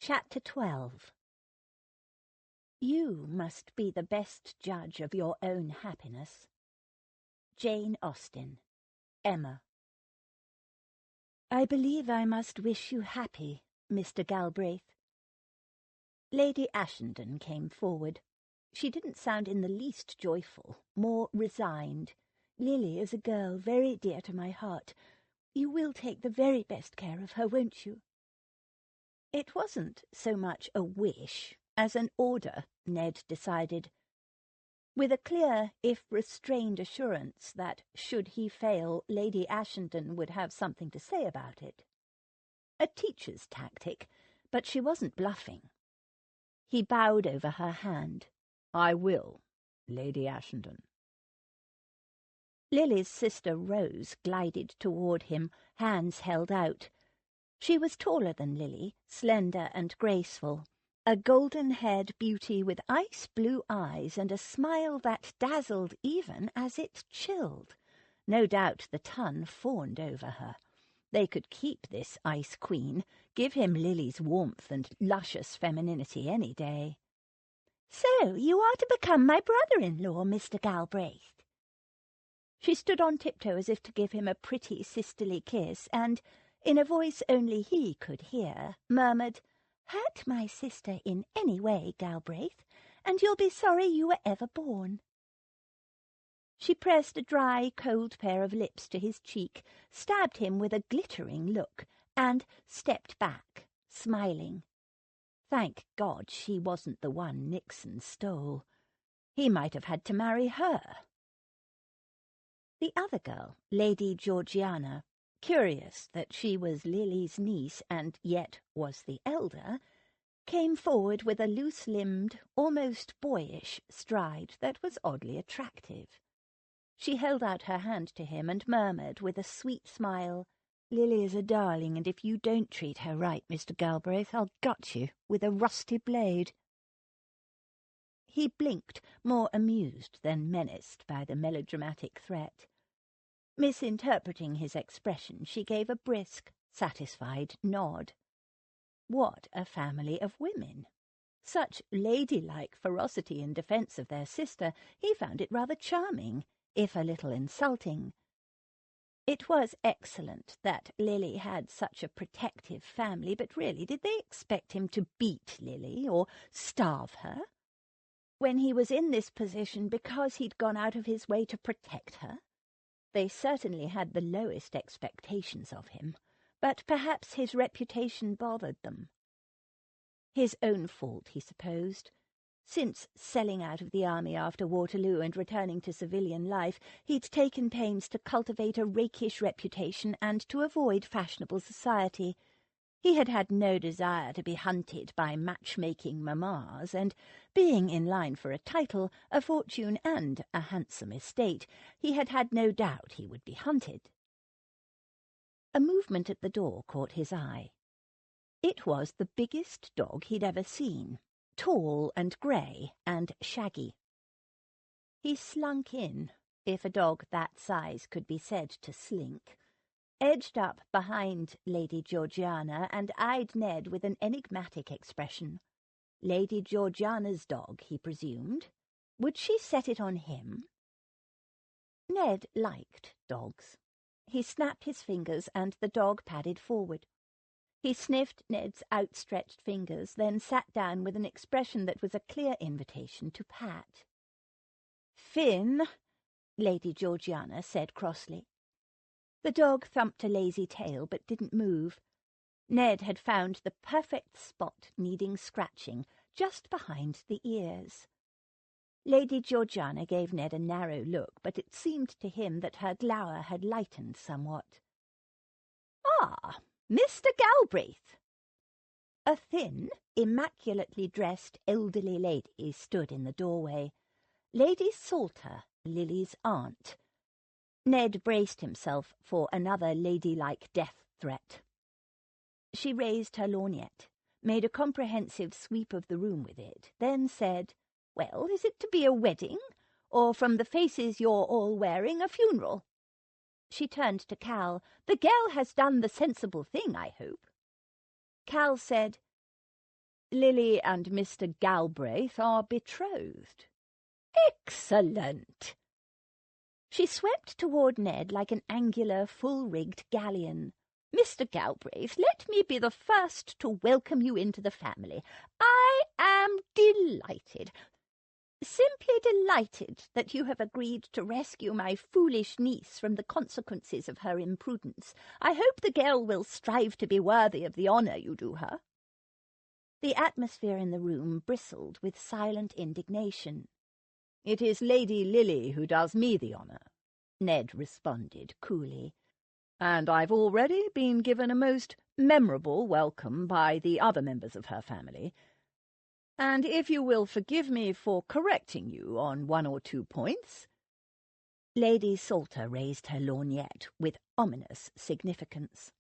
Chapter 12. You must be the best judge of your own happiness. Jane Austen. Emma. I believe I must wish you happy, Mr. Galbraith. Lady Ashenden came forward. She didn't sound in the least joyful, more resigned. Lily is a girl very dear to my heart. You will take the very best care of her, won't you? It wasn't so much a wish as an order, Ned decided, with a clear, if restrained assurance that, should he fail, Lady Ashenden would have something to say about it. A teacher's tactic, but she wasn't bluffing. He bowed over her hand. "I will, Lady Ashenden." Lily's sister Rose glided toward him, hands held out. She was taller than Lily, slender and graceful, a golden-haired beauty with ice-blue eyes and a smile that dazzled even as it chilled. No doubt the ton fawned over her. They could keep this ice queen, give him Lily's warmth and luscious femininity any day. "So you are to become my brother-in-law, Mr. Galbraith." She stood on tiptoe as if to give him a pretty sisterly kiss, and, in a voice only he could hear, murmured, "Hurt my sister in any way, Galbraith, and you'll be sorry you were ever born." She pressed a dry, cold pair of lips to his cheek, stabbed him with a glittering look, and stepped back, smiling. Thank God she wasn't the one Nixon stole. He might have had to marry her. The other girl, Lady Georgiana, curious that she was Lily's niece and yet was the elder, came forward with a loose-limbed, almost boyish stride that was oddly attractive. She held out her hand to him and murmured with a sweet smile, "Lily is a darling, and if you don't treat her right, Mr. Galbraith, I'll gut you with a rusty blade." He blinked, more amused than menaced by the melodramatic threat. Misinterpreting his expression, she gave a brisk, satisfied nod. What a family of women! Such ladylike ferocity in defence of their sister, he found it rather charming, if a little insulting. It was excellent that Lily had such a protective family, but really, did they expect him to beat Lily or starve her? When he was in this position because he'd gone out of his way to protect her? They certainly had the lowest expectations of him, but perhaps his reputation bothered them. His own fault, he supposed. Since selling out of the army after Waterloo and returning to civilian life, he'd taken pains to cultivate a rakish reputation and to avoid fashionable society. He had had no desire to be hunted by matchmaking mammas, and, being in line for a title, a fortune, and a handsome estate, he had had no doubt he would be hunted. A movement at the door caught his eye. It was the biggest dog he'd ever seen, tall and grey and shaggy. He slunk in, if a dog that size could be said to slink, edged up behind Lady Georgiana and eyed Ned with an enigmatic expression. Lady Georgiana's dog, he presumed. Would she set it on him? Ned liked dogs. He snapped his fingers and the dog padded forward. He sniffed Ned's outstretched fingers, then sat down with an expression that was a clear invitation to pat. "Finn," Lady Georgiana said crossly. The dog thumped a lazy tail, but didn't move. Ned had found the perfect spot needing scratching, just behind the ears. Lady Georgiana gave Ned a narrow look, but it seemed to him that her glower had lightened somewhat. "Ah, Mr. Galbraith!" A thin, immaculately dressed elderly lady stood in the doorway. Lady Salter, Lily's aunt. Ned braced himself for another ladylike death threat. She raised her lorgnette, made a comprehensive sweep of the room with it, then said, "Well, is it to be a wedding, or from the faces you're all wearing, a funeral?" She turned to Cal. "The girl has done the sensible thing, I hope." Cal said, Lily and Mr. Galbraith are betrothed." "Excellent!" She swept toward Ned like an angular, full-rigged galleon. "Mr. Galbraith, let me be the first to welcome you into the family. I am delighted, simply delighted, that you have agreed to rescue my foolish niece from the consequences of her imprudence. I hope the girl will strive to be worthy of the honour you do her." The atmosphere in the room bristled with silent indignation. "It is Lady Lily who does me the honour," Ned responded coolly, "and I've already been given a most memorable welcome by the other members of her family. And if you will forgive me for correcting you on one or two points—" Lady Salter raised her lorgnette with ominous significance.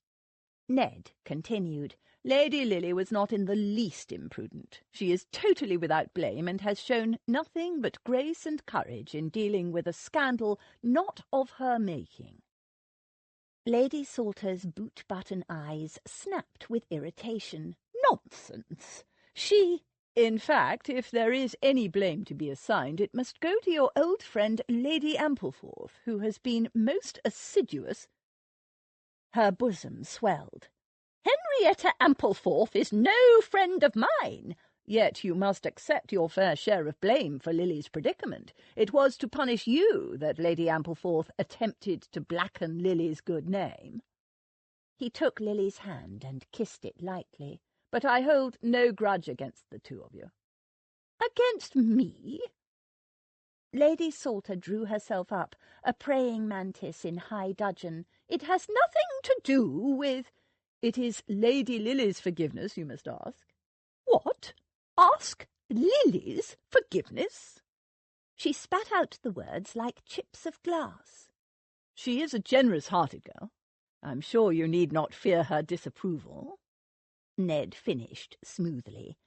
Ned continued, "Lady Lily was not in the least imprudent. She is totally without blame and has shown nothing but grace and courage in dealing with a scandal not of her making." Lady Salter's boot-button eyes snapped with irritation. "Nonsense! In fact, if there is any blame to be assigned, it must go to your old friend Lady Ampleforth, who has been most assiduous—" Her bosom swelled. "Henrietta Ampleforth is no friend of mine. Yet you must accept your fair share of blame for Lily's predicament. It was to punish you that Lady Ampleforth attempted to blacken Lily's good name." He took Lily's hand and kissed it lightly. "But I hold no grudge against the two of you." "Against me?" Lady Salter drew herself up, a praying mantis in high dudgeon. "It has nothing to do with—" "It is Lady Lily's forgiveness you must ask." "What? Ask Lily's forgiveness?" She spat out the words like chips of glass. "She is a generous-hearted girl. I'm sure you need not fear her disapproval," Ned finished smoothly.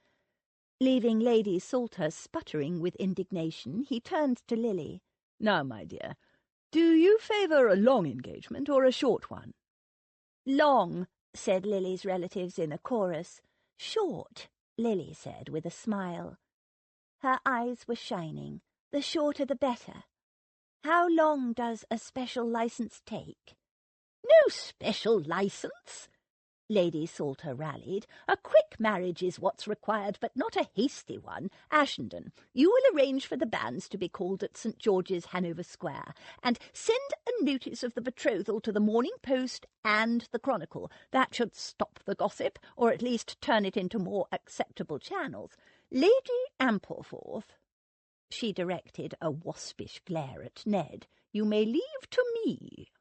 Leaving Lady Salter sputtering with indignation, he turned to Lily. "Now, my dear, do you favour a long engagement or a short one?" "Long," said Lily's relatives in a chorus. "Short," Lily said with a smile. Her eyes were shining. "The shorter the better. How long does a special licence take?" "No special licence," Lady Salter rallied. "A quick marriage is what's required, but not a hasty one. Ashenden, you will arrange for the banns to be called at St. George's, Hanover Square, and send a notice of the betrothal to the Morning Post and the Chronicle. That should stop the gossip, or at least turn it into more acceptable channels. Lady Ampleforth," she directed a waspish glare at Ned, "you may leave to me."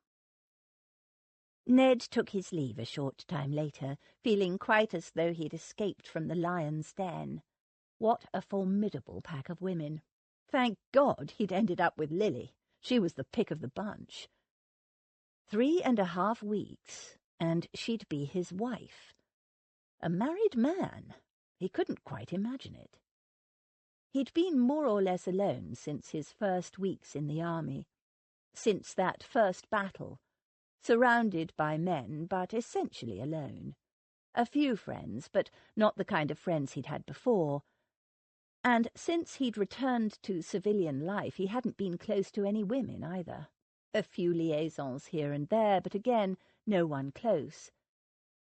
Ned took his leave a short time later, feeling quite as though he'd escaped from the lion's den. What a formidable pack of women! Thank God he'd ended up with Lily. She was the pick of the bunch. 3.5 weeks, and she'd be his wife. A married man. He couldn't quite imagine it. He'd been more or less alone since his first weeks in the army, since that first battle. Surrounded by men, but essentially alone. A few friends, but not the kind of friends he'd had before. And since he'd returned to civilian life, he hadn't been close to any women either. A few liaisons here and there, but again, no one close.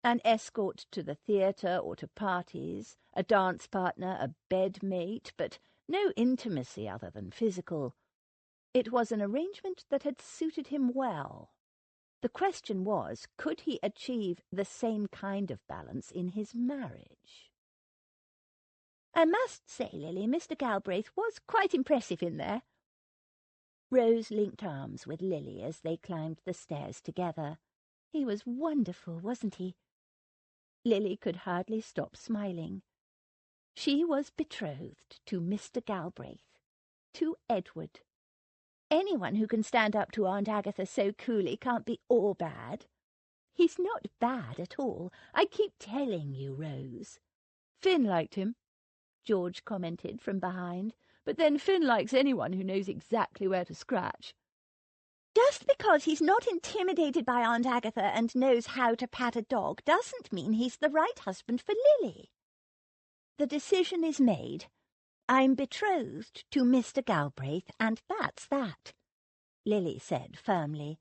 An escort to the theatre or to parties, a dance partner, a bedmate, but no intimacy other than physical. It was an arrangement that had suited him well. The question was, could he achieve the same kind of balance in his marriage? "I must say, Lily, Mr. Galbraith was quite impressive in there." Rose linked arms with Lily as they climbed the stairs together. "He was wonderful, wasn't he?" Lily could hardly stop smiling. She was betrothed to Mr. Galbraith, to Edward. Anyone who can stand up to Aunt Agatha so coolly can't be all bad. He's not bad at all. I keep telling you, Rose. "Finn liked him," George commented from behind. "But then Finn likes anyone who knows exactly where to scratch." "Just because he's not intimidated by Aunt Agatha and knows how to pat a dog doesn't mean he's the right husband for Lily." The decision is made. I'm betrothed to Mr. Galbraith, and that's that," Lily said firmly.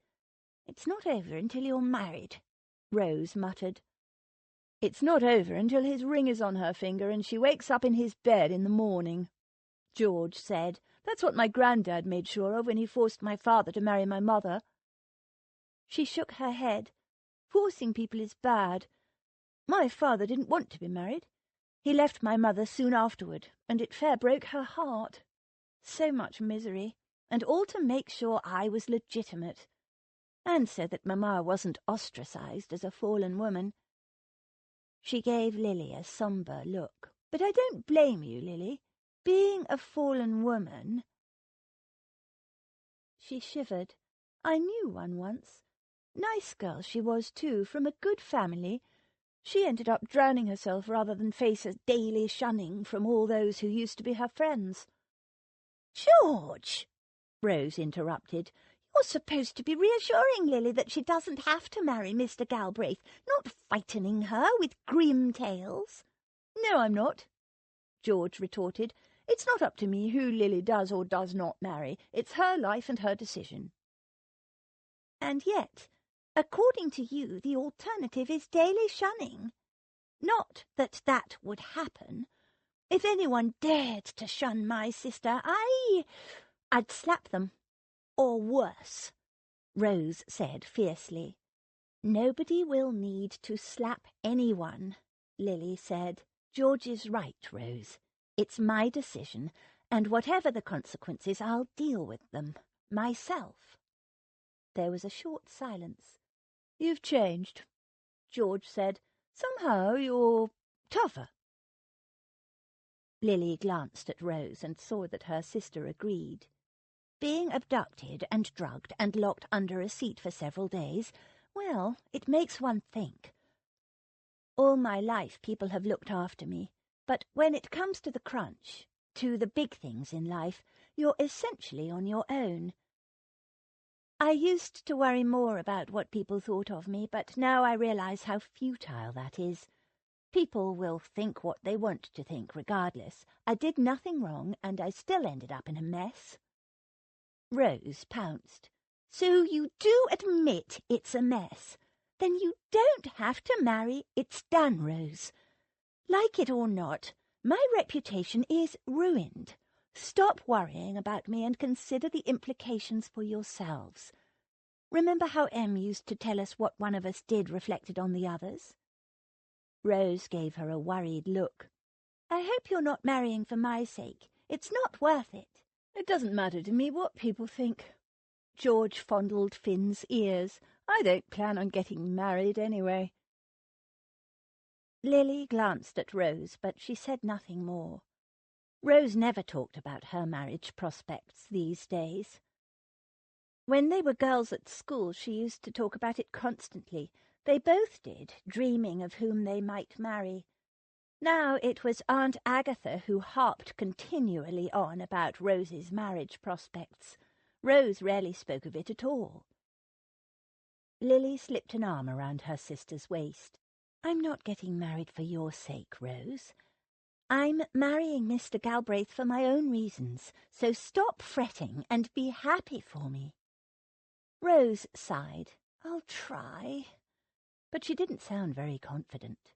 "It's not over until you're married," Rose muttered. "It's not over until his ring is on her finger and she wakes up in his bed in the morning," George said. "That's what my granddad made sure of when he forced my father to marry my mother." She shook her head. "Forcing people is bad. My father didn't want to be married. He left my mother soon afterward, and it fair broke her heart. So much misery, and all to make sure I was legitimate, and so that Mamma wasn't ostracized as a fallen woman." She gave Lily a sombre look. "But I don't blame you, Lily. Being a fallen woman—" She shivered. "I knew one once. Nice girl she was, too, from a good family. She ended up drowning herself rather than face a daily shunning from all those who used to be her friends." "George!" Rose interrupted. "You're supposed to be reassuring Lily that she doesn't have to marry Mr. Galbraith, not frightening her with grim tales." "No, I'm not," George retorted. "It's not up to me who Lily does or does not marry. It's her life and her decision." "And yet, according to you, the alternative is daily shunning. Not that that would happen. If anyone dared to shun my sister, I'd slap them. Or worse," Rose said fiercely. "Nobody will need to slap anyone," Lily said. "George is right, Rose. It's my decision, and whatever the consequences, I'll deal with them myself." There was a short silence. "You've changed," George said. "Somehow you're tougher." Lily glanced at Rose and saw that her sister agreed. Being abducted and drugged and locked under a seat for several days, well, it makes one think. All my life people have looked after me, but when it comes to the crunch, to the big things in life, you're essentially on your own. I used to worry more about what people thought of me, but now I realize how futile that is. People will think what they want to think regardless. I did nothing wrong, and I still ended up in a mess." Rose pounced. "So you do admit it's a mess? Then you don't have to marry. It's done, Rose. Like it or not, my reputation is ruined. Stop worrying about me and consider the implications for yourselves. Remember how Em used to tell us what one of us did reflected on the others?" Rose gave her a worried look. "I hope you're not marrying for my sake. It's not worth it." "It doesn't matter to me what people think." George fondled Finn's ears. "I don't plan on getting married anyway." Lily glanced at Rose, but she said nothing more. Rose never talked about her marriage prospects these days. When they were girls at school, she used to talk about it constantly. They both did, dreaming of whom they might marry. Now it was Aunt Agatha who harped continually on about Rose's marriage prospects. Rose rarely spoke of it at all. Lily slipped an arm around her sister's waist. "I'm not getting married for your sake, Rose. I'm marrying Mr. Galbraith for my own reasons, so stop fretting and be happy for me." Rose sighed. "I'll try." But she didn't sound very confident.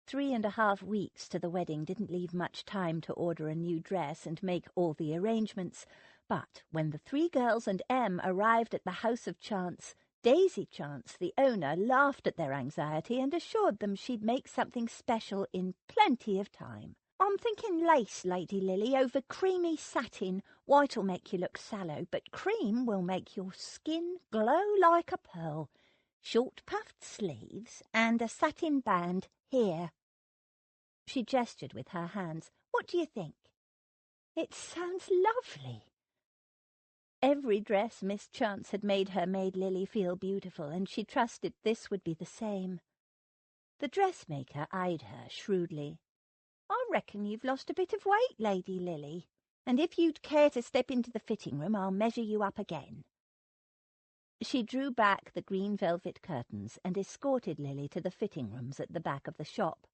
3.5 weeks to the wedding didn't leave much time to order a new dress and make all the arrangements, but when the 3 girls and Em arrived at the House of Chance, Daisy Chance, the owner, laughed at their anxiety and assured them she'd make something special in plenty of time. "I'm thinking lace, Lady Lily, over creamy satin. White'll make you look sallow, but cream will make your skin glow like a pearl. Short puffed sleeves and a satin band here." She gestured with her hands. "What do you think?" "It sounds lovely." Every dress Miss Chance had made her made Lily feel beautiful, and she trusted this would be the same. The dressmaker eyed her shrewdly. "I reckon you've lost a bit of weight, Lady Lily, and if you'd care to step into the fitting room, I'll measure you up again." She drew back the green velvet curtains and escorted Lily to the fitting rooms at the back of the shop.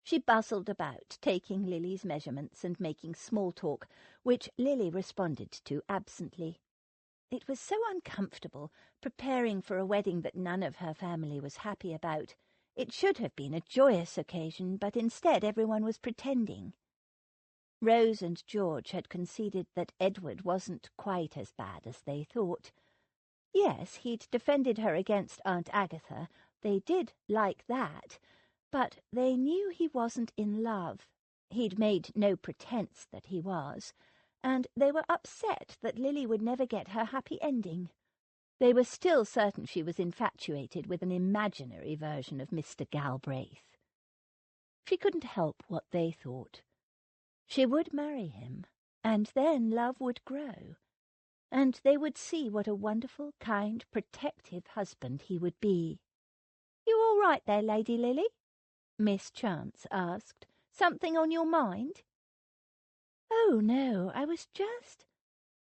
She bustled about, taking Lily's measurements and making small talk, which Lily responded to absently. It was so uncomfortable, preparing for a wedding that none of her family was happy about. It should have been a joyous occasion, but instead everyone was pretending. Rose and George had conceded that Edward wasn't quite as bad as they thought. Yes, he'd defended her against Aunt Agatha. They did like that. But they knew he wasn't in love. He'd made no pretense that he was, and they were upset that Lily would never get her happy ending. They were still certain she was infatuated with an imaginary version of Mr. Galbraith. She couldn't help what they thought. She would marry him, and then love would grow, and they would see what a wonderful, kind, protective husband he would be. "You all right there, Lady Lily?" Miss Chance asked. "Something on your mind?" "Oh, no, I was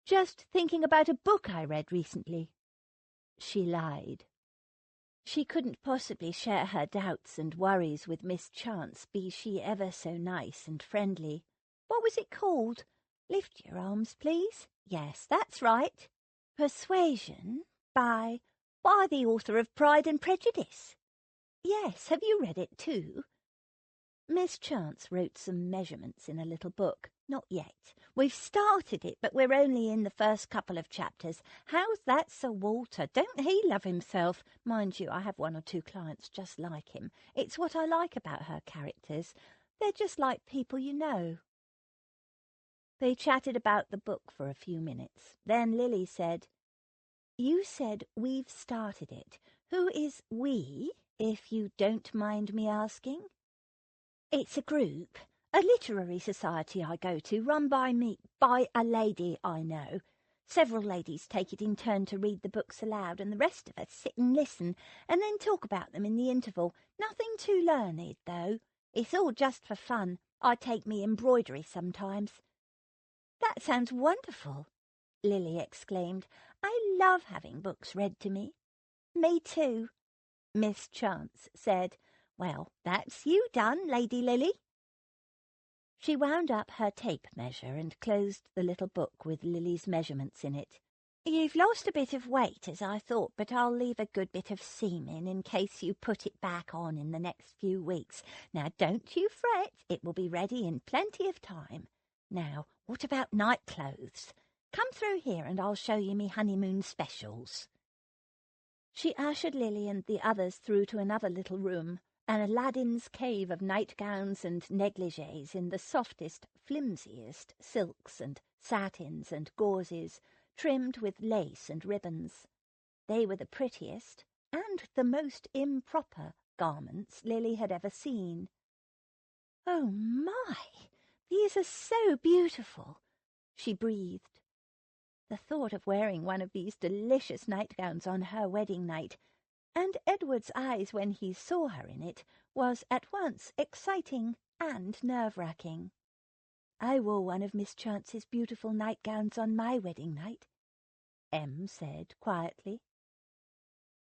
just thinking about a book I read recently," she lied. She couldn't possibly share her doubts and worries with Miss Chance, be she ever so nice and friendly. "What was it called? Lift your arms, please. Yes, that's right. Persuasion by the author of Pride and Prejudice. Yes, have you read it too?" Miss Chance wrote some measurements in a little book. "Not yet. We've started it, but we're only in the first couple of chapters. How's that Sir Walter? Don't he love himself? Mind you, I have one or two clients just like him. It's what I like about her characters. They're just like people you know." They chatted about the book for a few minutes. Then Lily said, "You said we've started it. Who is we, if you don't mind me asking?" "It's a group, a literary society I go to, run by a lady I know. Several ladies take it in turn to read the books aloud, and the rest of us sit and listen, and then talk about them in the interval. Nothing too learned, though. It's all just for fun. I take me embroidery sometimes." "That sounds wonderful," Lily exclaimed. "I love having books read to me." "Me too," Miss Chance said. "Well, that's you done, Lady Lily." She wound up her tape measure and closed the little book with Lily's measurements in it. "You've lost a bit of weight, as I thought, but I'll leave a good bit of seam in case you put it back on in the next few weeks. Now, don't you fret. It will be ready in plenty of time. Now, what about night clothes? Come through here and I'll show you me honeymoon specials." She ushered Lily and the others through to another little room, an Aladdin's cave of nightgowns and negligees in the softest, flimsiest silks and satins and gauzes, trimmed with lace and ribbons. They were the prettiest and the most improper garments Lily had ever seen. "Oh, my! These are so beautiful," she breathed. The thought of wearing one of these delicious nightgowns on her wedding night, and Edward's eyes when he saw her in it, was at once exciting and nerve-wracking. "I wore one of Miss Chance's beautiful nightgowns on my wedding night," Em said quietly.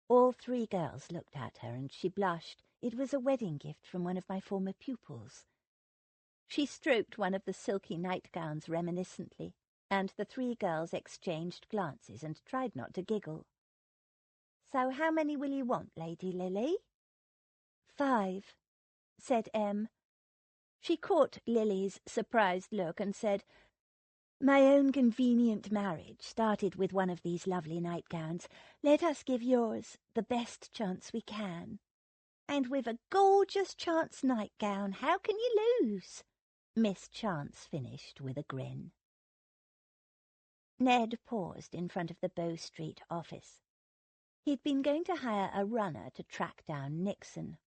All three girls looked at her, and she blushed. "It was a wedding gift from one of my former pupils." She stroked one of the silky nightgowns reminiscently, and the three girls exchanged glances and tried not to giggle. "So how many will you want, Lady Lily?" "5," said Em. She caught Lily's surprised look and said, "My own convenient marriage started with one of these lovely nightgowns. Let us give yours the best chance we can." "And with a gorgeous chance nightgown, how can you lose?" Miss Chance finished with a grin. Ned paused in front of the Bow Street office. He'd been going to hire a runner to track down Nixon.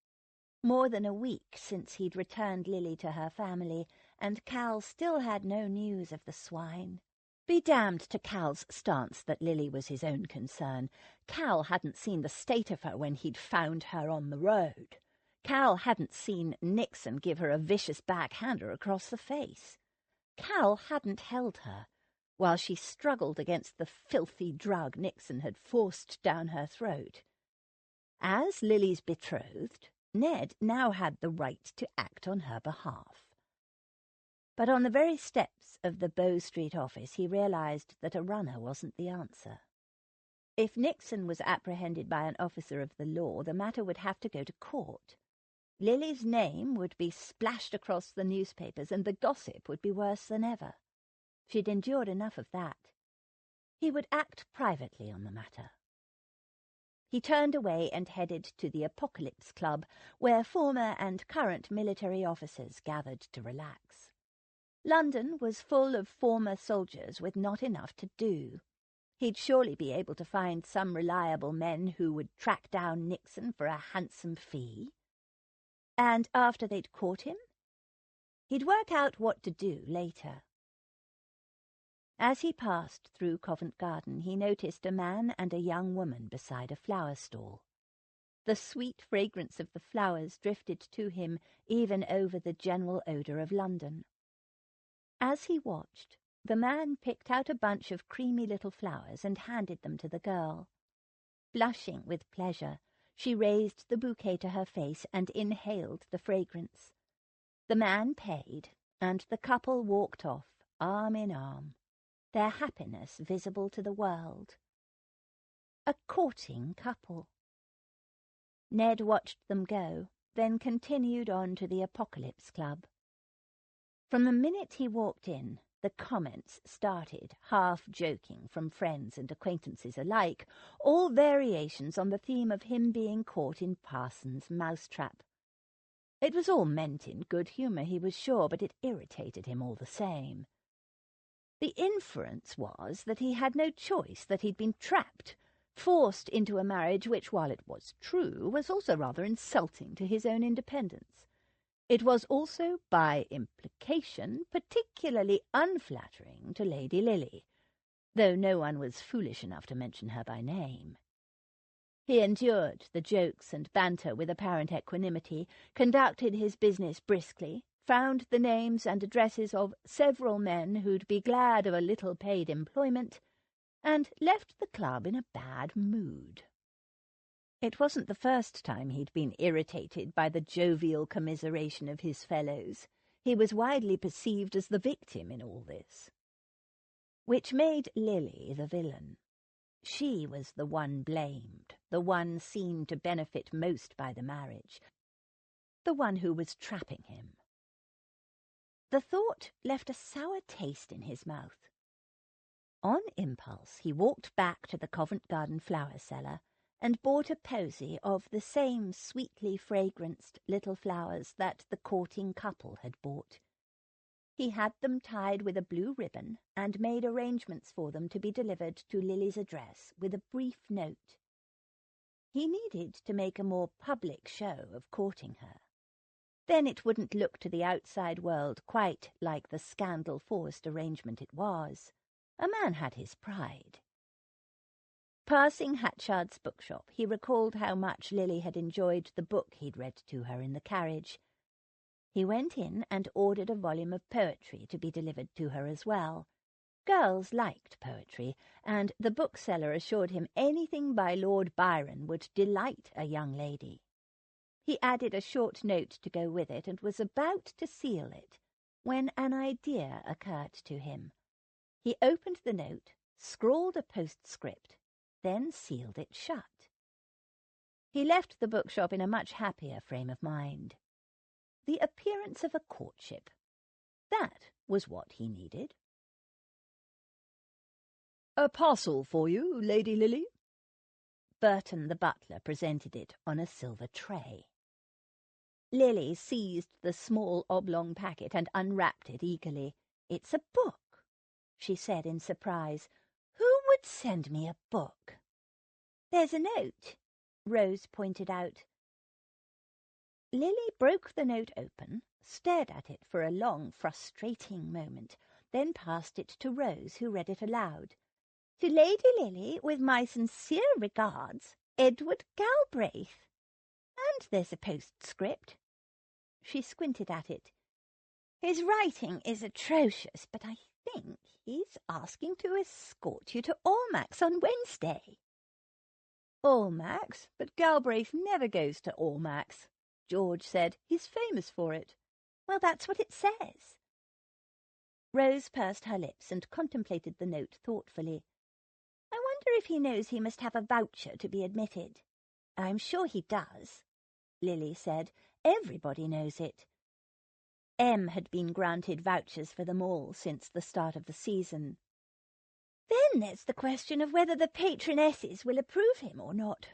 More than a week since he'd returned Lily to her family, and Cal still had no news of the swine. Be damned to Cal's stance that Lily was his own concern. Cal hadn't seen the state of her when he'd found her on the road. Cal hadn't seen Nixon give her a vicious backhander across the face. Cal hadn't held her while she struggled against the filthy drug Nixon had forced down her throat. As Lily's betrothed, Ned now had the right to act on her behalf. But on the very steps of the Bow Street office he realized that a runner wasn't the answer. If Nixon was apprehended by an officer of the law, the matter would have to go to court. Lily's name would be splashed across the newspapers, and the gossip would be worse than ever. She'd endured enough of that. He would act privately on the matter. He turned away and headed to the Apocalypse Club, where former and current military officers gathered to relax. London was full of former soldiers with not enough to do. He'd surely be able to find some reliable men who would track down Nixon for a handsome fee. And after they'd caught him, he'd work out what to do later. As he passed through Covent Garden, he noticed a man and a young woman beside a flower stall. The sweet fragrance of the flowers drifted to him even over the general odour of London. As he watched, the man picked out a bunch of creamy little flowers and handed them to the girl. Blushing with pleasure, she raised the bouquet to her face and inhaled the fragrance. The man paid, and the couple walked off, arm in arm, their happiness visible to the world. A courting couple. Ned watched them go, then continued on to the Apocalypse Club. From the minute he walked in, the comments started, half-joking from friends and acquaintances alike, all variations on the theme of him being caught in Parsons' mousetrap. It was all meant in good humour, he was sure, but it irritated him all the same. The inference was that he had no choice, that he'd been trapped, forced into a marriage which, while it was true, was also rather insulting to his own independence. It was also, by implication, particularly unflattering to Lady Lily, though no one was foolish enough to mention her by name. He endured the jokes and banter with apparent equanimity, conducted his business briskly, found the names and addresses of several men who'd be glad of a little paid employment, and left the club in a bad mood. It wasn't the first time he'd been irritated by the jovial commiseration of his fellows. He was widely perceived as the victim in all this. Which made Lily the villain. She was the one blamed, the one seen to benefit most by the marriage, the one who was trapping him. The thought left a sour taste in his mouth. On impulse, he walked back to the Covent Garden flower cellar and bought a posy of the same sweetly fragranced little flowers that the courting couple had bought. He had them tied with a blue ribbon and made arrangements for them to be delivered to Lily's address with a brief note. He needed to make a more public show of courting her. Then it wouldn't look to the outside world quite like the scandal-forced arrangement it was. A man had his pride. Passing Hatchard's bookshop, he recalled how much Lily had enjoyed the book he'd read to her in the carriage. He went in and ordered a volume of poetry to be delivered to her as well. Girls liked poetry, and the bookseller assured him anything by Lord Byron would delight a young lady. He added a short note to go with it and was about to seal it when an idea occurred to him. He opened the note, scrawled a postscript, then sealed it shut. He left the bookshop in a much happier frame of mind. The appearance of a courtship. That was what he needed. "A parcel for you, Lady Lily." Burton the butler presented it on a silver tray. Lily seized the small oblong packet and unwrapped it eagerly. "It's a book," she said in surprise. "Who would send me a book?" "There's a note," Rose pointed out. Lily broke the note open, stared at it for a long, frustrating moment, then passed it to Rose, who read it aloud. "To Lady Lily, with my sincere regards, Edward Galbraith. And there's a postscript." She squinted at it. "His writing is atrocious, but I think he's asking to escort you to Almack's on Wednesday." "Almack's? But Galbraith never goes to Almack's." George said. "He's famous for it." "Well, that's what it says." Rose pursed her lips and contemplated the note thoughtfully. "I wonder if he knows he must have a voucher to be admitted." "I'm sure he does," Lily said. "Everybody knows it." Em had been granted vouchers for them all since the start of the season. "Then there's the question of whether the patronesses will approve him or not."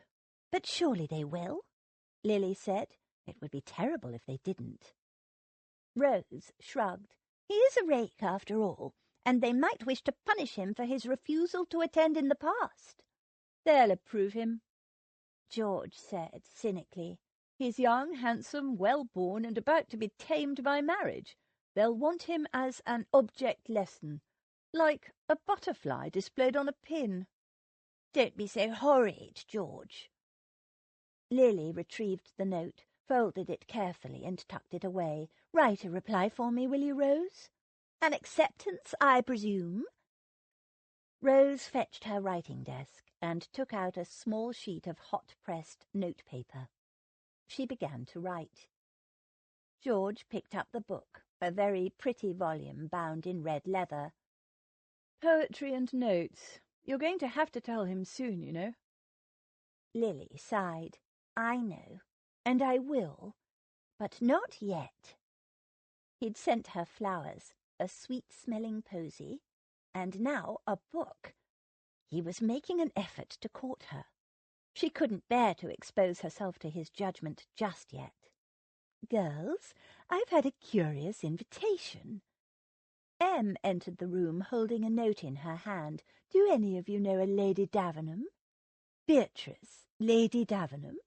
"But surely they will," Lily said. "It would be terrible if they didn't." Rose shrugged. "He is a rake, after all, and they might wish to punish him for his refusal to attend in the past." "They'll approve him," George said cynically. "He's young, handsome, well-born, and about to be tamed by marriage. They'll want him as an object lesson, like a butterfly displayed on a pin." "Don't be so horrid, George." Lily retrieved the note, folded it carefully, and tucked it away. "Write a reply for me, will you, Rose? An acceptance, I presume?" Rose fetched her writing desk and took out a small sheet of hot-pressed notepaper. She began to write. George picked up the book, a very pretty volume bound in red leather. "Poetry and notes. You're going to have to tell him soon, you know." Lily sighed. "I know, and I will, but not yet." He'd sent her flowers, a sweet-smelling posy, and now a book. He was making an effort to court her. She couldn't bear to expose herself to his judgment just yet. "Girls, I've had a curious invitation." Em entered the room holding a note in her hand. "Do any of you know a Lady Davenham?" "Beatrice, Lady Davenham?"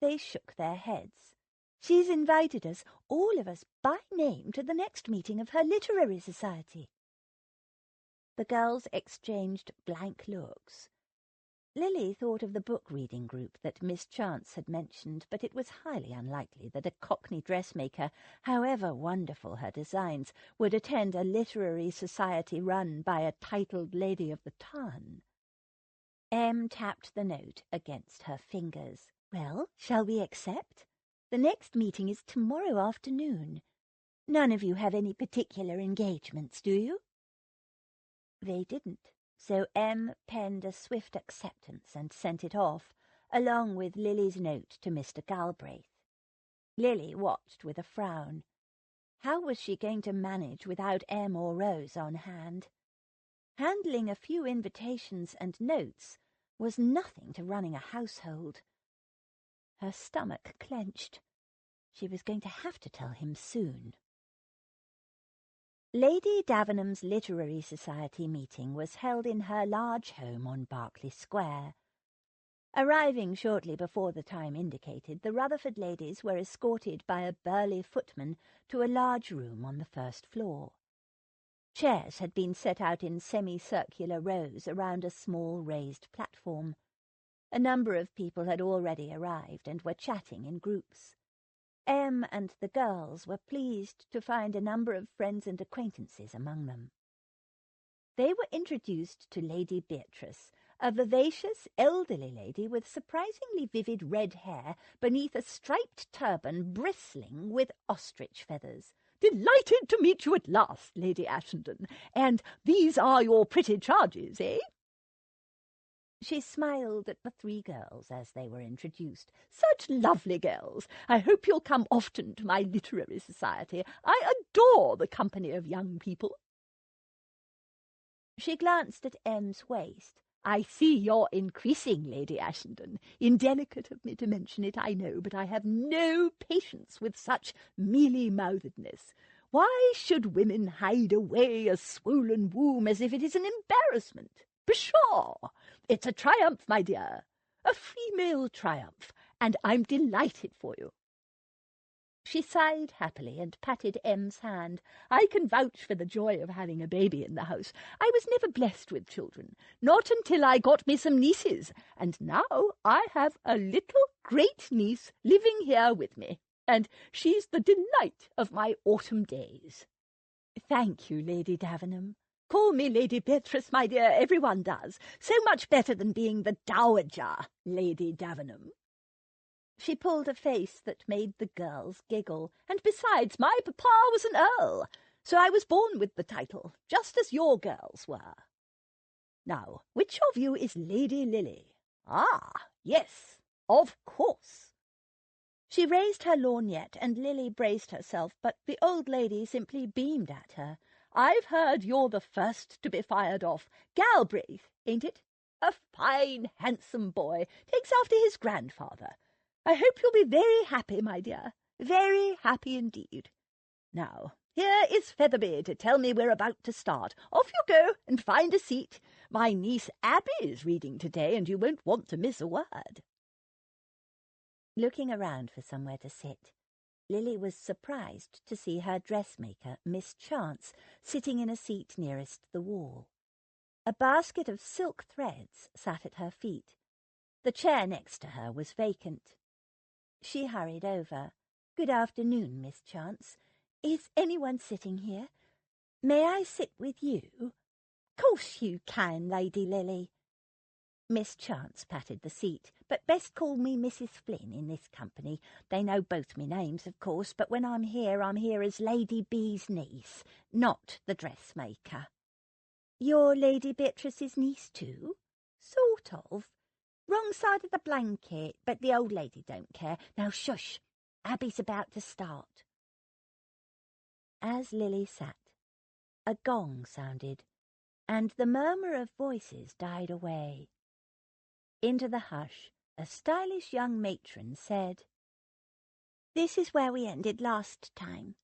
They shook their heads. "She's invited us, all of us, by name, to the next meeting of her literary society." The girls exchanged blank looks. Lily thought of the book-reading group that Miss Chance had mentioned, but it was highly unlikely that a Cockney dressmaker, however wonderful her designs, would attend a literary society run by a titled lady of the Tarn. Em tapped the note against her fingers. "Well, shall we accept? The next meeting is tomorrow afternoon. None of you have any particular engagements, do you?" They didn't, so Em penned a swift acceptance and sent it off, along with Lily's note to Mr. Galbraith. Lily watched with a frown. How was she going to manage without Em or Rose on hand? Handling a few invitations and notes was nothing to running a household. Her stomach clenched. She was going to have to tell him soon. Lady Davenham's Literary Society meeting was held in her large home on Berkeley Square. Arriving shortly before the time indicated, the Rutherford ladies were escorted by a burly footman to a large room on the first floor. Chairs had been set out in semicircular rows around a small raised platform. A number of people had already arrived and were chatting in groups. Em and the girls were pleased to find a number of friends and acquaintances among them. They were introduced to Lady Beatrice, a vivacious, elderly lady with surprisingly vivid red hair beneath a striped turban bristling with ostrich feathers. "Delighted to meet you at last, Lady Ashenden. And these are your pretty charges, eh?" She smiled at the three girls as they were introduced. "Such lovely girls. I hope you'll come often to my literary society. I adore the company of young people." She glanced at Em's waist. "I see you're increasing, Lady Ashenden. Indelicate of me to mention it, I know, but I have no patience with such mealy-mouthedness. Why should women hide away a swollen womb as if it is an embarrassment? Pshaw! It's a triumph, my dear, a female triumph, and I'm delighted for you." She sighed happily and patted Em's hand. "I can vouch for the joy of having a baby in the house. I was never blessed with children, not until I got me some nieces, and now I have a little great-niece living here with me, and she's the delight of my autumn days." "Thank you, Lady Davenham." "Call me Lady Beatrice, my dear. Everyone does. So much better than being the Dowager Lady Davenham." She pulled a face that made the girls giggle. "And besides, my papa was an earl, so I was born with the title, just as your girls were. Now, which of you is Lady Lily? Ah, yes, of course." She raised her lorgnette, and Lily braced herself, but the old lady simply beamed at her. "I've heard you're the first to be fired off. Galbraith, ain't it? A fine, handsome boy. Takes after his grandfather. I hope you'll be very happy, my dear. Very happy indeed. Now, here is Featherby to tell me we're about to start. Off you go and find a seat. My niece Abby is reading today, and you won't want to miss a word." Looking around for somewhere to sit, Lily was surprised to see her dressmaker, Miss Chance, sitting in a seat nearest the wall. A basket of silk threads sat at her feet. The chair next to her was vacant. She hurried over. "Good afternoon, Miss Chance. Is anyone sitting here? May I sit with you?" "Course you can, Lady Lily." Miss Chance patted the seat. "But best call me Mrs. Flynn in this company. They know both me names, of course, but when I'm here as Lady B's niece, not the dressmaker." "You're Lady Beatrice's niece too?" "Sort of. Wrong side of the blanket, but the old lady don't care. Now shush, Abby's about to start." As Lily sat, a gong sounded, and the murmur of voices died away. Into the hush, a stylish young matron said, "This is where we ended last time."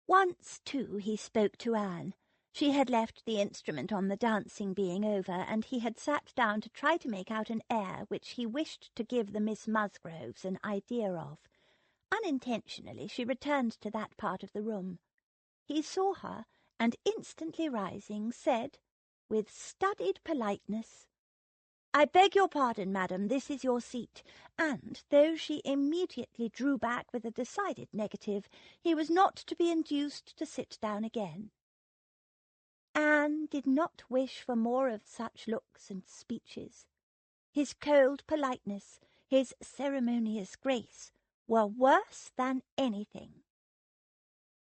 Once, too, he spoke to Anne. She had left the instrument on the dancing being over, and he had sat down to try to make out an air which he wished to give the Miss Musgroves an idea of. Unintentionally she returned to that part of the room. He saw her, and instantly rising, said, with studied politeness, "I beg your pardon, madam, this is your seat," and, though she immediately drew back with a decided negative, he was not to be induced to sit down again. Anne did not wish for more of such looks and speeches. His cold politeness, his ceremonious grace, were worse than anything.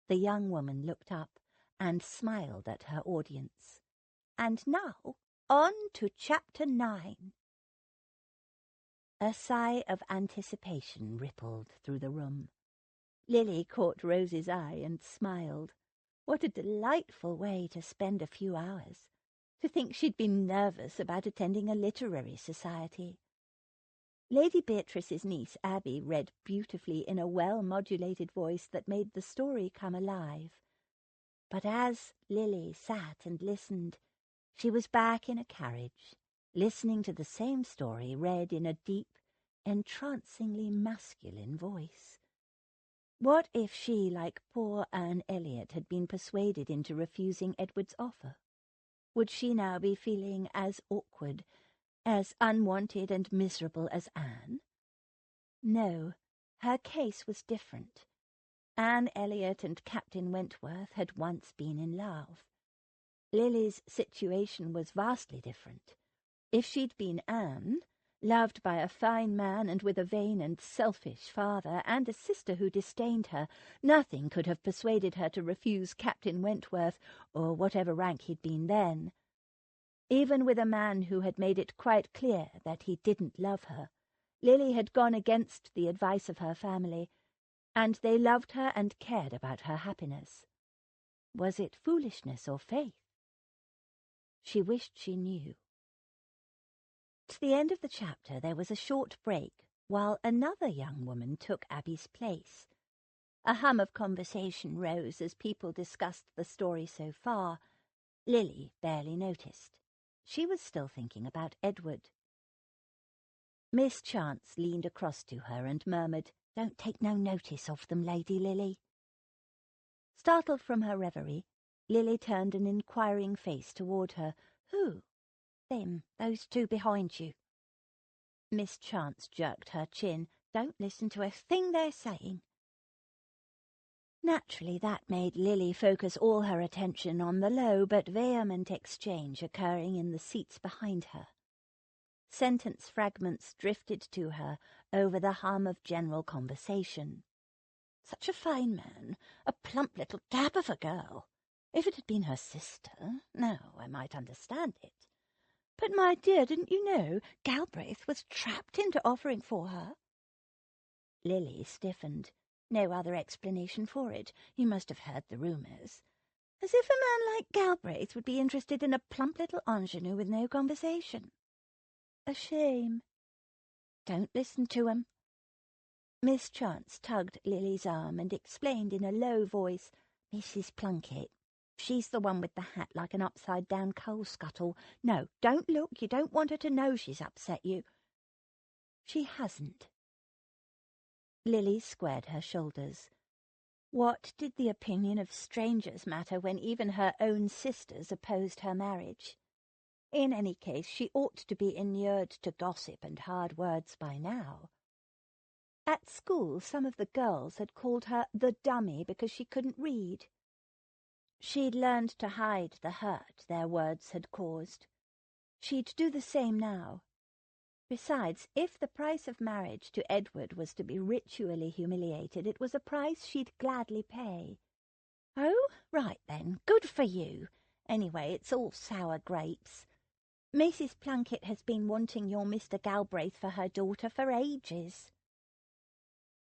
The young woman looked up and smiled at her audience. And now, on to Chapter 9. A sigh of anticipation rippled through the room. Lily caught Rose's eye and smiled. What a delightful way to spend a few hours! To think she'd been nervous about attending a literary society. Lady Beatrice's niece Abby read beautifully in a well-modulated voice that made the story come alive. But as Lily sat and listened, she was back in a carriage, listening to the same story read in a deep, entrancingly masculine voice. What if she, like poor Anne Elliot, had been persuaded into refusing Edward's offer? Would she now be feeling as awkward, as unwanted and miserable as Anne? No, her case was different. Anne Elliot and Captain Wentworth had once been in love. Lily's situation was vastly different. If she'd been Anne, loved by a fine man and with a vain and selfish father, and a sister who disdained her, nothing could have persuaded her to refuse Captain Wentworth, or whatever rank he'd been then. Even with a man who had made it quite clear that he didn't love her, Lily had gone against the advice of her family, and they loved her and cared about her happiness. Was it foolishness or faith? She wished she knew. To the end of the chapter there was a short break, while another young woman took Abby's place. A hum of conversation rose as people discussed the story so far. Lily barely noticed. She was still thinking about Edward. Miss Chance leaned across to her and murmured, "Don't take no notice of them, Lady Lily." Startled from her reverie, Lily turned an inquiring face toward her. "Who?" "Them, those two behind you." Miss Chance jerked her chin. "Don't listen to a thing they're saying." Naturally, that made Lily focus all her attention on the low but vehement exchange occurring in the seats behind her. Sentence fragments drifted to her over the hum of general conversation. Such a fine man, a plump little dab of a girl. If it had been her sister, now I might understand it. But, my dear, didn't you know Galbraith was trapped into offering for her? Lily stiffened. No other explanation for it. You must have heard the rumours. As if a man like Galbraith would be interested in a plump little ingenue with no conversation. A shame. Don't listen to him. Miss Chance tugged Lily's arm and explained in a low voice, Mrs. Plunkett. She's the one with the hat like an upside-down coal scuttle. No, don't look. You don't want her to know she's upset you. She hasn't. Lily squared her shoulders. What did the opinion of strangers matter when even her own sisters opposed her marriage? In any case, she ought to be inured to gossip and hard words by now. At school, some of the girls had called her the dummy because she couldn't read. She'd learned to hide the hurt their words had caused. She'd do the same now. Besides, if the price of marriage to Edward was to be ritually humiliated, it was a price she'd gladly pay. Oh, right then, good for you. Anyway, it's all sour grapes. Mrs. Plunkett has been wanting your Mr. Galbraith for her daughter for ages.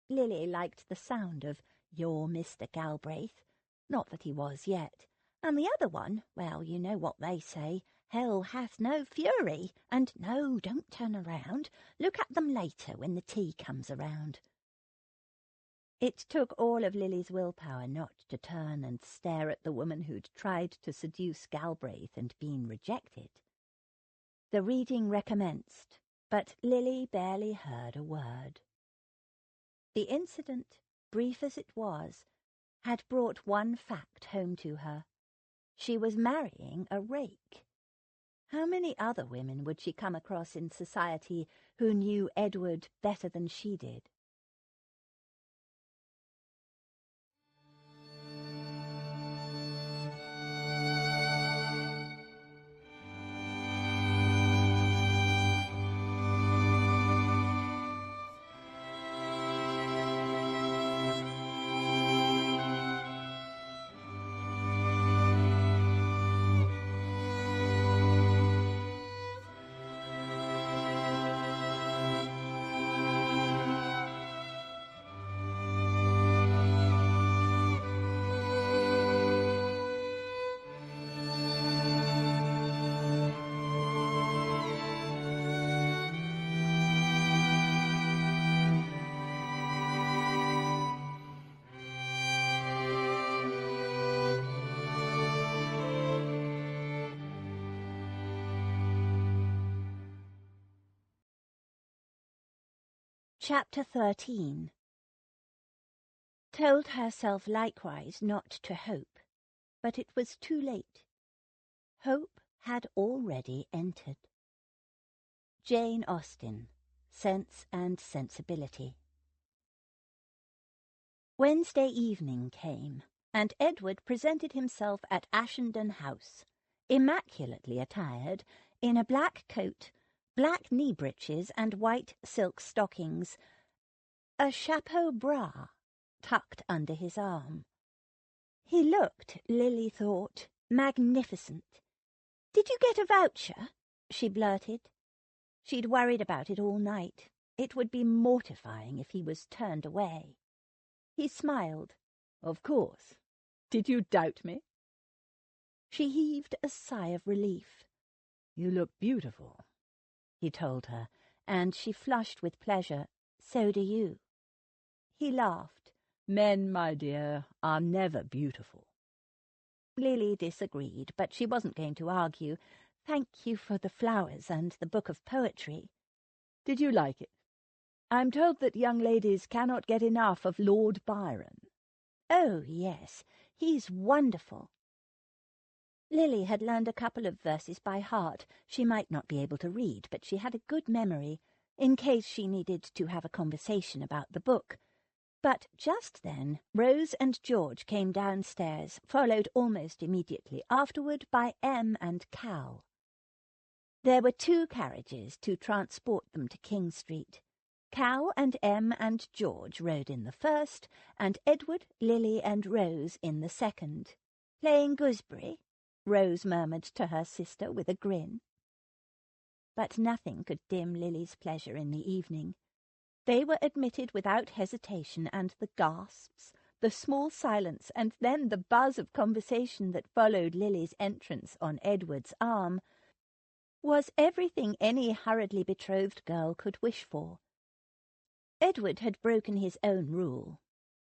Lily liked the sound of your Mr. Galbraith. Not that he was yet. And the other one, well, you know what they say. Hell hath no fury. And no, don't turn around. Look at them later when the tea comes around. It took all of Lily's willpower not to turn and stare at the woman who'd tried to seduce Galbraith and been rejected. The reading recommenced, but Lily barely heard a word. The incident, brief as it was, had brought one fact home to her. She was marrying a rake. How many other women would she come across in society who knew Edward better than she did? Chapter 13. Told herself likewise not to hope, but it was too late. Hope had already entered. Jane Austen, Sense and Sensibility. Wednesday evening came, and Edward presented himself at Ashenden House, immaculately attired, in a black coat, black knee-breeches and white silk stockings, a chapeau bras tucked under his arm. He looked, Lily thought, magnificent. "Did you get a voucher?" she blurted. She'd worried about it all night. It would be mortifying if he was turned away. He smiled. "Of course. Did you doubt me?" She heaved a sigh of relief. "You look beautiful," he told her, and she flushed with pleasure. "So do you." He laughed. "Men, my dear, are never beautiful." Lily disagreed, but she wasn't going to argue. "Thank you for the flowers and the book of poetry." "Did you like it? I'm told that young ladies cannot get enough of Lord Byron." "Oh, yes, he's wonderful." Lily had learned a couple of verses by heart. She might not be able to read, but she had a good memory, in case she needed to have a conversation about the book. But just then Rose and George came downstairs, followed almost immediately afterward by Em and Cal. There were 2 carriages to transport them to King Street. Cow and Em and George rode in the first, and Edward, Lily and Rose in the second. "Playing gooseberry?" Rose murmured to her sister with a grin. But nothing could dim Lily's pleasure in the evening. They were admitted without hesitation, and the gasps, the small silence, and then the buzz of conversation that followed Lily's entrance on Edward's arm was everything any hurriedly betrothed girl could wish for. Edward had broken his own rule.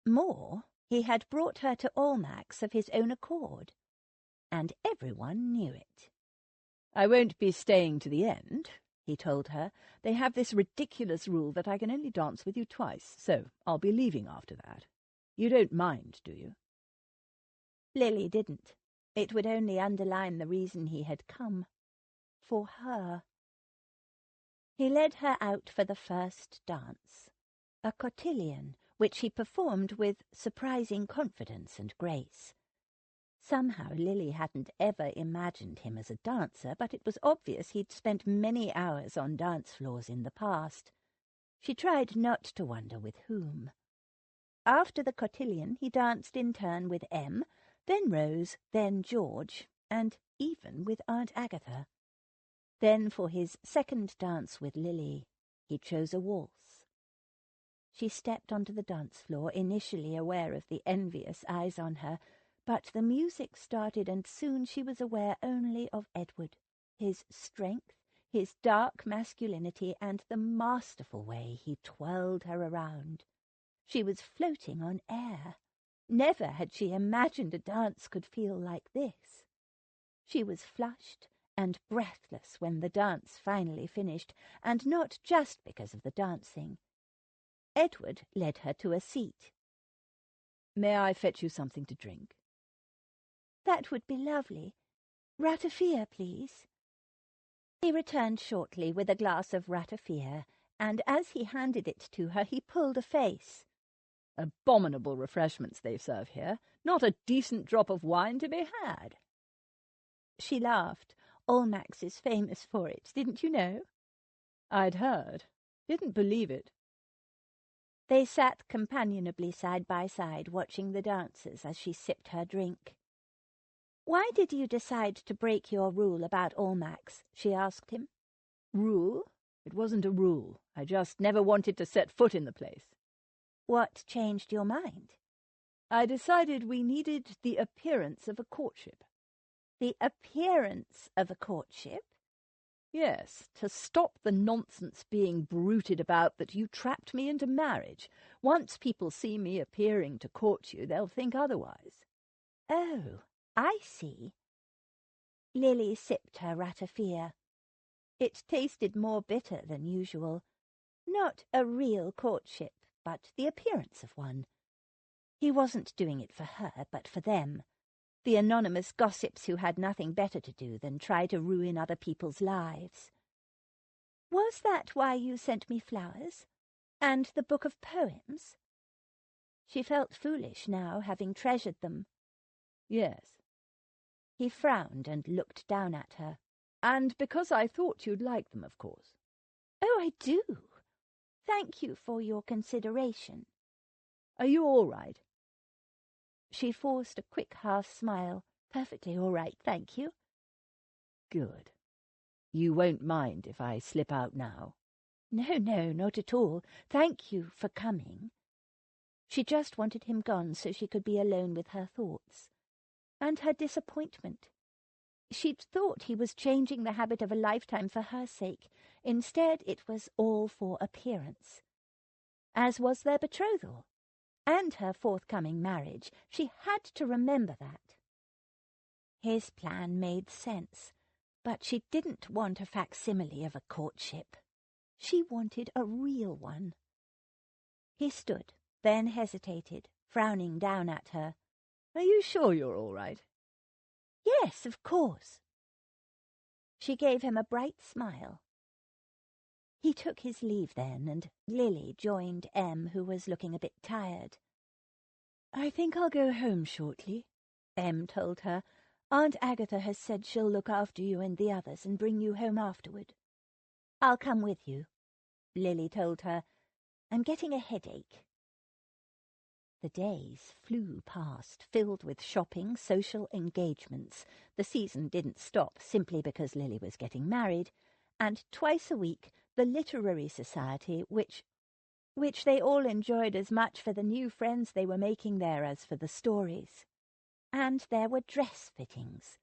More, he had brought her to Almack's of his own accord, and everyone knew it. "I won't be staying to the end," he told her. "They have this ridiculous rule that I can only dance with you twice, so I'll be leaving after that. You don't mind, do you?" Lily didn't. It would only underline the reason he had come. For her. He led her out for the first dance, a cotillion, which he performed with surprising confidence and grace. Somehow Lily hadn't ever imagined him as a dancer, but it was obvious he'd spent many hours on dance floors in the past. She tried not to wonder with whom. After the cotillion, he danced in turn with Em, then Rose, then George, and even with Aunt Agatha. Then for his second dance with Lily, he chose a waltz. She stepped onto the dance floor, initially aware of the envious eyes on her, but the music started, and soon she was aware only of Edward, his strength, his dark masculinity, and the masterful way he twirled her around. She was floating on air. Never had she imagined a dance could feel like this. She was flushed and breathless when the dance finally finished, and not just because of the dancing. Edward led her to a seat. "May I fetch you something to drink?" "That would be lovely. Ratafia, please." He returned shortly with a glass of ratafia, and as he handed it to her he pulled a face. "Abominable refreshments they serve here. Not a decent drop of wine to be had." She laughed. Almack's is famous for it, didn't you know? "I'd heard. Didn't believe it." They sat companionably side by side, watching the dancers as she sipped her drink. "Why did you decide to break your rule about Almack's?" she asked him. "Rule? It wasn't a rule. I just never wanted to set foot in the place." "What changed your mind?" "I decided we needed the appearance of a courtship." "The appearance of a courtship?" "Yes, to stop the nonsense being bruited about that you trapped me into marriage. Once people see me appearing to court you, they'll think otherwise." "Oh, I see." Lily sipped her ratafia. It tasted more bitter than usual. Not a real courtship, but the appearance of one. He wasn't doing it for her, but for them. The anonymous gossips who had nothing better to do than try to ruin other people's lives. "Was that why you sent me flowers? And the book of poems?" She felt foolish now, having treasured them. "Yes." He frowned and looked down at her. "And because I thought you'd like them, of course." "Oh, I do. Thank you for your consideration." "Are you all right?" She forced a quick half-smile. "Perfectly all right, thank you." "Good. You won't mind if I slip out now?" No, not at all. Thank you for coming." She just wanted him gone so she could be alone with her thoughts. And her disappointment. She'd thought he was changing the habit of a lifetime for her sake. Instead, it was all for appearance. As was their betrothal. And her forthcoming marriage. She had to remember that. His plan made sense, but she didn't want a facsimile of a courtship. She wanted a real one. He stood, then hesitated, frowning down at her. "Are you sure you're all right?" "Yes, of course." She gave him a bright smile. He took his leave then, and Lily joined Em, who was looking a bit tired. "I think I'll go home shortly," Em told her. Aunt Agatha has said she'll look after you and the others and bring you home afterward. I'll come with you, Lily told her. I'm getting a headache. The days flew past, filled with shopping, social engagements. The season didn't stop simply because Lily was getting married, and twice a week the literary society, which they all enjoyed as much for the new friends they were making there as for the stories. And there were dress fittings.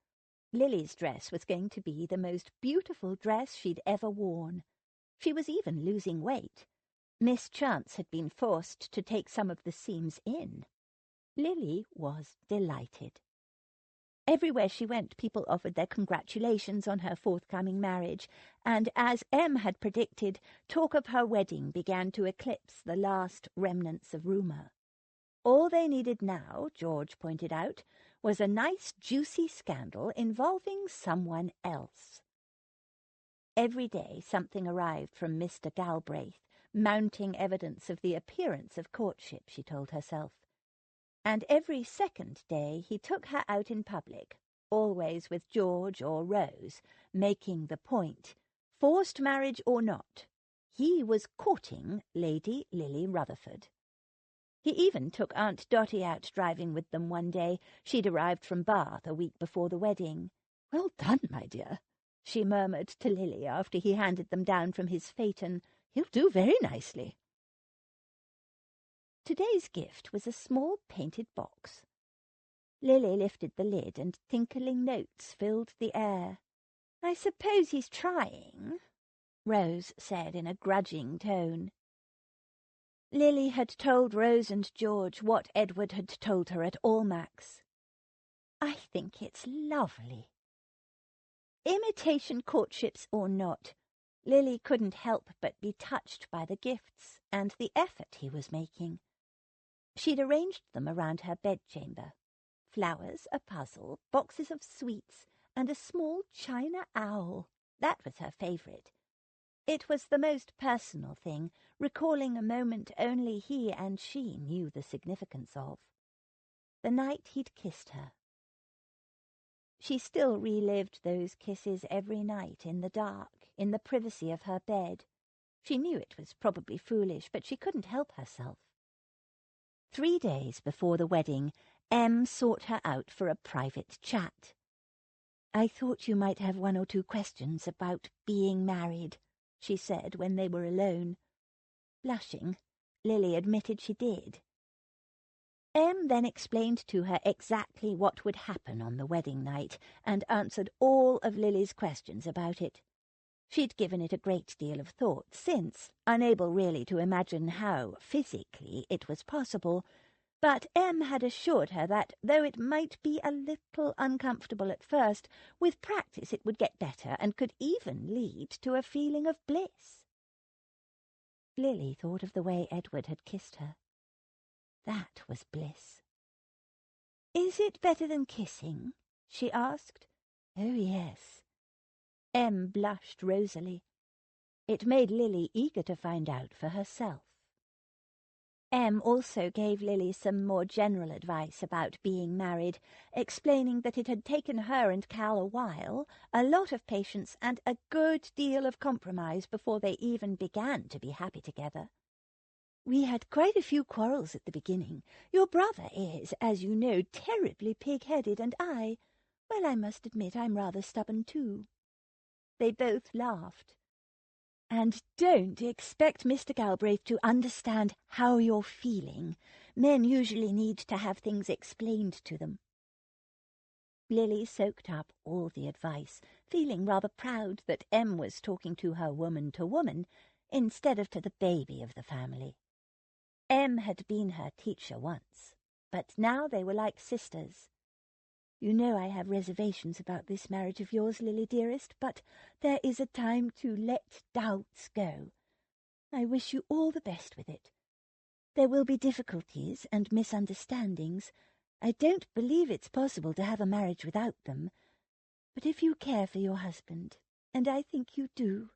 Lily's dress was going to be the most beautiful dress she'd ever worn. She was even losing weight. Miss Chance had been forced to take some of the seams in. Lily was delighted. Everywhere she went, people offered their congratulations on her forthcoming marriage, and as Em had predicted, talk of her wedding began to eclipse the last remnants of rumour. All they needed now, George pointed out, was a nice juicy scandal involving someone else. Every day something arrived from Mr. Galbraith, mounting evidence of the appearance of courtship, she told herself. And every second day he took her out in public, always with George or Rose, making the point, forced marriage or not, he was courting Lady Lily Rutherford. He even took Aunt Dotty out driving with them one day. She'd arrived from Bath a week before the wedding. "Well done, my dear," she murmured to Lily after he handed them down from his phaeton. "He'll do very nicely." Today's gift was a small painted box. Lily lifted the lid, and tinkling notes filled the air. "I suppose he's trying," Rose said in a grudging tone. Lily had told Rose and George what Edward had told her at Almack's. "I think it's lovely." Imitation courtships or not, Lily couldn't help but be touched by the gifts and the effort he was making. She'd arranged them around her bedchamber. Flowers, a puzzle, boxes of sweets, and a small china owl. That was her favourite. It was the most personal thing, recalling a moment only he and she knew the significance of. The night he'd kissed her. She still relived those kisses every night in the dark, in the privacy of her bed. She knew it was probably foolish, but she couldn't help herself. 3 days before the wedding, Em sought her out for a private chat. "I thought you might have 1 or 2 questions about being married," she said when they were alone. Blushing, Lily admitted she did. Em then explained to her exactly what would happen on the wedding night, and answered all of Lily's questions about it. She'd given it a great deal of thought since, unable really to imagine how, physically, it was possible, but Em had assured her that, though it might be a little uncomfortable at first, with practice it would get better and could even lead to a feeling of bliss. Lily thought of the way Edward had kissed her. That was bliss. "Is it better than kissing?" she asked. "Oh, yes." Em blushed rosily. It made Lily eager to find out for herself. Em also gave Lily some more general advice about being married, explaining that it had taken her and Cal a while, a lot of patience, and a good deal of compromise before they even began to be happy together. "We had quite a few quarrels at the beginning. Your brother is, as you know, terribly pig-headed, and well, I must admit I'm rather stubborn too." They both laughed. "And don't expect Mr. Galbraith to understand how you're feeling. Men usually need to have things explained to them." Lily soaked up all the advice, feeling rather proud that Em was talking to her woman to woman instead of to the baby of the family. Em had been her teacher once, but now they were like sisters. "You know I have reservations about this marriage of yours, Lily dearest, but there is a time to let doubts go. I wish you all the best with it. There will be difficulties and misunderstandings. I don't believe it's possible to have a marriage without them. But if you care for your husband, and I think you do,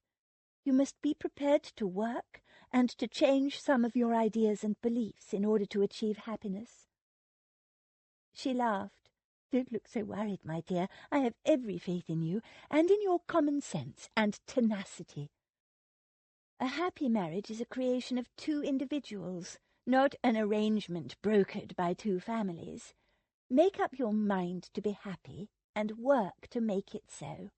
you must be prepared to work and to change some of your ideas and beliefs in order to achieve happiness." She laughed, Don't look so worried, my dear. I have every faith in you, and in your common sense and tenacity. A happy marriage is a creation of two individuals, not an arrangement brokered by two families. Make up your mind to be happy, and work to make it so."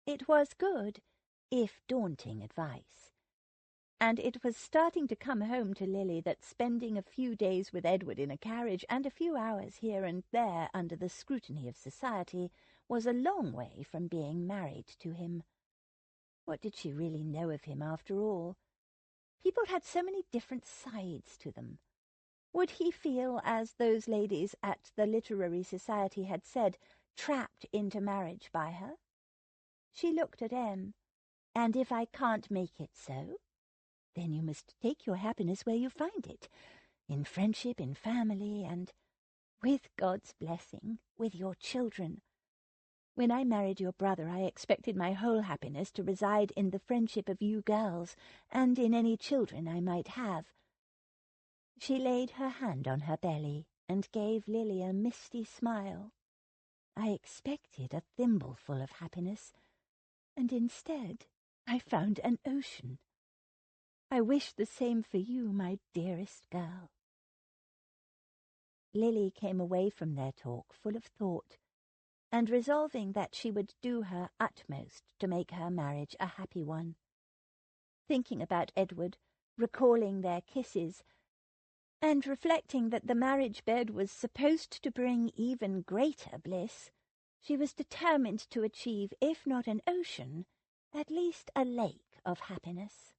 It was good, if daunting advice, and it was starting to come home to Lily that spending a few days with Edward in a carriage and a few hours here and there under the scrutiny of society was a long way from being married to him. What did she really know of him, after all? People had so many different sides to them. Would he feel, as those ladies at the Literary Society had said, trapped into marriage by her? She looked at Em. "And if I can't make it so, then you must take your happiness where you find it, in friendship, in family, and, with God's blessing, with your children. When I married your brother, I expected my whole happiness to reside in the friendship of you girls, and in any children I might have." She laid her hand on her belly and gave Lily a misty smile. "I expected a thimbleful of happiness, and instead I found an ocean. I wish the same for you, my dearest girl." Lily came away from their talk full of thought, and resolving that she would do her utmost to make her marriage a happy one. Thinking about Edward, recalling their kisses, and reflecting that the marriage bed was supposed to bring even greater bliss, she was determined to achieve, if not an ocean, at least a lake of happiness,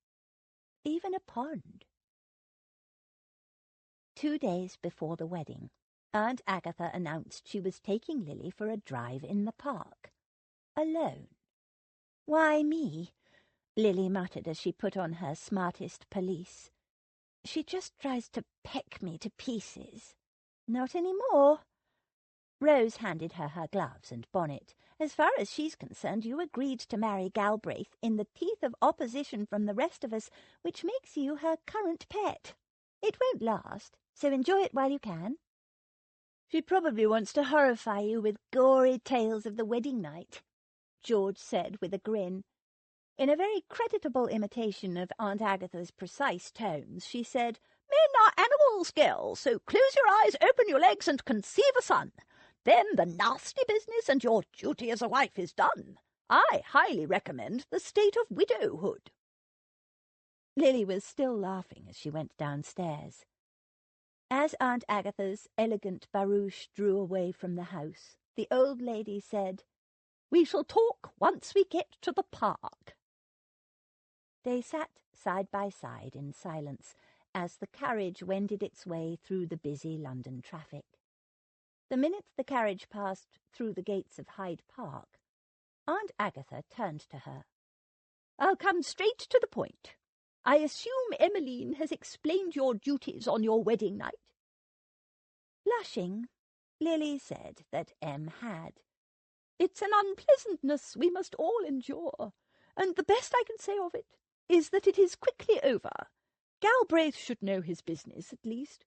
even a pond. 2 days before the wedding, Aunt Agatha announced she was taking Lily for a drive in the park, alone. "Why me?" Lily muttered as she put on her smartest pelisse. "She just tries to peck me to pieces." "Not any more." Rose handed her her gloves and bonnet. "As far as she's concerned, you agreed to marry Galbraith in the teeth of opposition from the rest of us, which makes you her current pet. It won't last, so enjoy it while you can. She probably wants to horrify you with gory tales of the wedding night," George said with a grin. In a very creditable imitation of Aunt Agatha's precise tones, she said, "Men are animals, girls, so close your eyes, open your legs, and conceive a son. Then the nasty business and your duty as a wife is done. I highly recommend the state of widowhood." Lily was still laughing as she went downstairs. As Aunt Agatha's elegant barouche drew away from the house, the old lady said, "We shall talk once we get to the park." They sat side by side in silence as the carriage wended its way through the busy London traffic. The minute the carriage passed through the gates of Hyde Park, Aunt Agatha turned to her. "I'll come straight to the point. I assume Emmeline has explained your duties on your wedding night?" Blushing, Lily said that Em had. "It's an unpleasantness we must all endure, and the best I can say of it is that it is quickly over. Galbraith should know his business, at least."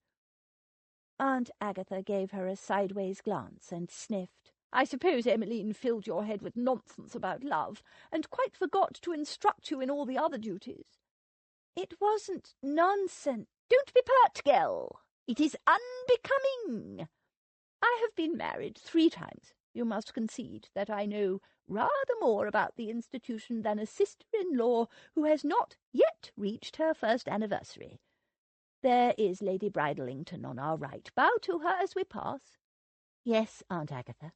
Aunt Agatha gave her a sideways glance and sniffed. "I suppose Emmeline filled your head with nonsense about love, and quite forgot to instruct you in all the other duties." "It wasn't nonsense." "Don't be pert, girl. It is unbecoming. I have been married 3 times. You must concede that I know rather more about the institution than a sister-in-law who has not yet reached her first anniversary. There is Lady Bridlington on our right. Bow to her as we pass." "Yes, Aunt Agatha."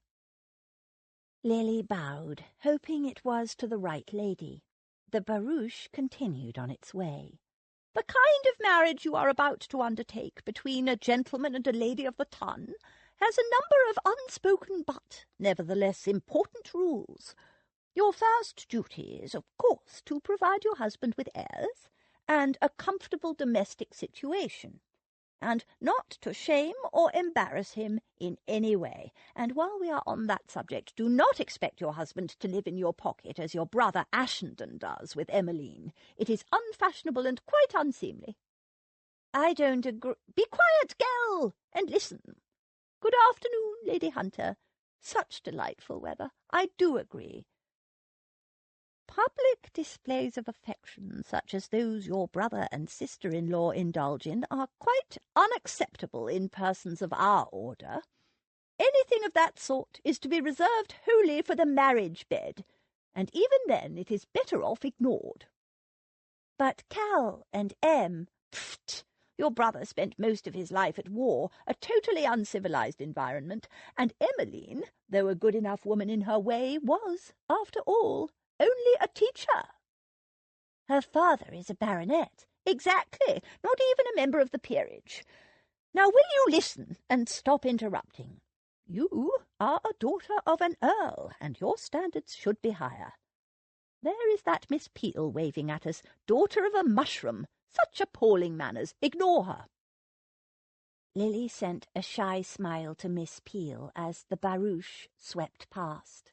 Lily bowed, hoping it was to the right lady. The barouche continued on its way. "The kind of marriage you are about to undertake between a gentleman and a lady of the ton has a number of unspoken but nevertheless important rules. Your first duty is, of course, to provide your husband with heirs and a comfortable domestic situation, and not to shame or embarrass him in any way. And while we are on that subject, do not expect your husband to live in your pocket as your brother Ashenden does with Emmeline. It is unfashionable and quite unseemly." "I don't agree." "Be quiet, girl, and listen. Good afternoon, Lady Hunter. Such delightful weather. I do agree. Public displays of affection, such as those your brother and sister-in-law indulge in, are quite unacceptable in persons of our order. Anything of that sort is to be reserved wholly for the marriage bed, and even then it is better off ignored. But Cal and Em— Pfft! Your brother spent most of his life at war, a totally uncivilized environment, and Emmeline, though a good enough woman in her way, was, after all, only a teacher. Her father is a baronet. Exactly, not even a member of the peerage. Now will you listen and stop interrupting? You are a daughter of an earl, and your standards should be higher. There is that Miss Peel waving at us, daughter of a mushroom. Such appalling manners. Ignore her. Lily sent a shy smile to Miss Peel as the barouche swept past.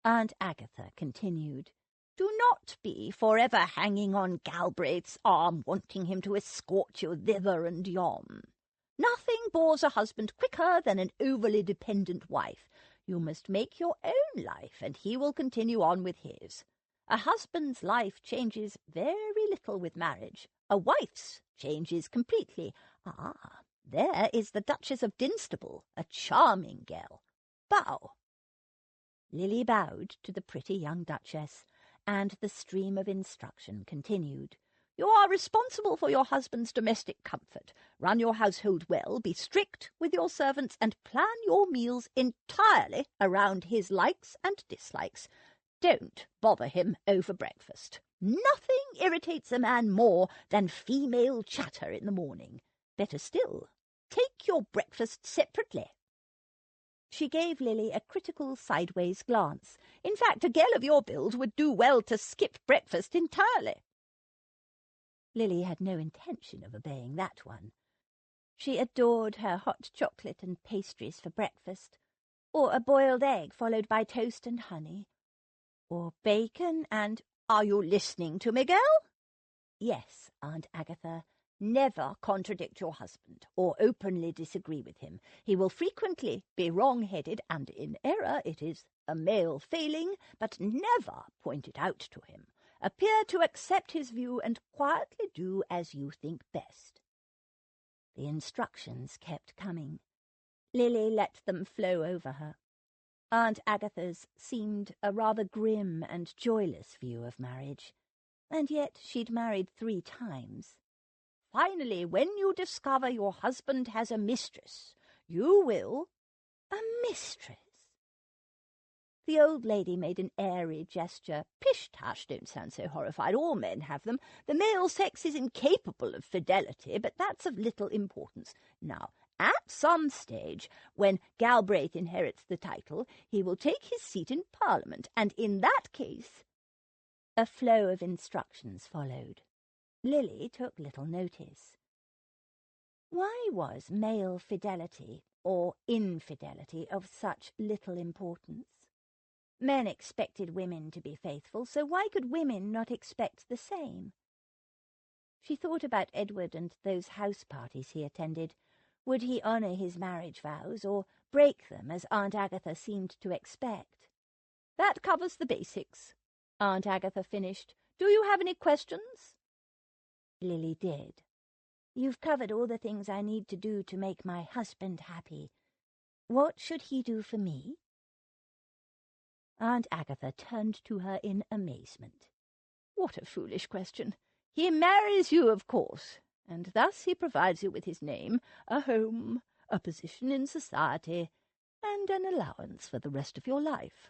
Aunt Agatha continued, Do not be forever hanging on Galbraith's arm, wanting him to escort you thither and yon. Nothing bores a husband quicker than an overly dependent wife. You must make your own life, and he will continue on with his. A husband's life changes very little with marriage. A wife's changes completely. Ah, there is the Duchess of Dinstable, a charming girl. Bow. Lily bowed to the pretty young Duchess, and the stream of instruction continued. You are responsible for your husband's domestic comfort. Run your household well, be strict with your servants, and plan your meals entirely around his likes and dislikes. Don't bother him over breakfast. Nothing irritates a man more than female chatter in the morning. Better still, take your breakfast separately. She gave Lily a critical sideways glance. In fact, a girl of your build would do well to skip breakfast entirely. Lily had no intention of obeying that one. She adored her hot chocolate and pastries for breakfast, or a boiled egg followed by toast and honey, or bacon and— Are you listening to me, girl? Yes, Aunt Agatha. Never contradict your husband or openly disagree with him. He will frequently be wrong-headed and in error. It is a male failing, but never point it out to him. Appear to accept his view and quietly do as you think best. The instructions kept coming. Lily let them flow over her. Aunt Agatha's seemed a rather grim and joyless view of marriage, and yet she'd married 3 times. Finally, when you discover your husband has a mistress, you will— A mistress? The old lady made an airy gesture. Pish-tash, don't sound so horrified. All men have them. The male sex is incapable of fidelity, but that's of little importance. Now, at some stage, when Galbraith inherits the title, he will take his seat in Parliament, and in that case— A flow of instructions followed. Lily took little notice. Why was male fidelity or infidelity of such little importance? Men expected women to be faithful, so why could women not expect the same? She thought about Edward and those house parties he attended. Would he honour his marriage vows, or break them, as Aunt Agatha seemed to expect? That covers the basics, Aunt Agatha finished. Do you have any questions? Lily did. You've covered all the things I need to do to make my husband happy. What should he do for me? Aunt Agatha turned to her in amazement. What a foolish question. He marries you, of course, and thus he provides you with his name, a home, a position in society, and an allowance for the rest of your life.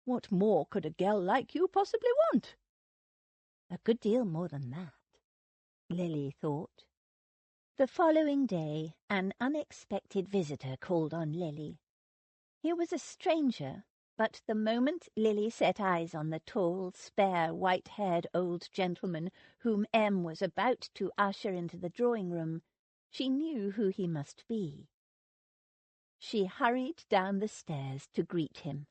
What more could a girl like you possibly want? A good deal more than that, Lily thought. The following day, an unexpected visitor called on Lily. He was a stranger, but the moment Lily set eyes on the tall, spare, white-haired old gentleman whom Em was about to usher into the drawing-room, she knew who he must be. She hurried down the stairs to greet him.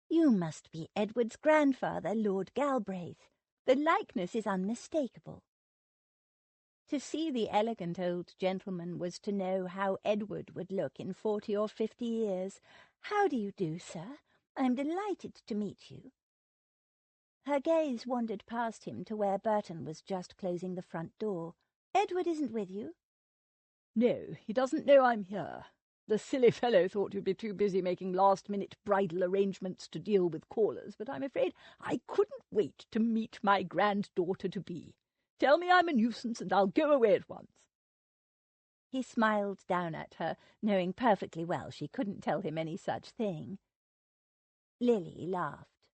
"You must be Edward's grandfather, Lord Galbraith. The likeness is unmistakable." To see the elegant old gentleman was to know how Edward would look in 40 or 50 years. "How do you do, sir? I'm delighted to meet you." Her gaze wandered past him to where Burton was just closing the front door. "Edward isn't with you?" "No, he doesn't know I'm here. The silly fellow thought you'd be too busy making last-minute bridal arrangements to deal with callers, but I'm afraid I couldn't wait to meet my granddaughter-to-be. Tell me I'm a nuisance, and I'll go away at once." He smiled down at her, knowing perfectly well she couldn't tell him any such thing. Lily laughed.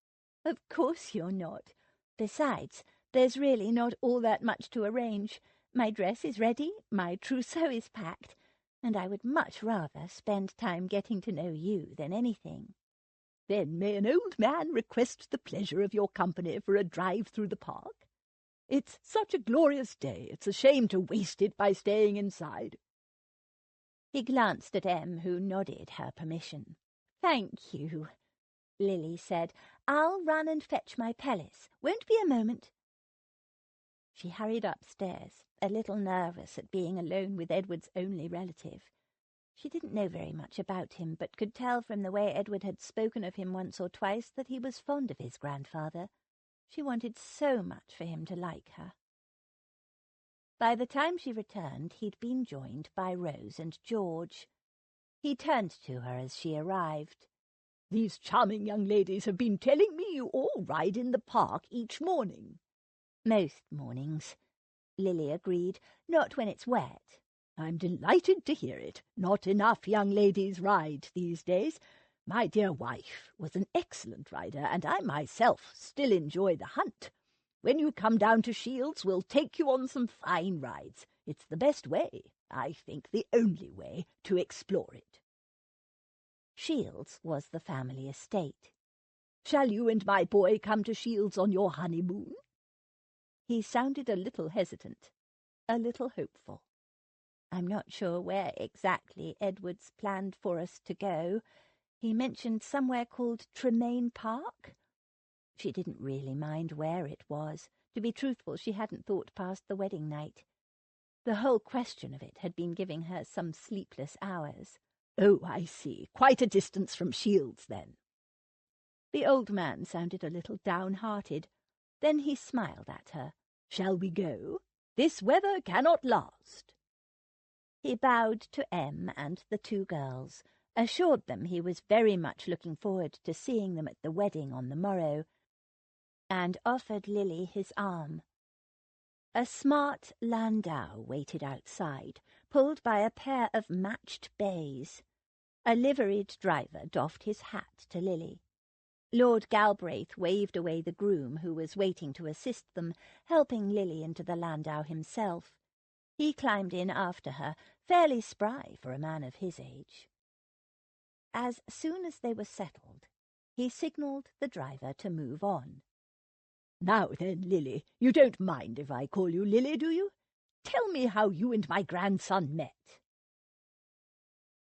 "Of course you're not. Besides, there's really not all that much to arrange. My dress is ready, my trousseau is packed, and I would much rather spend time getting to know you than anything." "Then may an old man request the pleasure of your company for a drive through the park? It's such a glorious day, it's a shame to waste it by staying inside." He glanced at Em, who nodded her permission. "Thank you," Lily said. "I'll run and fetch my pelisse. Won't be a moment." She hurried upstairs, a little nervous at being alone with Edward's only relative. She didn't know very much about him, but could tell from the way Edward had spoken of him once or twice that he was fond of his grandfather. She wanted so much for him to like her. By the time she returned, he'd been joined by Rose and George. He turned to her as she arrived. "These charming young ladies have been telling me you all ride in the park each morning." "Most mornings," Lily agreed, "not when it's wet." "I'm delighted to hear it. Not enough young ladies ride these days. My dear wife was an excellent rider, and I myself still enjoy the hunt. When you come down to Shields, we'll take you on some fine rides. It's the best way, I think the only way, to explore it." Shields was the family estate. "Shall you and my boy come to Shields on your honeymoon?" He sounded a little hesitant, a little hopeful. "I'm not sure where exactly Edward's planned for us to go. He mentioned somewhere called Tremaine Park." She didn't really mind where it was. To be truthful, she hadn't thought past the wedding night. The whole question of it had been giving her some sleepless hours. "Oh, I see. Quite a distance from Shields, then." The old man sounded a little downhearted. Then he smiled at her. "Shall we go? This weather cannot last." He bowed to Em and the two girls, assured them he was very much looking forward to seeing them at the wedding on the morrow, and offered Lily his arm. A smart landau waited outside, pulled by a pair of matched bays. A liveried driver doffed his hat to Lily. Lord Galbraith waved away the groom, who was waiting to assist them, helping Lily into the landau himself. He climbed in after her, fairly spry for a man of his age. As soon as they were settled, he signalled the driver to move on. "Now then, Lily, you don't mind if I call you Lily, do you? Tell me how you and my grandson met."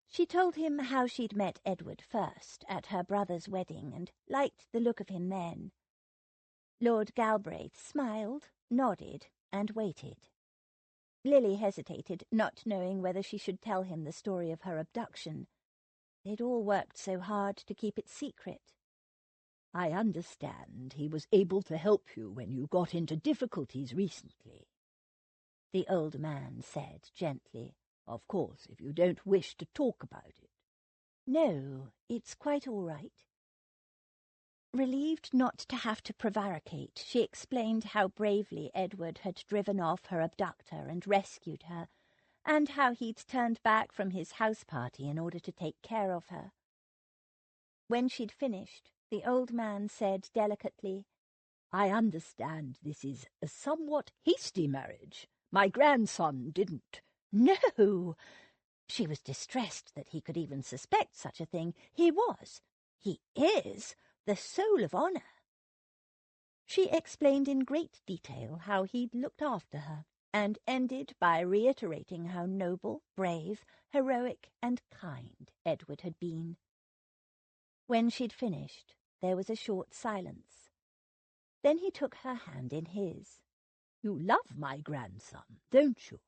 She told him how she'd met Edward first at her brother's wedding and liked the look of him then. Lord Galbraith smiled, nodded, and waited. Lily hesitated, not knowing whether she should tell him the story of her abduction. They'd all worked so hard to keep it secret. "I understand he was able to help you when you got into difficulties recently," the old man said gently. "Of course, if you don't wish to talk about it." "No, it's quite all right." Relieved not to have to prevaricate, she explained how bravely Edward had driven off her abductor and rescued her, and how he'd turned back from his house party in order to take care of her. When she'd finished, the old man said delicately, "I understand this is a somewhat hasty marriage. My grandson didn't—" "No!" She was distressed that he could even suspect such a thing. He is the soul of honour. She explained in great detail how he'd looked after her, and ended by reiterating how noble, brave, heroic, and kind Edward had been. When she'd finished, there was a short silence. Then he took her hand in his. You love my grandson, don't you?"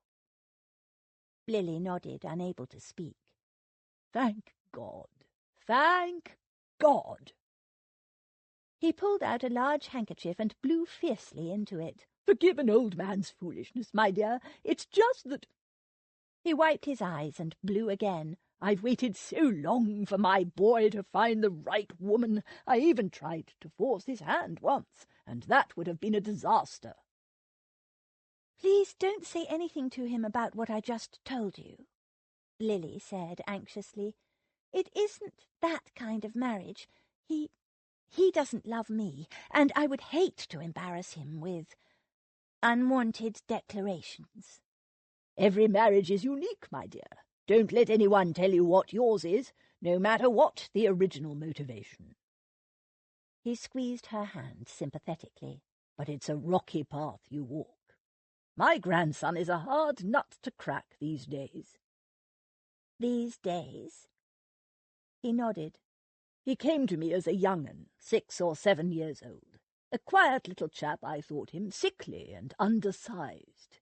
Lily nodded, unable to speak. "Thank God! Thank God!" He pulled out a large handkerchief and blew fiercely into it. "Forgive an old man's foolishness, my dear. It's just that—" He wiped his eyes and blew again. "I've waited so long for my boy to find the right woman. I even tried to force his hand once, and that would have been a disaster." "Please don't say anything to him about what I just told you," Lily said anxiously. "It isn't that kind of marriage. He doesn't love me, and I would hate to embarrass him with unwanted declarations." "Every marriage is unique, my dear. Don't let anyone tell you what yours is, no matter what the original motivation." He squeezed her hand sympathetically. "But it's a rocky path you walk. My grandson is a hard nut to crack these days." "These days?" He nodded. "He came to me as a young 'un, 6 or 7 years old. A quiet little chap, I thought him, sickly and undersized."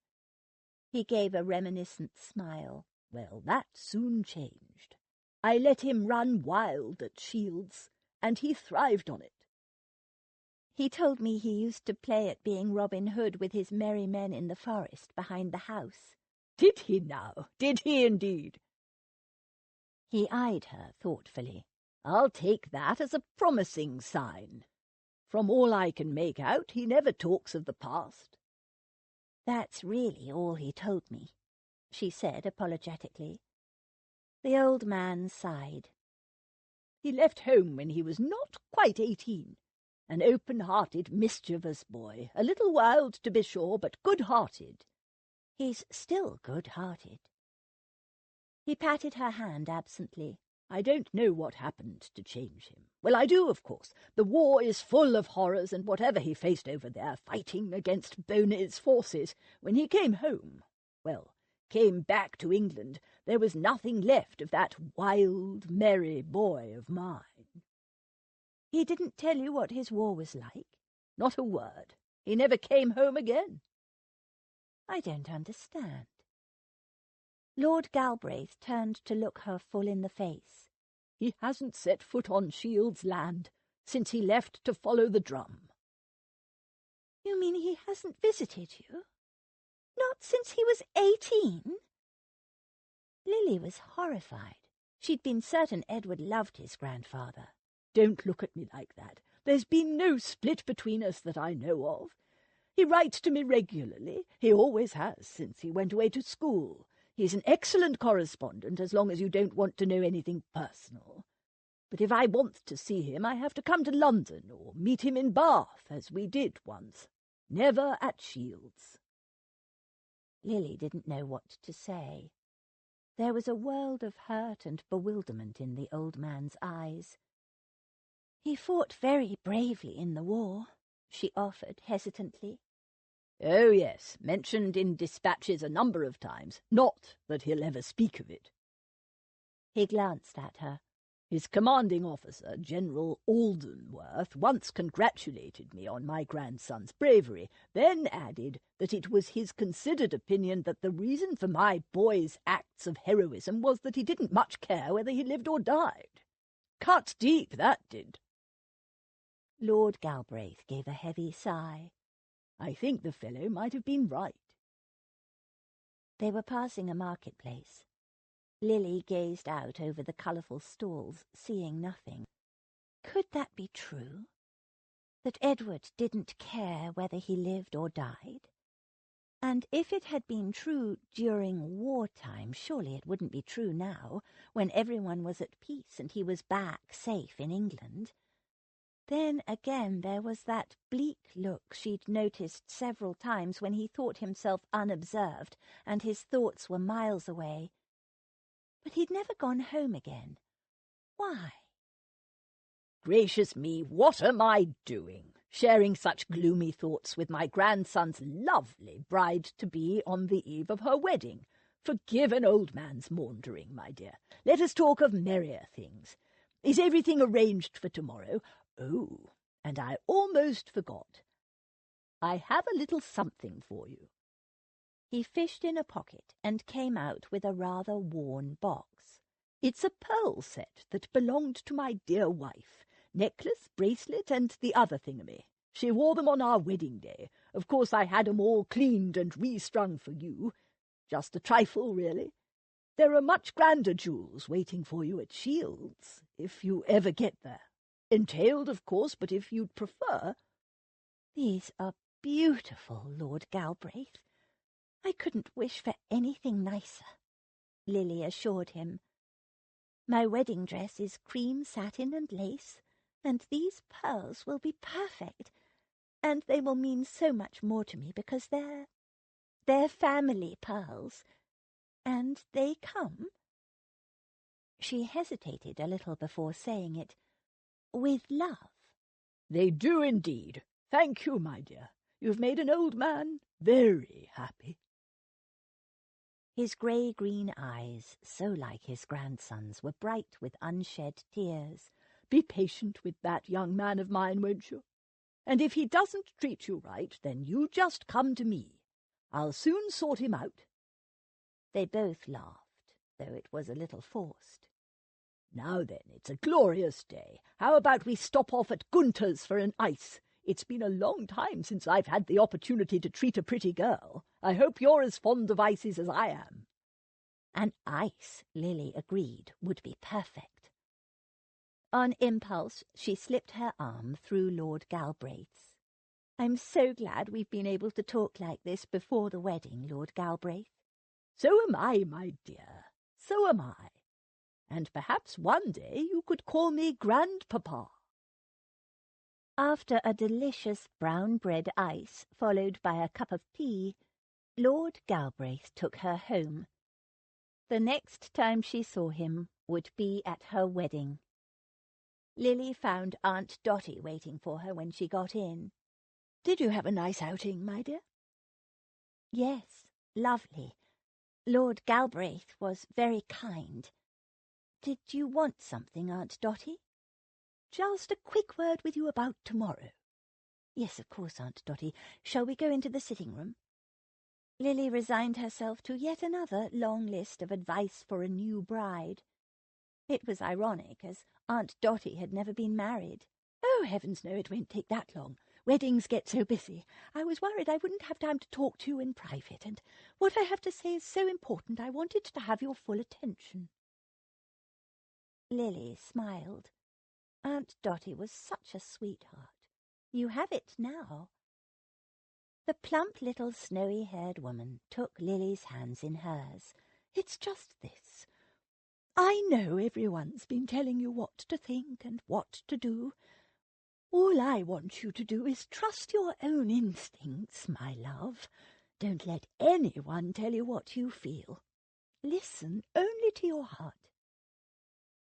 He gave a reminiscent smile. "Well, that soon changed. I let him run wild at Shields, and he thrived on it." He told me he used to play at being Robin Hood with his merry men in the forest behind the house." "Did he now? Did he indeed?" He eyed her thoughtfully. "I'll take that as a promising sign. From all I can make out, he never talks of the past." "That's really all he told me," she said apologetically. The old man sighed. "He left home when he was not quite 18. An open-hearted, mischievous boy, a little wild to be sure, but good-hearted." "He's still good-hearted." He patted her hand absently. "I don't know what happened to change him. Well, I do, of course. The war is full of horrors, and whatever he faced over there, fighting against Boney's forces, when he came home, well, came back to England, there was nothing left of that wild, merry boy of mine." "He didn't tell you what his war was like?" "Not a word. He never came home again." "I don't understand." Lord Galbraith turned to look her full in the face. "He hasn't set foot on Shields land since he left to follow the drum." "You mean he hasn't visited you? Not since he was 18? Lily was horrified. She'd been certain Edward loved his grandfather. "Don't look at me like that. There's been no split between us that I know of. He writes to me regularly. He always has since he went away to school. He's an excellent correspondent as long as you don't want to know anything personal. But if I want to see him, I have to come to London or meet him in Bath, as we did once. Never at Shields." Lily didn't know what to say. There was a world of hurt and bewilderment in the old man's eyes. "He fought very bravely in the war," she offered hesitantly. "Oh, yes, mentioned in dispatches a number of times. Not that he'll ever speak of it." He glanced at her. "His commanding officer, General Aldenworth, once congratulated me on my grandson's bravery, then added that it was his considered opinion that the reason for my boy's acts of heroism was that he didn't much care whether he lived or died. Cut deep, that did." Lord Galbraith gave a heavy sigh. "I think the fellow might have been right." They were passing a marketplace. Lily gazed out over the colourful stalls, seeing nothing. Could that be true? That Edward didn't care whether he lived or died? And if it had been true during wartime, surely it wouldn't be true now, when everyone was at peace and he was back safe in England. Then again there was that bleak look she'd noticed several times when he thought himself unobserved and his thoughts were miles away. But he'd never gone home again. Why? "Gracious me, what am I doing? Sharing such gloomy thoughts with my grandson's lovely bride-to-be on the eve of her wedding. Forgive an old man's maundering, my dear. Let us talk of merrier things. Is everything arranged for tomorrow? Oh, and I almost forgot. I have a little something for you." He fished in a pocket and came out with a rather worn box. "It's a pearl set that belonged to my dear wife. Necklace, bracelet, and the other thingamy. She wore them on our wedding day. Of course I had 'em all cleaned and restrung for you. Just a trifle, really. There are much grander jewels waiting for you at Shields, if you ever get there. Entailed, of course, but if you'd prefer—" "These are beautiful, Lord Galbraith. I couldn't wish for anything nicer," Lily assured him. "My wedding dress is cream satin and lace, and these pearls will be perfect, and they will mean so much more to me because they're family pearls, and they come—" She hesitated a little before saying it. "With love." "They do indeed. Thank you, my dear. You've made an old man very happy." His grey-green eyes, so like his grandson's, were bright with unshed tears. "Be patient with that young man of mine, won't you? And if he doesn't treat you right, then you just come to me. I'll soon sort him out." They both laughed, though it was a little forced. "Now then, it's a glorious day. How about we stop off at Gunter's for an ice? It's been a long time since I've had the opportunity to treat a pretty girl. I hope you're as fond of ices as I am." An ice, Lily agreed, would be perfect. On impulse, she slipped her arm through Lord Galbraith's. "I'm so glad we've been able to talk like this before the wedding, Lord Galbraith." "So am I, my dear, so am I. And perhaps one day you could call me grandpapa." After a delicious brown bread ice, followed by a cup of tea, Lord Galbraith took her home. The next time she saw him would be at her wedding. Lily found Aunt Dotty waiting for her when she got in. "Did you have a nice outing, my dear?" "Yes, lovely. Lord Galbraith was very kind. Did you want something, Aunt Dotty?" "Just a quick word with you about tomorrow." "Yes, of course, Aunt Dotty. Shall we go into the sitting-room?" Lily resigned herself to yet another long list of advice for a new bride. It was ironic, as Aunt Dotty had never been married. "Oh, heavens, no, it won't take that long. Weddings get so busy. I was worried I wouldn't have time to talk to you in private, and what I have to say is so important I wanted to have your full attention." Lily smiled. Aunt Dotty was such a sweetheart. You have it now. The plump little snowy-haired woman took Lily's hands in hers. "It's just this. I know everyone's been telling you what to think and what to do. All I want you to do is trust your own instincts, my love. Don't let anyone tell you what you feel. Listen only to your heart."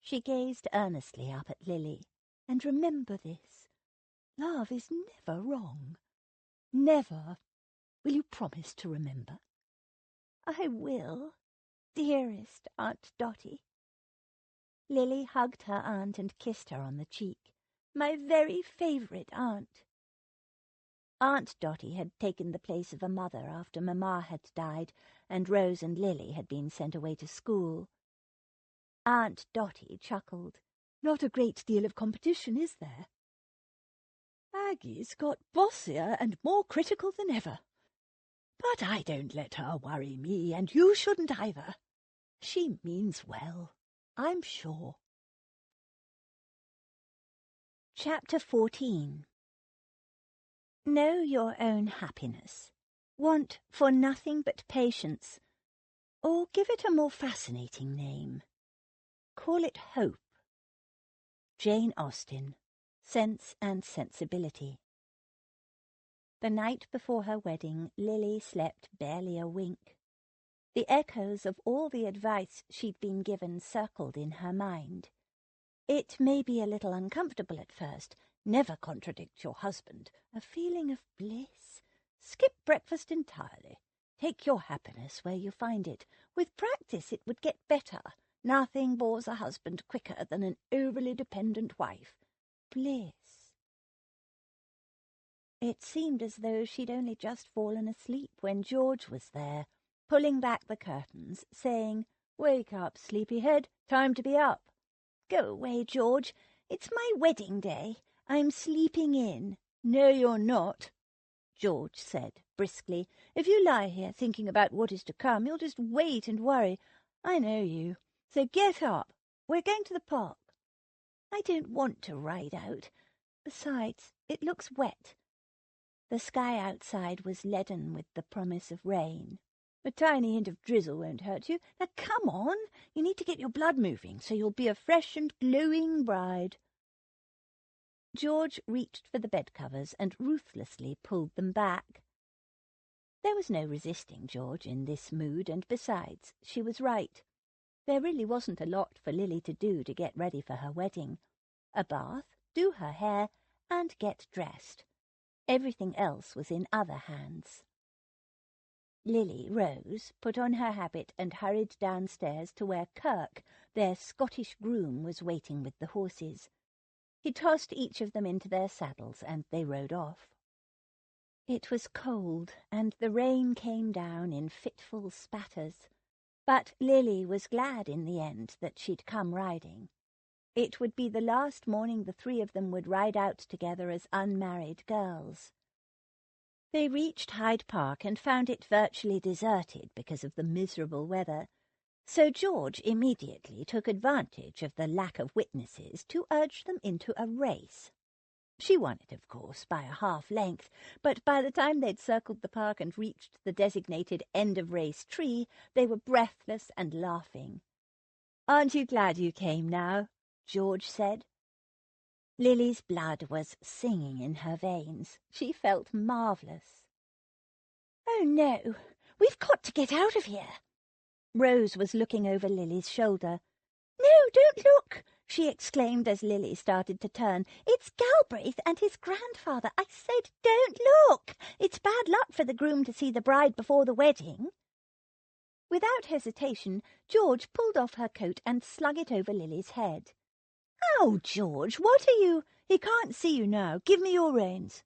She gazed earnestly up at Lily. "And remember this. Love is never wrong. Never. Will you promise to remember?" "I will, dearest Aunt Dotty." Lily hugged her aunt and kissed her on the cheek. "My very favourite aunt." Aunt Dotty had taken the place of a mother after Mamma had died, and Rose and Lily had been sent away to school. Aunt Dotty chuckled. "Not a great deal of competition, is there?" "Aggie's got bossier and more critical than ever. But I don't let her worry me, and you shouldn't either. She means well, I'm sure." Chapter 14. Know your own happiness. Want for nothing but patience. Or give it a more fascinating name. Call it hope. Jane Austen, Sense and Sensibility. The night before her wedding, Lily slept barely a wink. The echoes of all the advice she'd been given circled in her mind. It may be a little uncomfortable at first. Never contradict your husband. A feeling of bliss. Skip breakfast entirely. Take your happiness where you find it. With practice it would get better. Nothing bores a husband quicker than an overly dependent wife. Bliss. It seemed as though she'd only just fallen asleep when George was there, pulling back the curtains, saying, "Wake up, sleepyhead, time to be up." "Go away, George. It's my wedding day. I'm sleeping in." "No, you're not," George said briskly. "If you lie here thinking about what is to come, you'll just wait and worry. I know you. So get up. We're going to the park." "I don't want to ride out. Besides, it looks wet." The sky outside was leaden with the promise of rain. "A tiny hint of drizzle won't hurt you. Now come on. You need to get your blood moving so you'll be a fresh and glowing bride." George reached for the bedcovers and ruthlessly pulled them back. There was no resisting George in this mood, and besides, she was right. There really wasn't a lot for Lily to do to get ready for her wedding. A bath, do her hair, and get dressed. Everything else was in other hands. Lily rose, put on her habit, and hurried downstairs to where Kirk, their Scottish groom, was waiting with the horses. He tossed each of them into their saddles, and they rode off. It was cold, and the rain came down in fitful spatters, but Lily was glad in the end that she'd come riding. It would be the last morning the three of them would ride out together as unmarried girls. They reached Hyde Park and found it virtually deserted because of the miserable weather, so George immediately took advantage of the lack of witnesses to urge them into a race. She won it, of course, by a half-length, but by the time they'd circled the park and reached the designated end-of-race tree, they were breathless and laughing. "Aren't you glad you came now?" George said. Lily's blood was singing in her veins. She felt marvellous. "Oh, no, we've got to get out of here." Rose was looking over Lily's shoulder. "No, don't look!" she exclaimed as Lily started to turn. "It's Galbraith and his grandfather. I said don't look! It's bad luck for the groom to see the bride before the wedding." Without hesitation, George pulled off her coat and slung it over Lily's head. "Oh, George, what are you? He can't see you now. Give me your reins."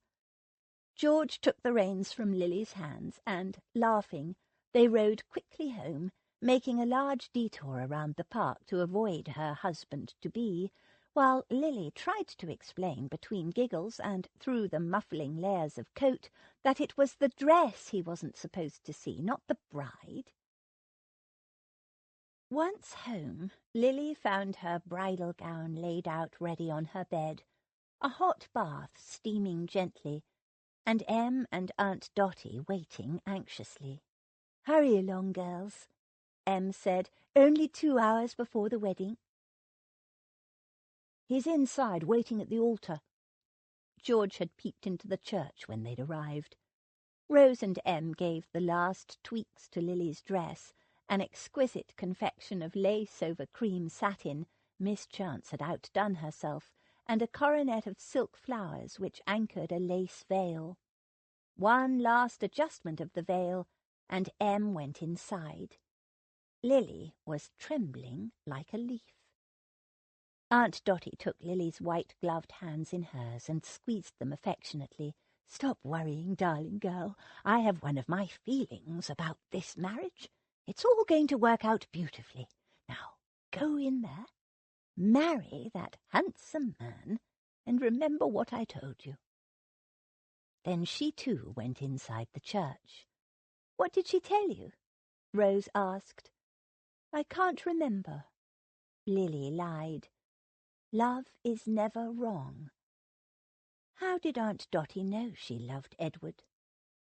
George took the reins from Lily's hands and, laughing, they rode quickly home, making a large detour around the park to avoid her husband-to-be, while Lily tried to explain between giggles and through the muffling layers of coat that it was the dress he wasn't supposed to see, not the bride. Once home, Lily found her bridal gown laid out ready on her bed, a hot bath steaming gently, and Em and Aunt Dotty waiting anxiously. "Hurry along, girls," Em said. "Only 2 hours before the wedding." "He's inside, waiting at the altar." George had peeped into the church when they'd arrived. Rose and Em gave the last tweaks to Lily's dress, an exquisite confection of lace over cream satin. Miss Chance had outdone herself, and a coronet of silk flowers which anchored a lace veil. One last adjustment of the veil, and Em went inside. Lily was trembling like a leaf. Aunt Dotty took Lily's white-gloved hands in hers and squeezed them affectionately. "Stop worrying, darling girl. I have one of my feelings about this marriage. It's all going to work out beautifully. Now, go in there, marry that handsome man, and remember what I told you." Then she too went inside the church. "What did she tell you?" Rose asked. "I can't remember." Lily lied. Love is never wrong. How did Aunt Dotty know she loved Edward?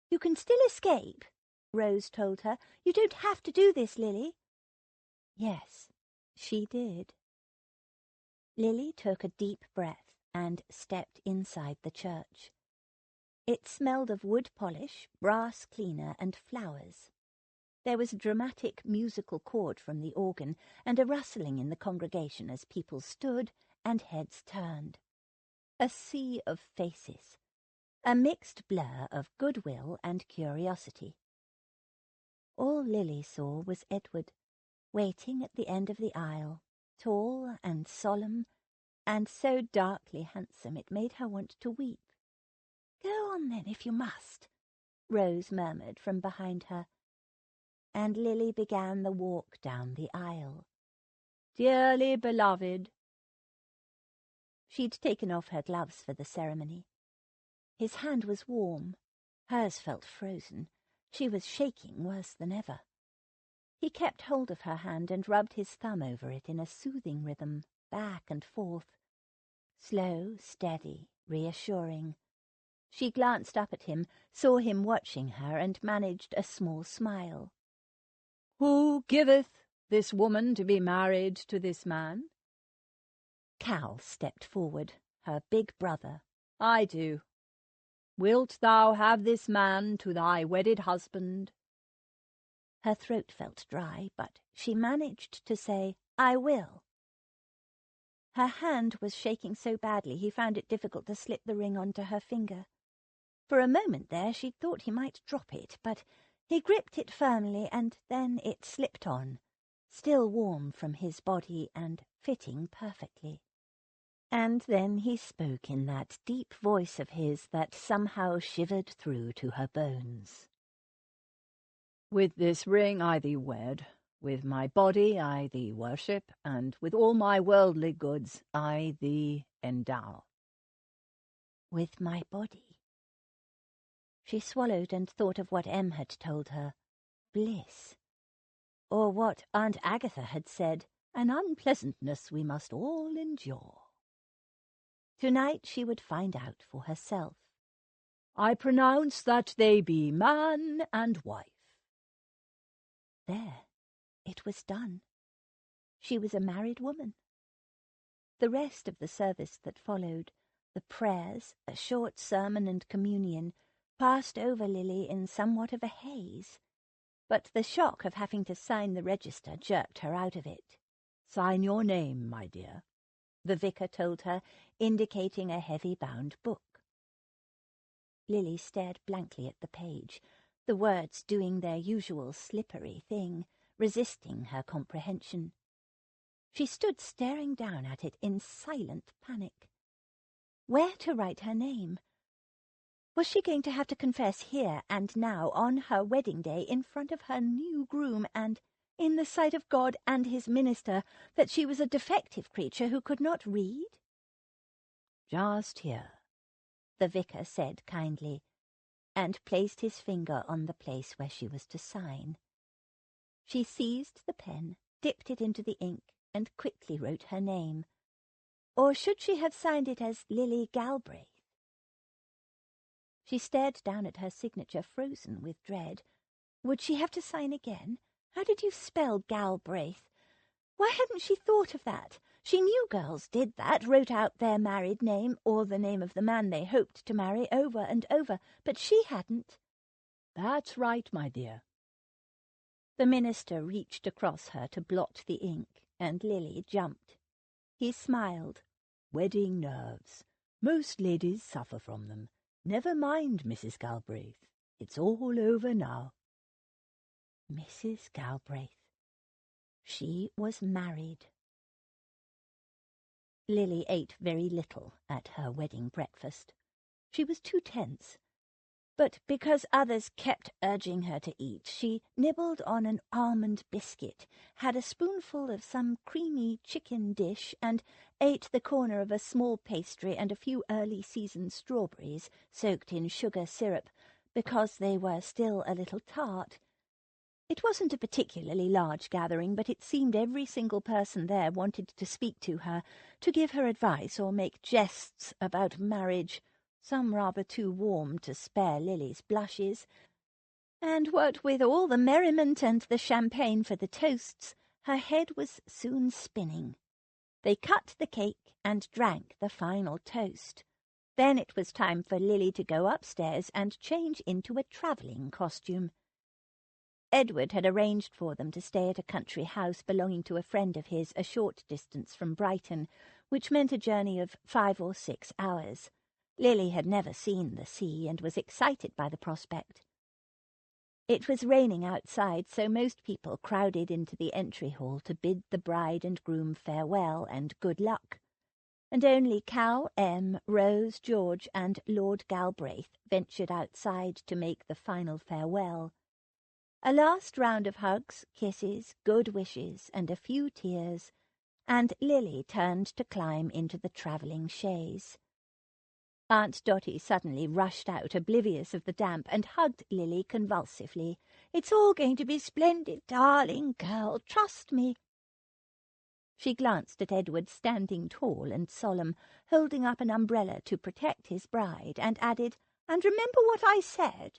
"You can still escape," Rose told her. "You don't have to do this, Lily." Yes, she did. Lily took a deep breath and stepped inside the church. It smelled of wood polish, brass cleaner, and flowers. There was a dramatic musical chord from the organ and a rustling in the congregation as people stood and heads turned. A sea of faces, a mixed blur of goodwill and curiosity. All Lily saw was Edward, waiting at the end of the aisle, tall and solemn, and so darkly handsome it made her want to weep. "Go on then, if you must," Rose murmured from behind her, and Lily began the walk down the aisle. "Dearly beloved." She'd taken off her gloves for the ceremony. His hand was warm. Hers felt frozen. She was shaking worse than ever. He kept hold of her hand and rubbed his thumb over it in a soothing rhythm, back and forth. Slow, steady, reassuring. She glanced up at him, saw him watching her, and managed a small smile. "Who giveth this woman to be married to this man?" Cal stepped forward, her big brother. "I do. Wilt thou have this man to thy wedded husband?" Her throat felt dry, but she managed to say, "I will." Her hand was shaking so badly he found it difficult to slip the ring onto her finger. For a moment there she thought he might drop it, but he gripped it firmly, and then it slipped on, still warm from his body and fitting perfectly. And then he spoke in that deep voice of his that somehow shivered through to her bones. "With this ring I thee wed, with my body I thee worship, and with all my worldly goods I thee endow." With my body. She swallowed and thought of what Em had told her. Bliss. Or what Aunt Agatha had said, an unpleasantness we must all endure. Tonight she would find out for herself. "I pronounce that they be man and wife." There, it was done. She was a married woman. The rest of the service that followed, the prayers, a short sermon and communion, passed over Lily in somewhat of a haze, but the shock of having to sign the register jerked her out of it. "Sign your name, my dear," the vicar told her, indicating a heavy-bound book. Lily stared blankly at the page, the words doing their usual slippery thing, resisting her comprehension. She stood staring down at it in silent panic. Where to write her name? Was she going to have to confess here and now on her wedding day in front of her new groom and in the sight of God and his minister that she was a defective creature who could not read? "Just here," the vicar said kindly, and placed his finger on the place where she was to sign. She seized the pen, dipped it into the ink, and quickly wrote her name. Or should she have signed it as Lily Galbraith? She stared down at her signature, frozen with dread. Would she have to sign again? How did you spell Galbraith? Why hadn't she thought of that? She knew girls did that, wrote out their married name or the name of the man they hoped to marry over and over, but she hadn't. "That's right, my dear." The minister reached across her to blot the ink, and Lily jumped. He smiled. "Wedding nerves. Most ladies suffer from them. Never mind, Mrs. Galbraith. It's all over now." Mrs. Galbraith. She was married. Lily ate very little at her wedding breakfast. She was too tense. But because others kept urging her to eat, she nibbled on an almond biscuit, had a spoonful of some creamy chicken dish, and ate the corner of a small pastry and a few early-season strawberries soaked in sugar syrup, because they were still a little tart. It wasn't a particularly large gathering, but it seemed every single person there wanted to speak to her, to give her advice or make jests about marriage, some rather too warm to spare Lily's blushes. And what with all the merriment and the champagne for the toasts, her head was soon spinning. They cut the cake and drank the final toast. Then it was time for Lily to go upstairs and change into a travelling costume. Edward had arranged for them to stay at a country house belonging to a friend of his a short distance from Brighton, which meant a journey of 5 or 6 hours. Lily had never seen the sea and was excited by the prospect. It was raining outside, so most people crowded into the entry hall to bid the bride and groom farewell and good luck. and only Cow M, Rose, George, and Lord Galbraith ventured outside to make the final farewell. A last round of hugs, kisses, good wishes, and a few tears, and Lily turned to climb into the travelling chaise. Aunt Dotty suddenly rushed out, oblivious of the damp, and hugged Lily convulsively. "It's all going to be splendid, darling girl, trust me." She glanced at Edward standing tall and solemn, holding up an umbrella to protect his bride, and added, "And remember what I said."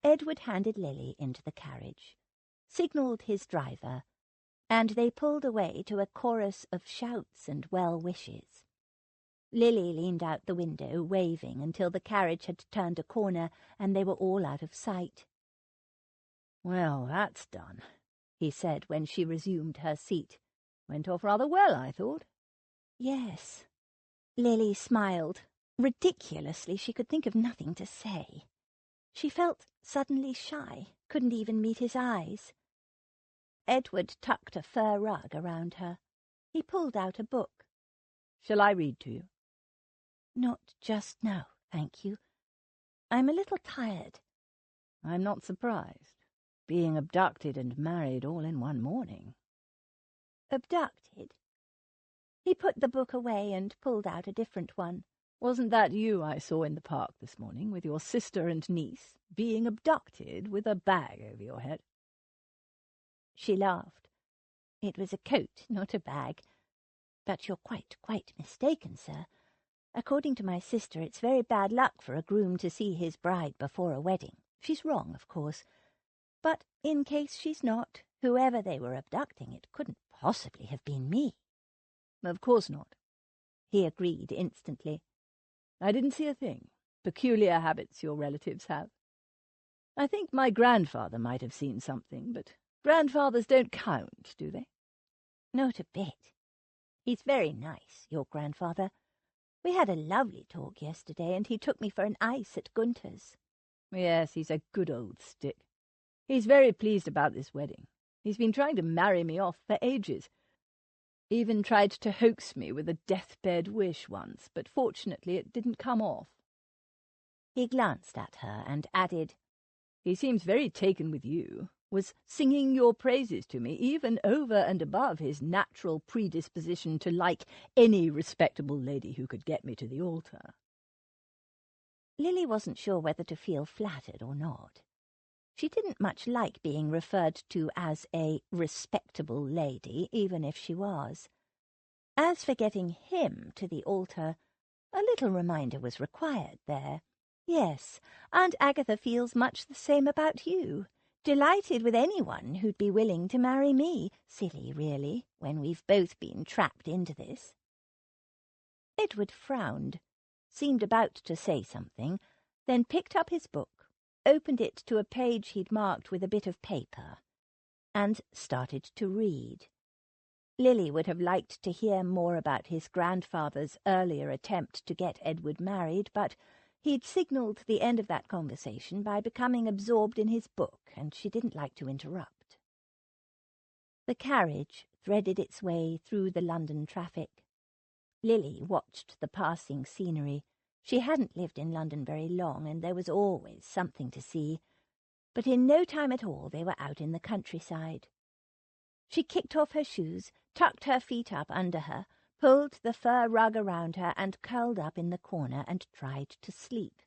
Edward handed Lily into the carriage, signalled his driver, and they pulled away to a chorus of shouts and well-wishes. Lily leaned out the window, waving, until the carriage had turned a corner and they were all out of sight. "Well, that's done," he said when she resumed her seat. "Went off rather well, I thought." "Yes." Lily smiled. Ridiculously, she could think of nothing to say. She felt suddenly shy, couldn't even meet his eyes. Edward tucked a fur rug around her. He pulled out a book. "Shall I read to you?" "Not just now, thank you. I'm a little tired." "I'm not surprised. Being abducted and married all in one morning." "Abducted?" He put the book away and pulled out a different one. "Wasn't that you I saw in the park this morning with your sister and niece, being abducted with a bag over your head?" She laughed. "It was a coat, not a bag. But you're quite mistaken, sir. According to my sister, it's very bad luck for a groom to see his bride before a wedding. She's wrong, of course. But in case she's not, whoever they were abducting, it couldn't possibly have been me." "Of course not," he agreed instantly. "I didn't see a thing. Peculiar habits your relatives have. I think my grandfather might have seen something, but grandfathers don't count, do they?" "Not a bit. He's very nice, your grandfather. We had a lovely talk yesterday, and he took me for an ice at Gunter's." "Yes, he's a good old stick. He's very pleased about this wedding. He's been trying to marry me off for ages. Even tried to hoax me with a deathbed wish once, but fortunately it didn't come off." He glanced at her and added, "He seems very taken with you. Was singing your praises to me, even over and above his natural predisposition to like any respectable lady who could get me to the altar." Lily wasn't sure whether to feel flattered or not. She didn't much like being referred to as a respectable lady, even if she was. As for getting him to the altar, a little reminder was required there. "Yes, Aunt Agatha feels much the same about you. Delighted with anyone who'd be willing to marry me. Silly, really, when we've both been trapped into this." Edward frowned, seemed about to say something, then picked up his book, opened it to a page he'd marked with a bit of paper, and started to read. Lily would have liked to hear more about his grandfather's earlier attempt to get Edward married, but he'd signalled the end of that conversation by becoming absorbed in his book, and she didn't like to interrupt. The carriage threaded its way through the London traffic. Lily watched the passing scenery. She hadn't lived in London very long, and there was always something to see. But in no time at all they were out in the countryside. She kicked off her shoes, tucked her feet up under her, pulled the fur rug around her, and curled up in the corner and tried to sleep.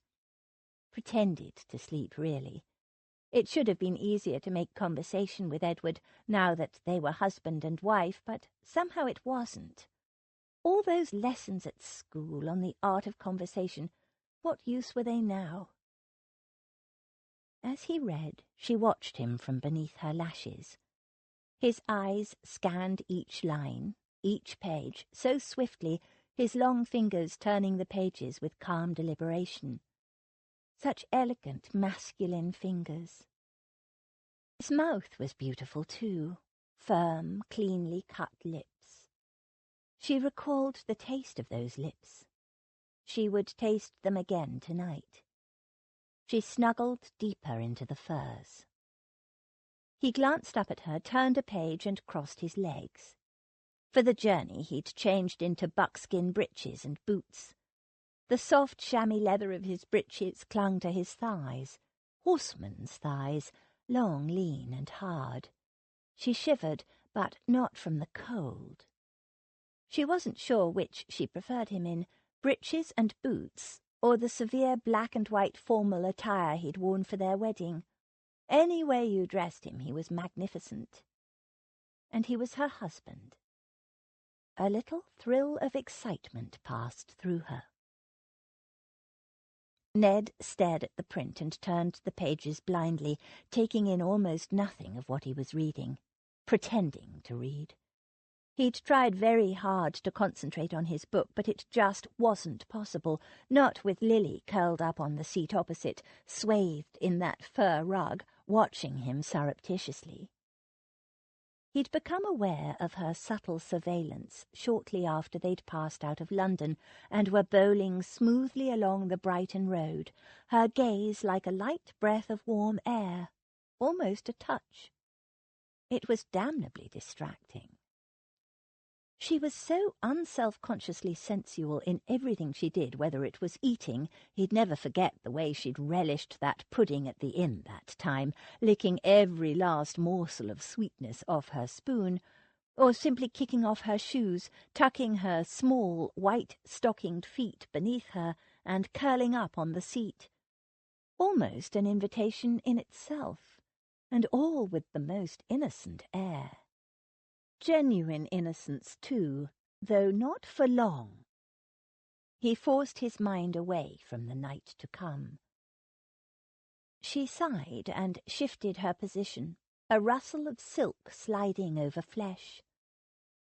Pretended to sleep, really. It should have been easier to make conversation with Edward now that they were husband and wife, but somehow it wasn't. All those lessons at school on the art of conversation, what use were they now? As he read, she watched him from beneath her lashes. His eyes scanned each line, each page, so swiftly, his long fingers turning the pages with calm deliberation. Such elegant, masculine fingers. His mouth was beautiful, too, firm, cleanly cut lips. She recalled the taste of those lips. She would taste them again tonight. She snuggled deeper into the furs. He glanced up at her, turned a page, and crossed his legs. For the journey he'd changed into buckskin breeches and boots. The soft chamois leather of his breeches clung to his thighs, horseman's thighs, long, lean, and hard. She shivered, but not from the cold. She wasn't sure which she preferred him in, breeches and boots, or the severe black and white formal attire he'd worn for their wedding. Any way you dressed him, he was magnificent. And he was her husband. A little thrill of excitement passed through her. Ned stared at the print and turned the pages blindly, taking in almost nothing of what he was reading, pretending to read. He'd tried very hard to concentrate on his book, but it just wasn't possible, not with Lily curled up on the seat opposite, swathed in that fur rug, watching him surreptitiously. He'd become aware of her subtle surveillance shortly after they'd passed out of London and were bowling smoothly along the Brighton road, her gaze like a light breath of warm air, almost a touch. It was damnably distracting. She was so unself-consciously sensual in everything she did, whether it was eating — he'd never forget the way she'd relished that pudding at the inn that time, licking every last morsel of sweetness off her spoon — or simply kicking off her shoes, tucking her small, white-stockinged feet beneath her and curling up on the seat. Almost an invitation in itself, and all with the most innocent air. Genuine innocence, too, though not for long. He forced his mind away from the night to come. She sighed and shifted her position, a rustle of silk sliding over flesh.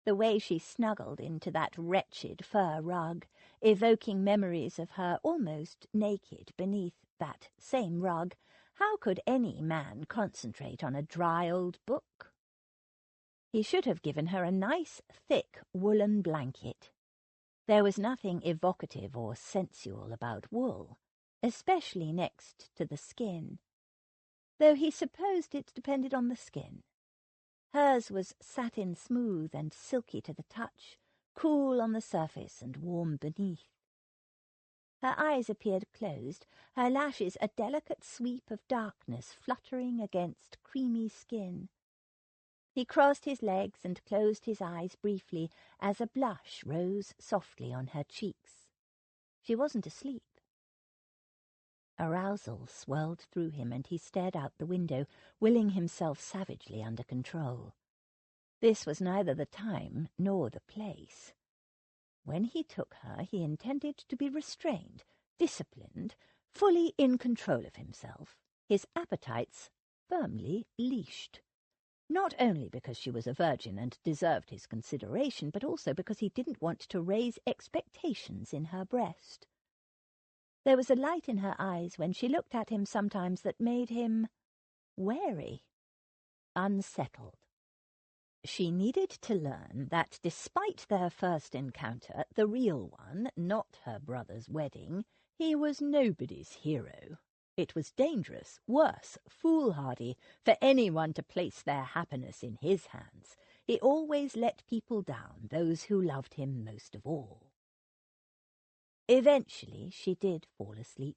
The way she snuggled into that wretched fur rug, evoking memories of her almost naked beneath that same rug. How could any man concentrate on a dry old book? He should have given her a nice, thick woolen blanket. There was nothing evocative or sensual about wool, especially next to the skin, though he supposed it depended on the skin. Hers was satin smooth and silky to the touch, cool on the surface and warm beneath. Her eyes appeared closed, her lashes a delicate sweep of darkness fluttering against creamy skin. He crossed his legs and closed his eyes briefly as a blush rose softly on her cheeks. She wasn't asleep. Arousal swirled through him, and he stared out the window, willing himself savagely under control. This was neither the time nor the place. When he took her, he intended to be restrained, disciplined, fully in control of himself, his appetites firmly leashed. Not only because she was a virgin and deserved his consideration, but also because he didn't want to raise expectations in her breast. There was a light in her eyes when she looked at him sometimes that made him wary, unsettled. She needed to learn that despite their first encounter, the real one, not her brother's wedding, he was nobody's hero. It was dangerous, worse, foolhardy, for anyone to place their happiness in his hands. He always let people down, those who loved him most of all. Eventually she did fall asleep.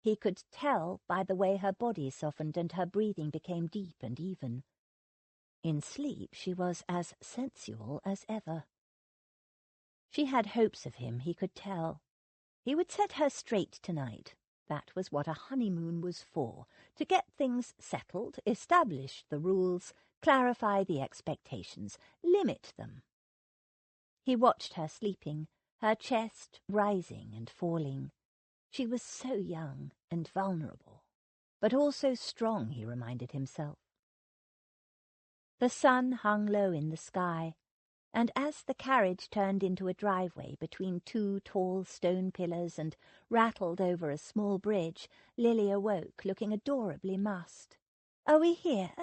He could tell by the way her body softened and her breathing became deep and even. In sleep she was as sensual as ever. She had hopes of him, he could tell. He would set her straight tonight. That was what a honeymoon was for, to get things settled, establish the rules, clarify the expectations, limit them. He watched her sleeping, her chest rising and falling. She was so young and vulnerable, but also strong, he reminded himself. The sun hung low in the sky, and as the carriage turned into a driveway between two tall stone pillars and rattled over a small bridge, Lily awoke, looking adorably mussed. "Are we here?"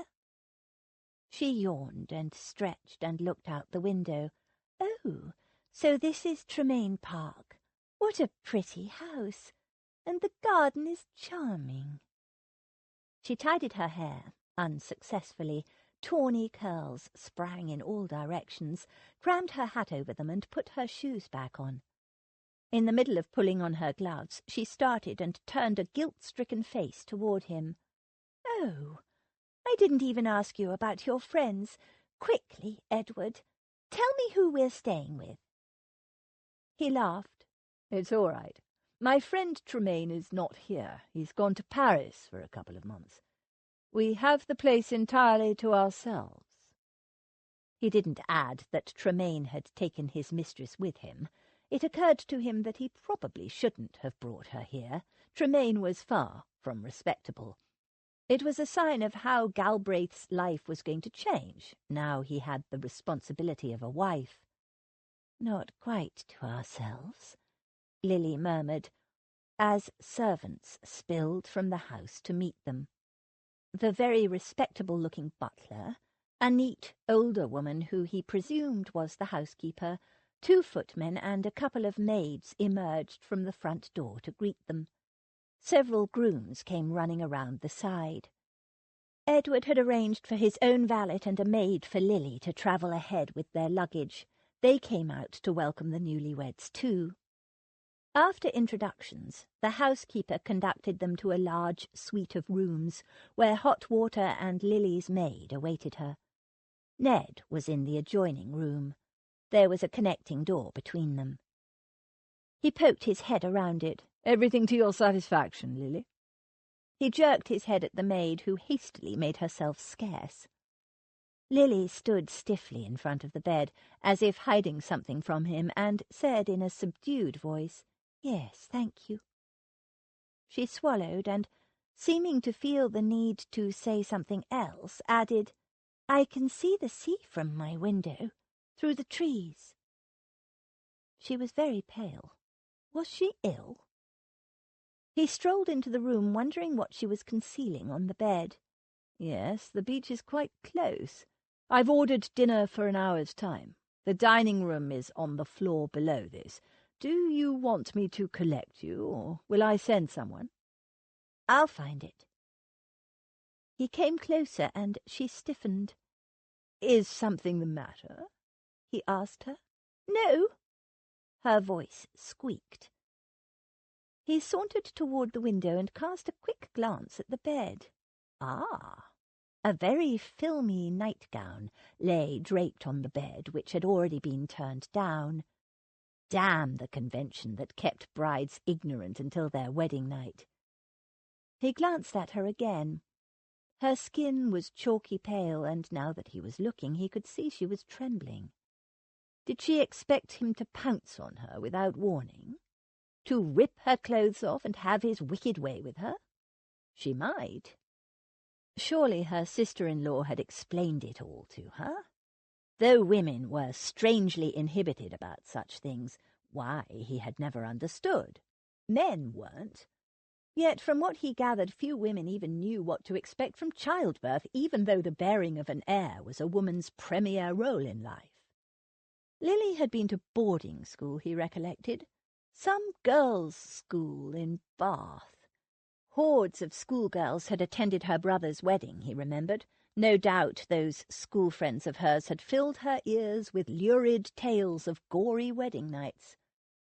She yawned and stretched and looked out the window. "Oh, so this is Tremaine Park. What a pretty house! And the garden is charming." She tidied her hair, unsuccessfully, tawny curls sprang in all directions, crammed her hat over them and put her shoes back on. In the middle of pulling on her gloves, she started and turned a guilt-stricken face toward him. "Oh, I didn't even ask you about your friends. Quickly, Edward, tell me who we're staying with." He laughed. "It's all right. My friend Tremaine is not here. He's gone to Paris for a couple of months. We have the place entirely to ourselves." He didn't add that Tremaine had taken his mistress with him. It occurred to him that he probably shouldn't have brought her here. Tremaine was far from respectable. It was a sign of how Galbraith's life was going to change, now he had the responsibility of a wife. "Not quite to ourselves," Lily murmured, as servants spilled from the house to meet them. The very respectable-looking butler, a neat, older woman who he presumed was the housekeeper, 2 footmen and a couple of maids emerged from the front door to greet them. Several grooms came running around the side. Edward had arranged for his own valet and a maid for Lily to travel ahead with their luggage. They came out to welcome the newlyweds too. After introductions, the housekeeper conducted them to a large suite of rooms, where hot water and Lily's maid awaited her. Ned was in the adjoining room. There was a connecting door between them. He poked his head around it. "Everything to your satisfaction, Lily?" He jerked his head at the maid, who hastily made herself scarce. Lily stood stiffly in front of the bed, as if hiding something from him, and said in a subdued voice, "Yes, thank you." She swallowed, and, seeming to feel the need to say something else, added, "I can see the sea from my window, through the trees." She was very pale. Was she ill? He strolled into the room, wondering what she was concealing on the bed. "Yes, the beach is quite close. I've ordered dinner for an hour's time. The dining room is on the floor below this. Do you want me to collect you, or will I send someone?" "I'll find it." He came closer, and she stiffened. "Is something the matter?" he asked her. "No." Her voice squeaked. He sauntered toward the window and cast a quick glance at the bed. Ah! A very filmy nightgown lay draped on the bed, which had already been turned down. Damn the convention that kept brides ignorant until their wedding night. He glanced at her again. Her skin was chalky pale, and now that he was looking, he could see she was trembling. Did she expect him to pounce on her without warning? To rip her clothes off and have his wicked way with her? She might. Surely her sister-in-law had explained it all to her. Though women were strangely inhibited about such things, why, he had never understood. Men weren't. Yet from what he gathered, few women even knew what to expect from childbirth, even though the bearing of an heir was a woman's premier role in life. Lily had been to boarding school, he recollected. Some girls' school in Bath. Hordes of schoolgirls had attended her brother's wedding, he remembered. No doubt those school friends of hers had filled her ears with lurid tales of gory wedding nights.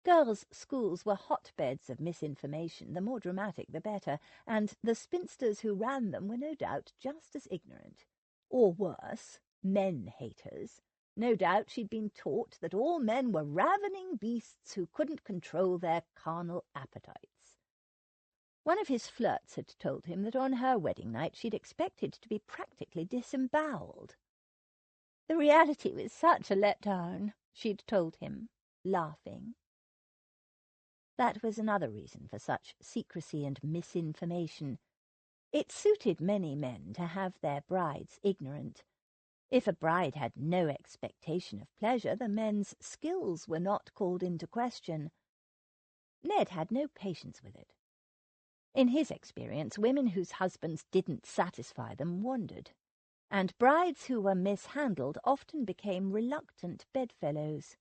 Girls' schools were hotbeds of misinformation, the more dramatic the better, and the spinsters who ran them were no doubt just as ignorant. Or worse, men-haters. No doubt she'd been taught that all men were ravening beasts who couldn't control their carnal appetites. One of his flirts had told him that on her wedding night she'd expected to be practically disemboweled. The reality was such a letdown, she'd told him, laughing. That was another reason for such secrecy and misinformation. It suited many men to have their brides ignorant. If a bride had no expectation of pleasure, the men's skills were not called into question. Ned had no patience with it. In his experience, women whose husbands didn't satisfy them wandered, and brides who were mishandled often became reluctant bedfellows.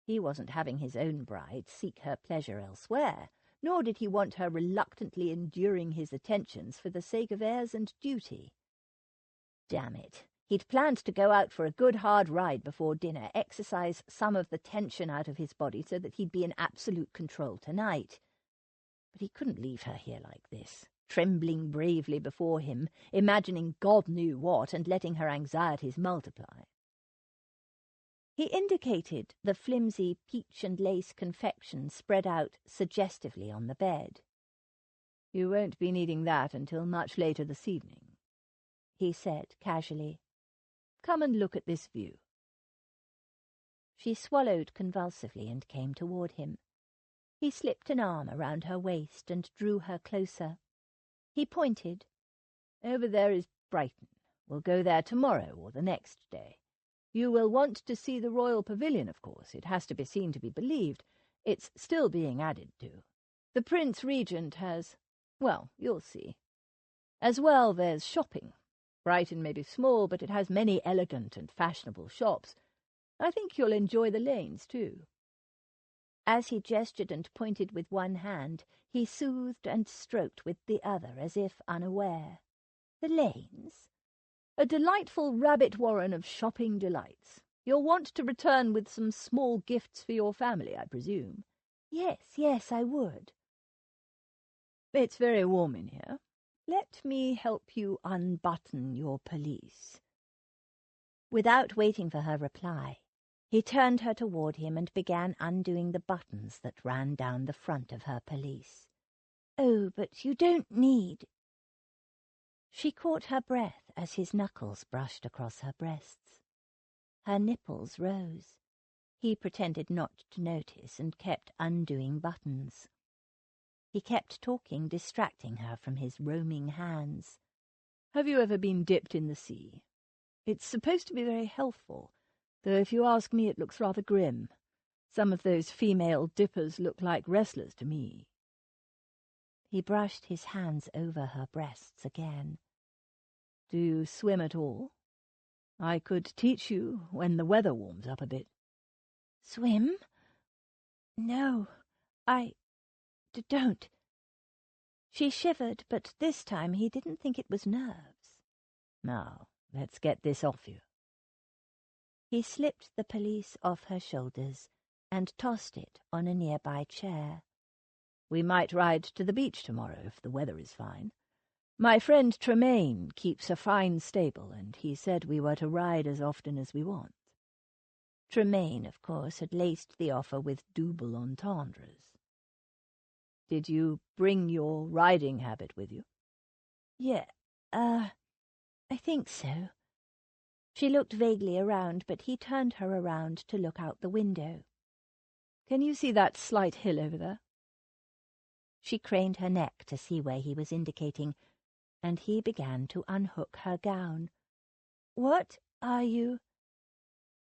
He wasn't having his own bride seek her pleasure elsewhere, nor did he want her reluctantly enduring his attentions for the sake of airs and duty. Damn it, He'd planned to go out for a good hard ride before dinner, exercise some of the tension out of his body so that he'd be in absolute control tonight. But he couldn't leave her here like this, trembling bravely before him, imagining God knew what, and letting her anxieties multiply. He indicated the flimsy peach and lace confection spread out suggestively on the bed. "You won't be needing that until much later this evening," he said casually. "Come and look at this view." She swallowed convulsively and came toward him. He slipped an arm around her waist and drew her closer. He pointed. "Over there is Brighton. We'll go there tomorrow or the next day. You will want to see the Royal Pavilion, of course. It has to be seen to be believed. It's still being added to. The Prince Regent has... well, you'll see. As well, there's shopping. Brighton may be small, but it has many elegant and fashionable shops. I think you'll enjoy the lanes, too." As he gestured and pointed with one hand, he soothed and stroked with the other, as if unaware. "The lanes?" "A delightful rabbit warren of shopping delights. You'll want to return with some small gifts for your family, I presume." Yes, I would." "It's very warm in here. Let me help you unbutton your pelisse." Without waiting for her reply, he turned her toward him and began undoing the buttons that ran down the front of her pelisse. "Oh, but you don't need—" She caught her breath as his knuckles brushed across her breasts. Her nipples rose. He pretended not to notice and kept undoing buttons. He kept talking, distracting her from his roaming hands. "Have you ever been dipped in the sea? It's supposed to be very healthful, though if you ask me it looks rather grim. Some of those female dippers look like wrestlers to me." He brushed his hands over her breasts again. "Do you swim at all? I could teach you when the weather warms up a bit." "Swim? No, I don't." She shivered, but this time he didn't think it was nerves. "Now, let's get this off you." He slipped the pelisse off her shoulders and tossed it on a nearby chair. "We might ride to the beach tomorrow if the weather is fine. My friend Tremaine keeps a fine stable, and he said we were to ride as often as we want." Tremaine, of course, had laced the offer with double entendres. "Did you bring your riding habit with you?" I think so." She looked vaguely around, but he turned her around to look out the window. "Can you see that slight hill over there?" She craned her neck to see where he was indicating, and he began to unhook her gown. "What are you—"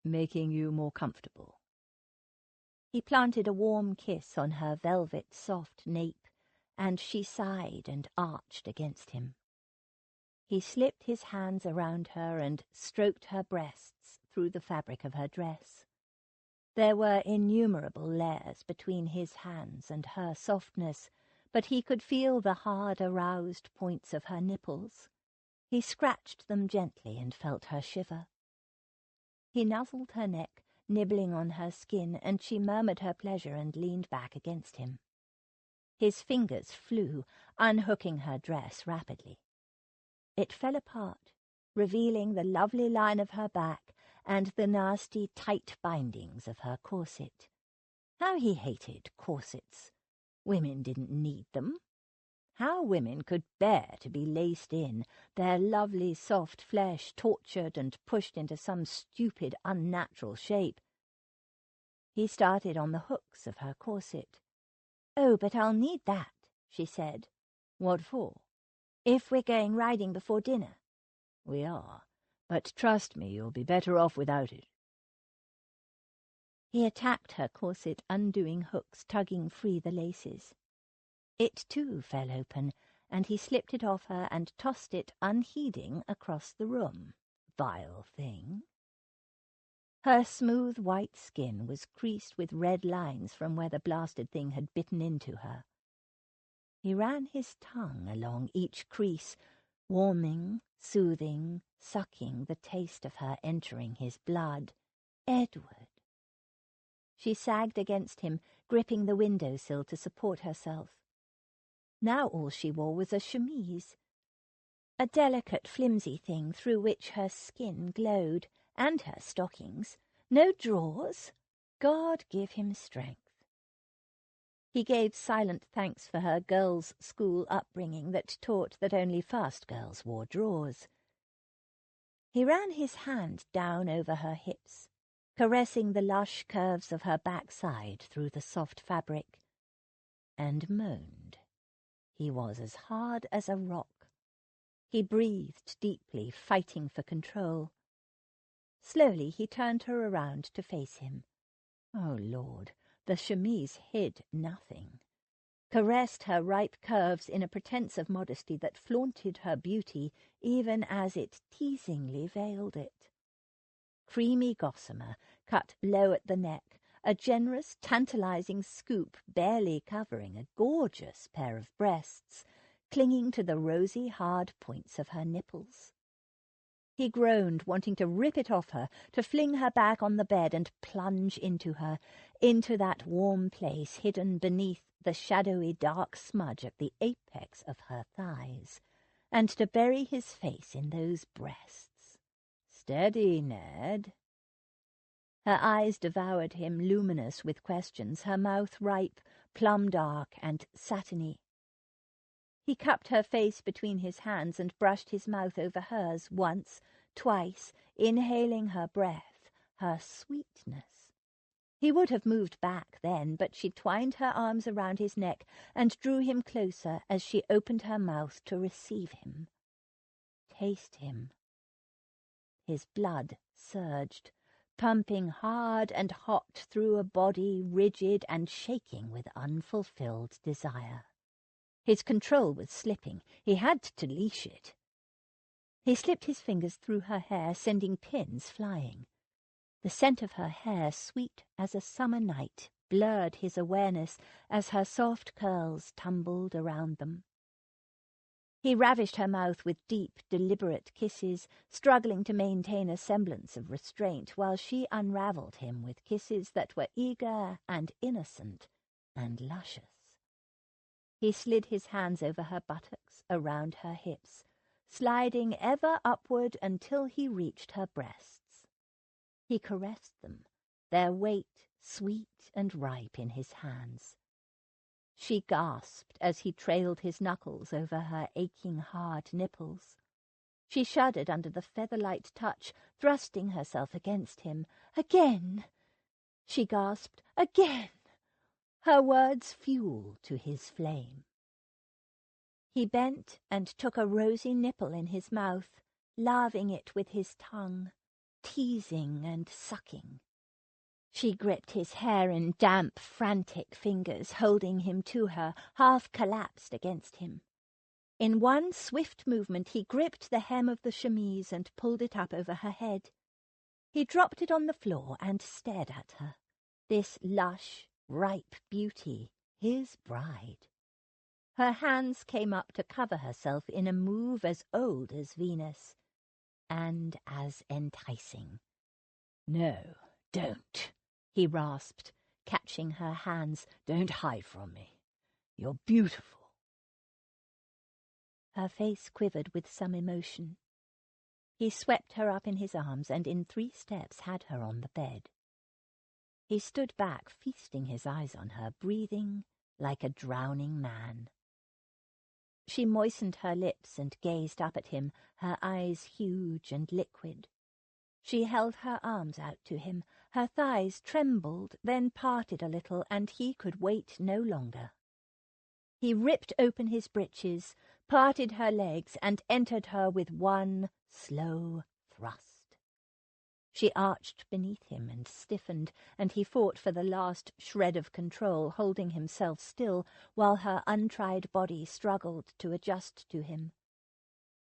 "Making you more comfortable." He planted a warm kiss on her velvet soft nape, and she sighed and arched against him. He slipped his hands around her and stroked her breasts through the fabric of her dress. There were innumerable layers between his hands and her softness, but he could feel the hard, aroused points of her nipples. He scratched them gently and felt her shiver. He nuzzled her neck, nibbling on her skin, and she murmured her pleasure and leaned back against him. His fingers flew, unhooking her dress rapidly. It fell apart, revealing the lovely line of her back and the nasty, tight bindings of her corset. How he hated corsets! Women didn't need them. How women could bear to be laced in, their lovely soft flesh tortured and pushed into some stupid, unnatural shape. He started on the hooks of her corset. "Oh, but I'll need that," she said. "What for?" "If we're going riding before dinner." "We are, but trust me, you'll be better off without it." He attacked her corset, undoing hooks, tugging free the laces. It, too, fell open, and he slipped it off her and tossed it, unheeding, across the room. Vile thing. Her smooth white skin was creased with red lines from where the blasted thing had bitten into her. He ran his tongue along each crease, warming, soothing, sucking the taste of her entering his blood. Edward. She sagged against him, gripping the window-sill to support herself. Now all she wore was a chemise, a delicate, flimsy thing through which her skin glowed, and her stockings. No drawers. God give him strength. He gave silent thanks for her girls' school upbringing that taught that only fast girls wore drawers. He ran his hand down over her hips, caressing the lush curves of her backside through the soft fabric, and moaned. He was as hard as a rock. He breathed deeply, fighting for control. Slowly he turned her around to face him. Oh, Lord, the chemise hid nothing, caressed her ripe curves in a pretense of modesty that flaunted her beauty even as it teasingly veiled it. Creamy gossamer, cut low at the neck, a generous, tantalizing scoop barely covering a gorgeous pair of breasts, clinging to the rosy, hard points of her nipples. He groaned, wanting to rip it off her, to fling her back on the bed and plunge into her, into that warm place hidden beneath the shadowy dark smudge at the apex of her thighs, and to bury his face in those breasts. Steady, Ned. Her eyes devoured him, luminous with questions, her mouth ripe, plum-dark and satiny. He cupped her face between his hands and brushed his mouth over hers once, twice, inhaling her breath, her sweetness. He would have moved back then, but she twined her arms around his neck and drew him closer as she opened her mouth to receive him. Taste him. His blood surged, pumping hard and hot through a body rigid and shaking with unfulfilled desire. His control was slipping. He had to leash it. He slipped his fingers through her hair, sending pins flying. The scent of her hair, sweet as a summer night, blurred his awareness as her soft curls tumbled around them. He ravished her mouth with deep, deliberate kisses, struggling to maintain a semblance of restraint, while she unravelled him with kisses that were eager and innocent and luscious. He slid his hands over her buttocks, around her hips, sliding ever upward until he reached her breasts. He caressed them, their weight sweet and ripe in his hands. She gasped as he trailed his knuckles over her aching hard nipples. She shuddered under the feather-light touch, thrusting herself against him. Again! She gasped, again! Her words fuel to his flame. He bent and took a rosy nipple in his mouth, laving it with his tongue, teasing and sucking. She gripped his hair in damp, frantic fingers, holding him to her, half collapsed against him. In one swift movement he gripped the hem of the chemise and pulled it up over her head. He dropped it on the floor and stared at her, this lush, ripe beauty, his bride. Her hands came up to cover herself in a move as old as Venus, and as enticing. "No, don't," he rasped, catching her hands. "Don't hide from me. You're beautiful." Her face quivered with some emotion. He swept her up in his arms and in 3 steps had her on the bed. He stood back, feasting his eyes on her, breathing like a drowning man. She moistened her lips and gazed up at him, her eyes huge and liquid. She held her arms out to him. Her thighs trembled, then parted a little, and he could wait no longer. He ripped open his breeches, parted her legs, and entered her with one slow thrust. She arched beneath him and stiffened, and he fought for the last shred of control, holding himself still while her untried body struggled to adjust to him.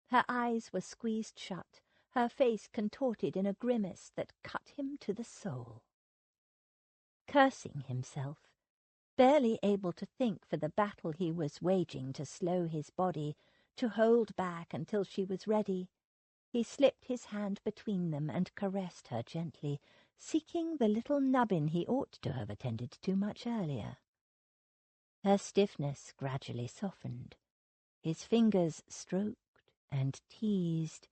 Her eyes were squeezed shut, her face contorted in a grimace that cut him to the soul. Cursing himself, barely able to think for the battle he was waging to slow his body, to hold back until she was ready. He slipped his hand between them and caressed her gently, seeking the little nubbin he ought to have attended to much earlier. Her stiffness gradually softened. His fingers stroked and teased,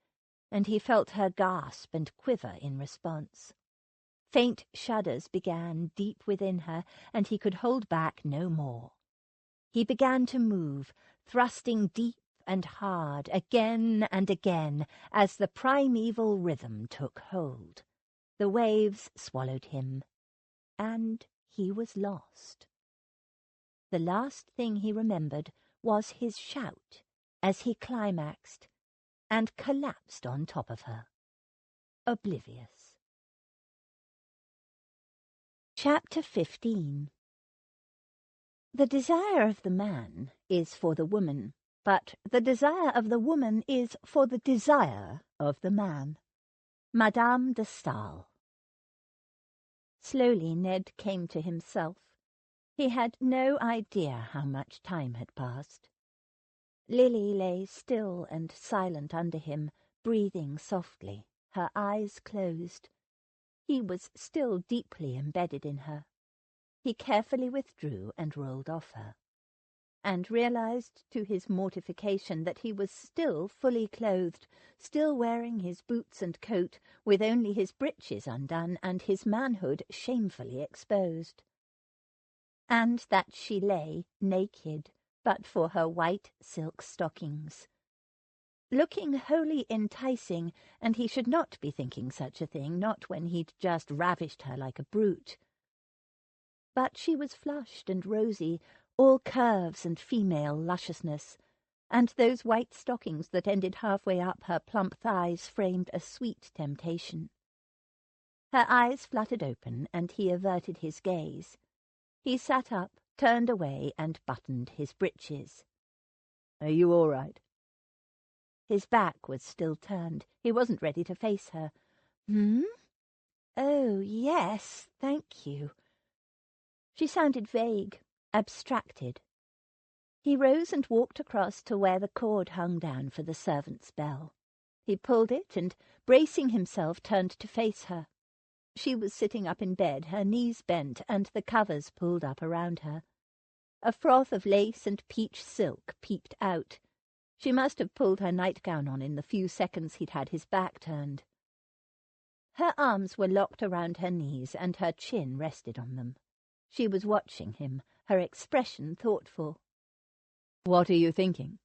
and he felt her gasp and quiver in response. Faint shudders began deep within her, and he could hold back no more. He began to move, thrusting deep and hard, again and again, as the primeval rhythm took hold. The waves swallowed him, and he was lost. The last thing he remembered was his shout as he climaxed and collapsed on top of her, oblivious. Chapter 15. The desire of the man is for the woman, but the desire of the woman is for the desire of the man. Madame de Stael. Slowly Ned came to himself. He had no idea how much time had passed. Lily lay still and silent under him, breathing softly, her eyes closed. He was still deeply embedded in her. He carefully withdrew and rolled off her, and realized to his mortification that he was still fully clothed, still wearing his boots and coat, with only his breeches undone and his manhood shamefully exposed. And that she lay naked, but for her white silk stockings, looking wholly enticing, and he should not be thinking such a thing, not when he'd just ravished her like a brute. But she was flushed and rosy, all curves and female lusciousness, and those white stockings that ended halfway up her plump thighs framed a sweet temptation. Her eyes fluttered open, and he averted his gaze. He sat up, turned away, and buttoned his breeches. "Are you all right?" His back was still turned. He wasn't ready to face her. "Hmm? Oh, yes, thank you." She sounded vague, abstracted. He rose and walked across to where the cord hung down for the servant's bell. He pulled it and, bracing himself, turned to face her. She was sitting up in bed, her knees bent and the covers pulled up around her. A froth of lace and peach silk peeped out. She must have pulled her nightgown on in the few seconds he'd had his back turned. Her arms were locked around her knees and her chin rested on them. She was watching him, her expression thoughtful. "What are you thinking?"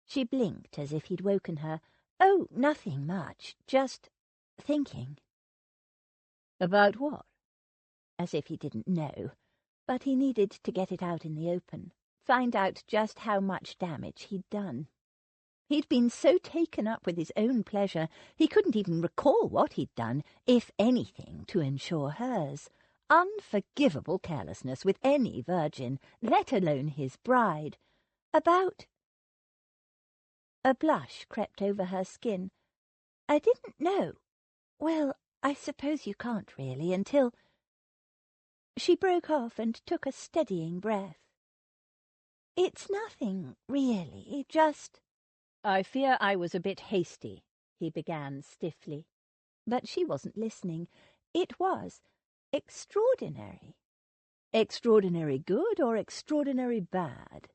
She blinked as if he'd woken her. "Oh, nothing much. Just thinking." "About what?" As if he didn't know. But he needed to get it out in the open, find out just how much damage he'd done. He'd been so taken up with his own pleasure, he couldn't even recall what he'd done, if anything, to ensure hers. Unforgivable carelessness with any virgin, let alone his bride. About... A blush crept over her skin. "I didn't know. Well, I suppose you can't really, until—" She broke off and took a steadying breath. "It's nothing, really, just—" "I fear I was a bit hasty," he began stiffly. But she wasn't listening. It was extraordinary. Extraordinary good or extraordinary bad?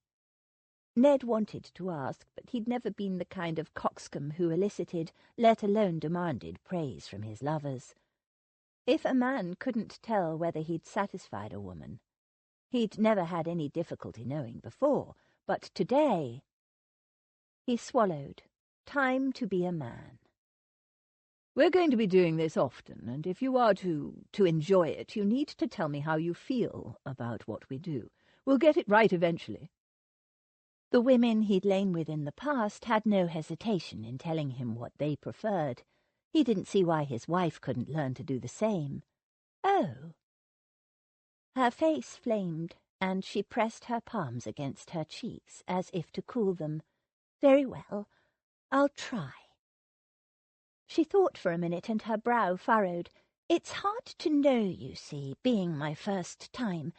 Ned wanted to ask, but he'd never been the kind of coxcomb who elicited, let alone demanded, praise from his lovers. If a man couldn't tell whether he'd satisfied a woman, he'd never had any difficulty knowing before, but today... He swallowed. Time to be a man. "We're going to be doing this often, and if you are to enjoy it, you need to tell me how you feel about what we do. We'll get it right eventually." The women he'd lain with in the past had no hesitation in telling him what they preferred. He didn't see why his wife couldn't learn to do the same. Oh. Her face flamed, and she pressed her palms against her cheeks, as if to cool them. "Very well, I'll try." She thought for a minute, and her brow furrowed. "It's hard to know, you see, being my first time,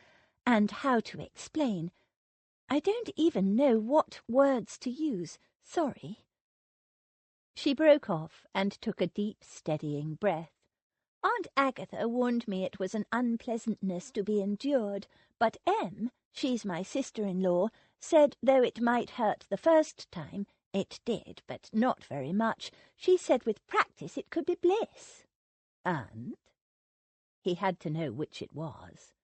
and how to explain. I don't even know what words to use. Sorry." She broke off and took a deep, steadying breath. Aunt Agatha warned me it was an unpleasantness to be endured, but Em, she's my sister-in-law, said though it might hurt the first time, it did, but not very much. She said with practice it could be bliss. And? He had to know which it was.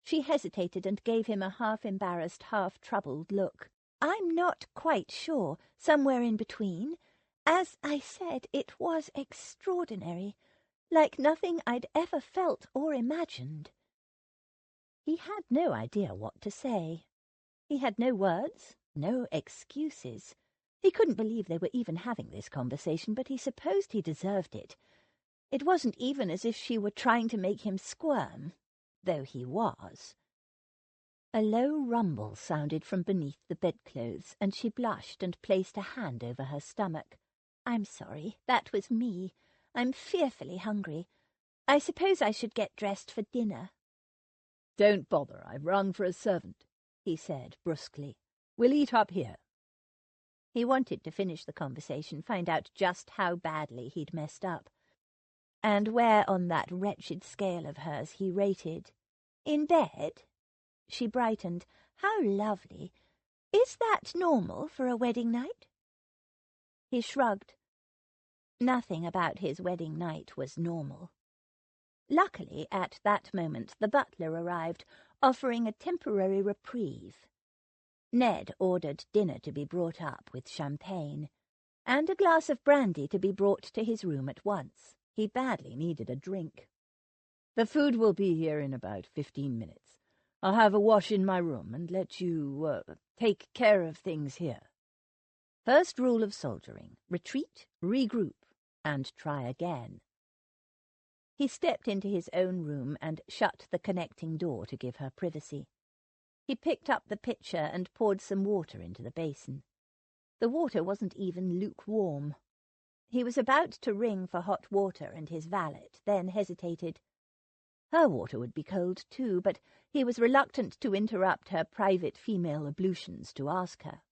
She hesitated and gave him a half-embarrassed, half-troubled look. "I'm not quite sure. Somewhere in between. As I said, it was extraordinary. Like nothing I'd ever felt or imagined." He had no idea what to say. He had no words, no excuses. He couldn't believe they were even having this conversation, but he supposed he deserved it. It wasn't even as if she were trying to make him squirm, though he was. A low rumble sounded from beneath the bedclothes, and she blushed and placed a hand over her stomach. "I'm sorry, that was me. I'm fearfully hungry. I suppose I should get dressed for dinner." "Don't bother, I've rung for a servant," he said brusquely. "We'll eat up here." He wanted to finish the conversation, find out just how badly he'd messed up, and where on that wretched scale of hers he rated. "In bed?" She brightened. "How lovely. Is that normal for a wedding night?" He shrugged. Nothing about his wedding night was normal. Luckily, at that moment, the butler arrived, offering a temporary reprieve. Ned ordered dinner to be brought up with champagne, and a glass of brandy to be brought to his room at once. He badly needed a drink. "The food will be here in about 15 minutes. I'll have a wash in my room and let you, take care of things here. First rule of soldiering: retreat, regroup, and try again." He stepped into his own room and shut the connecting door to give her privacy. He picked up the pitcher and poured some water into the basin. The water wasn't even lukewarm. He was about to ring for hot water and his valet, then hesitated. Her water would be cold too, but he was reluctant to interrupt her private female ablutions to ask her.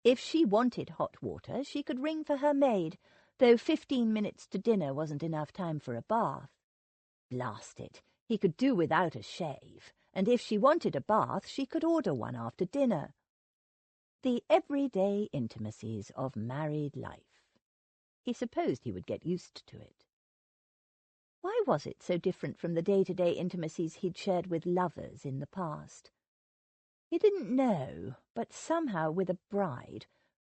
If she wanted hot water, she could ring for her maid, though 15 minutes to dinner wasn't enough time for a bath. Blast it, he could do without a shave, and if she wanted a bath, she could order one after dinner. The everyday intimacies of married life. He supposed he would get used to it. Why was it so different from the day-to-day intimacies he'd shared with lovers in the past? He didn't know, but somehow with a bride,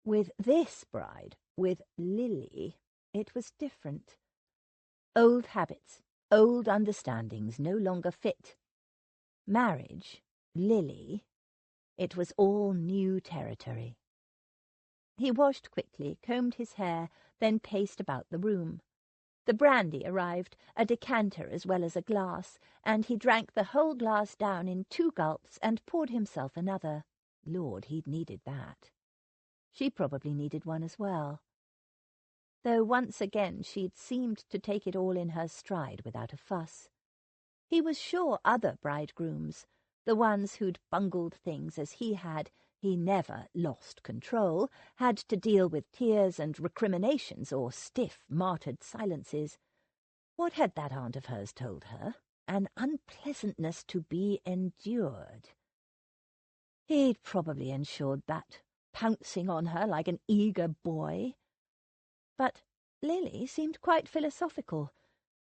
with this bride, with Lily, it was different. Old habits, old understandings no longer fit. Marriage, Lily, it was all new territory. He washed quickly, combed his hair, then paced about the room. The brandy arrived, a decanter as well as a glass, and he drank the whole glass down in 2 gulps and poured himself another. Lord, he'd needed that. She probably needed one as well. Though once again she'd seemed to take it all in her stride without a fuss. He was sure other bridegrooms, the ones who'd bungled things as he never lost control, had to deal with tears and recriminations or stiff, martyred silences. What had that aunt of hers told her? An unpleasantness to be endured. He'd probably ensured that, pouncing on her like an eager boy. But Lily seemed quite philosophical.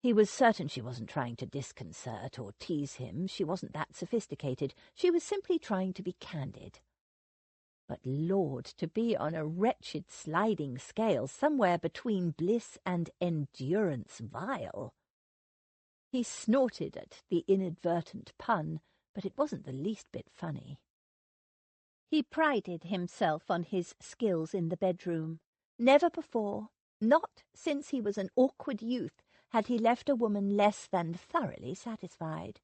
He was certain she wasn't trying to disconcert or tease him. She wasn't that sophisticated. She was simply trying to be candid. But Lord, to be on a wretched sliding scale somewhere between bliss and endurance vile. He snorted at the inadvertent pun, but it wasn't the least bit funny. He prided himself on his skills in the bedroom. Never before, not since he was an awkward youth, had he left a woman less than thoroughly satisfied.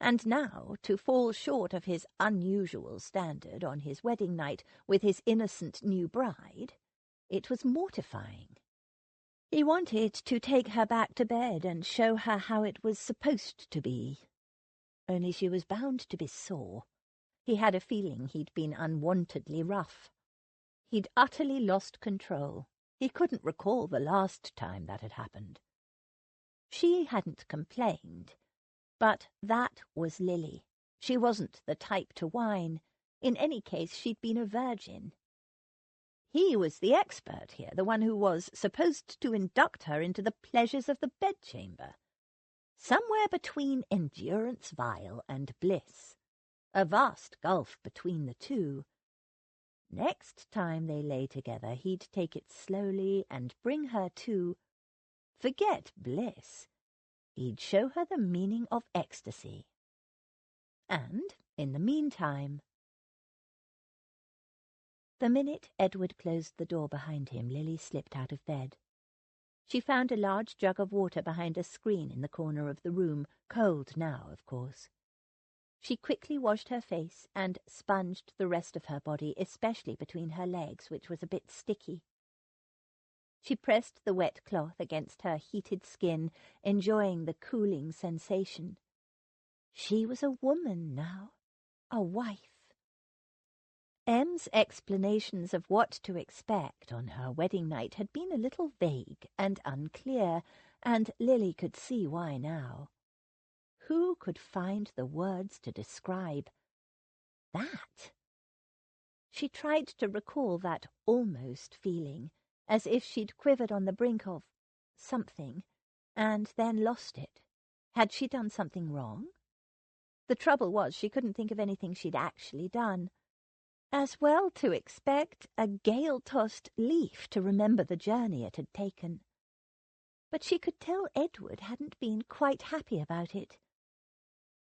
And now, to fall short of his unusual standard on his wedding night with his innocent new bride, it was mortifying. He wanted to take her back to bed and show her how it was supposed to be. Only she was bound to be sore. He had a feeling he'd been unwontedly rough. He'd utterly lost control. He couldn't recall the last time that had happened. She hadn't complained, but that was Lily. She wasn't the type to whine. In any case, she'd been a virgin. He was the expert here, the one who was supposed to induct her into the pleasures of the bedchamber. Somewhere between endurance vile and bliss. A vast gulf between the two. Next time they lay together, he'd take it slowly and bring her to, forget bliss, he'd show her the meaning of ecstasy. And, in the meantime... The minute Edward closed the door behind him, Lily slipped out of bed. She found a large jug of water behind a screen in the corner of the room, cold now, of course. She quickly washed her face and sponged the rest of her body, especially between her legs, which was a bit sticky. She pressed the wet cloth against her heated skin, enjoying the cooling sensation. She was a woman now, a wife. Em's explanations of what to expect on her wedding night had been a little vague and unclear, and Lily could see why now. Who could find the words to describe that? She tried to recall that almost feeling, as if she'd quivered on the brink of something, and then lost it. Had she done something wrong? The trouble was she couldn't think of anything she'd actually done. As well to expect a gale-tossed leaf to remember the journey it had taken. But she could tell Edward hadn't been quite happy about it.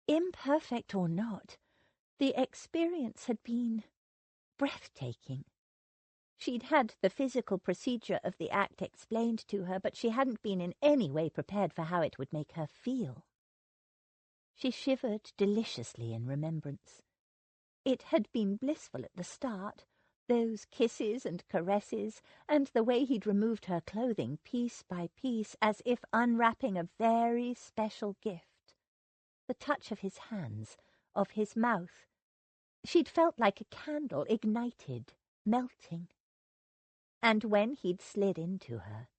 Imperfect or not, the experience had been breathtaking. She'd had the physical procedure of the act explained to her, but she hadn't been in any way prepared for how it would make her feel. She shivered deliciously in remembrance. It had been blissful at the start, those kisses and caresses, and the way he'd removed her clothing piece by piece, as if unwrapping a very special gift. The touch of his hands, of his mouth. She'd felt like a candle ignited, melting. And when he'd slid into her,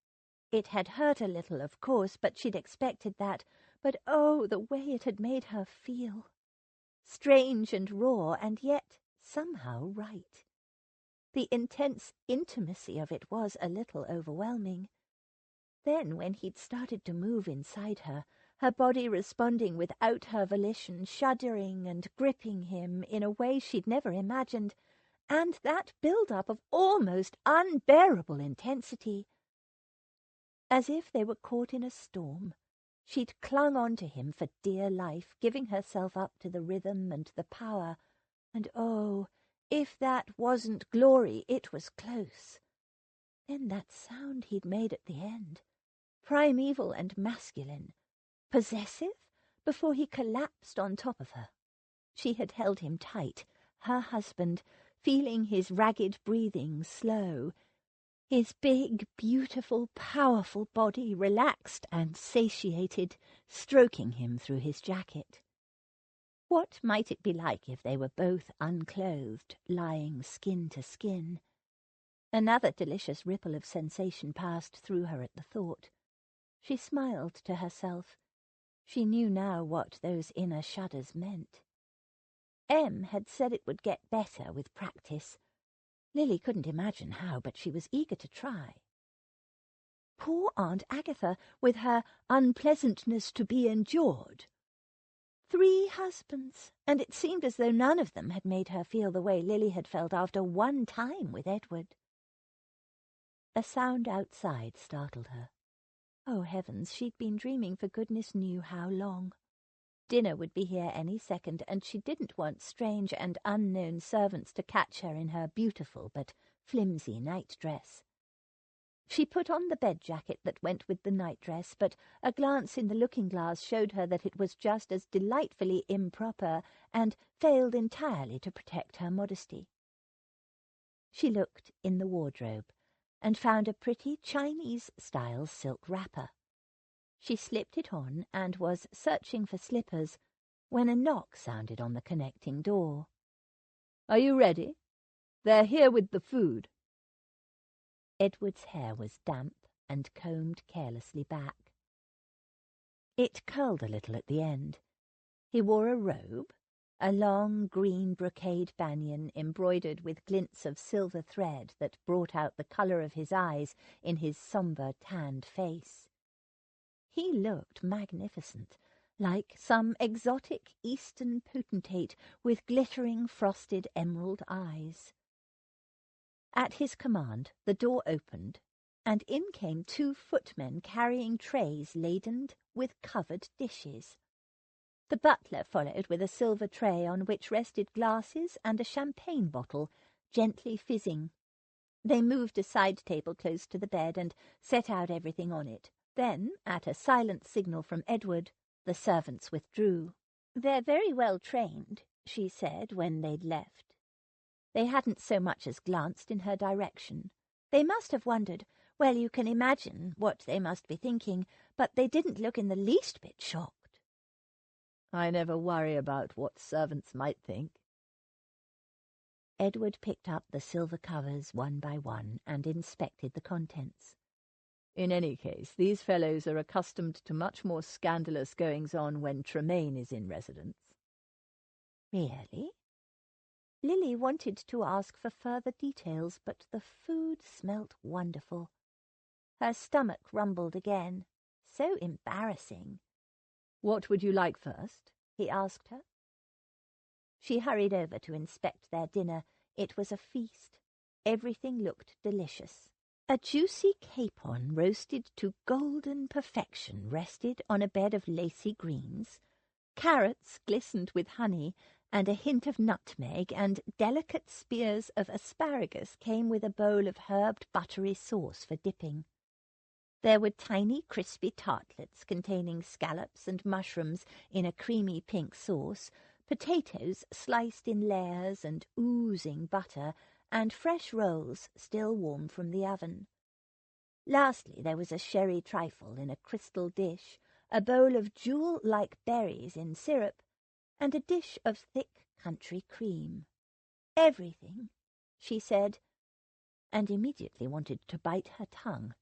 it had hurt a little, of course, but she'd expected that. But oh, the way it had made her feel! Strange and raw, and yet somehow right. The intense intimacy of it was a little overwhelming. Then, when he'd started to move inside her, her body responding without her volition, shuddering and gripping him in a way she'd never imagined, and that build-up of almost unbearable intensity. As if they were caught in a storm, she'd clung on to him for dear life, giving herself up to the rhythm and the power, and oh, if that wasn't glory, it was close. Then that sound he'd made at the end, primeval and masculine, possessive, before he collapsed on top of her. She had held him tight, her husband, feeling his ragged breathing slow, his big, beautiful, powerful body relaxed and satiated, stroking him through his jacket. What might it be like if they were both unclothed, lying skin to skin? Another delicious ripple of sensation passed through her at the thought. She smiled to herself. She knew now what those inner shudders meant. Em had said it would get better with practice. Lily couldn't imagine how, but she was eager to try. Poor Aunt Agatha, with her unpleasantness to be endured. 3 husbands, and it seemed as though none of them had made her feel the way Lily had felt after one time with Edward. A sound outside startled her. Oh, heavens, she'd been dreaming for goodness knew how long. Dinner would be here any second, and she didn't want strange and unknown servants to catch her in her beautiful but flimsy nightdress. She put on the bed jacket that went with the nightdress, but a glance in the looking-glass showed her that it was just as delightfully improper, and failed entirely to protect her modesty. She looked in the wardrobe, and found a pretty Chinese-style silk wrapper. She slipped it on and was searching for slippers when a knock sounded on the connecting door. Are you ready? They're here with the food." Edward's hair was damp and combed carelessly back. It curled a little at the end. He wore a robe, a long green brocade banyan embroidered with glints of silver thread that brought out the colour of his eyes in his sombre, tanned face. He looked magnificent, like some exotic Eastern potentate with glittering frosted emerald eyes. At his command, the door opened, and in came 2 footmen carrying trays laden with covered dishes. The butler followed with a silver tray on which rested glasses and a champagne bottle, gently fizzing. They moved a side table close to the bed and set out everything on it. Then, at a silent signal from Edward, the servants withdrew. "They're very well trained," she said when they'd left. They hadn't so much as glanced in her direction. They must have wondered. Well, you can imagine what they must be thinking, but they didn't look in the least bit shocked. "I never worry about what servants might think." Edward picked up the silver covers one by one and inspected the contents. "In any case, these fellows are accustomed to much more scandalous goings-on when Tremaine is in residence." "Really?" Lily wanted to ask for further details, but the food smelt wonderful. Her stomach rumbled again. So embarrassing. "What would you like first?" he asked her. She hurried over to inspect their dinner. It was a feast. Everything looked delicious. A juicy capon roasted to golden perfection rested on a bed of lacy greens. Carrots glistened with honey, and a hint of nutmeg, and delicate spears of asparagus came with a bowl of herbed buttery sauce for dipping. There were tiny crispy tartlets containing scallops and mushrooms in a creamy pink sauce, potatoes sliced in layers and oozing butter, and fresh rolls still warm from the oven. Lastly, there was a sherry trifle in a crystal dish, a bowl of jewel-like berries in syrup, and a dish of thick country cream. "Everything," she said, and immediately wanted to bite her tongue.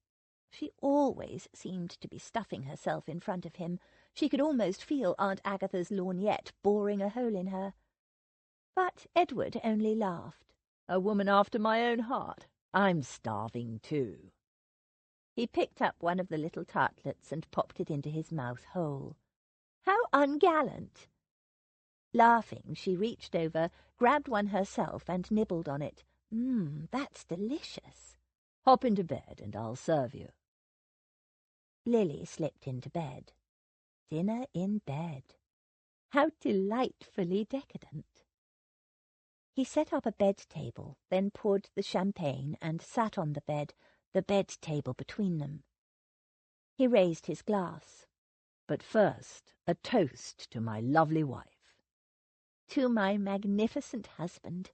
She always seemed to be stuffing herself in front of him. She could almost feel Aunt Agatha's lorgnette boring a hole in her. But Edward only laughed. "A woman after my own heart. I'm starving too." He picked up one of the little tartlets and popped it into his mouth whole. "How ungallant!" Laughing, she reached over, grabbed one herself, and nibbled on it. That's delicious." "Hop into bed and I'll serve you." Lily slipped into bed. Dinner in bed. How delightfully decadent. He set up a bed table, then poured the champagne and sat on the bed table between them. He raised his glass. "But first, a toast to my lovely wife." "To my magnificent husband,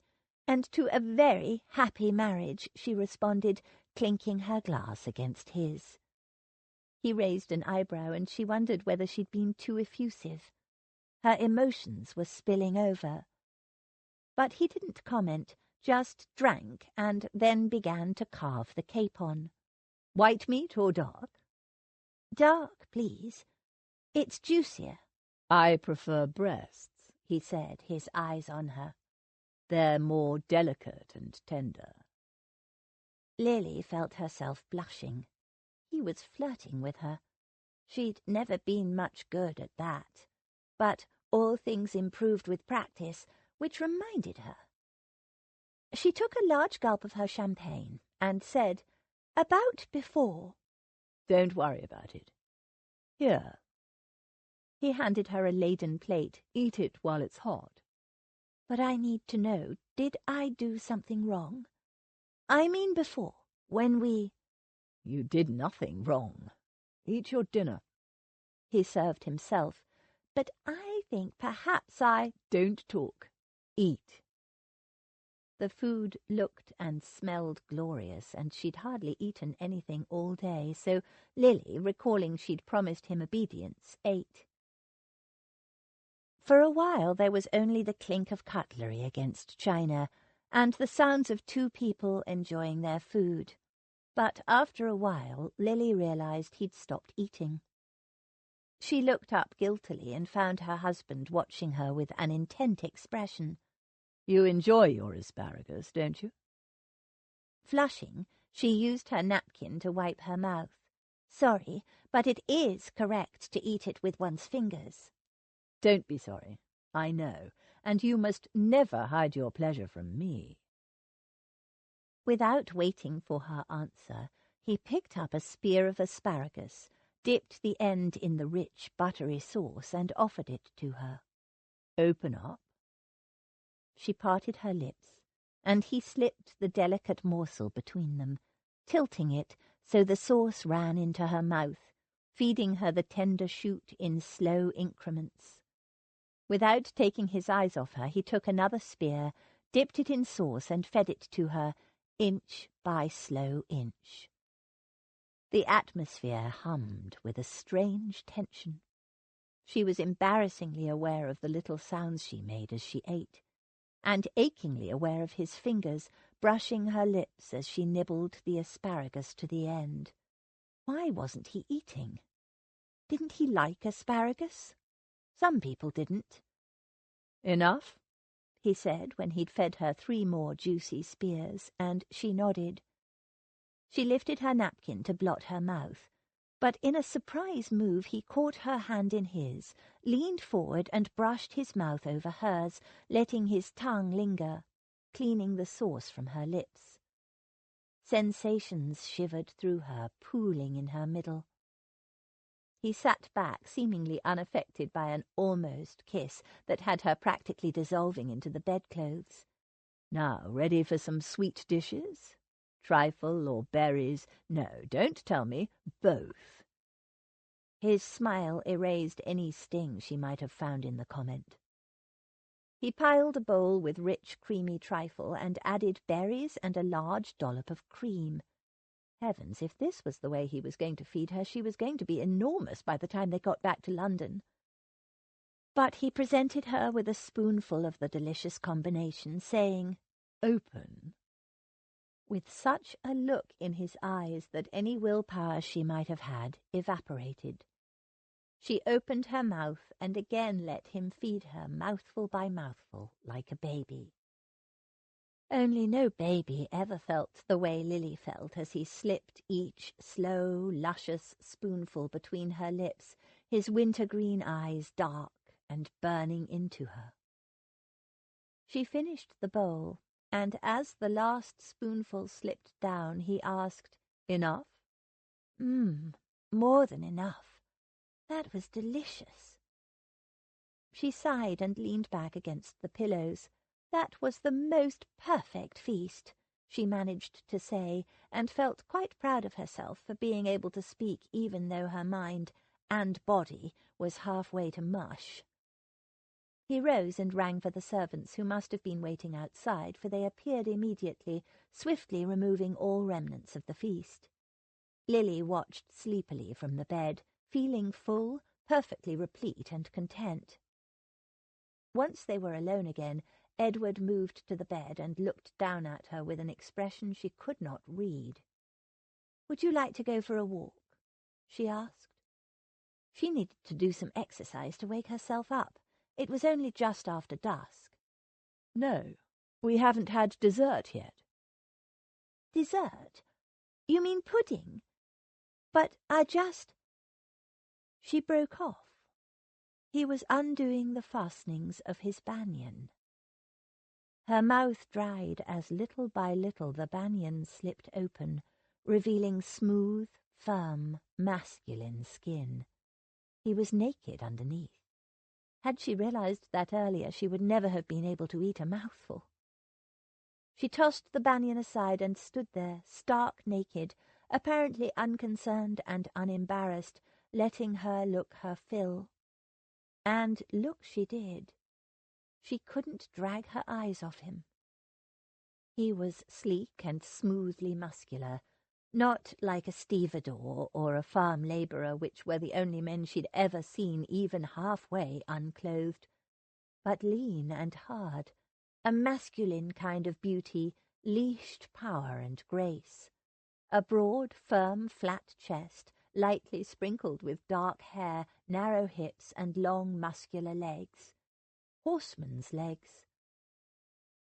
and to a very happy marriage," she responded, clinking her glass against his. He raised an eyebrow, and she wondered whether she'd been too effusive. Her emotions were spilling over. But he didn't comment, just drank, and then began to carve the capon. "White meat or dark?" "Dark, please. It's juicier." "I prefer breasts," he said, his eyes on her. "They're more delicate and tender." Lily felt herself blushing. He was flirting with her. She'd never been much good at that. But all things improved with practice, which reminded her. She took a large gulp of her champagne and said, "About before." "Don't worry about it. Here." He handed her a laden plate. "Eat it while it's hot." "But I need to know, did I do something wrong? I mean before, when we—" "You did nothing wrong. Eat your dinner." He served himself. "But I think perhaps I—" "Don't talk. Eat." The food looked and smelled glorious, and she'd hardly eaten anything all day, so Lily, recalling she'd promised him obedience, ate. For a while there was only the clink of cutlery against china, and the sounds of two people enjoying their food. But after a while, Lily realized he'd stopped eating. She looked up guiltily and found her husband watching her with an intent expression. "You enjoy your asparagus, don't you?" Flushing, she used her napkin to wipe her mouth. "Sorry, but it is correct to eat it with one's fingers." "Don't be sorry. I know, and you must never hide your pleasure from me." Without waiting for her answer, he picked up a spear of asparagus, dipped the end in the rich, buttery sauce, and offered it to her. "Open up." She parted her lips, and he slipped the delicate morsel between them, tilting it so the sauce ran into her mouth, feeding her the tender shoot in slow increments. Without taking his eyes off her, he took another spear, dipped it in sauce, and fed it to her, inch by slow inch. The atmosphere hummed with a strange tension. She was embarrassingly aware of the little sounds she made as she ate, and achingly aware of his fingers brushing her lips as she nibbled the asparagus to the end. Why wasn't he eating? Didn't he like asparagus? Some people didn't. "Enough?" he said when he'd fed her 3 more juicy spears, and she nodded. She lifted her napkin to blot her mouth, but in a surprise move he caught her hand in his, leaned forward and brushed his mouth over hers, letting his tongue linger, cleaning the sauce from her lips. Sensations shivered through her, pooling in her middle. He sat back, seemingly unaffected by an almost kiss that had her practically dissolving into the bedclothes. "Now, ready for some sweet dishes? Trifle or berries? No, don't tell me. Both." His smile erased any sting she might have found in the comment. He piled a bowl with rich, creamy trifle and added berries and a large dollop of cream. Heavens, if this was the way he was going to feed her, she was going to be enormous by the time they got back to London. But he presented her with a spoonful of the delicious combination, saying, "Open," with such a look in his eyes that any willpower she might have had evaporated. She opened her mouth and again let him feed her mouthful by mouthful like a baby. Only no baby ever felt the way Lily felt as he slipped each slow, luscious spoonful between her lips, his wintergreen eyes dark and burning into her. She finished the bowl, and as the last spoonful slipped down, he asked, "Enough?" More than enough. That was delicious." She sighed and leaned back against the pillows. That was the most perfect feast, she managed to say, and felt quite proud of herself for being able to speak even though her mind and body was halfway to mush. He rose and rang for the servants, who must have been waiting outside, for they appeared immediately, swiftly removing all remnants of the feast. Lily watched sleepily from the bed, feeling full, perfectly replete and content. Once they were alone again, Edward moved to the bed and looked down at her with an expression she could not read. "Would you like to go for a walk?" she asked. She needed to do some exercise to wake herself up. It was only just after dusk. "No, we haven't had dessert yet." "Dessert? You mean pudding? But I just—" She broke off. He was undoing the fastenings of his banyan. Her mouth dried as little by little the banyan slipped open, revealing smooth, firm, masculine skin. He was naked underneath. Had she realized that earlier, she would never have been able to eat a mouthful. She tossed the banyan aside and stood there, stark naked, apparently unconcerned and unembarrassed, letting her look her fill. And look she did. She couldn't drag her eyes off him. He was sleek and smoothly muscular, not like a stevedore or a farm labourer, which were the only men she'd ever seen even halfway unclothed, but lean and hard, a masculine kind of beauty, leashed power and grace. A broad, firm, flat chest, lightly sprinkled with dark hair, narrow hips, and long, muscular legs. Horseman's legs.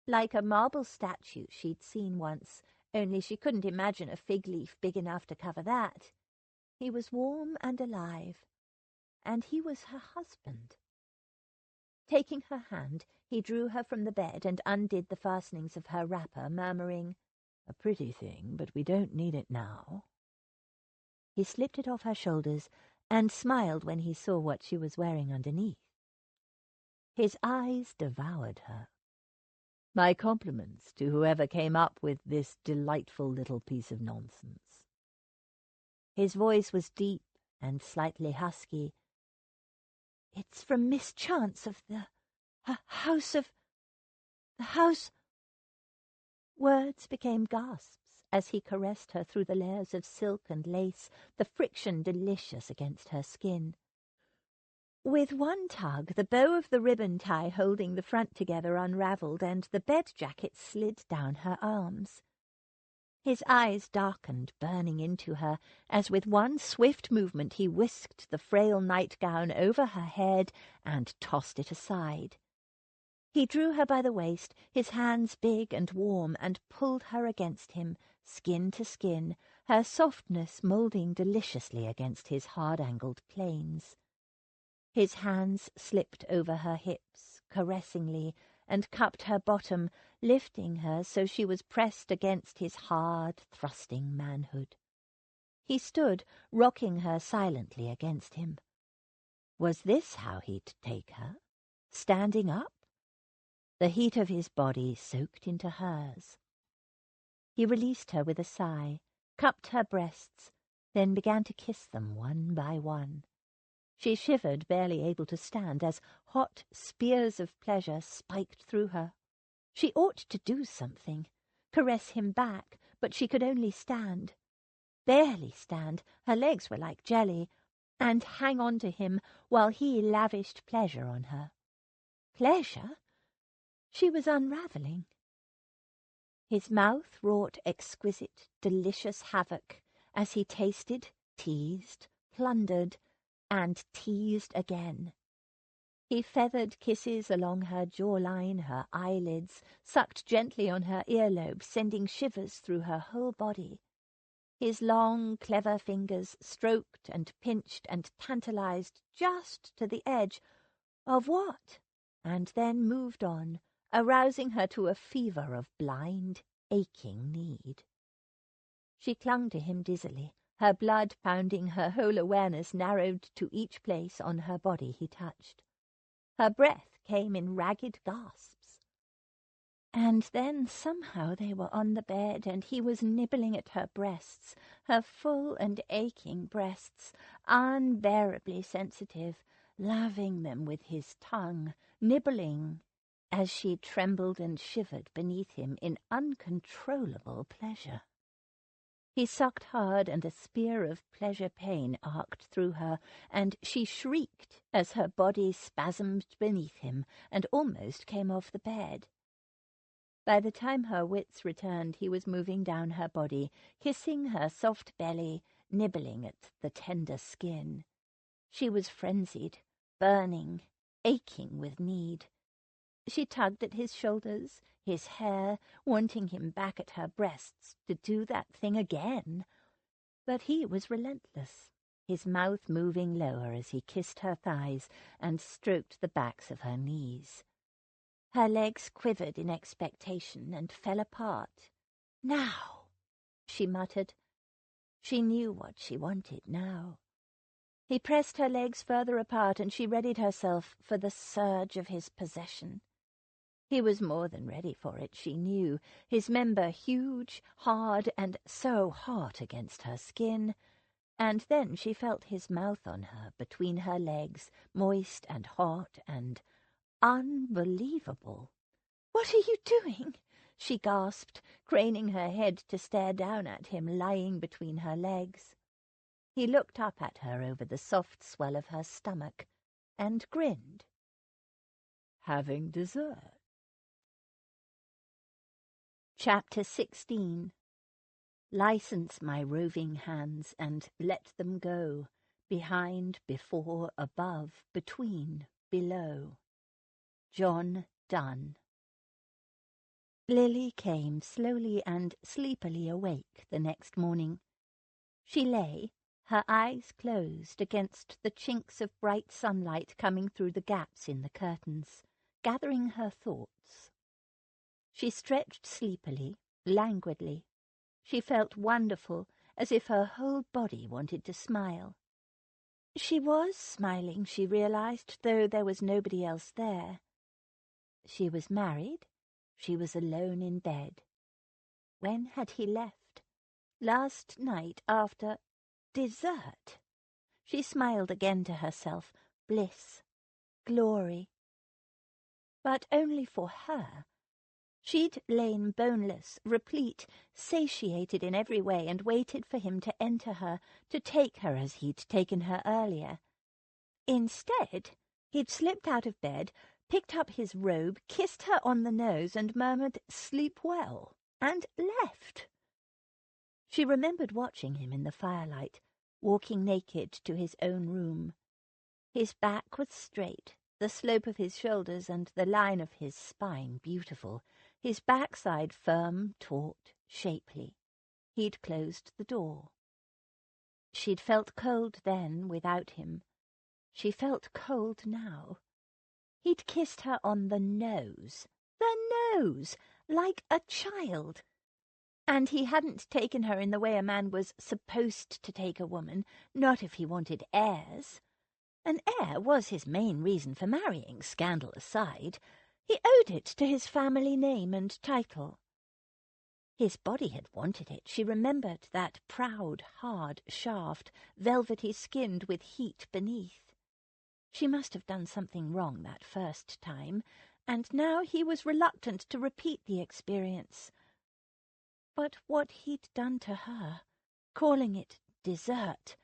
Like a marble statue she'd seen once, only she couldn't imagine a fig leaf big enough to cover that. He was warm and alive, and he was her husband. Taking her hand, he drew her from the bed and undid the fastenings of her wrapper, murmuring, "A pretty thing, but we don't need it now." He slipped it off her shoulders and smiled when he saw what she was wearing underneath. His eyes devoured her. "My compliments to whoever came up with this delightful little piece of nonsense." His voice was deep and slightly husky. "It's from Miss Chance of the house of... the house..." Words became gasps as he caressed her through the layers of silk and lace, the friction delicious against her skin. With one tug, the bow of the ribbon tie holding the front together unravelled, and the bed jacket slid down her arms. His eyes darkened, burning into her, as with one swift movement he whisked the frail nightgown over her head and tossed it aside. He drew her by the waist, his hands big and warm, and pulled her against him, skin to skin, her softness moulding deliciously against his hard-angled planes. His hands slipped over her hips, caressingly, and cupped her bottom, lifting her so she was pressed against his hard, thrusting manhood. He stood, rocking her silently against him. Was this how he'd take her? Standing up? The heat of his body soaked into hers. He released her with a sigh, cupped her breasts, then began to kiss them one by one. She shivered, barely able to stand, as hot spears of pleasure spiked through her. She ought to do something, caress him back, but she could only stand. Barely stand, her legs were like jelly, and hang on to him while he lavished pleasure on her. Pleasure? She was unravelling. His mouth wrought exquisite, delicious havoc as he tasted, teased, plundered, and teased again. He feathered kisses along her jawline, her eyelids, sucked gently on her earlobe, sending shivers through her whole body. His long, clever fingers stroked and pinched and tantalized just to the edge of what? And then moved on, arousing her to a fever of blind, aching need. She clung to him dizzily, her blood pounding, her whole awareness narrowed to each place on her body he touched. Her breath came in ragged gasps. And then somehow they were on the bed, and he was nibbling at her breasts, her full and aching breasts, unbearably sensitive, laving them with his tongue, nibbling as she trembled and shivered beneath him in uncontrollable pleasure. He sucked hard, and a spear of pleasure-pain arced through her, and she shrieked as her body spasmed beneath him and almost came off the bed. By the time her wits returned, he was moving down her body, kissing her soft belly, nibbling at the tender skin. She was frenzied, burning, aching with need. She tugged at his shoulders, his hair, wanting him back at her breasts to do that thing again. But he was relentless, his mouth moving lower as he kissed her thighs and stroked the backs of her knees. Her legs quivered in expectation and fell apart. "Now," she muttered. She knew what she wanted now. He pressed her legs further apart, and she readied herself for the surge of his possession. He was more than ready for it, she knew, his member huge, hard, and so hot against her skin. And then she felt his mouth on her, between her legs, moist and hot and unbelievable. "What are you doing?" she gasped, craning her head to stare down at him lying between her legs. He looked up at her over the soft swell of her stomach and grinned. having dessert. Chapter 16. License my roving hands and let them go, behind, before, above, between, below. John Donne. Lily came slowly and sleepily awake the next morning. She lay, her eyes closed against the chinks of bright sunlight coming through the gaps in the curtains, gathering her thoughts. She stretched sleepily, languidly. She felt wonderful, as if her whole body wanted to smile. She was smiling, she realized, though there was nobody else there. She was married. She was alone in bed. When had he left? Last night after dessert. She smiled again to herself. Bliss. Glory. But only for her. She'd lain boneless, replete, satiated in every way, and waited for him to enter her, to take her as he'd taken her earlier. Instead, he'd slipped out of bed, picked up his robe, kissed her on the nose, and murmured, "Sleep well," and left. She remembered watching him in the firelight, walking naked to his own room. His back was straight, the slope of his shoulders and the line of his spine beautiful, his backside firm, taut, shapely. He'd closed the door. She'd felt cold then without him. She felt cold now. He'd kissed her on the nose, like a child. And he hadn't taken her in the way a man was supposed to take a woman, not if he wanted heirs. An heir was his main reason for marrying, scandal aside. He owed it to his family name and title. His body had wanted it. She remembered that proud, hard shaft, velvety skinned with heat beneath. She must have done something wrong that first time, and now he was reluctant to repeat the experience. But what he'd done to her, calling it dessert,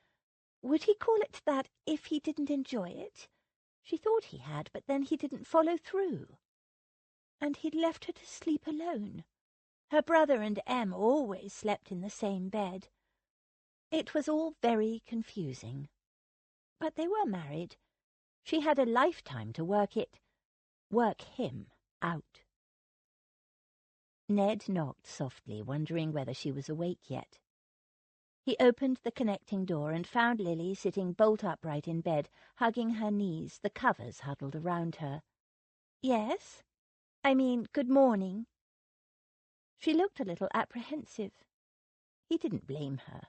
would he call it that if he didn't enjoy it? She thought he had, but then he didn't follow through. And he'd left her to sleep alone. Her brother and Em always slept in the same bed. It was all very confusing. But they were married. She had a lifetime to work him out. Ned knocked softly, wondering whether she was awake yet. He opened the connecting door and found Lily sitting bolt upright in bed, hugging her knees, the covers huddled around her. "Yes? I mean, good morning." She looked a little apprehensive. He didn't blame her.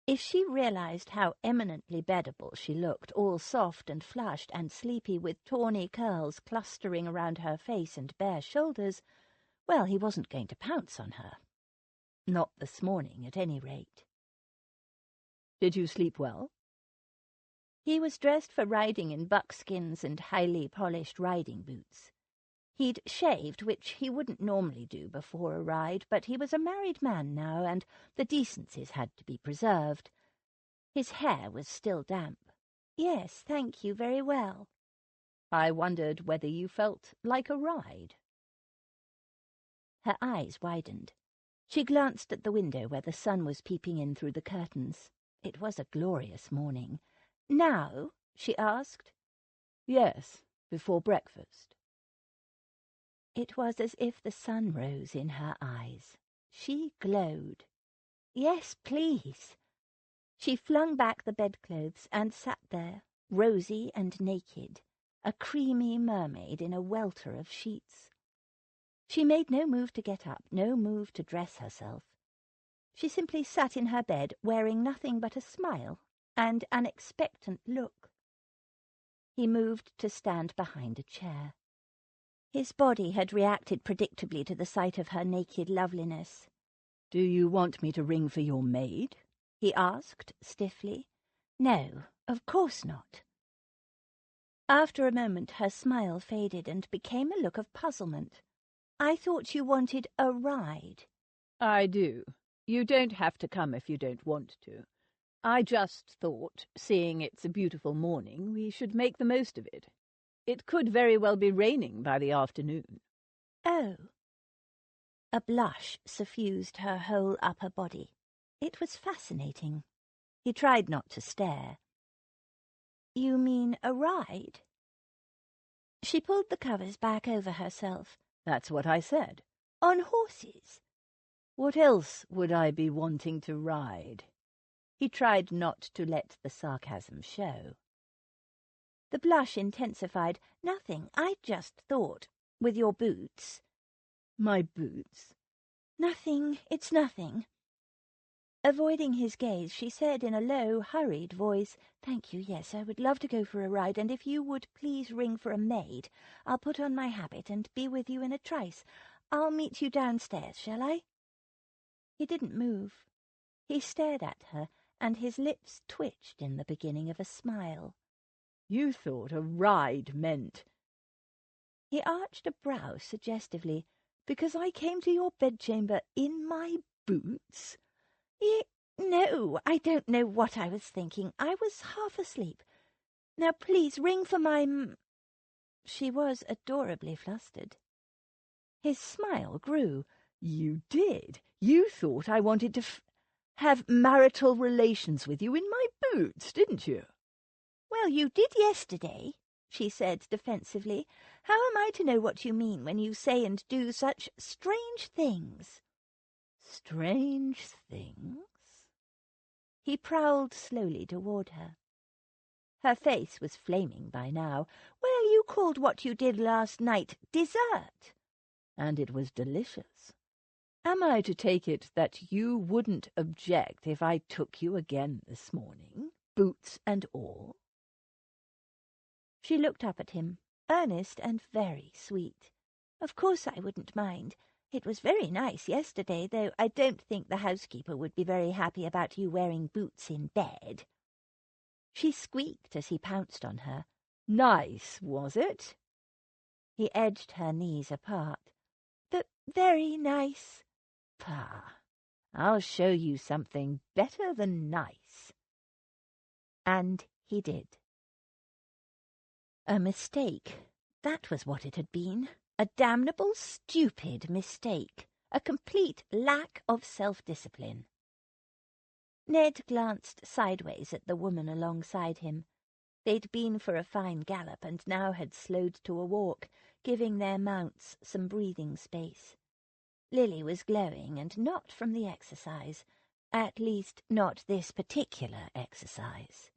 If she realized how eminently beddable she looked, all soft and flushed and sleepy, with tawny curls clustering around her face and bare shoulders, well, he wasn't going to pounce on her. Not this morning, at any rate. "Did you sleep well?" He was dressed for riding in buckskins and highly polished riding boots. He'd shaved, which he wouldn't normally do before a ride, but he was a married man now, and the decencies had to be preserved. His hair was still damp. "Yes, thank you, very well." "I wondered whether you felt like a ride." Her eyes widened. She glanced at the window where the sun was peeping in through the curtains. It was a glorious morning. "Now?" she asked. "Yes, before breakfast." It was as if the sun rose in her eyes. She glowed. "Yes, please." She flung back the bedclothes and sat there, rosy and naked, a creamy mermaid in a welter of sheets. She made no move to get up, no move to dress herself. She simply sat in her bed, wearing nothing but a smile and an expectant look. He moved to stand behind a chair. His body had reacted predictably to the sight of her naked loveliness. "Do you want me to ring for your maid?" he asked stiffly. "No, of course not." After a moment her smile faded and became a look of puzzlement. "I thought you wanted a ride." "I do. You don't have to come if you don't want to. I just thought, seeing it's a beautiful morning, we should make the most of it." It could very well be raining by the afternoon. Oh. A blush suffused her whole upper body. It was fascinating. He tried not to stare. You mean a ride? She pulled the covers back over herself. That's what I said. On horses? What else would I be wanting to ride? He tried not to let the sarcasm show. The blush intensified. Nothing. I just thought. With your boots. My boots? Nothing. It's nothing. Avoiding his gaze, she said in a low, hurried voice, "Thank you, yes, I would love to go for a ride, and if you would please ring for a maid, I'll put on my habit and be with you in a trice. I'll meet you downstairs, shall I?" He didn't move. He stared at her, and his lips twitched in the beginning of a smile. You thought a ride meant... He arched a brow suggestively. "Because I came to your bedchamber in my boots?" No, I don't know what I was thinking. I was half asleep. Now please ring for my She was adorably flustered. His smile grew. You did? You thought I wanted to have marital relations with you in my boots, didn't you? Well, you did yesterday, she said defensively. How am I to know what you mean when you say and do such strange things? Strange things? He prowled slowly toward her. Her face was flaming by now. Well, you called what you did last night dessert. And it was delicious. Am I to take it that you wouldn't object if I took you again this morning, boots and all? She looked up at him, earnest and very sweet. Of course I wouldn't mind. It was very nice yesterday, though I don't think the housekeeper would be very happy about you wearing boots in bed. She squeaked as he pounced on her. Nice, was it? He edged her knees apart. But very nice. Pah! I'll show you something better than nice. And he did. A mistake. That was what it had been. A damnable, stupid mistake. A complete lack of self-discipline. Ned glanced sideways at the woman alongside him. They'd been for a fine gallop and now had slowed to a walk, giving their mounts some breathing space. Lily was glowing, and not from the exercise. At least, not this particular exercise.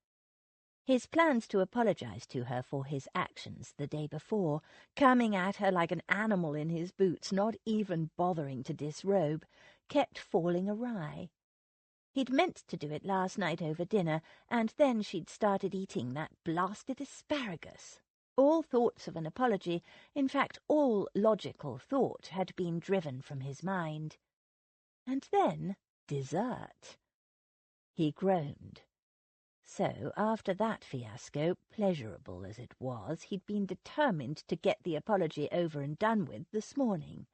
His plans to apologize to her for his actions the day before, coming at her like an animal in his boots, not even bothering to disrobe, kept falling awry. He'd meant to do it last night over dinner, and then she'd started eating that blasted asparagus. All thoughts of an apology, in fact all logical thought, had been driven from his mind. And then dessert. He groaned. So, after that fiasco, pleasurable as it was, he'd been determined to get the apology over and done with this morning.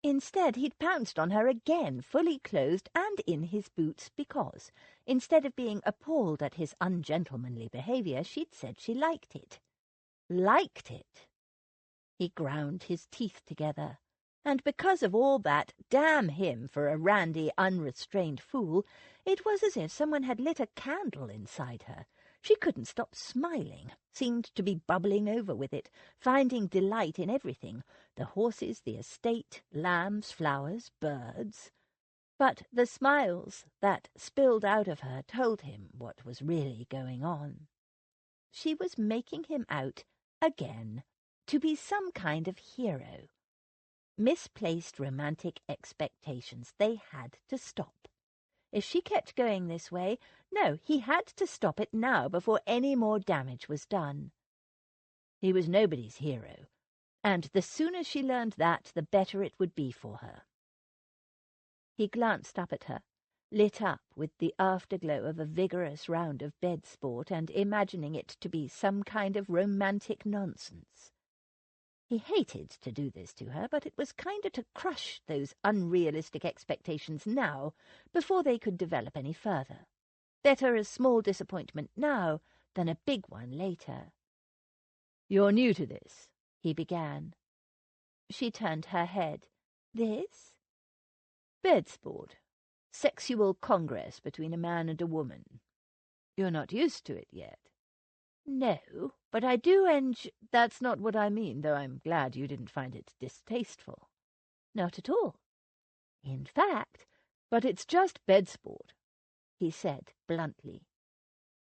Instead, he'd pounced on her again, fully clothed and in his boots, because, instead of being appalled at his ungentlemanly behaviour, she'd said she liked it. Liked it. He ground his teeth together. And because of all that, damn him for a randy, unrestrained fool, it was as if someone had lit a candle inside her. She couldn't stop smiling, seemed to be bubbling over with it, finding delight in everything, the horses, the estate, lambs, flowers, birds. But the smiles that spilled out of her told him what was really going on. She was making him out, again, to be some kind of hero. Misplaced romantic expectations. They had to stop. If she kept going this way, no, he had to stop it now before any more damage was done. He was nobody's hero, and the sooner she learned that, the better it would be for her. He glanced up at her, lit up with the afterglow of a vigorous round of bed sport and imagining it to be some kind of romantic nonsense. He hated to do this to her, but it was kinder to crush those unrealistic expectations now, before they could develop any further. Better a small disappointment now than a big one later. "You're new to this," he began. She turned her head. "This?" "Bed sport. Sexual congress between a man and a woman. You're not used to it yet." "No, but I do That's not what I mean, though I'm glad you didn't find it distasteful." Not at all. In fact, but it's just bed sport," he said bluntly.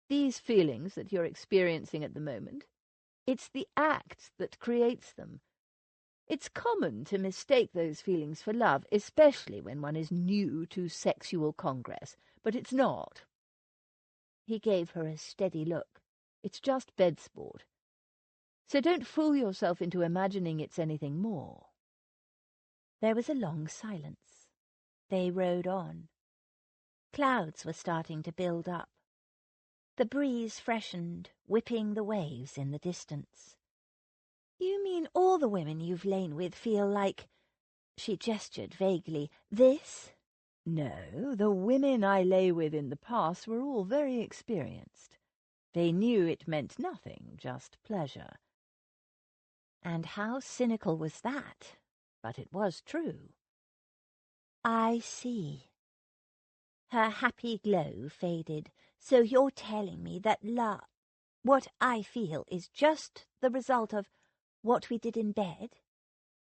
"These feelings that you're experiencing at the moment, it's the act that creates them. It's common to mistake those feelings for love, especially when one is new to sexual congress, but it's not." He gave her a steady look. "It's just bed sport. So don't fool yourself into imagining it's anything more." There was a long silence. They rode on. Clouds were starting to build up. The breeze freshened, whipping the waves in the distance. "You mean all the women you've lain with feel like—" She gestured vaguely. "This?" "No, the women I lay with in the past were all very experienced. They knew it meant nothing, just pleasure." And how cynical was that? But it was true. "I see." Her happy glow faded. "So you're telling me that what I feel is just the result of what we did in bed?"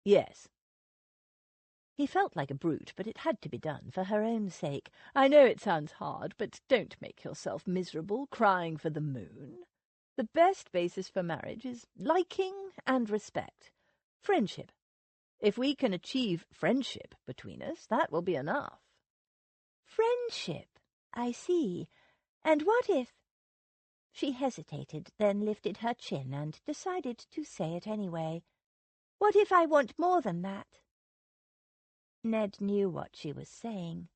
"Yes." He felt like a brute, but it had to be done for her own sake. "I know it sounds hard, but don't make yourself miserable crying for the moon. The best basis for marriage is liking and respect. Friendship. If we can achieve friendship between us, that will be enough." "Friendship, I see. And what if—" She hesitated, then lifted her chin and decided to say it anyway. "What if I want more than that?" Ned knew what she was saying.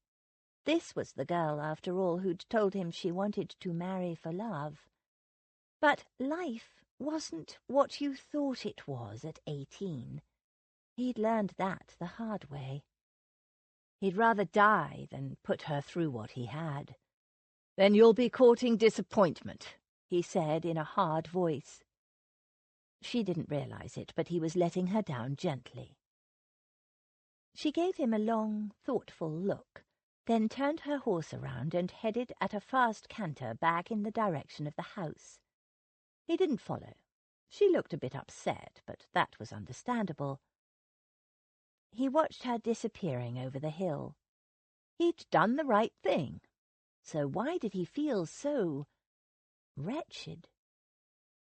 This was the girl, after all, who'd told him she wanted to marry for love. But life wasn't what you thought it was at 18. He'd learned that the hard way. He'd rather die than put her through what he had. "Then you'll be courting disappointment," he said in a hard voice. She didn't realize it, but he was letting her down gently. She gave him a long, thoughtful look, then turned her horse around and headed at a fast canter back in the direction of the house. He didn't follow. She looked a bit upset, but that was understandable. He watched her disappearing over the hill. He'd done the right thing. So why did he feel so wretched?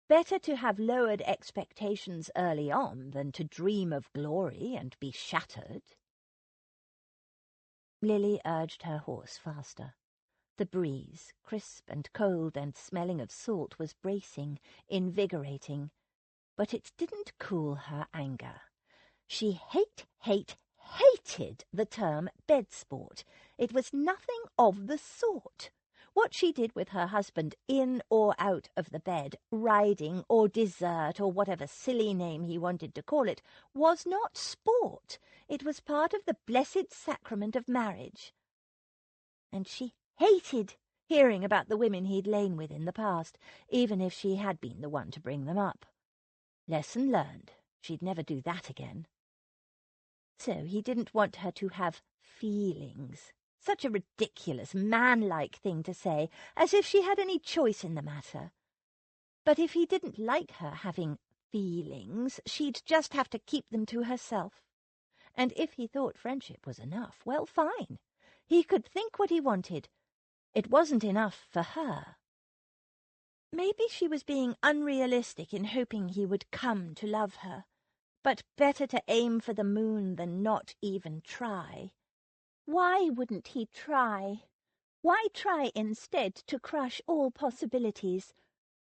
Better to have lowered expectations early on than to dream of glory and be shattered. Lily urged her horse faster. The breeze, crisp and cold and smelling of salt, was bracing, invigorating, but it didn't cool her anger. She hated the term bed sport. It was nothing of the sort. What she did with her husband, in or out of the bed, riding or dessert or whatever silly name he wanted to call it, was not sport. It was part of the blessed sacrament of marriage. And she hated hearing about the women he'd lain with in the past, even if she had been the one to bring them up. Lesson learned. She'd never do that again. So he didn't want her to have feelings. Such a ridiculous, man-like thing to say, as if she had any choice in the matter. But if he didn't like her having feelings, she'd just have to keep them to herself. And if he thought friendship was enough, well, fine. He could think what he wanted. It wasn't enough for her. Maybe she was being unrealistic in hoping he would come to love her. But better to aim for the moon than not even try. Why wouldn't he try? Why try instead to crush all possibilities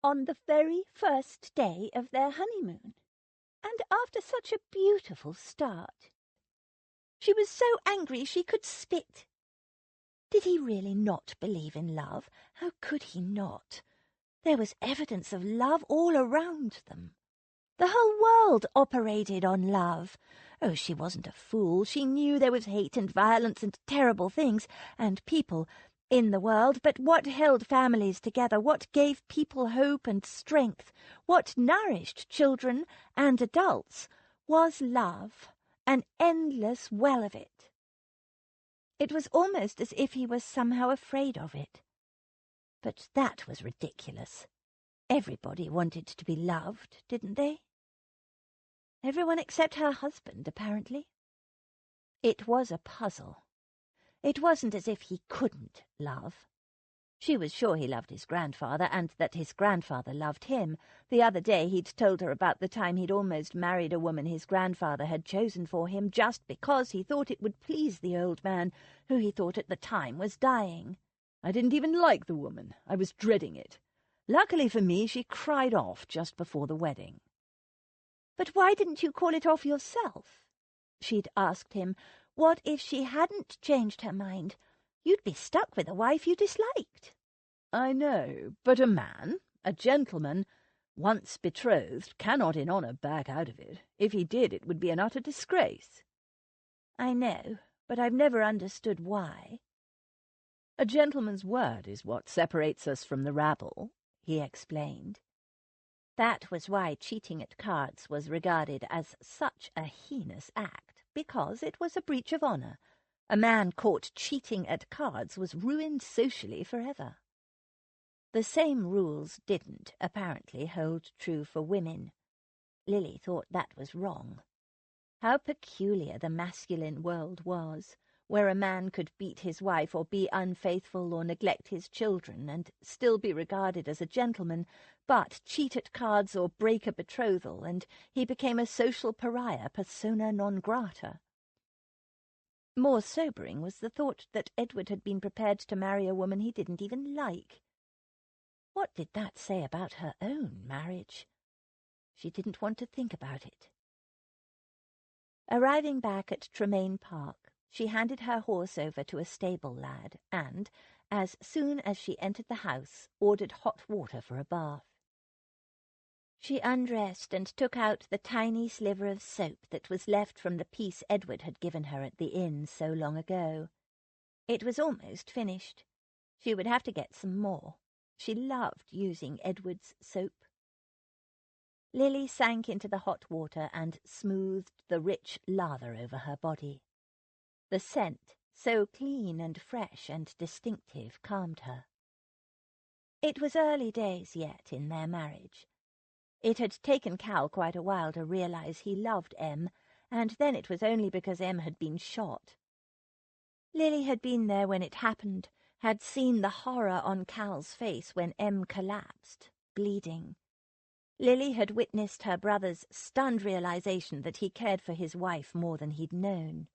on the very first day of their honeymoon? And after such a beautiful start. She was so angry she could spit. Did he really not believe in love? How could he not? There was evidence of love all around them. The whole world operated on love. Oh, she wasn't a fool. She knew there was hate and violence and terrible things, and people, in the world, but what held families together, what gave people hope and strength, what nourished children and adults, was love, an endless well of it. It was almost as if he was somehow afraid of it. But that was ridiculous. Everybody wanted to be loved, didn't they? Everyone except her husband, apparently. It was a puzzle. It wasn't as if he couldn't love. She was sure he loved his grandfather, and that his grandfather loved him. The other day he'd told her about the time he'd almost married a woman his grandfather had chosen for him just because he thought it would please the old man, who he thought at the time was dying. I didn't even like the woman. I was dreading it. Luckily for me, she cried off just before the wedding. But why didn't you call it off yourself? She'd asked him. What if she hadn't changed her mind? You'd be stuck with a wife you disliked. I know, but a man, a gentleman, once betrothed, cannot in honour back out of it. If he did, it would be an utter disgrace. I know, but I've never understood why. A gentleman's word is what separates us from the rabble, he explained. That was why cheating at cards was regarded as such a heinous act, because it was a breach of honour. A man caught cheating at cards was ruined socially forever. The same rules didn't, apparently, hold true for women. Lily thought that was wrong. How peculiar the masculine world was, where a man could beat his wife or be unfaithful or neglect his children and still be regarded as a gentleman, but cheat at cards or break a betrothal, and he became a social pariah, persona non grata. More sobering was the thought that Edward had been prepared to marry a woman he didn't even like. What did that say about her own marriage? She didn't want to think about it. Arriving back at Tremaine Park, she handed her horse over to a stable lad and, as soon as she entered the house, ordered hot water for a bath. She undressed and took out the tiny sliver of soap that was left from the piece Edward had given her at the inn so long ago. It was almost finished. She would have to get some more. She loved using Edward's soap. Lily sank into the hot water and smoothed the rich lather over her body. The scent, so clean and fresh and distinctive, calmed her. It was early days yet in their marriage. It had taken Cal quite a while to realize he loved Em, and then it was only because Em had been shot. Lily had been there when it happened, had seen the horror on Cal's face when Em collapsed, bleeding. Lily had witnessed her brother's stunned realization that he cared for his wife more than he'd known.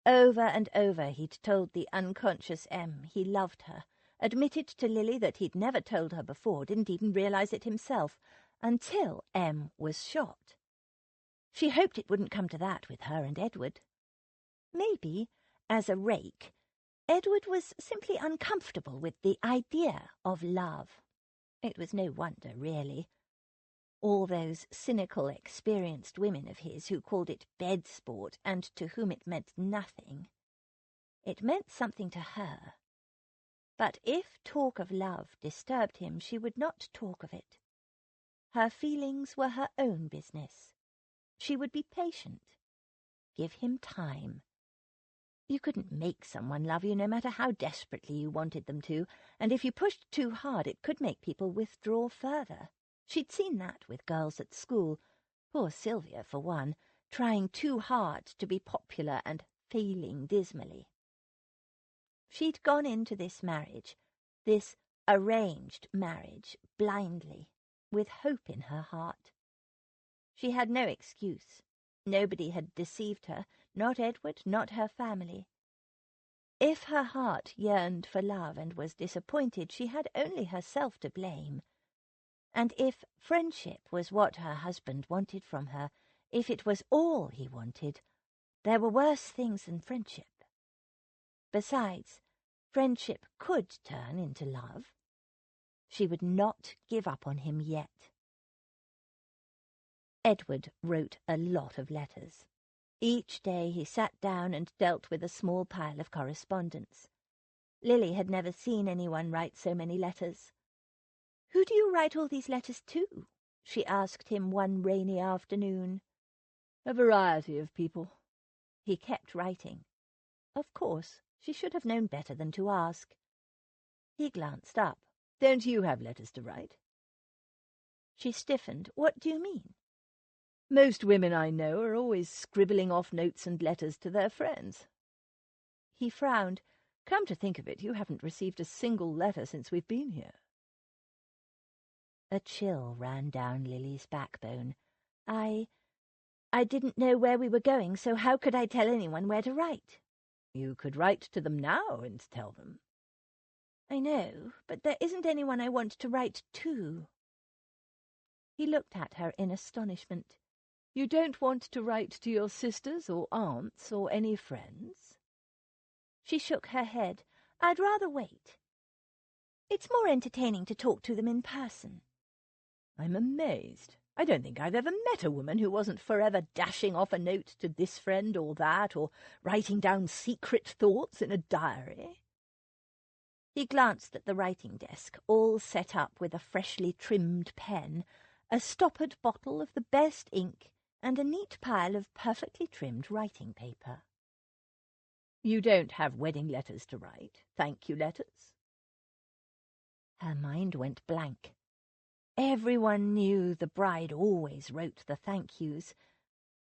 Over and over he'd told the unconscious Em he loved her, admitted to Lily that he'd never told her before, didn't even realize it himself, until Em was shot. She hoped it wouldn't come to that with her and Edward. Maybe, as a rake, Edward was simply uncomfortable with the idea of love. It was no wonder, really. All those cynical, experienced women of his who called it bed sport and to whom it meant nothing. It meant something to her. But if talk of love disturbed him, she would not talk of it. Her feelings were her own business. She would be patient. Give him time. You couldn't make someone love you no matter how desperately you wanted them to, and if you pushed too hard it could make people withdraw further. She'd seen that with girls at school, poor Sylvia for one, trying too hard to be popular and failing dismally. She'd gone into this marriage, this arranged marriage, blindly, with hope in her heart. She had no excuse. Nobody had deceived her, not Edward, not her family. If her heart yearned for love and was disappointed, she had only herself to blame. And if friendship was what her husband wanted from her, if it was all he wanted, there were worse things than friendship. Besides, friendship could turn into love. She would not give up on him yet. Edward wrote a lot of letters. Each day he sat down and dealt with a small pile of correspondence. Lily had never seen anyone write so many letters. "Who do you write all these letters to?" she asked him one rainy afternoon. "A variety of people." He kept writing. Of course, she should have known better than to ask. He glanced up. "Don't you have letters to write?" She stiffened. "What do you mean?" "Most women I know are always scribbling off notes and letters to their friends." He frowned. "Come to think of it, you haven't received a single letter since we've been here." A chill ran down Lily's backbone. I didn't know where we were going, so how could I tell anyone where to write?" "You could write to them now and tell them." "I know, but there isn't anyone I want to write to." He looked at her in astonishment. "You don't want to write to your sisters or aunts or any friends?" She shook her head. "I'd rather wait. It's more entertaining to talk to them in person." "I'm amazed. I don't think I've ever met a woman who wasn't forever dashing off a note to this friend or that, or writing down secret thoughts in a diary." He glanced at the writing desk, all set up with a freshly trimmed pen, a stoppered bottle of the best ink, and a neat pile of perfectly trimmed writing paper. "You don't have wedding letters to write? Thank-you letters?" Her mind went blank. Everyone knew the bride always wrote the thank-yous.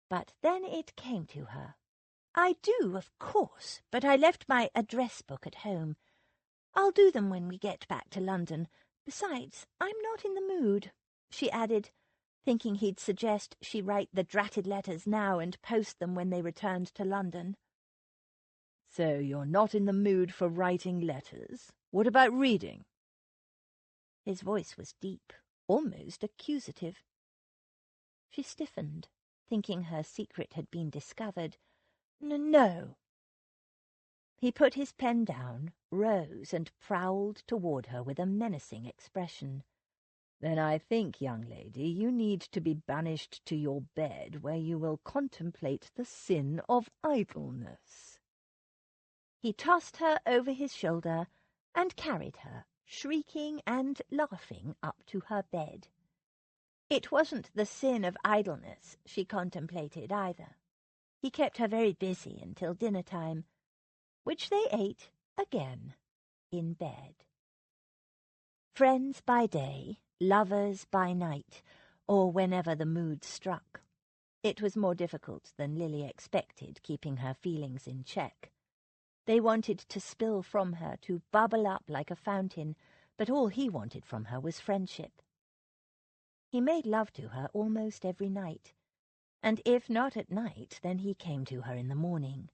But then it came to her. "I do, of course, but I left my address book at home. I'll do them when we get back to London. Besides, I'm not in the mood," she added, thinking he'd suggest she write the dratted letters now and post them when they returned to London. "So you're not in the mood for writing letters? What about reading?" His voice was deep, almost accusative. She stiffened, thinking her secret had been discovered. No." He put his pen down, rose, and prowled toward her with a menacing expression. "Then I think, young lady, you need to be banished to your bed, where you will contemplate the sin of idleness." He tossed her over his shoulder and carried her, shrieking and laughing, up to her bed. It wasn't the sin of idleness she contemplated either. He kept her very busy until dinner-time, which they ate again in bed. Friends by day, lovers by night, or whenever the mood struck. It was more difficult than Lily expected, keeping her feelings in check. They wanted to spill from her, to bubble up like a fountain, but all he wanted from her was friendship. He made love to her almost every night, and if not at night, then he came to her in the morning.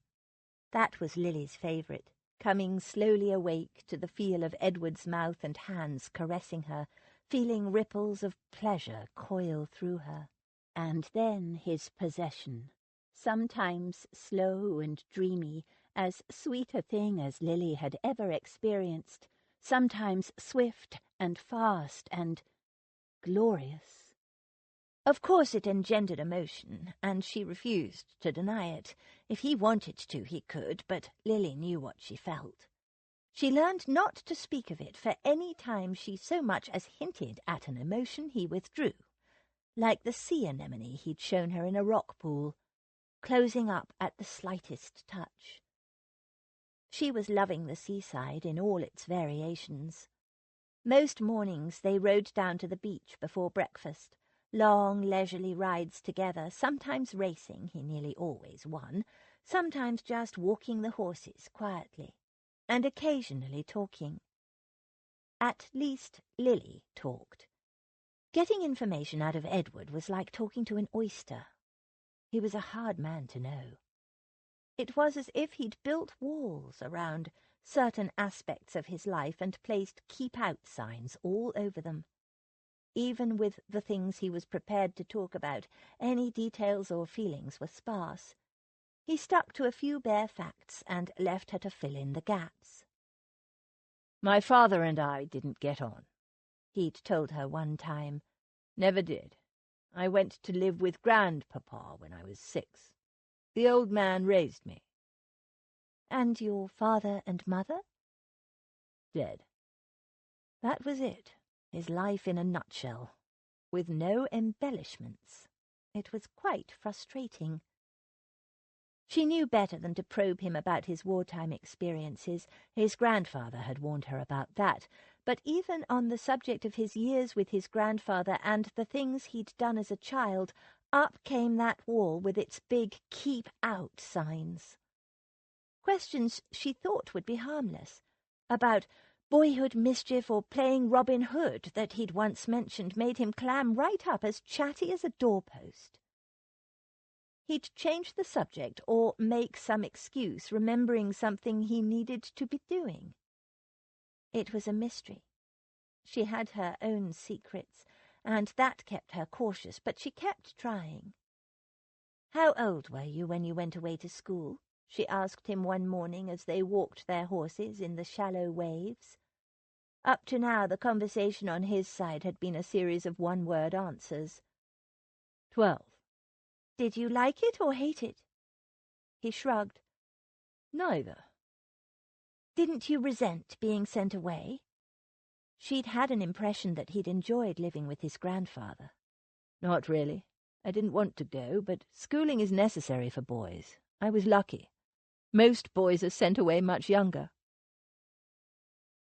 That was Lily's favourite, coming slowly awake to the feel of Edward's mouth and hands caressing her, feeling ripples of pleasure coil through her. And then his possession, sometimes slow and dreamy, as sweet a thing as Lily had ever experienced, sometimes swift and fast and glorious. Of course it engendered emotion, and she refused to deny it. If he wanted to, he could, but Lily knew what she felt. She learned not to speak of it, for any time she so much as hinted at an emotion he withdrew, like the sea anemone he'd shown her in a rock pool, closing up at the slightest touch. She was loving the seaside in all its variations. Most mornings they rode down to the beach before breakfast, long leisurely rides together, sometimes racing, he nearly always won, sometimes just walking the horses quietly, and occasionally talking. At least Lily talked. Getting information out of Edward was like talking to an oyster. He was a hard man to know. It was as if he'd built walls around certain aspects of his life and placed keep-out signs all over them. Even with the things he was prepared to talk about, any details or feelings were sparse. He stuck to a few bare facts and left her to fill in the gaps. "My father and I didn't get on," he'd told her one time. "Never did. I went to live with grandpapa when I was 6. The old man raised me." "And your father and mother?" Dead. That was it, his life in a nutshell, with no embellishments. It was quite frustrating. She knew better than to probe him about his wartime experiences. His grandfather had warned her about that. But even on the subject of his years with his grandfather and the things he'd done as a child, up came that wall with its big "keep out" signs. Questions she thought would be harmless, about boyhood mischief or playing Robin Hood that he'd once mentioned, made him clam right up as chatty as a doorpost. He'd change the subject or make some excuse, remembering something he needed to be doing. It was a mystery. She had her own secrets, and that kept her cautious, but she kept trying. "How old were you when you went away to school?" she asked him one morning as they walked their horses in the shallow waves. Up to now the conversation on his side had been a series of one-word answers. 12. "Did you like it or hate it?" He shrugged. Neither. "Didn't you resent being sent away?" She'd had an impression that he'd enjoyed living with his grandfather. Not really. I didn't want to go, but schooling is necessary for boys. I was lucky. Most boys are sent away much younger.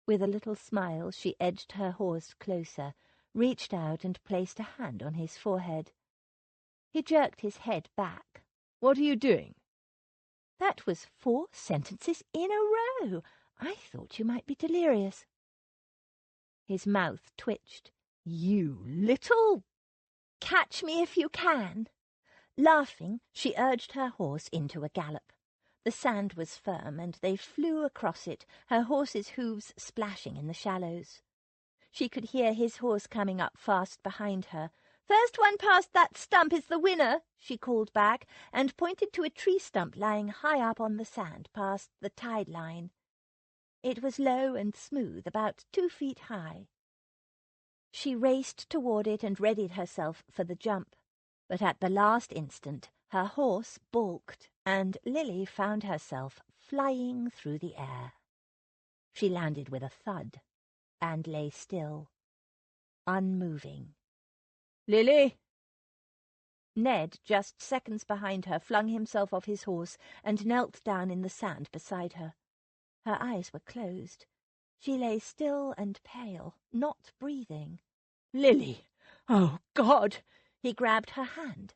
With a little smile, she edged her horse closer, reached out and placed a hand on his forehead. He jerked his head back. "What are you doing?" "That was 4 sentences in a row. I thought you might be delirious." His mouth twitched. "You little—" "Catch me if you can." Laughing, she urged her horse into a gallop. The sand was firm, and they flew across it, her horse's hooves splashing in the shallows. She could hear his horse coming up fast behind her. "First one past that stump is the winner," she called back, and pointed to a tree stump lying high up on the sand past the tide line. It was low and smooth, about 2 feet high. She raced toward it and readied herself for the jump, but at the last instant her horse balked, and Lily found herself flying through the air. She landed with a thud and lay still, unmoving. "Lily!" Ned, just seconds behind her, flung himself off his horse and knelt down in the sand beside her. Her eyes were closed. She lay still and pale, not breathing. "Lily! Oh, God!" He grabbed her hand.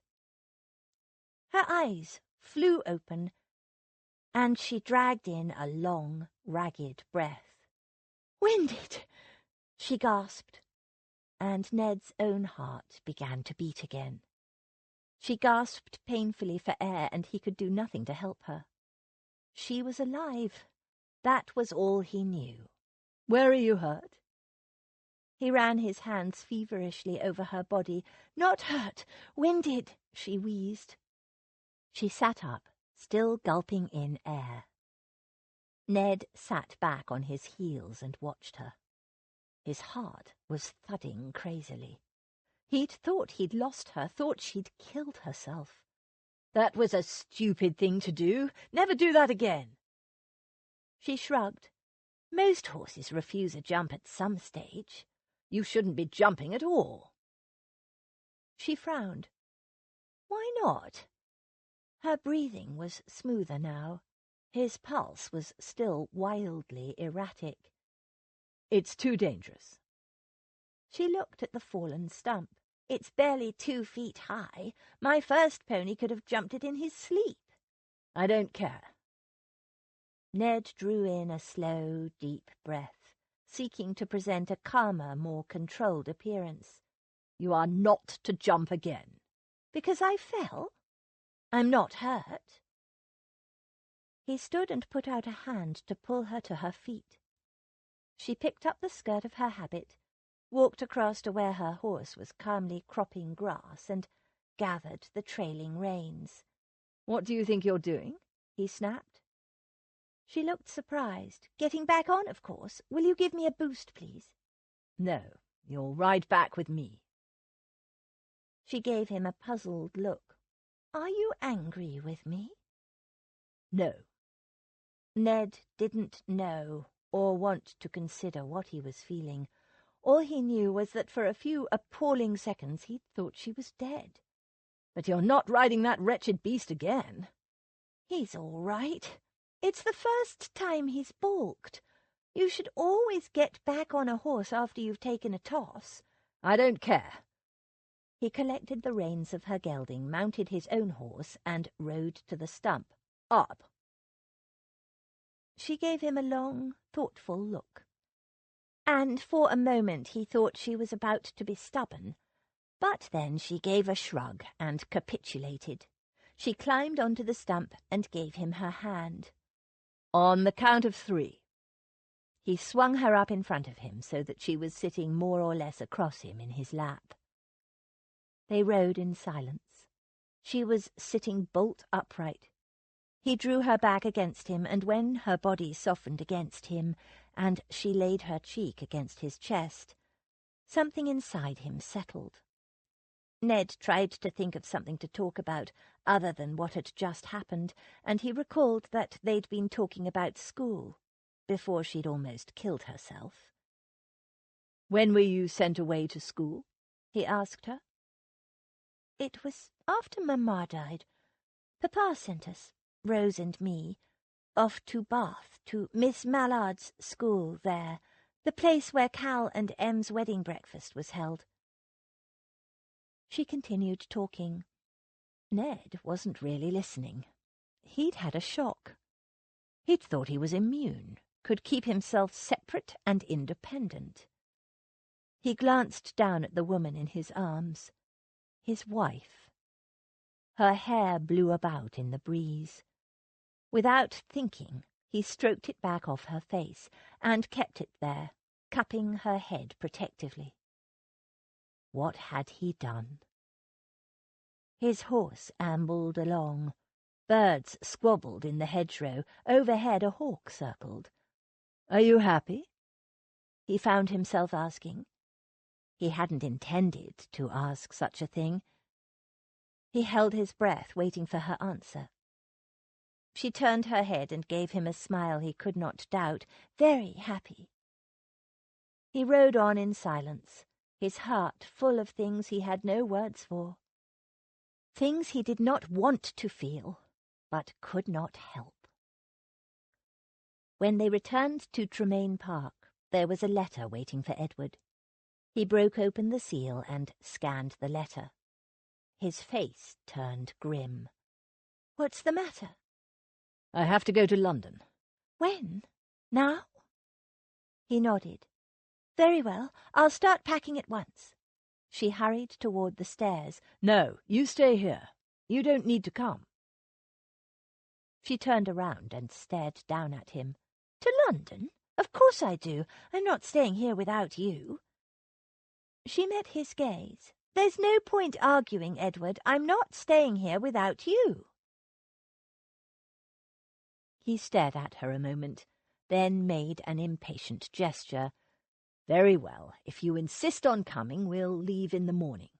Her eyes flew open, and she dragged in a long, ragged breath. "Winded!" she gasped, and Ned's own heart began to beat again. She gasped painfully for air, and he could do nothing to help her. She was alive. That was all he knew. "Where are you hurt?" He ran his hands feverishly over her body. "Not hurt. Winded," she wheezed. She sat up, still gulping in air. Ned sat back on his heels and watched her. His heart was thudding crazily. He'd thought he'd lost her, thought she'd killed herself. "That was a stupid thing to do. Never do that again." She shrugged. "Most horses refuse a jump at some stage." "You shouldn't be jumping at all." She frowned. "Why not?" Her breathing was smoother now. His pulse was still wildly erratic. "It's too dangerous." She looked at the fallen stump. "It's barely 2 feet high. My first pony could have jumped it in his sleep." "I don't care." Ned drew in a slow, deep breath, seeking to present a calmer, more controlled appearance. "You are not to jump again." "Because I fell? I'm not hurt." He stood and put out a hand to pull her to her feet. She picked up the skirt of her habit, walked across to where her horse was calmly cropping grass, and gathered the trailing reins. "What do you think you're doing?" he snapped. She looked surprised. "Getting back on, of course. Will you give me a boost, please?" "No, you'll ride back with me." She gave him a puzzled look. "Are you angry with me?" "No." Ned didn't know or want to consider what he was feeling. All he knew was that for a few appalling seconds he thought she was dead. "But you're not riding that wretched beast again?" "He's all right. It's the first time he's balked. You should always get back on a horse after you've taken a toss." "I don't care." He collected the reins of her gelding, mounted his own horse, and rode to the stump. "Up." She gave him a long, thoughtful look, and for a moment he thought she was about to be stubborn. But then she gave a shrug and capitulated. She climbed onto the stump and gave him her hand. "On the count of 3. He swung her up in front of him so that she was sitting more or less across him in his lap. They rode in silence. She was sitting bolt upright. He drew her back against him, and when her body softened against him, and she laid her cheek against his chest, something inside him settled. Ned tried to think of something to talk about other than what had just happened, and he recalled that they'd been talking about school before she'd almost killed herself. "When were you sent away to school?" he asked her. "It was after Mamma died. Papa sent us, Rose and me, off to Bath, to Miss Mallard's school there, the place where Cal and Em's wedding breakfast was held." She continued talking. Ned wasn't really listening. He'd had a shock. He'd thought he was immune, could keep himself separate and independent. He glanced down at the woman in his arms, his wife. Her hair blew about in the breeze. Without thinking, he stroked it back off her face and kept it there, cupping her head protectively. What had he done? His horse ambled along. Birds squabbled in the hedgerow. Overhead a hawk circled. "Are you happy?" he found himself asking. He hadn't intended to ask such a thing. He held his breath, waiting for her answer. She turned her head and gave him a smile he could not doubt. Very happy. He rode on in silence, his heart full of things he had no words for. Things he did not want to feel, but could not help. When they returned to Tremaine Park, there was a letter waiting for Edward. He broke open the seal and scanned the letter. His face turned grim. "What's the matter?" "I have to go to London." "When? Now?" He nodded. "Very well, I'll start packing at once." She hurried toward the stairs. "No, you stay here. You don't need to come." She turned around and stared down at him. "To London? Of course I do. I'm not staying here without you." She met his gaze. "There's no point arguing, Edward. I'm not staying here without you." He stared at her a moment, then made an impatient gesture. "Very well. If you insist on coming, we'll leave in the morning."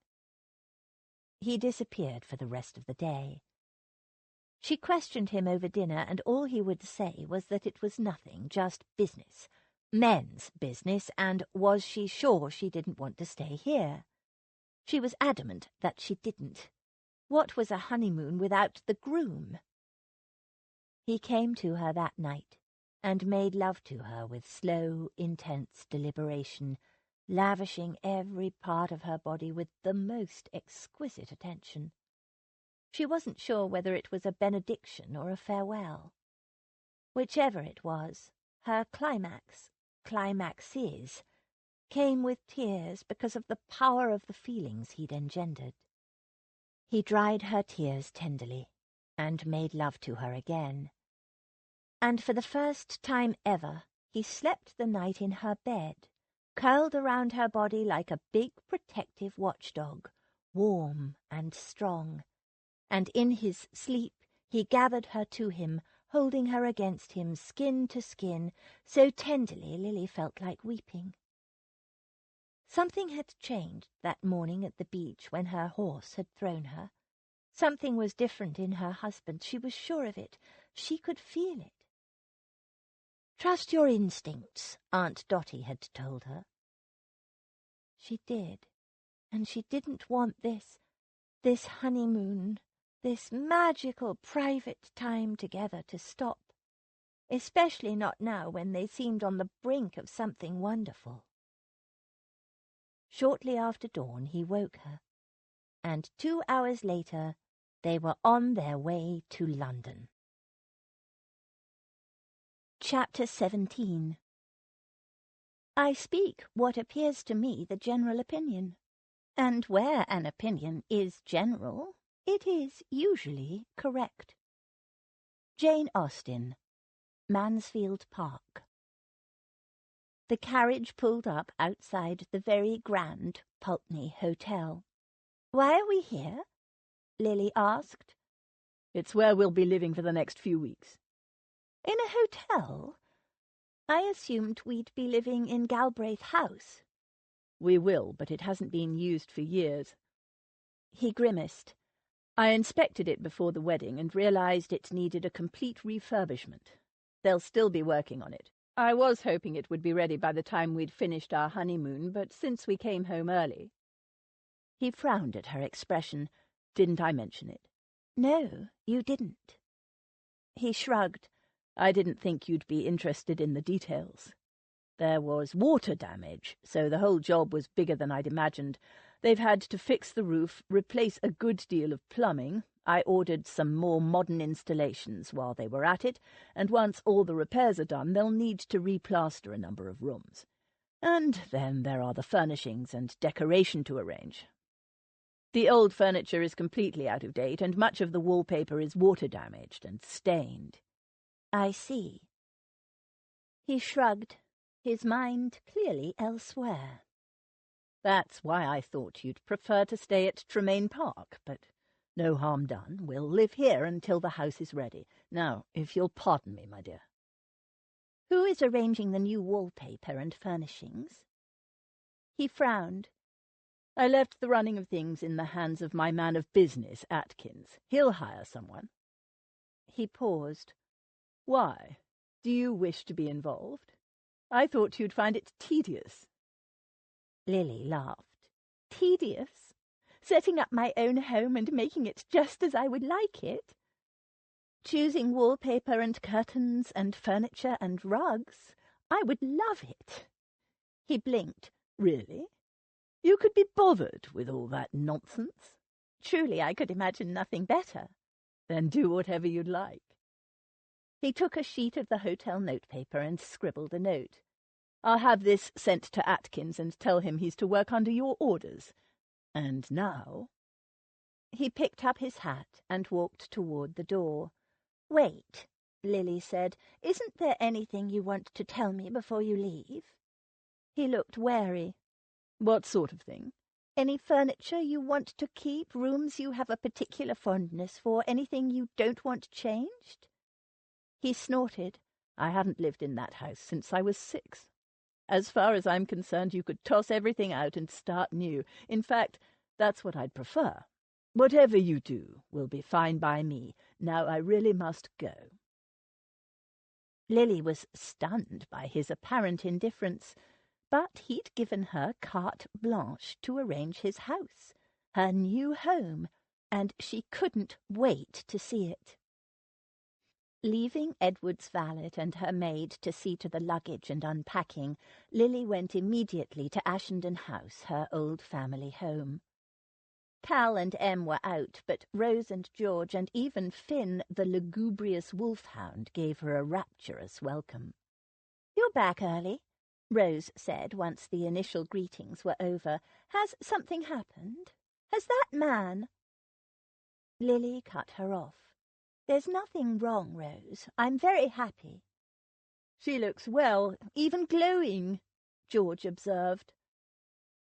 He disappeared for the rest of the day. She questioned him over dinner, and all he would say was that it was nothing, just business. Men's business, and was she sure she didn't want to stay here? She was adamant that she didn't. What was a honeymoon without the groom? He came to her that night and made love to her with slow, intense deliberation, lavishing every part of her body with the most exquisite attention. She wasn't sure whether it was a benediction or a farewell. Whichever it was, her climaxes, came with tears because of the power of the feelings he'd engendered. He dried her tears tenderly and made love to her again. And for the first time ever, he slept the night in her bed, curled around her body like a big protective watchdog, warm and strong. And in his sleep he gathered her to him, holding her against him, skin to skin, so tenderly Lily felt like weeping. Something had changed that morning at the beach when her horse had thrown her. Something was different in her husband. She was sure of it. She could feel it. Trust your instincts, Aunt Dotty had told her. She did, and she didn't want this honeymoon, this magical private time together to stop, especially not now when they seemed on the brink of something wonderful. Shortly after dawn he woke her, and 2 hours later they were on their way to London. Chapter 17. I speak what appears to me the general opinion, and where an opinion is general, it is usually correct. Jane Austen, Mansfield Park. The carriage pulled up outside the very grand Pulteney Hotel. "Why are we here?" Lily asked. "It's where we'll be living for the next few weeks." "In a hotel? I assumed we'd be living in Galbraith House." "We will, but it hasn't been used for years." He grimaced. "I inspected it before the wedding and realized it needed a complete refurbishment. They'll still be working on it. I was hoping it would be ready by the time we'd finished our honeymoon, but since we came home early—" He frowned at her expression. "Didn't I mention it?" "No, you didn't." He shrugged. "I didn't think you'd be interested in the details. There was water damage, so the whole job was bigger than I'd imagined. They've had to fix the roof, replace a good deal of plumbing. I ordered some more modern installations while they were at it, and once all the repairs are done, they'll need to replaster a number of rooms. And then there are the furnishings and decoration to arrange. The old furniture is completely out of date, and much of the wallpaper is water-damaged and stained." "I see." He shrugged, his mind clearly elsewhere. "That's why I thought you'd prefer to stay at Tremaine Park, but no harm done. We'll live here until the house is ready. Now, if you'll pardon me, my dear." "Who is arranging the new wallpaper and furnishings?" He frowned. "I left the running of things in the hands of my man of business, Atkins. He'll hire someone." He paused. "Why? Do you wish to be involved? I thought you'd find it tedious." Lily laughed. "Tedious? Setting up my own home and making it just as I would like it? Choosing wallpaper and curtains and furniture and rugs? I would love it." He blinked. "Really? You could be bothered with all that nonsense?" "Truly, I could imagine nothing better." "Then do whatever you'd like." He took a sheet of the hotel notepaper and scribbled a note. "I'll have this sent to Atkins and tell him he's to work under your orders. And now—" He picked up his hat and walked toward the door. "Wait," Lily said. "Isn't there anything you want to tell me before you leave?" He looked wary. "What sort of thing?" "Any furniture you want to keep, rooms you have a particular fondness for, anything you don't want changed?" He snorted. "I haven't lived in that house since I was 6. As far as I'm concerned, you could toss everything out and start new. In fact, that's what I'd prefer. Whatever you do will be fine by me. Now I really must go." Lily was stunned by his apparent indifference, but he'd given her carte blanche to arrange his house, her new home, and she couldn't wait to see it. Leaving Edward's valet and her maid to see to the luggage and unpacking, Lily went immediately to Ashenden House, her old family home. Cal and Em were out, but Rose and George and even Finn, the lugubrious wolfhound, gave her a rapturous welcome. "You're back early," Rose said once the initial greetings were over. "Has something happened? Has that man—" Lily cut her off. "There's nothing wrong, Rose. I'm very happy." "She looks well, even glowing," George observed.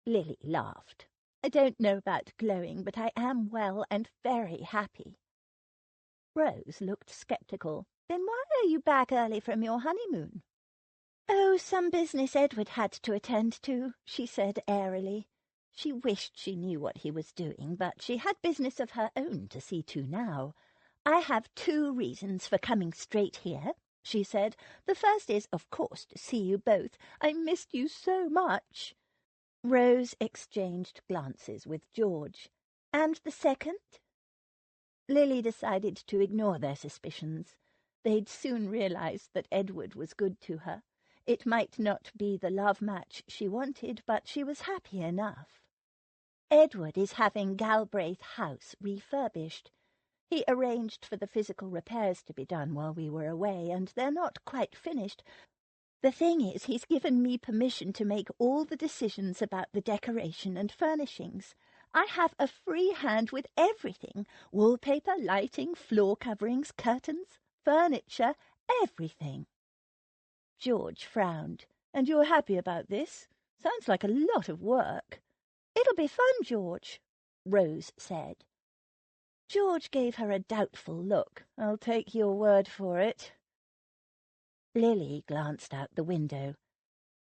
Lily laughed. "I don't know about glowing, but I am well and very happy." Rose looked sceptical. "Then why are you back early from your honeymoon?" "Oh, some business Edward had to attend to," she said airily. She wished she knew what he was doing, but she had business of her own to see to now. "I have 2 reasons for coming straight here," she said. "The first is, of course, to see you both. I missed you so much." Rose exchanged glances with George. "And the second?" Lily decided to ignore their suspicions. They'd soon realized that Edward was good to her. It might not be the love match she wanted, but she was happy enough. "Edward is having Galbraith House refurbished. He arranged for the physical repairs to be done while we were away, and they're not quite finished. The thing is, he's given me permission to make all the decisions about the decoration and furnishings. I have a free hand with everything: wallpaper, lighting, floor coverings, curtains, furniture, everything." George frowned. "And you're happy about this? Sounds like a lot of work." "It'll be fun, George," Rose said. George gave her a doubtful look. "I'll take your word for it." Lily glanced out the window.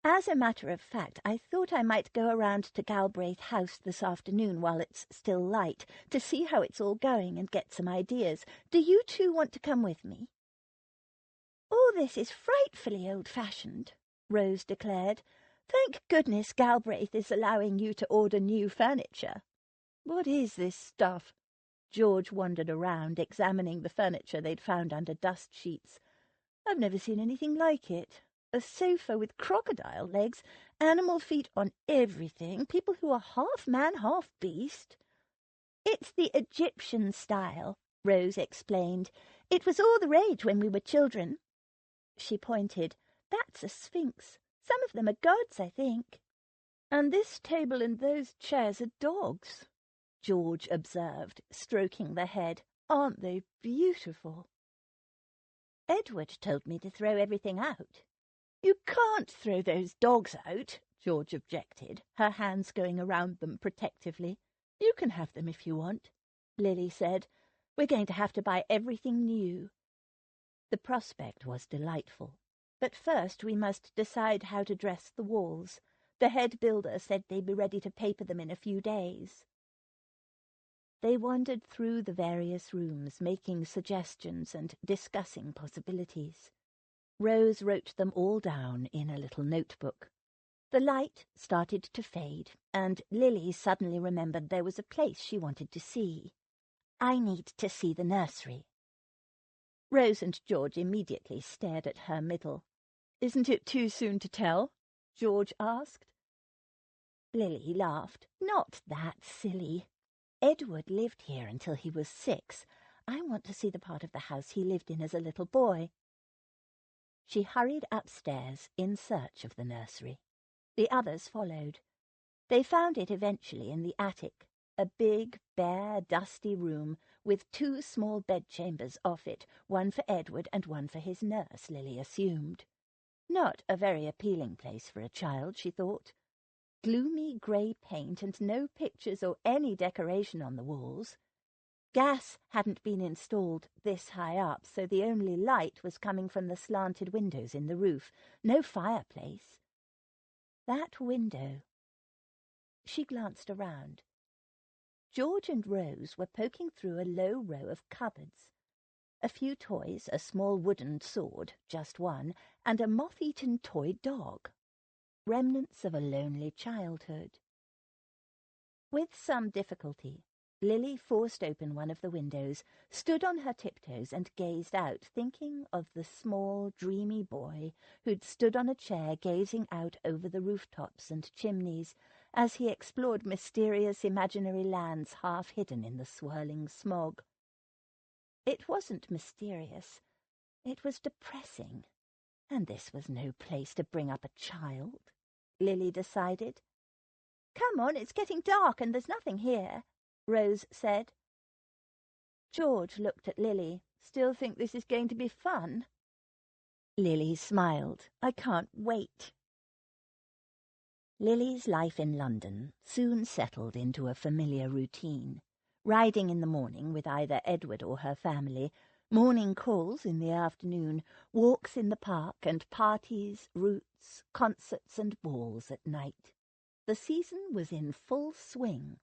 "As a matter of fact, I thought I might go around to Galbraith House this afternoon while it's still light, to see how it's all going and get some ideas. Do you two want to come with me?" "All this is frightfully old-fashioned," Rose declared. "Thank goodness Galbraith is allowing you to order new furniture." "What is this stuff?" George wandered around, examining the furniture they'd found under dust sheets. "I've never seen anything like it. A sofa with crocodile legs, animal feet on everything, people who are half man, half beast." "It's the Egyptian style," Rose explained. "It was all the rage when we were children." She pointed. "That's a sphinx. Some of them are gods, I think." "And this table and those chairs are dogs," George observed, stroking the head. "Aren't they beautiful?" "Edward told me to throw everything out." "You can't throw those dogs out," George objected, her hands going around them protectively. "You can have them if you want," Lily said. "We're going to have to buy everything new." The prospect was delightful. But first we must decide how to dress the walls. The head builder said they'd be ready to paper them in a few days. They wandered through the various rooms, making suggestions and discussing possibilities. Rose wrote them all down in a little notebook. The light started to fade, and Lily suddenly remembered there was a place she wanted to see. "I need to see the nursery." Rose and George immediately stared at her middle. "Isn't it too soon to tell?" George asked. Lily laughed. "Not that silly. Edward lived here until he was 6. I want to see the part of the house he lived in as a little boy." She hurried upstairs in search of the nursery. The others followed. They found it eventually in the attic, a big, bare, dusty room with 2 small bedchambers off it, one for Edward and one for his nurse, Lily assumed. Not a very appealing place for a child, she thought. Gloomy grey paint and no pictures or any decoration on the walls. Gas hadn't been installed this high up, so the only light was coming from the slanted windows in the roof. No fireplace. That window. She glanced around. George and Rose were poking through a low row of cupboards. A few toys, a small wooden sword, just one, and a moth-eaten toy dog. Remnants of a lonely childhood. With some difficulty, Lily forced open one of the windows, stood on her tiptoes and gazed out, thinking of the small, dreamy boy who'd stood on a chair gazing out over the rooftops and chimneys as he explored mysterious imaginary lands half hidden in the swirling smog. It wasn't mysterious. It was depressing. And this was no place to bring up a child, Lily decided. "Come on, it's getting dark and there's nothing here," Rose said. George looked at Lily. "Still think this is going to be fun?" Lily smiled. "I can't wait." Lily's life in London soon settled into a familiar routine. Riding in the morning with either Edward or her family, morning calls in the afternoon, walks in the park, and parties, routes, concerts and balls at night. The season was in full swing.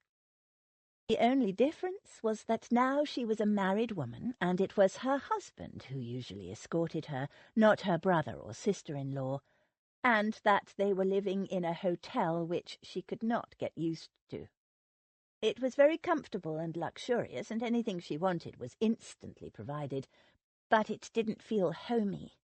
The only difference was that now she was a married woman, and it was her husband who usually escorted her, not her brother or sister-in-law, and that they were living in a hotel which she could not get used to. It was very comfortable and luxurious, and anything she wanted was instantly provided, but it didn't feel homey.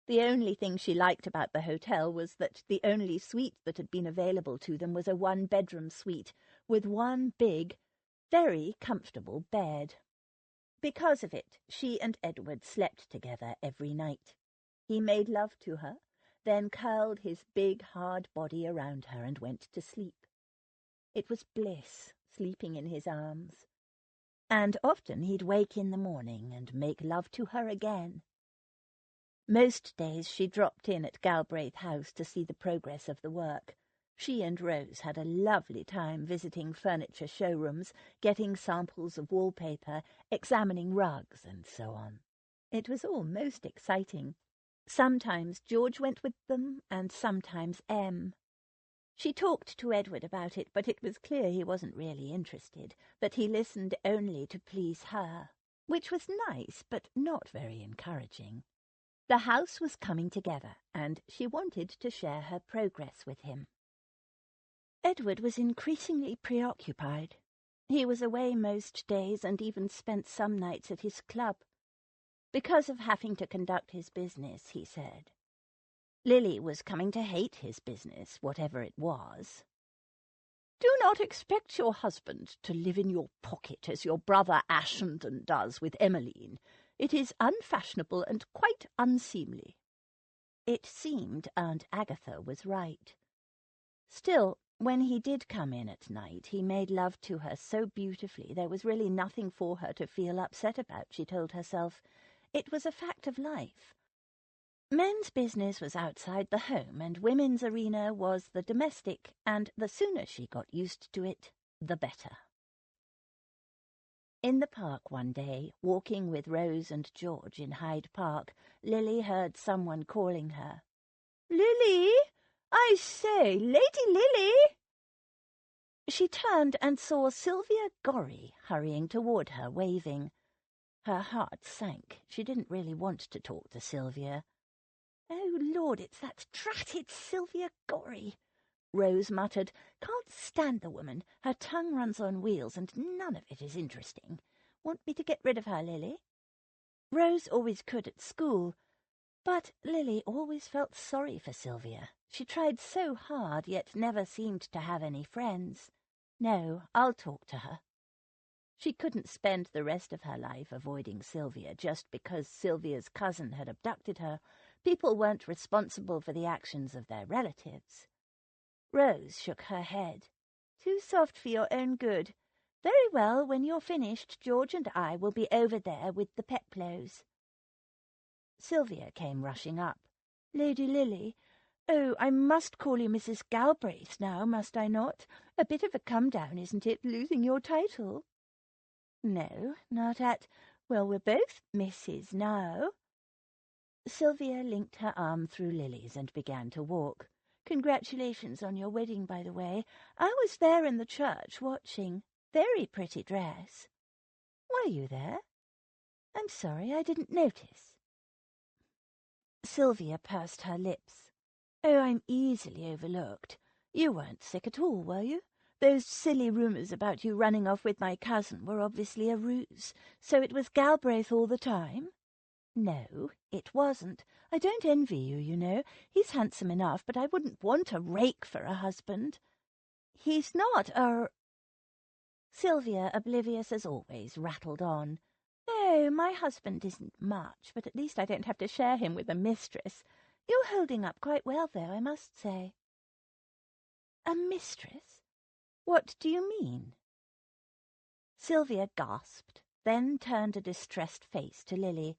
The only thing she liked about the hotel was that the only suite that had been available to them was a one-bedroom suite with one big, very comfortable bed. Because of it, she and Edward slept together every night. He made love to her, then curled his big, hard body around her and went to sleep. It was bliss, sleeping in his arms. And often he'd wake in the morning and make love to her again. Most days she dropped in at Galbraith House to see the progress of the work. She and Rose had a lovely time visiting furniture showrooms, getting samples of wallpaper, examining rugs, and so on. It was all most exciting. Sometimes George went with them, and sometimes Em. She talked to Edward about it, but it was clear he wasn't really interested, that he listened only to please her, which was nice, but not very encouraging. The house was coming together, and she wanted to share her progress with him. Edward was increasingly preoccupied. He was away most days and even spent some nights at his club. Because of having to conduct his business, he said. Lily was coming to hate his business, whatever it was. Do not expect your husband to live in your pocket as your brother Ashenden does with Emmeline. It is unfashionable and quite unseemly. It seemed Aunt Agatha was right. Still, when he did come in at night, he made love to her so beautifully there was really nothing for her to feel upset about, she told herself. It was a fact of life. Men's business was outside the home, and women's arena was the domestic, and the sooner she got used to it, the better. In the park one day, walking with Rose and George in Hyde Park, Lily heard someone calling her. "Lily! I say, Lady Lily!" She turned and saw Sylvia Gorry hurrying toward her, waving. Her heart sank. She didn't really want to talk to Sylvia. "Oh, Lord, it's that dratted Sylvia Gorry," Rose muttered. "Can't stand the woman. Her tongue runs on wheels, and none of it is interesting. Want me to get rid of her, Lily?" Rose always could at school, but Lily always felt sorry for Sylvia. She tried so hard, yet never seemed to have any friends. No, I'll talk to her. She couldn't spend the rest of her life avoiding Sylvia just because Sylvia's cousin had abducted her. People weren't responsible for the actions of their relatives. Rose shook her head. "Too soft for your own good. Very well, when you're finished, George and I will be over there with the Peplows." Sylvia came rushing up. "Lady Lily, oh, I must call you Mrs. Galbraith now, must I not? A bit of a come-down, isn't it, losing your title?" "No, not at... Well, we're both Mrs. now." Sylvia linked her arm through Lily's and began to walk. "Congratulations on your wedding, by the way. I was there in the church watching. Very pretty dress." "Were you there? I'm sorry, I didn't notice." Sylvia pursed her lips. "Oh, I'm easily overlooked. You weren't sick at all, were you? Those silly rumours about you running off with my cousin were obviously a ruse. So it was Galbraith all the time?" "No, it wasn't. I don't envy you, you know. He's handsome enough, but I wouldn't want a rake for a husband." "He's not Sylvia, oblivious as always, rattled on. "Oh, my husband isn't much, but at least I don't have to share him with a mistress. You're holding up quite well, though, I must say." "A mistress? What do you mean?" Sylvia gasped, then turned a distressed face to Lily.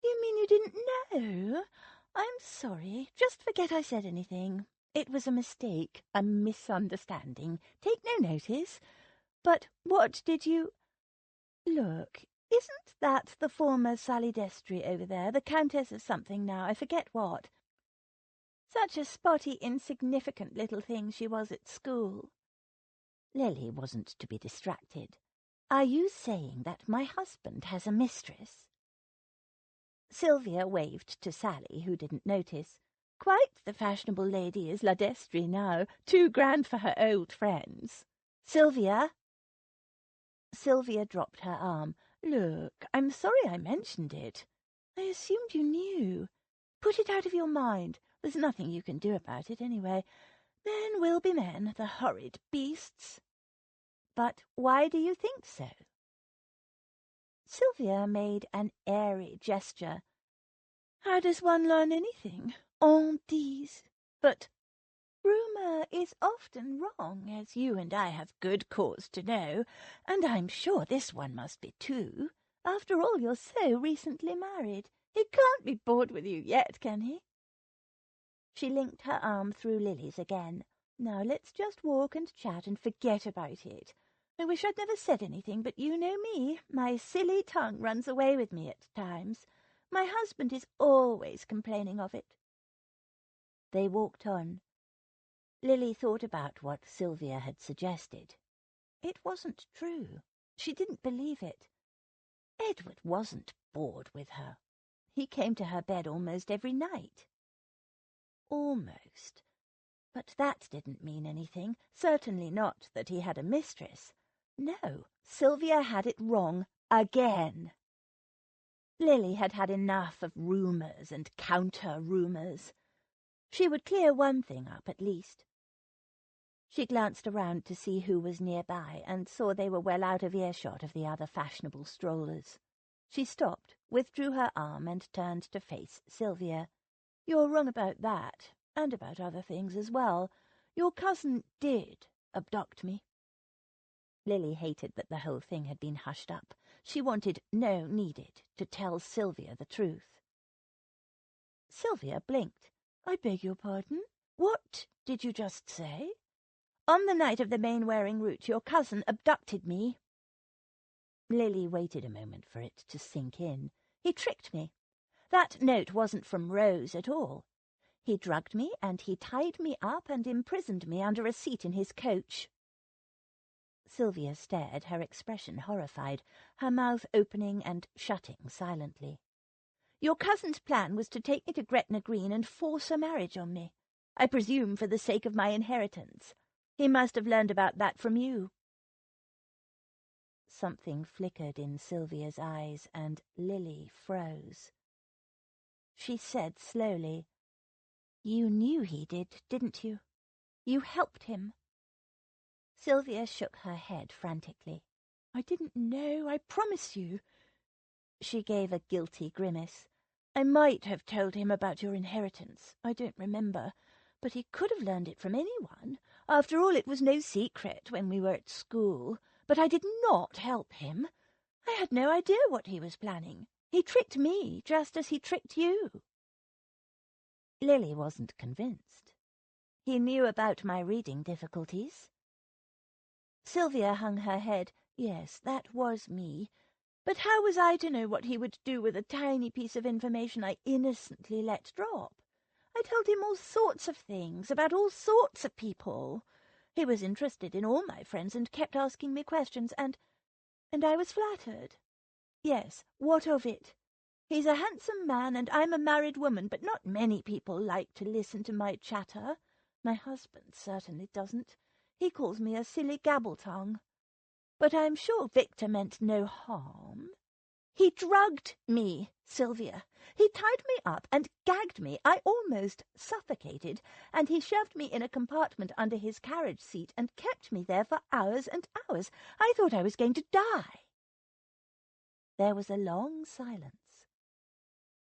"You mean you didn't know? I'm sorry. Just forget I said anything. It was a mistake, a misunderstanding. Take no notice. But what did you... Look, isn't that the former Sally Destry over there, the Countess of something now, I forget what? Such a spotty, insignificant little thing she was at school." Lily wasn't to be distracted. Are you saying that my husband has a mistress?" Sylvia waved to Sally, who didn't notice. "Quite the fashionable lady is La Destry now, too grand for her old friends." "Sylvia!" Sylvia dropped her arm. "Look, I'm sorry I mentioned it. I assumed you knew. Put it out of your mind. There's nothing you can do about it, anyway. Men will be men, the horrid beasts." "But why do you think so?" Sylvia made an airy gesture. "How does one learn anything? On dise. But rumour is often wrong, as you and I have good cause to know, and I'm sure this one must be too. After all, you're so recently married. He can't be bored with you yet, can he?" She linked her arm through Lily's again. "Now let's just walk and chat and forget about it. I wish I'd never said anything, but you know me. My silly tongue runs away with me at times. My husband is always complaining of it." They walked on. Lily thought about what Sylvia had suggested. It wasn't true. She didn't believe it. Edward wasn't bored with her. He came to her bed almost every night. Almost. But that didn't mean anything. Certainly not that he had a mistress. No, Sylvia had it wrong again. Lily had had enough of rumours and counter-rumours. She would clear one thing up at least. She glanced around to see who was nearby and saw they were well out of earshot of the other fashionable strollers. She stopped, withdrew her arm, and turned to face Sylvia. "You're wrong about that, and about other things as well. Your cousin did abduct me." Lily hated that the whole thing had been hushed up. She wanted, no, needed, to tell Sylvia the truth. Sylvia blinked. "I beg your pardon? What did you just say?" "On the night of the Mainwaring route, your cousin abducted me." Lily waited a moment for it to sink in. "He tricked me. That note wasn't from Rose at all. He drugged me, and he tied me up and imprisoned me under a seat in his coach." Sylvia stared, her expression horrified, her mouth opening and shutting silently. "Your cousin's plan was to take me to Gretna Green and force a marriage on me. I presume for the sake of my inheritance. He must have learned about that from you." Something flickered in Sylvia's eyes, and Lily froze. She said slowly, "You knew he did, didn't you? You helped him." Sylvia shook her head frantically. "I didn't know, I promise you." She gave a guilty grimace. "I might have told him about your inheritance. I don't remember. But he could have learned it from anyone. After all, it was no secret when we were at school. But I did not help him. I had no idea what he was planning. He tricked me, just as he tricked you." Lily wasn't convinced. "He knew about my reading difficulties?" Sylvia hung her head. "Yes, that was me. But how was I to know what he would do with a tiny piece of information I innocently let drop? I told him all sorts of things, about all sorts of people. He was interested in all my friends and kept asking me questions, and I was flattered. Yes, what of it? He's a handsome man, and I'm a married woman, but not many people like to listen to my chatter. My husband certainly doesn't. He calls me a silly gabble-tongue. But I'm sure Victor meant no harm. He drugged me, Sylvia. He tied me up and gagged me. I almost suffocated, and he shoved me in a compartment under his carriage seat and kept me there for hours and hours. I thought I was going to die." There was a long silence.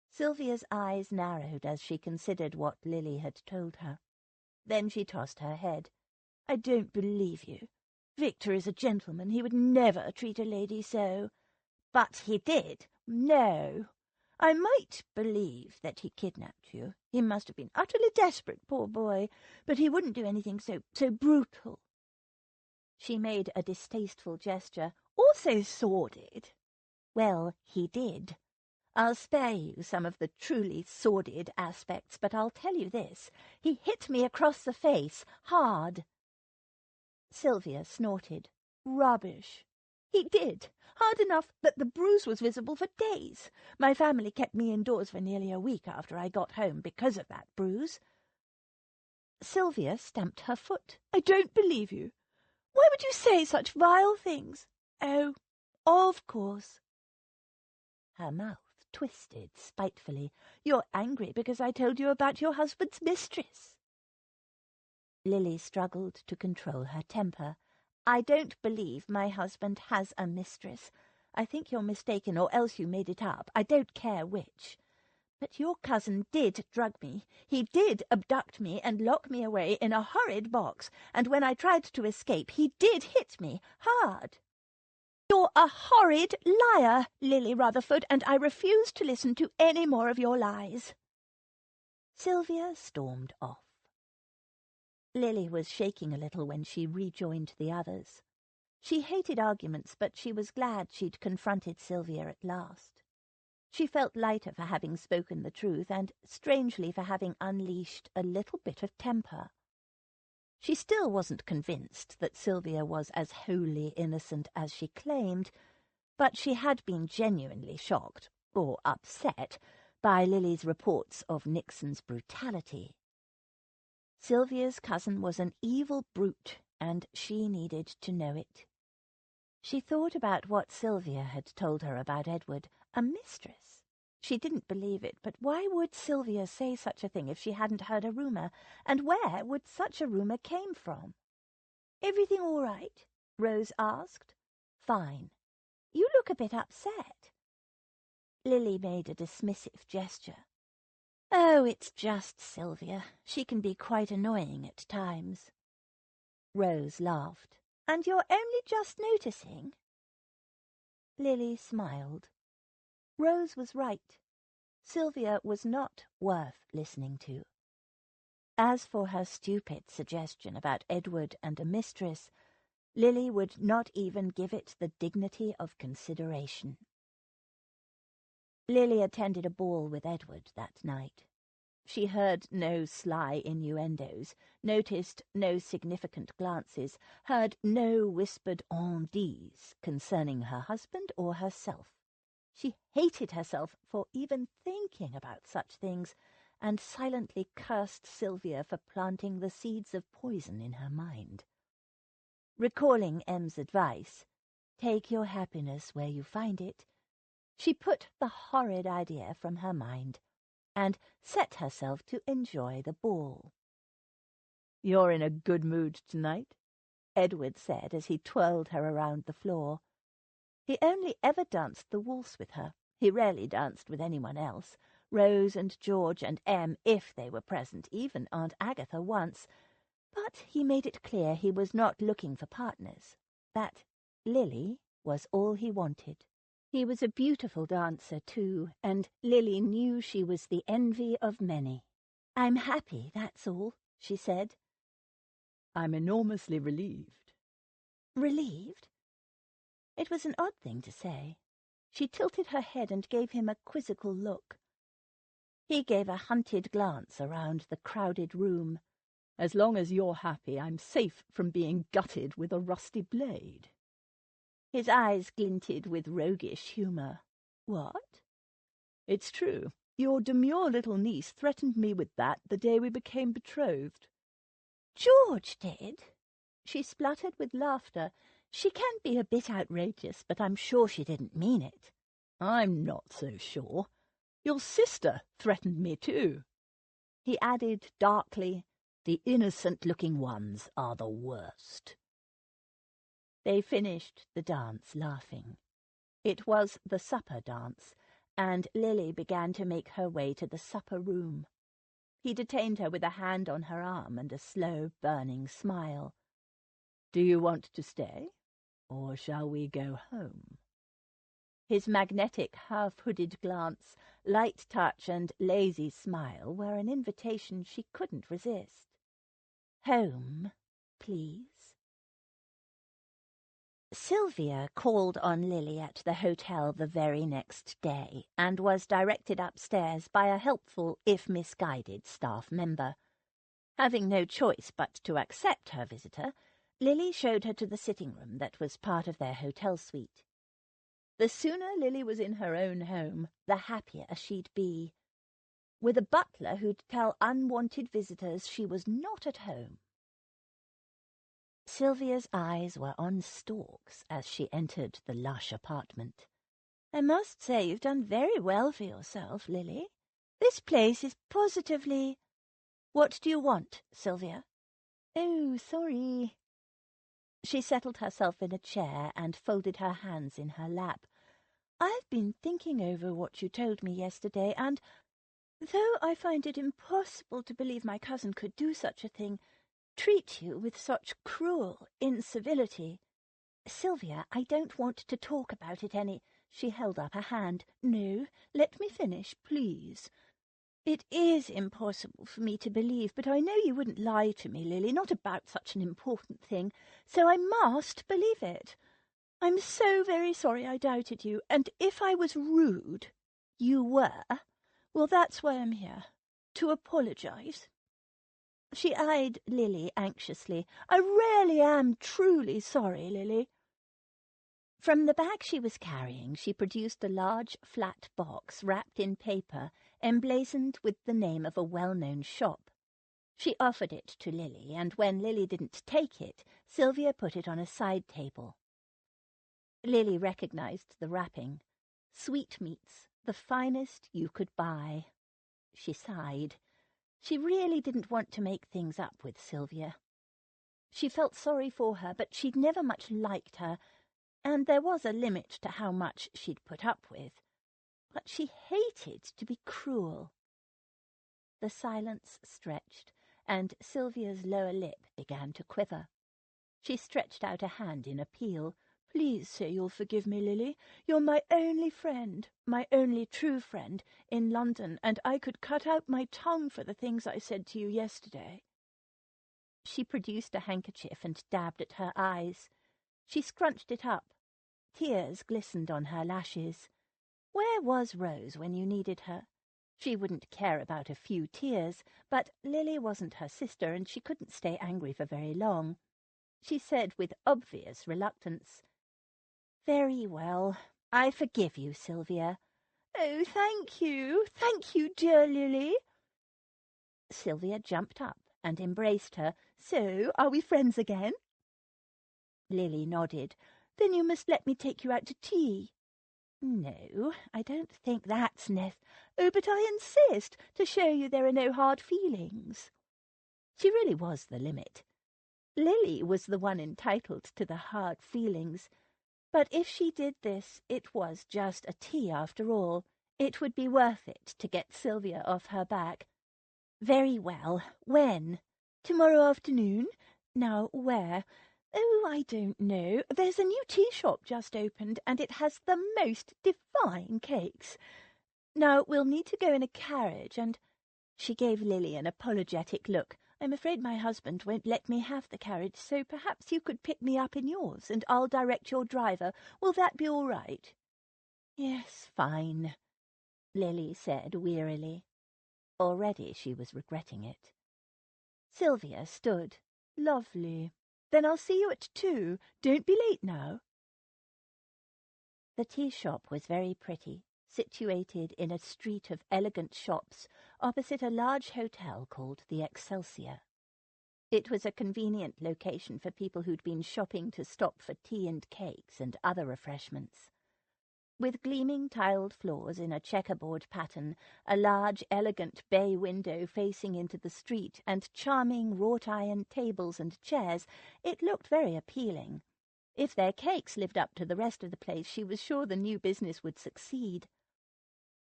Sylvia's eyes narrowed as she considered what Lily had told her. Then she tossed her head. "I don't believe you. Victor is a gentleman. He would never treat a lady so." "But he did." "No. I might believe that he kidnapped you. He must have been utterly desperate, poor boy. But he wouldn't do anything so brutal." She made a distasteful gesture. "Or so sordid." "Well, he did. I'll spare you some of the truly sordid aspects, but I'll tell you this. He hit me across the face, hard." Sylvia snorted. "Rubbish. He did, hard enough that the bruise was visible for days. My family kept me indoors for nearly a week after I got home because of that bruise. Sylvia stamped her foot. I don't believe you. Why would you say such vile things? Oh, of course. Her mouth twisted spitefully. You're angry because I told you about your husband's mistress. Lily struggled to control her temper. I don't believe my husband has a mistress. I think you're mistaken, or else you made it up. I don't care which. But your cousin did drug me. He did abduct me and lock me away in a horrid box, and when I tried to escape, he did hit me hard. You're a horrid liar, Lily Rutherford, and I refuse to listen to any more of your lies. Sylvia stormed off. Lily was shaking a little when she rejoined the others. She hated arguments, but she was glad she'd confronted Sylvia at last. She felt lighter for having spoken the truth, and strangely for having unleashed a little bit of temper. She still wasn't convinced that Sylvia was as wholly innocent as she claimed, but she had been genuinely shocked, or upset, by Lily's reports of Nixon's brutality. Sylvia's cousin was an evil brute, and she needed to know it. She thought about what Sylvia had told her about Edward, a mistress. She didn't believe it, but why would Sylvia say such a thing if she hadn't heard a rumour, and where would such a rumour came from? Everything all right? Rose asked. Fine. You look a bit upset. Lily made a dismissive gesture. Oh, it's just Sylvia. She can be quite annoying at times. Rose laughed. And you're only just noticing? Lily smiled. Rose was right. Sylvia was not worth listening to. As for her stupid suggestion about Edward and a mistress, Lily would not even give it the dignity of consideration. Lily attended a ball with Edward that night. She heard no sly innuendos, noticed no significant glances, heard no whispered on dits concerning her husband or herself. She hated herself for even thinking about such things, and silently cursed Sylvia for planting the seeds of poison in her mind. Recalling Em's advice, take your happiness where you find it, she put the horrid idea from her mind, and set herself to enjoy the ball. "You're in a good mood tonight," Edward said as he twirled her around the floor. He only ever danced the waltz with her. He rarely danced with anyone else. Rose and George and Em, if they were present, even Aunt Agatha once. But he made it clear he was not looking for partners, that Lily was all he wanted. He was a beautiful dancer, too, and Lily knew she was the envy of many. "I'm happy, that's all," she said. "I'm enormously relieved." Relieved? It was an odd thing to say. She tilted her head and gave him a quizzical look. He gave a hunted glance around the crowded room. "As long as you're happy, I'm safe from being gutted with a rusty blade." His eyes glinted with roguish humour. "What?" "It's true. Your demure little niece threatened me with that the day we became betrothed." "George did?" She spluttered with laughter. She can be a bit outrageous, but I'm sure she didn't mean it. "I'm not so sure. Your sister threatened me too." He added darkly, "The innocent-looking ones are the worst." They finished the dance laughing. It was the supper dance, and Lily began to make her way to the supper room. He detained her with a hand on her arm and a slow, burning smile. "Do you want to stay, or shall we go home?" His magnetic, half-hooded glance, light touch, and lazy smile were an invitation she couldn't resist. "Home, please." Sylvia called on Lily at the hotel the very next day, and was directed upstairs by a helpful, if misguided, staff member. Having no choice but to accept her visitor, Lily showed her to the sitting-room that was part of their hotel suite. The sooner Lily was in her own home, the happier she'd be, with a butler who'd tell unwanted visitors she was not at home. Sylvia's eyes were on stalks as she entered the lush apartment. "I must say you've done very well for yourself, Lily. This place is positively—" "What do you want, Sylvia?" "Oh, sorry." She settled herself in a chair and folded her hands in her lap. "I've been thinking over what you told me yesterday, and, though I find it impossible to believe my cousin could do such a thing, treat you with such cruel incivility— Sylvia, I don't want to talk about it any—" She held up a hand. "No, let me finish, please. It is impossible for me to believe, but I know you wouldn't lie to me, Lily, not about such an important thing, so I must believe it. I'm so very sorry I doubted you, and if I was rude—" "You were?" "Well, that's why I'm here, to apologize." She eyed Lily anxiously. "I really am truly sorry, Lily." From the bag she was carrying, she produced a large flat box wrapped in paper, emblazoned with the name of a well-known shop. She offered it to Lily, and when Lily didn't take it, Sylvia put it on a side table. Lily recognized the wrapping. "Sweetmeats, the finest you could buy." She sighed. She really didn't want to make things up with Sylvia. She felt sorry for her, but she'd never much liked her, and there was a limit to how much she'd put up with. But she hated to be cruel. The silence stretched, and Sylvia's lower lip began to quiver. She stretched out a hand in appeal. "Please say you'll forgive me, Lily. You're my only friend, my only true friend, in London, and I could cut out my tongue for the things I said to you yesterday." She produced a handkerchief and dabbed at her eyes. She scrunched it up. Tears glistened on her lashes. Where was Rose when you needed her? She wouldn't care about a few tears, but Lily wasn't her sister, and she couldn't stay angry for very long. She said with obvious reluctance, "Very well, I forgive you, Sylvia." "Oh, thank you, dear Lily." Sylvia jumped up and embraced her. "So, are we friends again?" Lily nodded. "Then you must let me take you out to tea." "No, I don't think that's "Oh, but I insist, to show you there are no hard feelings." She really was the limit. Lily was the one entitled to the hard feelings. But if she did this, it was just a tea after all. It would be worth it to get Sylvia off her back. "Very well. When?" "Tomorrow afternoon." "Now, where?" "Oh, I don't know. There's a new tea shop just opened, and it has the most divine cakes. Now, we'll need to go in a carriage, and—" She gave Lily an apologetic look. "I'm afraid my husband won't let me have the carriage, so perhaps you could pick me up in yours, and I'll direct your driver. Will that be all right?" "Yes, fine," Lily said wearily. Already she was regretting it. Sylvia stood. "Lovely. Then I'll see you at 2. Don't be late now." The tea shop was very pretty, situated in a street of elegant shops opposite a large hotel called the Excelsior. It was a convenient location for people who'd been shopping to stop for tea and cakes and other refreshments. With gleaming tiled floors in a checkerboard pattern, a large, elegant bay window facing into the street, and charming wrought-iron tables and chairs, it looked very appealing. If their cakes lived up to the rest of the place, she was sure the new business would succeed.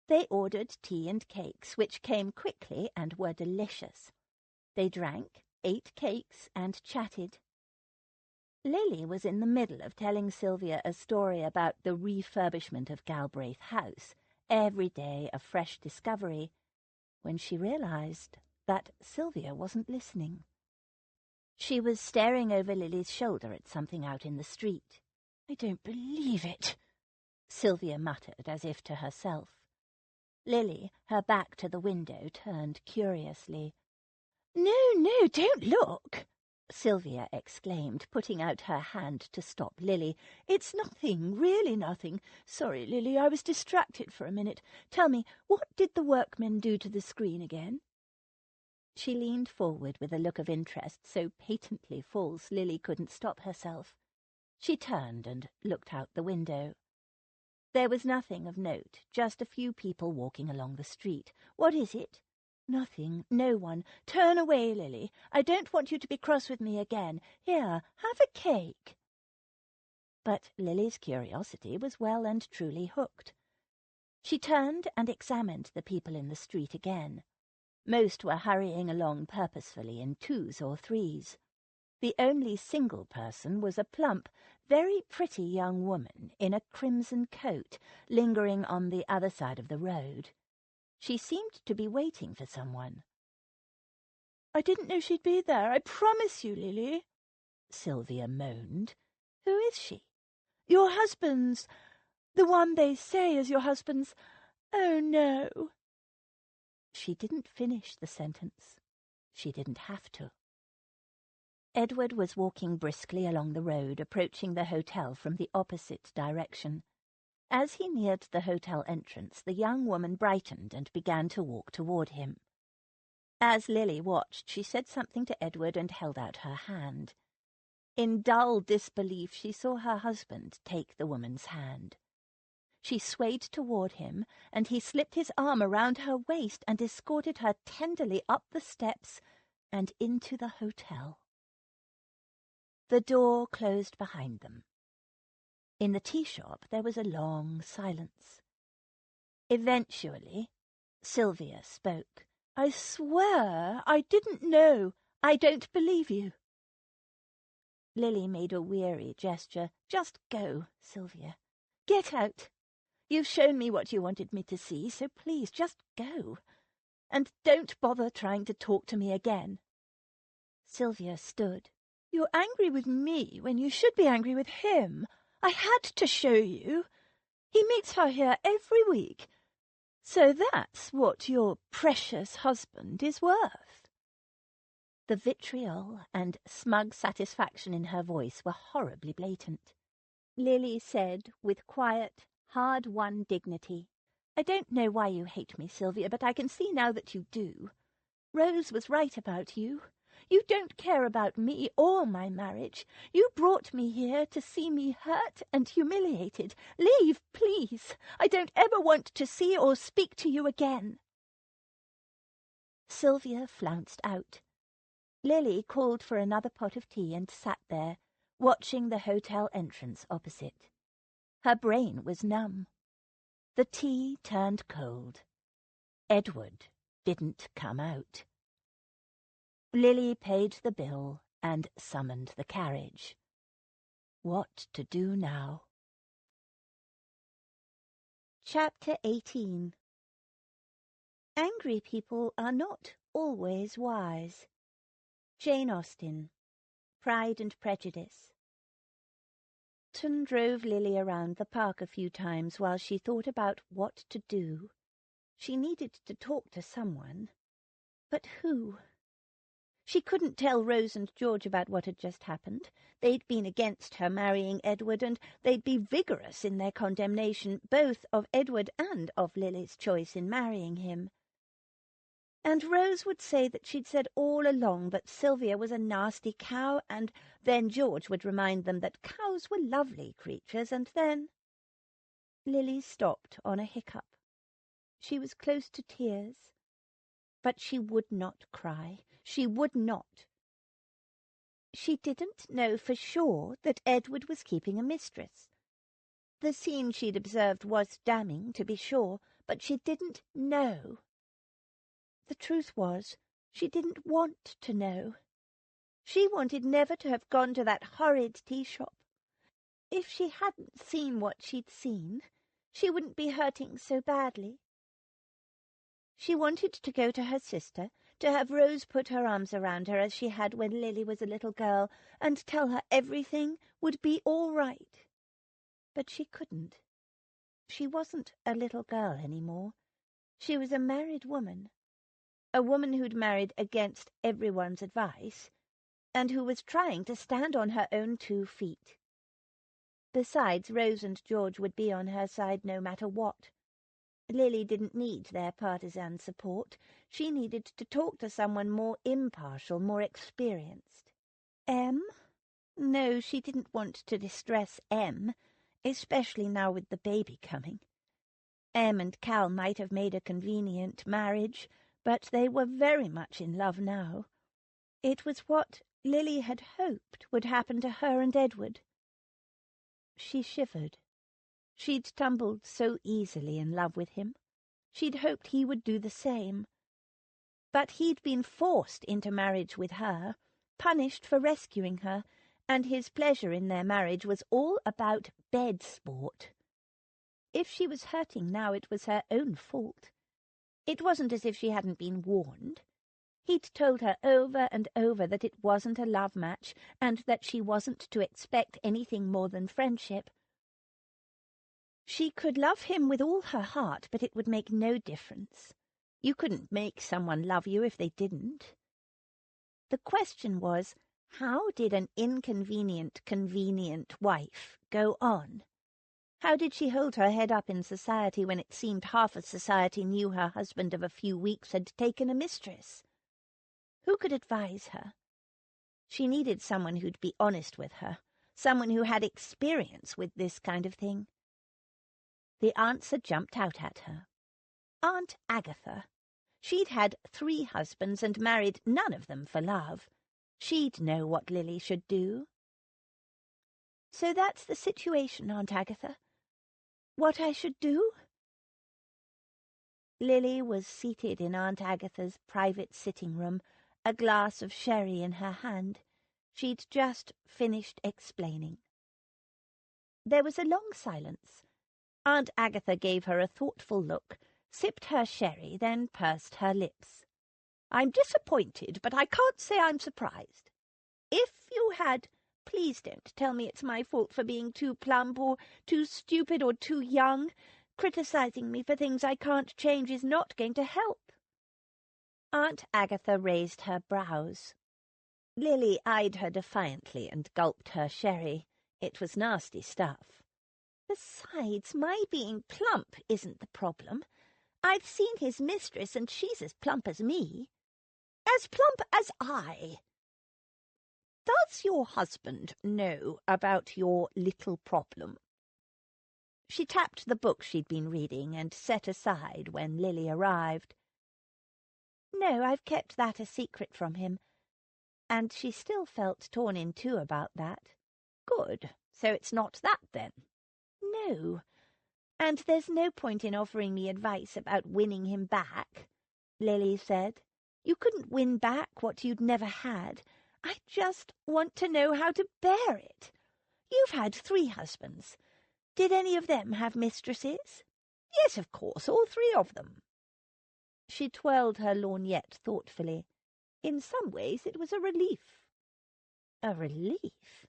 They ordered tea and cakes, which came quickly and were delicious. They drank, ate cakes, and chatted. Lily was in the middle of telling Sylvia a story about the refurbishment of Galbraith House, every day a fresh discovery, when she realized that Sylvia wasn't listening. She was staring over Lily's shoulder at something out in the street. "I don't believe it," Sylvia muttered as if to herself. Lily, her back to the window, turned curiously. No, don't look." Sylvia exclaimed, putting out her hand to stop Lily. "It's nothing, really nothing. Sorry, Lily, I was distracted for a minute. Tell me, what did the workmen do to the screen again?" She leaned forward with a look of interest so patently false Lily couldn't stop herself. She turned and looked out the window. There was nothing of note, just a few people walking along the street. "What is it?" "Nothing, no one. Turn away, Lily. I don't want you to be cross with me again. Here, have a cake." But Lily's curiosity was well and truly hooked. She turned and examined the people in the street again. Most were hurrying along purposefully in twos or threes. The only single person was a plump, very pretty young woman in a crimson coat, lingering on the other side of the road. She seemed to be waiting for someone. "I didn't know she'd be there, I promise you, Lily," Sylvia moaned. "Who is she?" "Your husband's. The one they say is your husband's. Oh, no." She didn't finish the sentence. She didn't have to. Edward was walking briskly along the road, approaching the hotel from the opposite direction. As he neared the hotel entrance, the young woman brightened and began to walk toward him. As Lily watched, she said something to Edward and held out her hand. In dull disbelief, she saw her husband take the woman's hand. She swayed toward him, and he slipped his arm around her waist and escorted her tenderly up the steps and into the hotel. The door closed behind them. In the tea shop there was a long silence. Eventually, Sylvia spoke. "I swear I didn't know. I don't believe you." Lily made a weary gesture. "Just go, Sylvia. Get out. You've shown me what you wanted me to see, so please just go. And don't bother trying to talk to me again." Sylvia stood. "You're angry with me when you should be angry with him. I had to show you. He meets her here every week. So that's what your precious husband is worth." The vitriol and smug satisfaction in her voice were horribly blatant. Lily said with quiet, hard-won dignity, "I don't know why you hate me, Sylvia, but I can see now that you do. Rose was right about you. You don't care about me or my marriage. You brought me here to see me hurt and humiliated. Leave, please. I don't ever want to see or speak to you again." Sylvia flounced out. Lily called for another pot of tea and sat there, watching the hotel entrance opposite. Her brain was numb. The tea turned cold. Edward didn't come out. Lily paid the bill and summoned the carriage. What to do now? Chapter 18. Angry people are not always wise. Jane Austen, Pride and Prejudice. Upton drove Lily around the park a few times while she thought about what to do. She needed to talk to someone. But who? She couldn't tell Rose and George about what had just happened. They'd been against her marrying Edward, and they'd be vigorous in their condemnation both of Edward and of Lily's choice in marrying him. And Rose would say that she'd said all along that Sylvia was a nasty cow, and then George would remind them that cows were lovely creatures, and then... Lily stopped on a hiccup. She was close to tears, but she would not cry. She would not. She didn't know for sure that Edward was keeping a mistress. The scene she'd observed was damning, to be sure, but she didn't know. The truth was, she didn't want to know. She wanted never to have gone to that horrid tea-shop. If she hadn't seen what she'd seen, she wouldn't be hurting so badly. She wanted to go to her sister, to have Rose put her arms around her as she had when Lily was a little girl, and tell her everything would be all right. But she couldn't. She wasn't a little girl any more. She was a married woman. A woman who'd married against everyone's advice, and who was trying to stand on her own 2 feet. Besides, Rose and George would be on her side no matter what. Lily didn't need their partisan support. She needed to talk to someone more impartial, more experienced. Em? No, she didn't want to distress Em, especially now with the baby coming. Em and Cal might have made a convenient marriage, but they were very much in love now. It was what Lily had hoped would happen to her and Edward. She shivered. She'd tumbled so easily in love with him. She'd hoped he would do the same. But he'd been forced into marriage with her, punished for rescuing her, and his pleasure in their marriage was all about bed sport. If she was hurting now, it was her own fault. It wasn't as if she hadn't been warned. He'd told her over and over that it wasn't a love match, and that she wasn't to expect anything more than friendship. She could love him with all her heart, but it would make no difference. You couldn't make someone love you if they didn't. The question was, how did an inconvenient, convenient wife go on? How did she hold her head up in society when it seemed half of society knew her husband of a few weeks had taken a mistress? Who could advise her? She needed someone who'd be honest with her, someone who had experience with this kind of thing. The answer jumped out at her. Aunt Agatha. She'd had 3 husbands and married none of them for love. She'd know what Lily should do. So that's the situation, Aunt Agatha. What I should do? Lily was seated in Aunt Agatha's private sitting-room, a glass of sherry in her hand. She'd just finished explaining. There was a long silence. Aunt Agatha gave her a thoughtful look, sipped her sherry, then pursed her lips. "I'm disappointed, but I can't say I'm surprised. If you had, please don't tell me it's my fault for being too plump or too stupid or too young. Criticizing me for things I can't change is not going to help." Aunt Agatha raised her brows. Lily eyed her defiantly and gulped her sherry. It was nasty stuff. "Besides, my being plump isn't the problem. I've seen his mistress, and she's as plump as me." "As plump as I." "Does your husband know about your little problem?" She tapped the book she'd been reading and set aside when Lily arrived. "No, I've kept that a secret from him." And she still felt torn in two about that. "Good. So it's not that, then?" "No. And there's no point in offering me advice about winning him back," Lily said. "You couldn't win back what you'd never had. I just want to know how to bear it. You've had 3 husbands. Did any of them have mistresses?" "Yes, of course, all 3 of them." She twirled her lorgnette thoughtfully. In some ways it was a relief. A relief?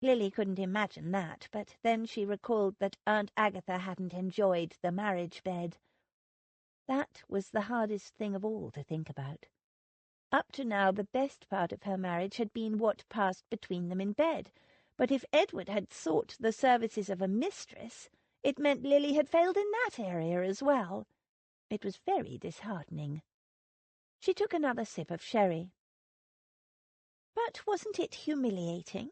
Lily couldn't imagine that, but then she recalled that Aunt Agatha hadn't enjoyed the marriage bed. That was the hardest thing of all to think about. Up to now, the best part of her marriage had been what passed between them in bed, but if Edward had sought the services of a mistress, it meant Lily had failed in that area as well. It was very disheartening. She took another sip of sherry. But wasn't it humiliating?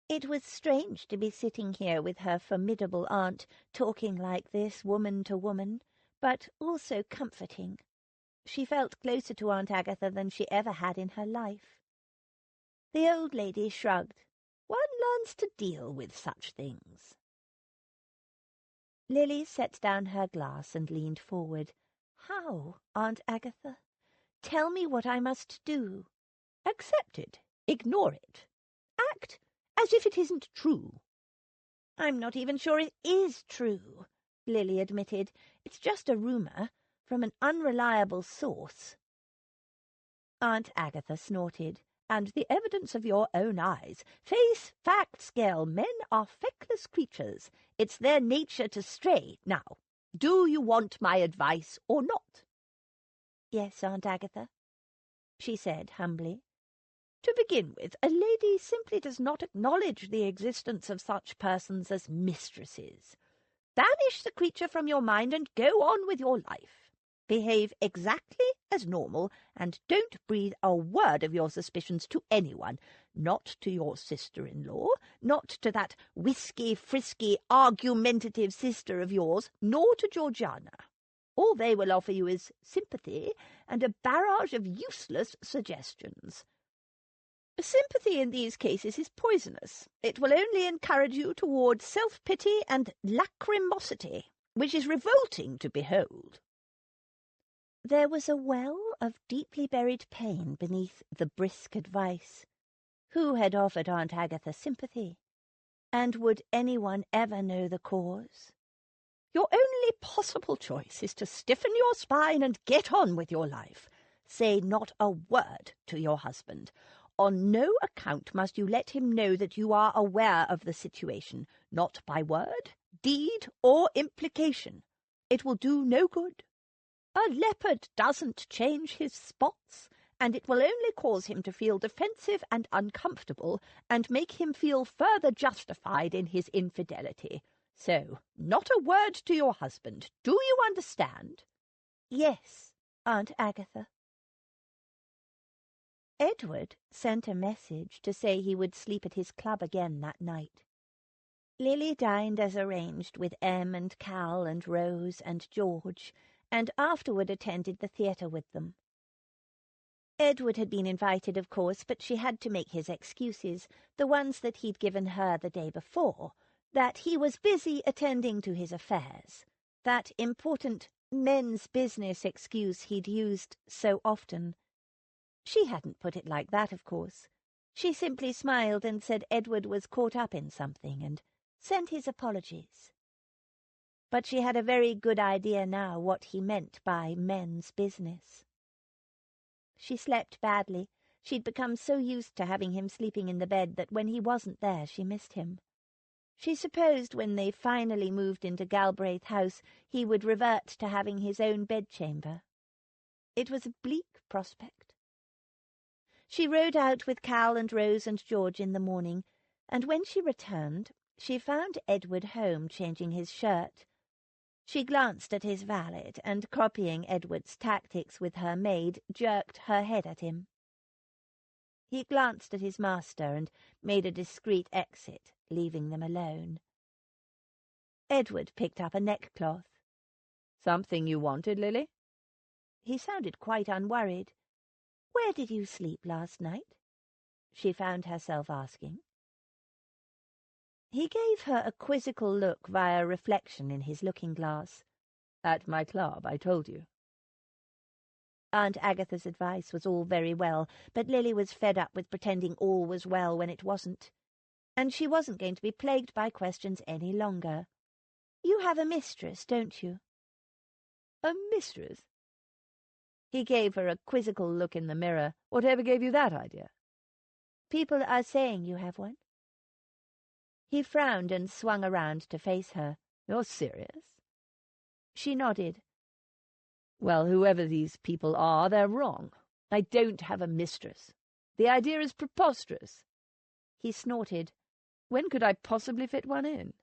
It was strange to be sitting here with her formidable aunt, talking like this, woman to woman, but also comforting. She felt closer to Aunt Agatha than she ever had in her life. The old lady shrugged. "One learns to deal with such things." Lily set down her glass and leaned forward. "How, Aunt Agatha? Tell me what I must do." "Accept it. Ignore it. Act as if it isn't true." "I'm not even sure it is true," Lily admitted. "It's just a rumor from an unreliable source." Aunt Agatha snorted. "And the evidence of your own eyes. Face facts, girl. Men are feckless creatures. It's their nature to stray. Now, do you want my advice or not?" "Yes, Aunt Agatha," she said humbly. To begin with, a lady simply does not acknowledge the existence of such persons as mistresses. Banish the creature from your mind and go on with your life. Behave exactly as normal, and don't breathe a word of your suspicions to anyone, not to your sister-in-law, not to that whisky-frisky, argumentative sister of yours, nor to Georgiana. All they will offer you is sympathy and a barrage of useless suggestions. Sympathy in these cases is poisonous. It will only encourage you toward self-pity and lachrymosity, which is revolting to behold. There was a well of deeply buried pain beneath the brisk advice. Who had offered Aunt Agatha sympathy? And would anyone ever know the cause? Your only possible choice is to stiffen your spine and get on with your life. Say not a word to your husband. On no account must you let him know that you are aware of the situation, not by word, deed, or implication. It will do no good. A leopard doesn't change his spots, and it will only cause him to feel defensive and uncomfortable, and make him feel further justified in his infidelity. So, not a word to your husband. Do you understand? Yes, Aunt Agatha. Edward sent a message to say he would sleep at his club again that night. Lily dined as arranged with Em and Cal and Rose and George, and afterward attended the theatre with them. Edward had been invited, of course, but she had to make his excuses, the ones that he'd given her the day before, that he was busy attending to his affairs, that important men's business excuse he'd used so often. She hadn't put it like that, of course. She simply smiled and said Edward was caught up in something, and sent his apologies. But she had a very good idea now what he meant by men's business. She slept badly. She'd become so used to having him sleeping in the bed that when he wasn't there she missed him. She supposed when they finally moved into Galbraith House he would revert to having his own bedchamber. It was a bleak prospect. She rode out with Cal and Rose and George in the morning, and when she returned, she found Edward home changing his shirt. She glanced at his valet, and copying Edward's tactics with her maid, jerked her head at him. He glanced at his master and made a discreet exit, leaving them alone. Edward picked up a neckcloth. "Something you wanted, Lily?" He sounded quite unworried. "Where did you sleep last night?" she found herself asking. He gave her a quizzical look via reflection in his looking-glass. "At my club, I told you." Aunt Agatha's advice was all very well, but Lily was fed up with pretending all was well when it wasn't. And she wasn't going to be plagued by questions any longer. "You have a mistress, don't you?" "A mistress?" He gave her a quizzical look in the mirror. "Whatever gave you that idea?" "People are saying you have one." He frowned and swung around to face her. "You're serious?" She nodded. "Well, whoever these people are, they're wrong. I don't have a mistress. The idea is preposterous." He snorted. "When could I possibly fit one in?"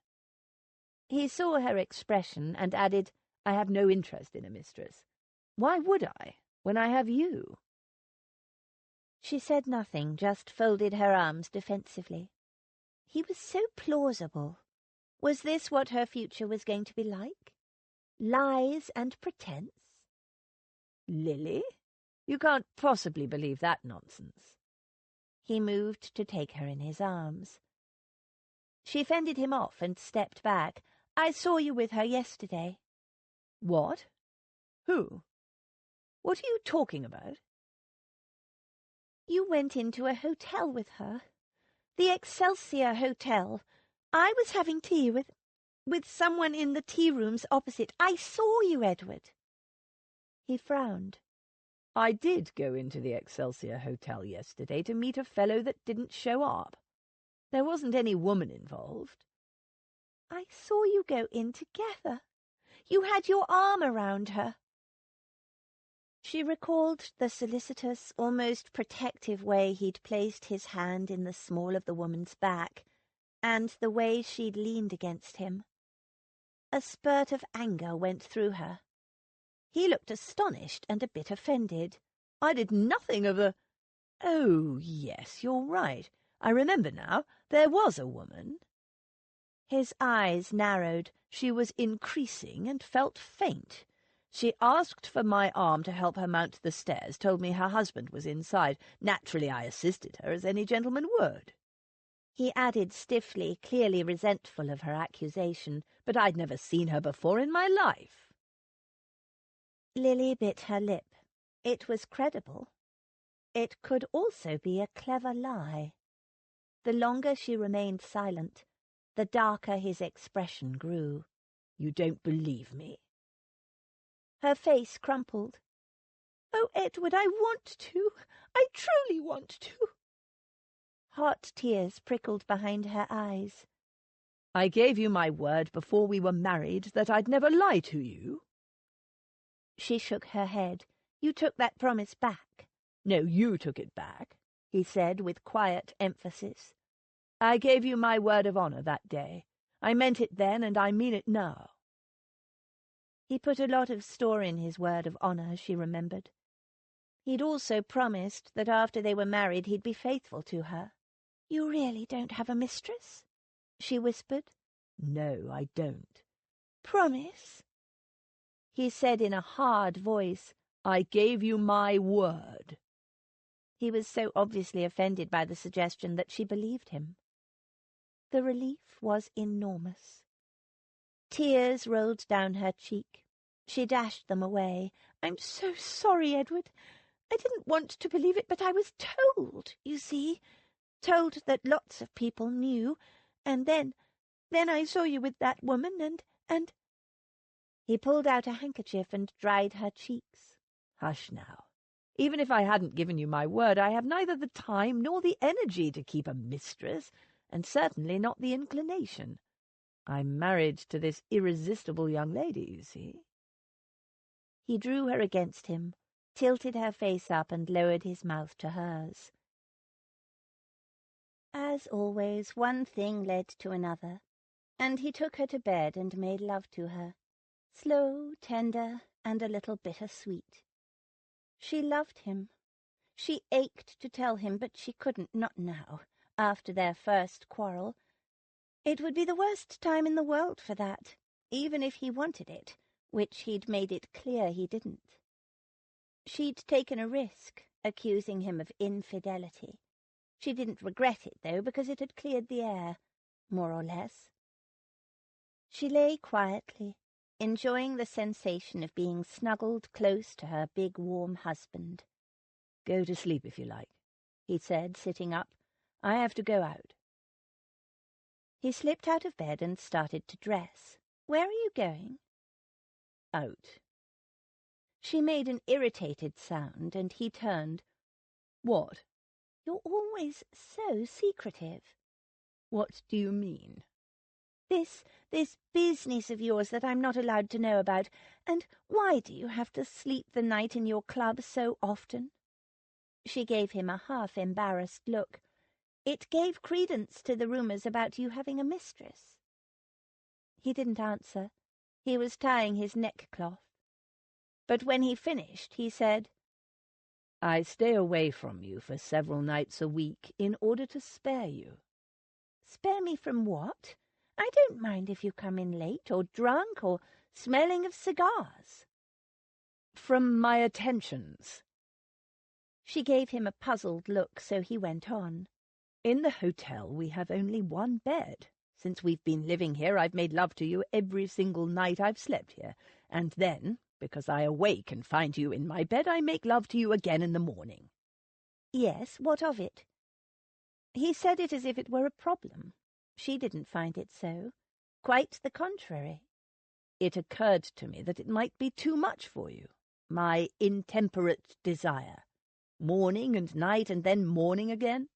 He saw her expression and added, "I have no interest in a mistress. Why would I, when I have you?" She said nothing, just folded her arms defensively. He was so plausible. Was this what her future was going to be like? Lies and pretense? "Lily, you can't possibly believe that nonsense." He moved to take her in his arms. She fended him off and stepped back. "I saw you with her yesterday." "What? Who? What are you talking about?" "You went into a hotel with her. The Excelsior Hotel. I was having tea with someone in the tea-rooms opposite. I saw you, Edward." He frowned. "I did go into the Excelsior Hotel yesterday to meet a fellow that didn't show up. There wasn't any woman involved." "I saw you go in together. You had your arm around her." She recalled the solicitous, almost protective way he'd placed his hand in the small of the woman's back, and the way she'd leaned against him. A spurt of anger went through her. He looked astonished and a bit offended. "I did nothing of the—" "Oh, yes, you're right. I remember now. There was a woman." His eyes narrowed. "She was increasing and felt faint. She asked for my arm to help her mount the stairs, told me her husband was inside. Naturally, I assisted her, as any gentleman would." He added stiffly, clearly resentful of her accusation, "But I'd never seen her before in my life." Lily bit her lip. It was credible. It could also be a clever lie. The longer she remained silent, the darker his expression grew. "You don't believe me?" Her face crumpled. "Oh, Edward, I want to. I truly want to." Hot tears prickled behind her eyes. "I gave you my word before we were married that I'd never lie to you." She shook her head. "You took that promise back." "No, you took it back," he said with quiet emphasis. "I gave you my word of honor that day. I meant it then, and I mean it now." He put a lot of store in his word of honor, she remembered. He'd also promised that after they were married he'd be faithful to her. "You really don't have a mistress?" she whispered. "No, I don't." "Promise." He said in a hard voice, "I gave you my word." He was so obviously offended by the suggestion that she believed him. The relief was enormous. Tears rolled down her cheek. She dashed them away. "I'm so sorry, Edward. I didn't want to believe it, but I was told, you see. Told that lots of people knew, and then I saw you with that woman, and—" He pulled out a handkerchief and dried her cheeks. "Hush now. Even if I hadn't given you my word, I have neither the time nor the energy to keep a mistress, and certainly not the inclination. I'm married to this irresistible young lady, you see." He drew her against him, tilted her face up and lowered his mouth to hers. As always, one thing led to another, and he took her to bed and made love to her, slow, tender, and a little bitter-sweet. She loved him. She ached to tell him, but she couldn't, not now, after their first quarrel. It would be the worst time in the world for that, even if he wanted it, which he'd made it clear he didn't. She'd taken a risk, accusing him of infidelity. She didn't regret it, though, because it had cleared the air, more or less. She lay quietly, enjoying the sensation of being snuggled close to her big, warm husband. "Go to sleep if you like," he said, sitting up. "I have to go out." He slipped out of bed and started to dress. "Where are you going?" "Out." She made an irritated sound, and he turned. "What?" "You're always so secretive." "What do you mean?" This business of yours that I'm not allowed to know about, and why do you have to sleep the night in your club so often?" She gave him a half-embarrassed look. It gave credence to the rumours about you having a mistress. He didn't answer. He was tying his neckcloth. But when he finished, he said, "I stay away from you for several nights a week in order to spare you." "Spare me from what? I don't mind if you come in late, or drunk, or smelling of cigars." "From my attentions." She gave him a puzzled look, so he went on. "In the hotel we have only one bed. Since we've been living here, I've made love to you every single night I've slept here, and then, because I awake and find you in my bed, I make love to you again in the morning." "Yes, what of it?" He said it as if it were a problem. She didn't find it so. Quite the contrary. "It occurred to me that it might be too much for you. My intemperate desire. Morning and night, and then morning again."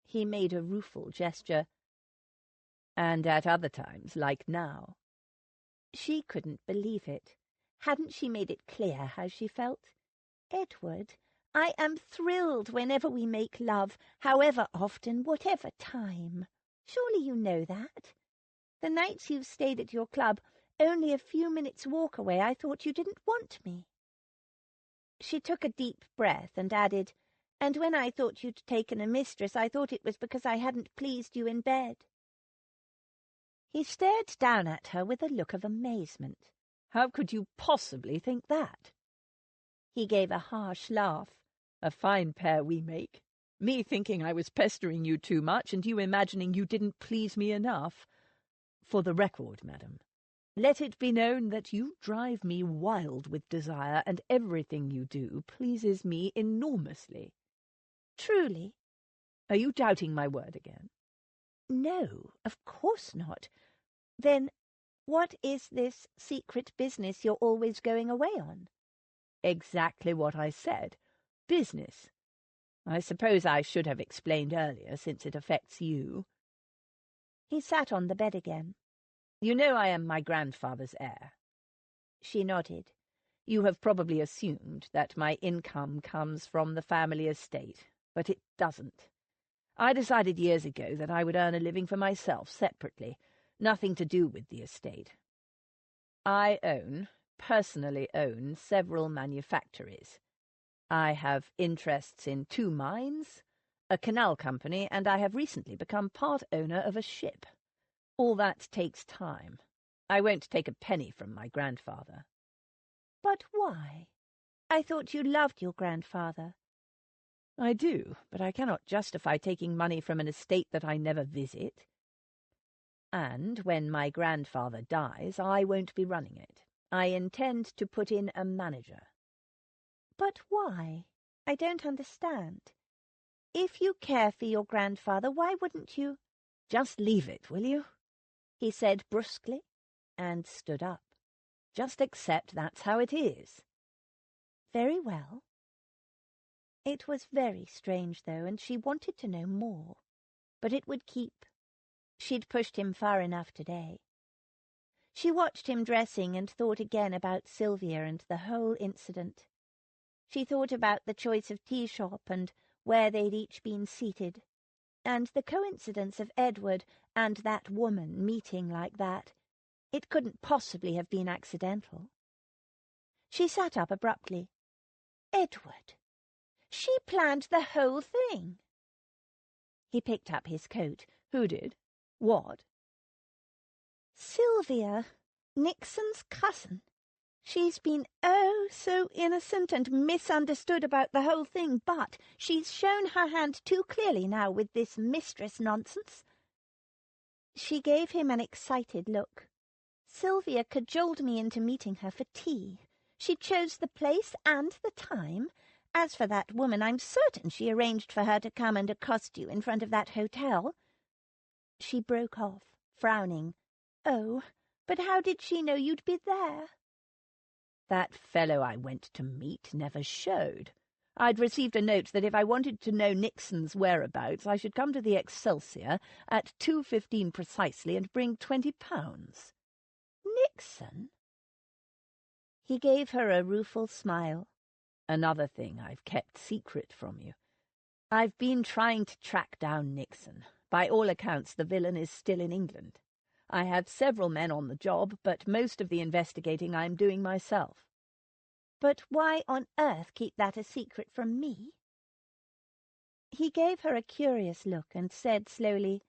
He made a rueful gesture. "And at other times, like now." She couldn't believe it. Hadn't she made it clear how she felt? Edward, I am thrilled whenever we make love, however often, whatever time. Surely you know that. The nights you've stayed at your club, only a few minutes' walk away, I thought you didn't want me." She took a deep breath and added, "And when I thought you'd taken a mistress, I thought it was because I hadn't pleased you in bed." He stared down at her with a look of amazement. "How could you possibly think that?" He gave a harsh laugh. "A fine pair we make. Me thinking I was pestering you too much, and you imagining you didn't please me enough. For the record, madam, let it be known that you drive me wild with desire, and everything you do pleases me enormously." "Truly?" "Are you doubting my word again?" "No, of course not. Then what is this secret business you're always going away on?" "Exactly what I said. Business. I suppose I should have explained earlier, since it affects you." He sat on the bed again. "You know I am my grandfather's heir." She nodded. "You have probably assumed that my income comes from the family estate, but it doesn't. I decided years ago that I would earn a living for myself separately, nothing to do with the estate. I personally own, several manufactories. I have interests in 2 mines, a canal company, and I have recently become part owner of a ship. All that takes time. I won't take a penny from my grandfather." "But why? I thought you loved your grandfather." "I do, but I cannot justify taking money from an estate that I never visit. And when my grandfather dies, I won't be running it. I intend to put in a manager." "But why? I don't understand. If you care for your grandfather, why wouldn't you—" "Just leave it, will you?" he said brusquely, and stood up. "Just accept that's how it is." "Very well." It was very strange, though, and she wanted to know more. But it would keep. She'd pushed him far enough today. She watched him dressing and thought again about Sylvia and the whole incident. She thought about the choice of tea shop and where they'd each been seated, and the coincidence of Edward and that woman meeting like that. It couldn't possibly have been accidental. She sat up abruptly. "Edward! She planned the whole thing." He picked up his coat. "Who did? What?" "Sylvia, Nixon's cousin. She's been so innocent and misunderstood about the whole thing, but she's shown her hand too clearly now with this mistress nonsense." She gave him an excited look. "Sylvia cajoled me into meeting her for tea. She chose the place and the time. As for that woman, I'm certain she arranged for her to come and accost you in front of that hotel." She broke off, frowning. "Oh, but how did she know you'd be there?" "That fellow I went to meet never showed. I'd received a note that if I wanted to know Nixon's whereabouts, I should come to the Excelsior at 2:15 precisely and bring £20. "Nixon?" He gave her a rueful smile. "Another thing I've kept secret from you. I've been trying to track down Nixon. By all accounts, the villain is still in England. I have several men on the job, but most of the investigating I'm doing myself." "But why on earth keep that a secret from me?" He gave her a curious look and said slowly,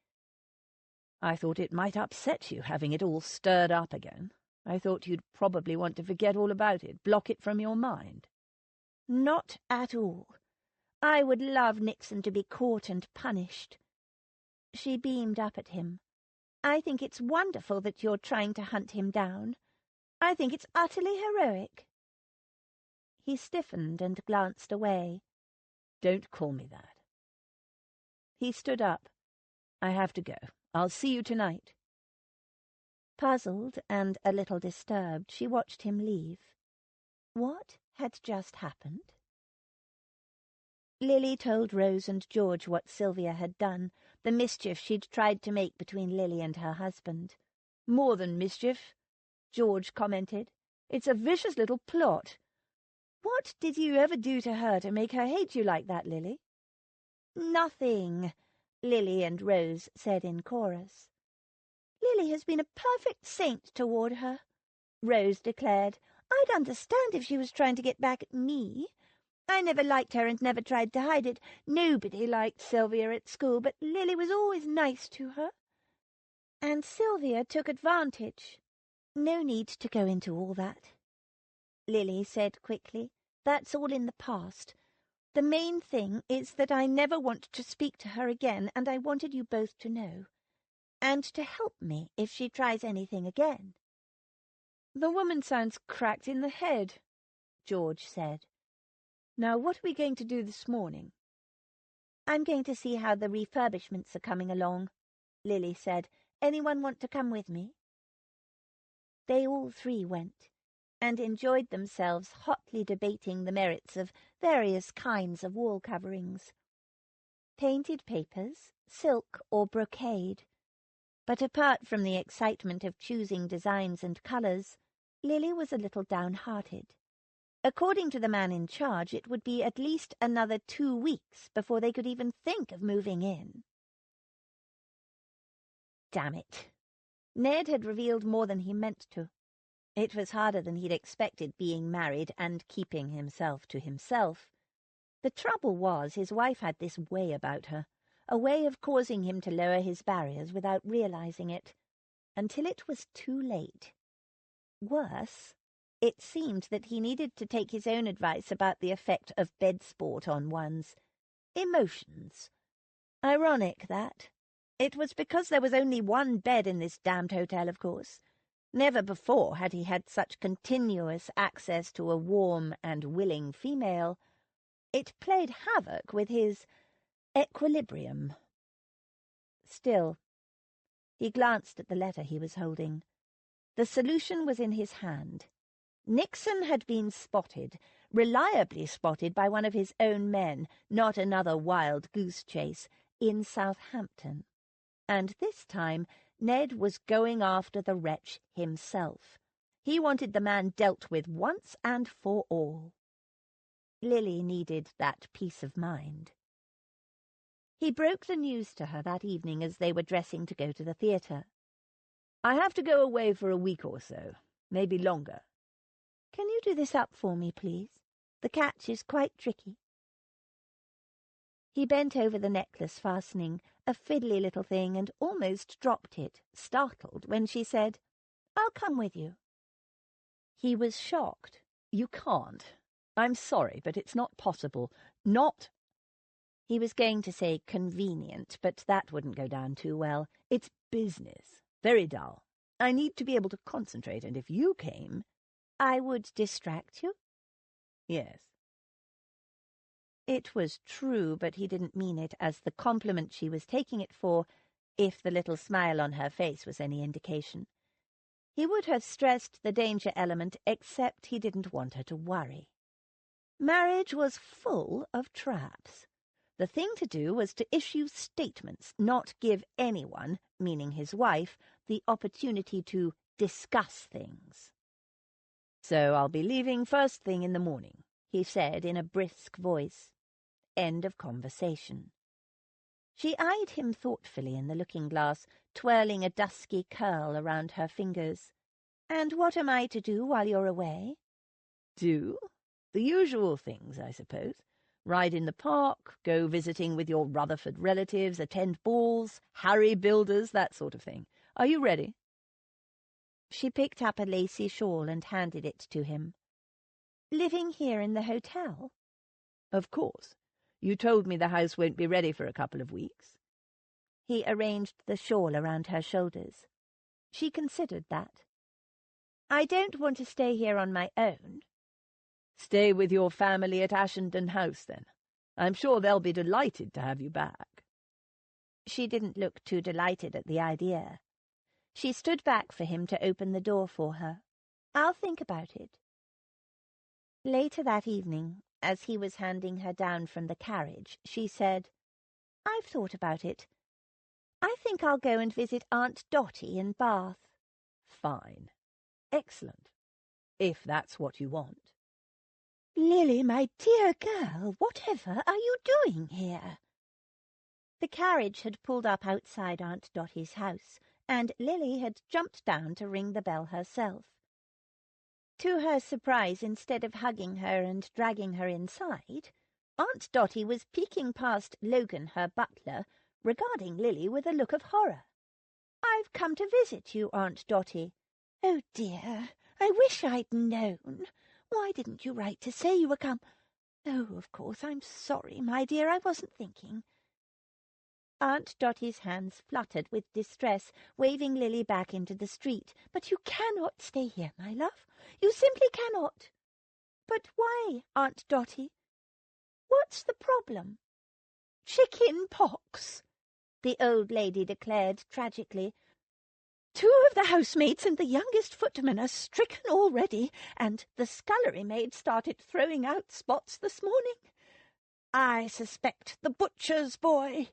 "I thought it might upset you, having it all stirred up again. I thought you'd probably want to forget all about it, block it from your mind." "Not at all. I would love Nixon to be caught and punished." She beamed up at him. "I think it's wonderful that you're trying to hunt him down. I think it's utterly heroic." He stiffened and glanced away. "Don't call me that." He stood up. "I have to go. I'll see you tonight." Puzzled and a little disturbed, she watched him leave. What had just happened? Lily told Rose and George what Sylvia had done, the mischief she'd tried to make between Lily and her husband. "More than mischief," George commented. "It's a vicious little plot. What did you ever do to her to make her hate you like that, Lily? Nothing, Lily and Rose said in chorus. Lily has been a perfect saint toward her, Rose declared. I'd understand if she was trying to get back at me. I never liked her and never tried to hide it. Nobody liked Sylvia at school, but Lily was always nice to her. And Sylvia took advantage. No need to go into all that, Lily said quickly. That's all in the past. The main thing is that I never want to speak to her again, and I wanted you both to know. And to help me if she tries anything again. The woman sounds cracked in the head, George said. Now, what are we going to do this morning? I'm going to see how the refurbishments are coming along, Lily said. Anyone want to come with me? They all three went, and enjoyed themselves hotly debating the merits of various kinds of wall coverings. Painted papers, silk or brocade. But apart from the excitement of choosing designs and colours, Lily was a little downhearted. According to the man in charge, it would be at least another 2 weeks before they could even think of moving in. Damn it. Ned had revealed more than he meant to. It was harder than he'd expected, being married and keeping himself to himself. The trouble was his wife had this way about her, a way of causing him to lower his barriers without realizing it, until it was too late. Worse, it seemed that he needed to take his own advice about the effect of bed sport on one's emotions. Ironic, that. It was because there was only one bed in this damned hotel, of course. Never before had he had such continuous access to a warm and willing female. It played havoc with his equilibrium. Still, he glanced at the letter he was holding. The solution was in his hand. Nixon had been spotted, reliably spotted by one of his own men, not another wild goose chase, in Southampton. And this time Ned was going after the wretch himself. He wanted the man dealt with once and for all. Lily needed that peace of mind. He broke the news to her that evening as they were dressing to go to the theatre. I have to go away for a week or so, maybe longer. Can you do this up for me, please? The catch is quite tricky. He bent over the necklace fastening, a fiddly little thing, and almost dropped it, startled, when she said, I'll come with you. He was shocked. You can't. I'm sorry, but it's not possible. Not... He was going to say convenient, but that wouldn't go down too well. It's business. Very dull. I need to be able to concentrate, and if you came... I would distract you? Yes. It was true, but he didn't mean it as the compliment she was taking it for, if the little smile on her face was any indication. He would have stressed the danger element, except he didn't want her to worry. Marriage was full of traps. The thing to do was to issue statements, not give anyone, meaning his wife, the opportunity to discuss things. So I'll be leaving first thing in the morning, he said in a brisk voice. End of conversation. She eyed him thoughtfully in the looking-glass, twirling a dusky curl around her fingers. And what am I to do while you're away? Do? The usual things, I suppose. Ride in the park, go visiting with your Rutherford relatives, attend balls, Harry builders, that sort of thing. Are you ready? She picked up a lacy shawl and handed it to him. Living here in the hotel? Of course. You told me the house won't be ready for a couple of weeks. He arranged the shawl around her shoulders. She considered that. I don't want to stay here on my own. Stay with your family at Ashenden House, then. I'm sure they'll be delighted to have you back. She didn't look too delighted at the idea. She stood back for him to open the door for her. I'll think about it. Later that evening, as he was handing her down from the carriage, she said, I've thought about it. I think I'll go and visit Aunt Dotty in Bath. Fine. Excellent. If that's what you want. Lily, my dear girl, whatever are you doing here? The carriage had pulled up outside Aunt Dottie's house, and Lily had jumped down to ring the bell herself. To her surprise, instead of hugging her and dragging her inside, Aunt Dottie was peeking past Logan, her butler, regarding Lily with a look of horror. "I've come to visit you, Aunt Dottie." "Oh, dear, I wish I'd known. Why didn't you write to say you were come? Oh, of course, I'm sorry, my dear, I wasn't thinking." Aunt Dottie's hands fluttered with distress, waving Lily back into the street. "But you cannot stay here, my love. You simply cannot." "But why, Aunt Dottie? What's the problem?" "Chicken pox," the old lady declared tragically. "2 of the housemaids and the youngest footman are stricken already, and the scullery maid started throwing out spots this morning. I suspect the butcher's boy,"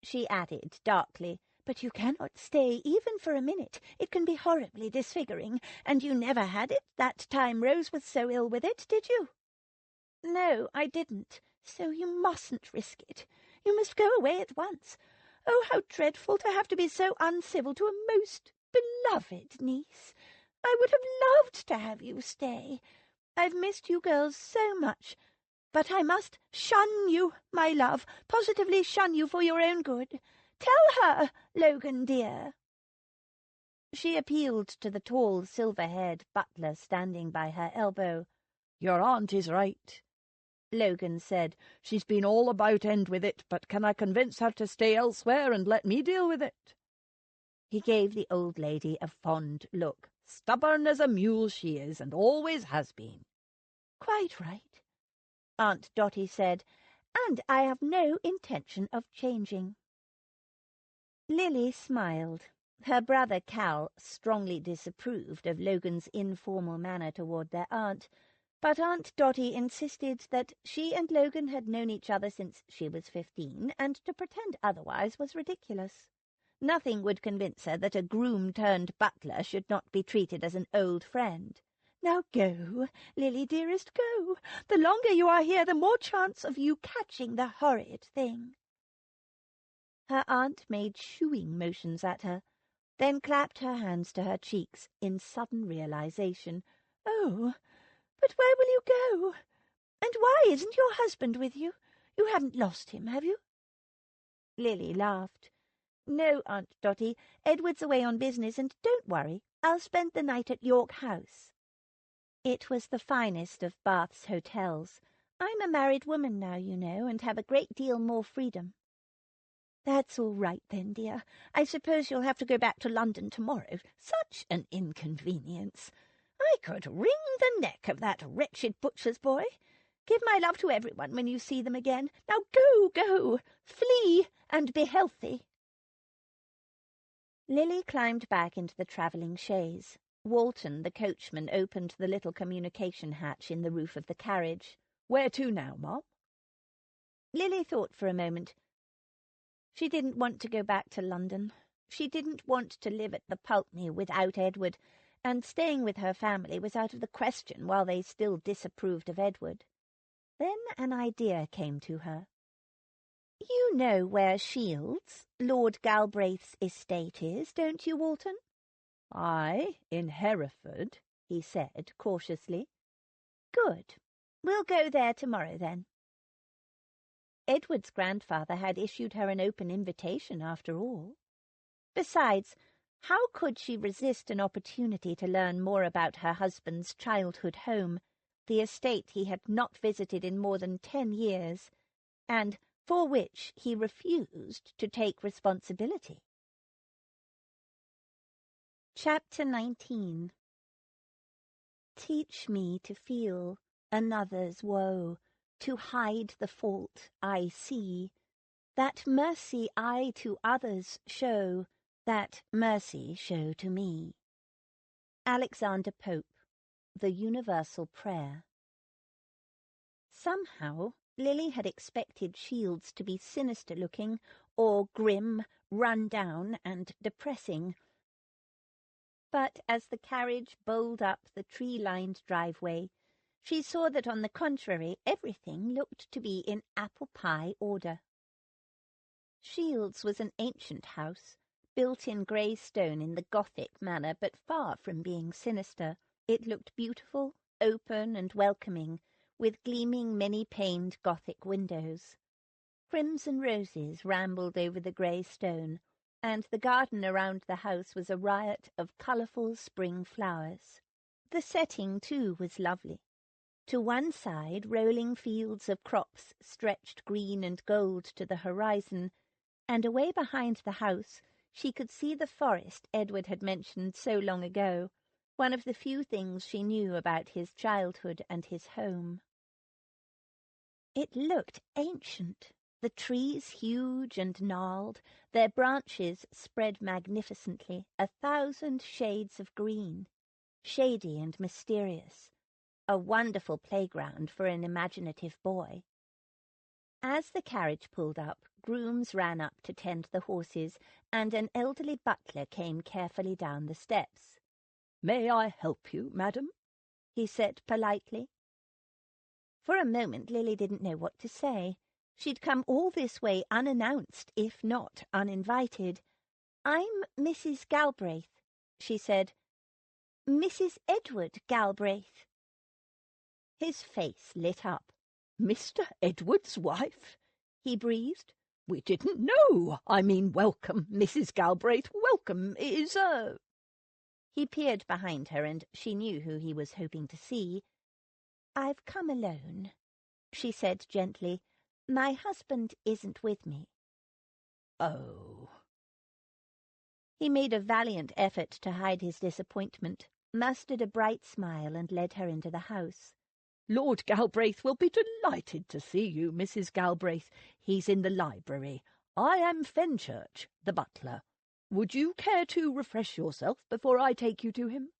she added darkly. "But you cannot stay even for a minute. It can be horribly disfiguring, and you never had it that time Rose was so ill with it, did you?" "No, I didn't." "So you mustn't risk it. You must go away at once. Oh, how dreadful to have to be so uncivil to a most beloved niece. I would have loved to have you stay. I've missed you girls so much. But I must shun you, my love, positively shun you for your own good. Tell her, Logan dear." She appealed to the tall, silver-haired butler standing by her elbow. "Your aunt is right," Logan said. "She's been all about end with it, but can I convince her to stay elsewhere and let me deal with it?" He gave the old lady a fond look. "Stubborn as a mule she is, and always has been." "Quite right," Aunt Dottie said, "and I have no intention of changing." Lily smiled. Her brother Cal strongly disapproved of Logan's informal manner toward their aunt, but Aunt Dottie insisted that she and Logan had known each other since she was 15, and to pretend otherwise was ridiculous. Nothing would convince her that a groom-turned-butler should not be treated as an old friend. "Now go, Lily, dearest, go. The longer you are here, the more chance of you catching the horrid thing." Her aunt made shooing motions at her, then clapped her hands to her cheeks in sudden realization. "Oh, but where will you go? And why isn't your husband with you? You haven't lost him, have you?" Lily laughed. "No, Aunt Dottie, Edward's away on business, and don't worry, I'll spend the night at York House." It was the finest of Bath's hotels. I'm a married woman now, you know, and have a great deal more freedom. "That's all right then, dear. I suppose you'll have to go back to London tomorrow. Such an inconvenience. I could wring the neck of that wretched butcher's boy. Give my love to everyone when you see them again. Now go, go, flee and be healthy." Lily climbed back into the travelling chaise. Walton, the coachman, opened the little communication hatch in the roof of the carriage. "Where to now, Mum?" Lily thought for a moment. She didn't want to go back to London. She didn't want to live at the Pulteney without Edward, and staying with her family was out of the question while they still disapproved of Edward. Then an idea came to her. "You know where Shields, Lord Galbraith's estate is, don't you, Walton?" "Aye, in Hereford," he said cautiously. "Good. We'll go there tomorrow, then." Edward's grandfather had issued her an open invitation, after all. Besides, how could she resist an opportunity to learn more about her husband's childhood home, the estate he had not visited in more than 10 years, and for which he refused to take responsibility? Chapter 19. Teach me to feel another's woe, to hide the fault I see, that mercy I to others show, that mercy show to me. Alexander Pope, The Universal Prayer. Somehow Lily had expected Shields to be sinister-looking, or grim, run-down, and depressing. But as the carriage bowled up the tree-lined driveway, She saw that, on the contrary, everything looked to be in apple-pie order. Shields was an ancient house, built in grey stone in the Gothic manner, but far from being sinister. It looked beautiful, open and welcoming, with gleaming many-paned Gothic windows. Crimson roses rambled over the grey stone, and the garden around the house was a riot of colourful spring flowers. The setting, too, was lovely. To one side, rolling fields of crops stretched green and gold to the horizon, and away behind the house she could see the forest Edward had mentioned so long ago, one of the few things she knew about his childhood and his home. It looked ancient, the trees huge and gnarled, their branches spread magnificently, 1,000 shades of green, shady and mysterious, a wonderful playground for an imaginative boy. As the carriage pulled up, grooms ran up to tend the horses, and an elderly butler came carefully down the steps. "May I help you, madam?" he said politely. For a moment Lily didn't know what to say. She'd come all this way unannounced, if not uninvited. "I'm Mrs. Galbraith," she said. "Mrs. Edward Galbraith." His face lit up. "Mr. Edward's wife?" he breathed. "We didn't know. I mean, welcome, Mrs. Galbraith. Welcome is a—" He peered behind her, and she knew who he was hoping to see. "I've come alone," she said gently. "My husband isn't with me." "Oh." He made a valiant effort to hide his disappointment, mustered a bright smile, and led her into the house. "Lord Galbraith will be delighted to see you, Mrs. Galbraith. He's in the library. I am Fenchurch, the butler. Would you care to refresh yourself before I take you to him?"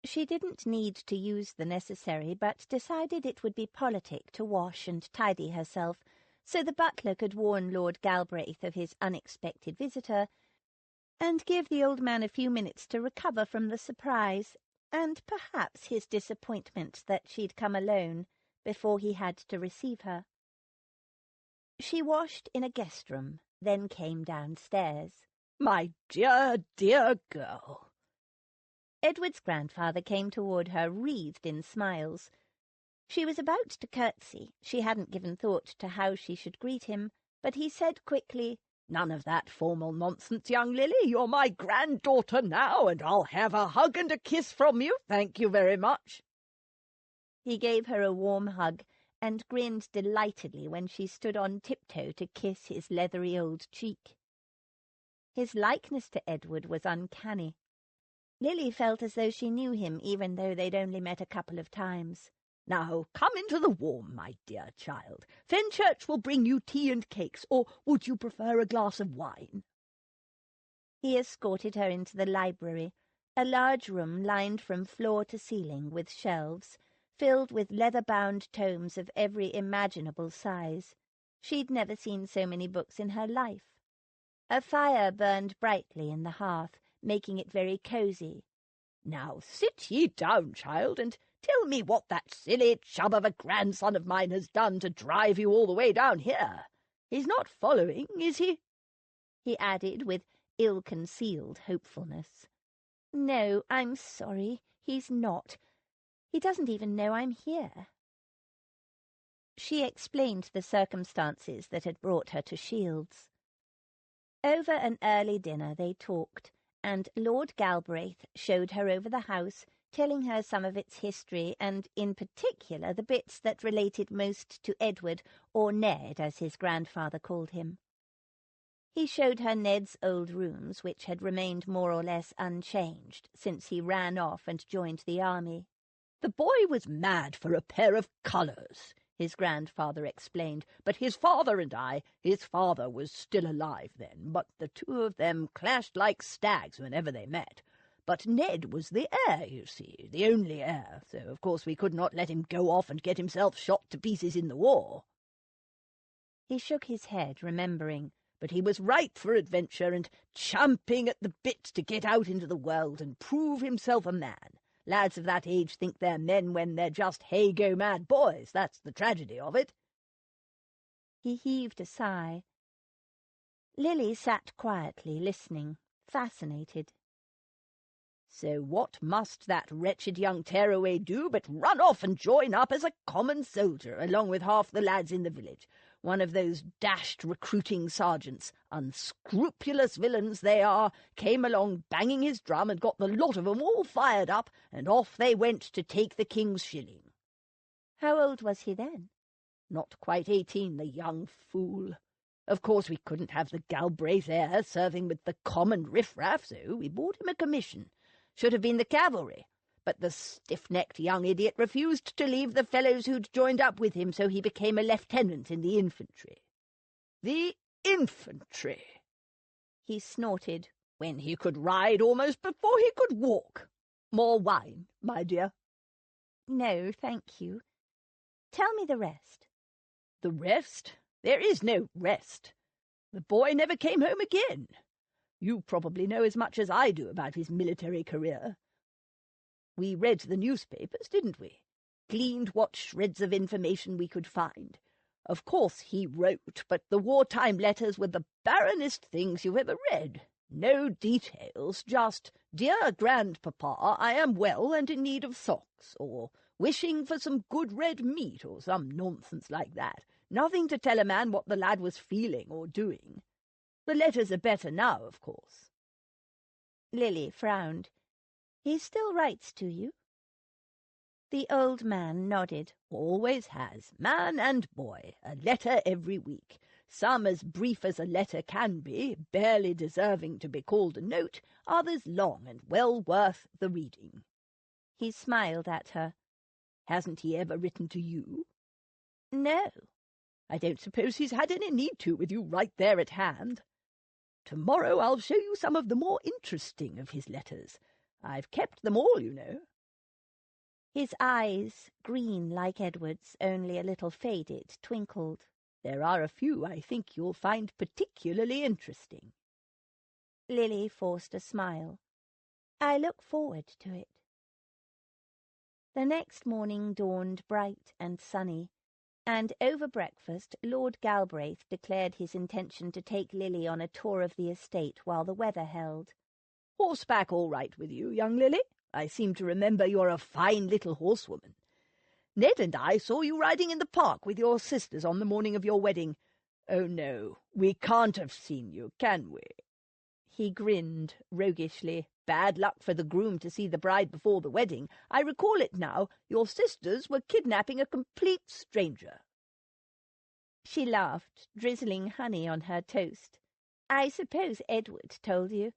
She didn't need to use the necessary, but decided it would be politic to wash and tidy herself, so the butler could warn Lord Galbraith of his unexpected visitor, and give the old man a few minutes to recover from the surprise, and perhaps his disappointment that she'd come alone before he had to receive her. She washed in a guest room, then came downstairs. "My dear, dear girl." Edward's grandfather came toward her, wreathed in smiles. She was about to curtsy. She hadn't given thought to how she should greet him, but he said quickly, "None of that formal nonsense, young Lily. You're my granddaughter now, and I'll have a hug and a kiss from you. Thank you very much." He gave her a warm hug, and grinned delightedly when she stood on tiptoe to kiss his leathery old cheek. His likeness to Edward was uncanny. Lily felt as though she knew him, even though they'd only met a couple of times. "Now come into the warm, my dear child. Fenchurch will bring you tea and cakes, or would you prefer a glass of wine?" He escorted her into the library, a large room lined from floor to ceiling with shelves, filled with leather-bound tomes of every imaginable size. She'd never seen so many books in her life. A fire burned brightly in the hearth, making it very cosy. "Now sit ye down, child, and tell me what that silly chub of a grandson of mine has done to drive you all the way down here. He's not following, is he?" he added with ill-concealed hopefulness. "No, I'm sorry, he's not. He doesn't even know I'm here." She explained the circumstances that had brought her to Shields. Over an early dinner they talked, and Lord Galbraith showed her over the house, telling her some of its history, and in particular the bits that related most to Edward, or Ned, as his grandfather called him. He showed her Ned's old rooms, which had remained more or less unchanged since he ran off and joined the army. "The boy was mad for a pair of colours," his grandfather explained, "but his father and his father was still alive then, but the two of them clashed like stags whenever they met. But Ned was the heir, you see, the only heir, so of course we could not let him go off and get himself shot to pieces in the war." He shook his head, remembering. "But he was ripe for adventure and champing at the bit to get out into the world and prove himself a man. Lads of that age think they're men when they're just hey-go-mad boys. That's the tragedy of it." He heaved a sigh. Lily sat quietly, listening, fascinated. "So what must that wretched young tearaway do but run off and join up as a common soldier, along with half the lads in the village? One of those dashed recruiting sergeants, unscrupulous villains they are, came along banging his drum and got the lot of 'em all fired up, and off they went to take the king's shilling." How old was he then? "Not quite 18, the young fool. Of course we couldn't have the Galbraith heir serving with the common riffraff, so we bought him a commission. Should have been the cavalry, but the stiff-necked young idiot refused to leave the fellows who'd joined up with him, so he became a lieutenant in the infantry." "The infantry!" He snorted. "When he could ride almost before he could walk. More wine, my dear?" "No, thank you. Tell me the rest." "The rest? There is no rest. The boy never came home again. You probably know as much as I do about his military career. We read the newspapers, didn't we? Gleaned what shreds of information we could find. Of course he wrote, but the wartime letters were the barrenest things you've ever read. No details, just, 'Dear grandpapa, I am well and in need of socks,' or 'wishing for some good red meat,' or some nonsense like that. Nothing to tell a man what the lad was feeling or doing. The letters are better now, of course." Lily frowned. "He still writes to you?" The old man nodded. "Always has, man and boy, a letter every week. Some as brief as a letter can be, barely deserving to be called a note, others long and well worth the reading." He smiled at her. "Hasn't he ever written to you?" "No." "I don't suppose he's had any need to, with you right there at hand. Tomorrow I'll show you some of the more interesting of his letters. I've kept them all, you know." His eyes, green like Edward's, only a little faded, twinkled. "There are a few I think you'll find particularly interesting." Lily forced a smile. "I look forward to it." The next morning dawned bright and sunny, and over breakfast Lord Galbraith declared his intention to take Lily on a tour of the estate while the weather held. "Horseback all right with you, young Lily? I seem to remember you're a fine little horsewoman. Ned and I saw you riding in the park with your sisters on the morning of your wedding. Oh, no, we can't have seen you, can we?" He grinned roguishly. "Bad luck for the groom to see the bride before the wedding. I recall it now. Your sisters were kidnapping a complete stranger." She laughed, drizzling honey on her toast. "I suppose Edward told you.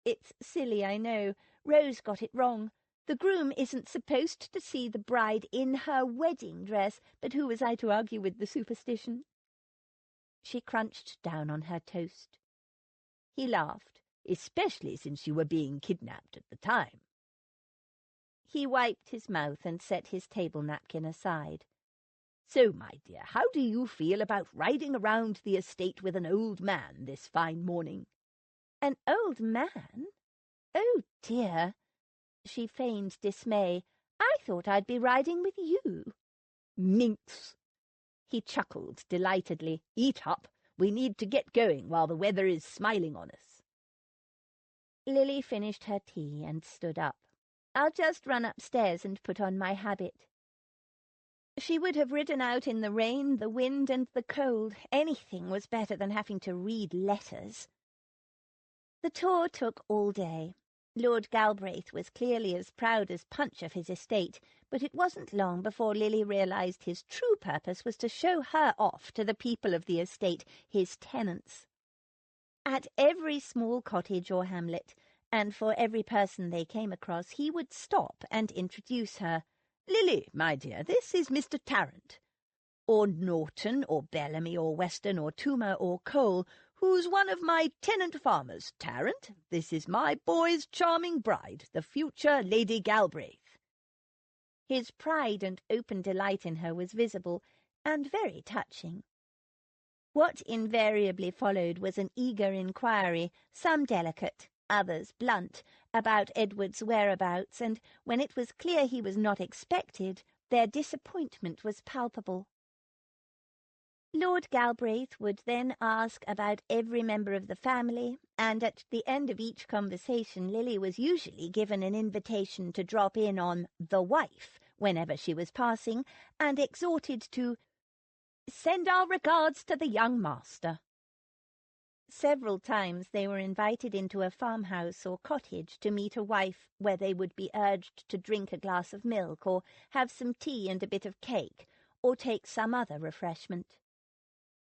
It's silly, I know. Rose got it wrong. The groom isn't supposed to see the bride in her wedding dress, but who was I to argue with the superstition?" She crunched down on her toast. He laughed. "Especially since you were being kidnapped at the time." He wiped his mouth and set his table napkin aside. "So, my dear, how do you feel about riding around the estate with an old man this fine morning?" "An old man? Oh, dear!" She feigned dismay. "I thought I'd be riding with you." "Minx!" He chuckled delightedly. "Eat up. We need to get going while the weather is smiling on us." Lily finished her tea and stood up. "I'll just run upstairs and put on my habit." She would have ridden out in the rain, the wind, and the cold. Anything was better than having to read letters. The tour took all day. Lord Galbraith was clearly as proud as Punch of his estate, but it wasn't long before Lily realised his true purpose was to show her off to the people of the estate, his tenants. At every small cottage or hamlet, and for every person they came across, he would stop and introduce her. "Lily, my dear, this is Mr. Tarrant. Or Norton, or Bellamy, or Weston, or Toomer, or Cole, who's one of my tenant farmers. Tarrant, this is my boy's charming bride, the future Lady Galbraith." His pride and open delight in her was visible, and very touching. What invariably followed was an eager inquiry, some delicate, others blunt, about Edward's whereabouts, and when it was clear he was not expected, their disappointment was palpable. Lord Galbraith would then ask about every member of the family, and at the end of each conversation Lily was usually given an invitation to drop in on the wife whenever she was passing, and exhorted to send our regards to the young master. Several times they were invited into a farmhouse or cottage to meet a wife, where they would be urged to drink a glass of milk, or have some tea and a bit of cake, or take some other refreshment.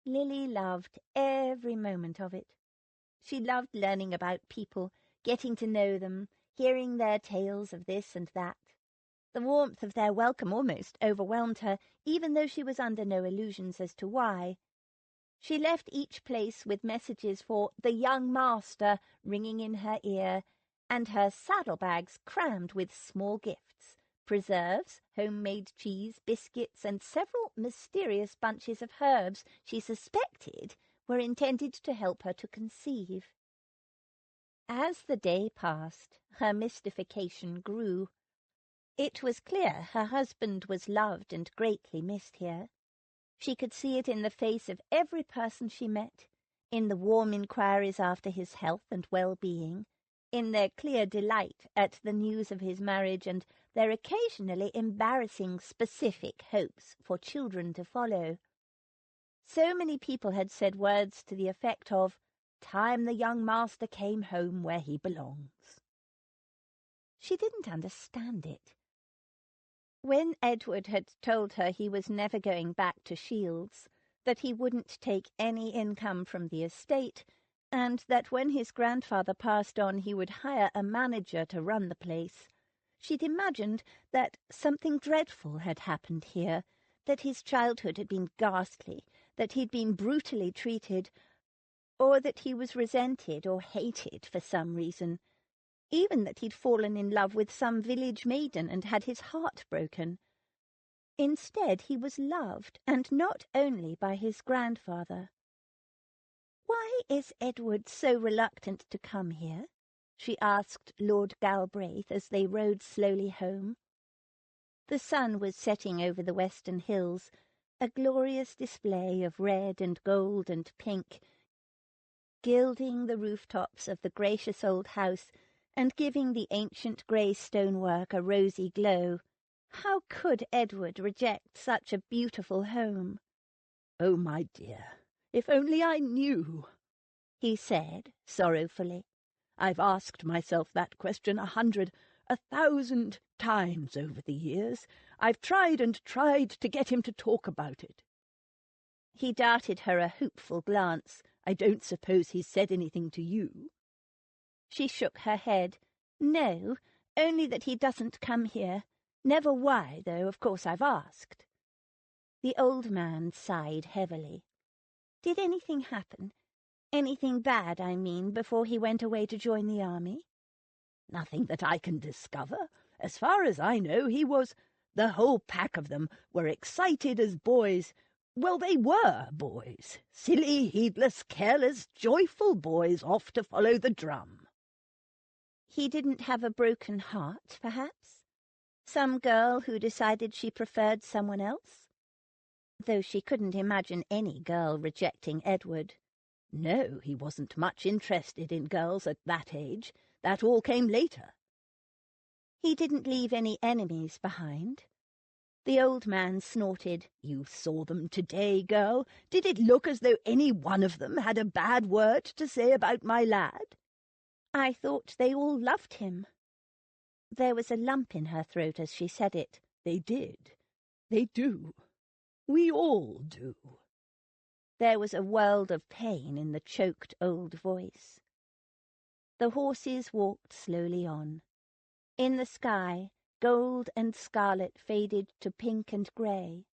Lily loved every moment of it. She loved learning about people, getting to know them, hearing their tales of this and that. The warmth of their welcome almost overwhelmed her, even though she was under no illusions as to why. She left each place with messages for the young master ringing in her ear, and her saddlebags crammed with small gifts, preserves, homemade cheese, biscuits, and several mysterious bunches of herbs she suspected were intended to help her to conceive. As the day passed, her mystification grew. It was clear her husband was loved and greatly missed here. She could see it in the face of every person she met, in the warm inquiries after his health and well-being, in their clear delight at the news of his marriage, and their occasionally embarrassing specific hopes for children to follow. So many people had said words to the effect of, "Time the young master came home where he belongs." She didn't understand it. When Edward had told her he was never going back to Shields, that he wouldn't take any income from the estate, and that when his grandfather passed on he would hire a manager to run the place, she'd imagined that something dreadful had happened here, that his childhood had been ghastly, that he'd been brutally treated, or that he was resented or hated for some reason, even that he'd fallen in love with some village maiden and had his heart broken. Instead, he was loved, and not only by his grandfather. "Why is Edward so reluctant to come here?" she asked Lord Galbraith as they rode slowly home. The sun was setting over the western hills, a glorious display of red and gold and pink, gilding the rooftops of the gracious old house and giving the ancient grey stonework a rosy glow. How could Edward reject such a beautiful home? "Oh, my dear, if only I knew," he said sorrowfully. "I've asked myself that question 100, 1,000 times over the years. I've tried and tried to get him to talk about it." He darted her a hopeful glance. "I don't suppose he's said anything to you?" She shook her head. "No, only that he doesn't come here. Never why, though of course I've asked." The old man sighed heavily. "Did anything happen? Anything bad, I mean, before he went away to join the army?" "Nothing that I can discover. As far as I know, he was... The whole pack of them were excited as boys. Well, they were boys. Silly, heedless, careless, joyful boys off to follow the drum." He didn't have a broken heart, perhaps? Some girl who decided she preferred someone else? Though she couldn't imagine any girl rejecting Edward. No, he wasn't much interested in girls at that age. That all came later. He didn't leave any enemies behind? The old man snorted. "You saw them today, girl. Did it look as though any one of them had a bad word to say about my lad?" "I thought they all loved him." There was a lump in her throat as she said it. "They did. They do. We all do." There was a world of pain in the choked old voice. The horses walked slowly on. In the sky, gold and scarlet faded to pink and grey.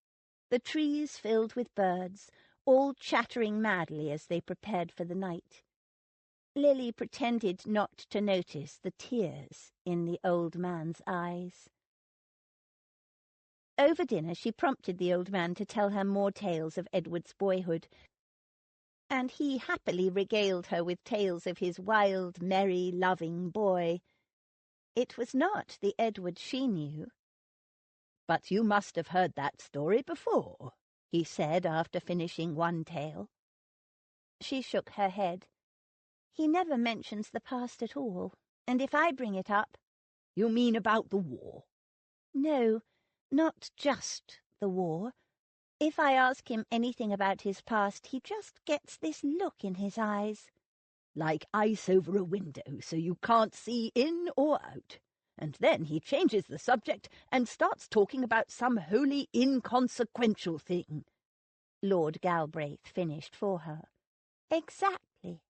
The trees filled with birds, all chattering madly as they prepared for the night. Lily pretended not to notice the tears in the old man's eyes. Over dinner she prompted the old man to tell her more tales of Edward's boyhood, and he happily regaled her with tales of his wild, merry, loving boy. It was not the Edward she knew. "But you must have heard that story before," he said after finishing one tale. She shook her head. He never mentions the past at all, and if I bring it up— "You mean about the war?" No, not just the war. If I ask him anything about his past, he just gets this look in his eyes. "Like ice over a window, so you can't see in or out. And then he changes the subject and starts talking about some wholly inconsequential thing." Lord Galbraith finished for her. Exactly.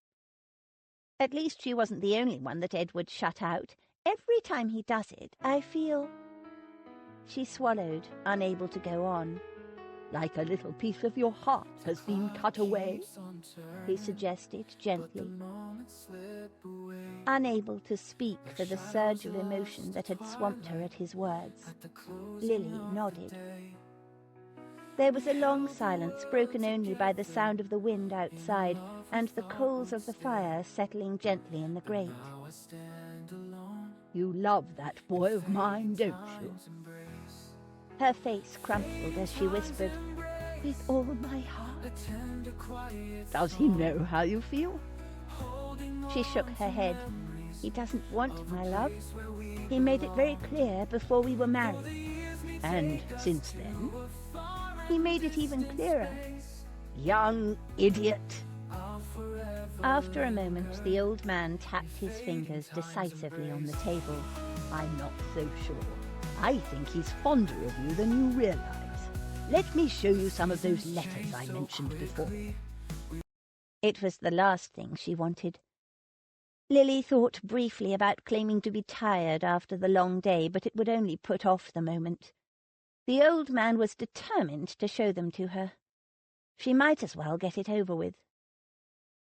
At least she wasn't the only one that Edward shut out. Every time he does it, I feel— She swallowed, unable to go on. "Like a little piece of your heart has been cut away," he suggested gently. Unable to speak for the surge of emotion that had swamped her at his words, Lily nodded. There was a long silence, broken only by the sound of the wind outside and the coals of the fire settling gently in the grate. "You love that boy of mine, don't you?" Her face crumpled as she whispered, "With all my heart." "Does he know how you feel?" She shook her head. "He doesn't want my love. He made it very clear before we were married." "And since then?" "He made it even clearer." "Young idiot!" After a moment, the old man tapped his fingers decisively on the table. "I'm not so sure. I think he's fonder of you than you realize. Let me show you some of those letters I mentioned before." It was the last thing she wanted. Lily thought briefly about claiming to be tired after the long day, but it would only put off the moment. The old man was determined to show them to her. She might as well get it over with.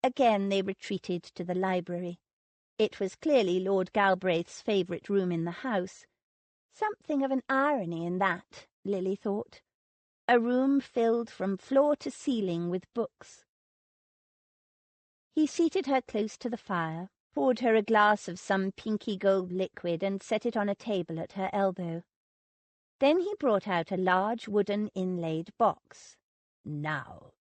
Again they retreated to the library. It was clearly Lord Galbraith's favourite room in the house. Something of an irony in that, Lily thought. A room filled from floor to ceiling with books. He seated her close to the fire, poured her a glass of some pinky gold liquid and set it on a table at her elbow. Then he brought out a large wooden inlaid box. "Now."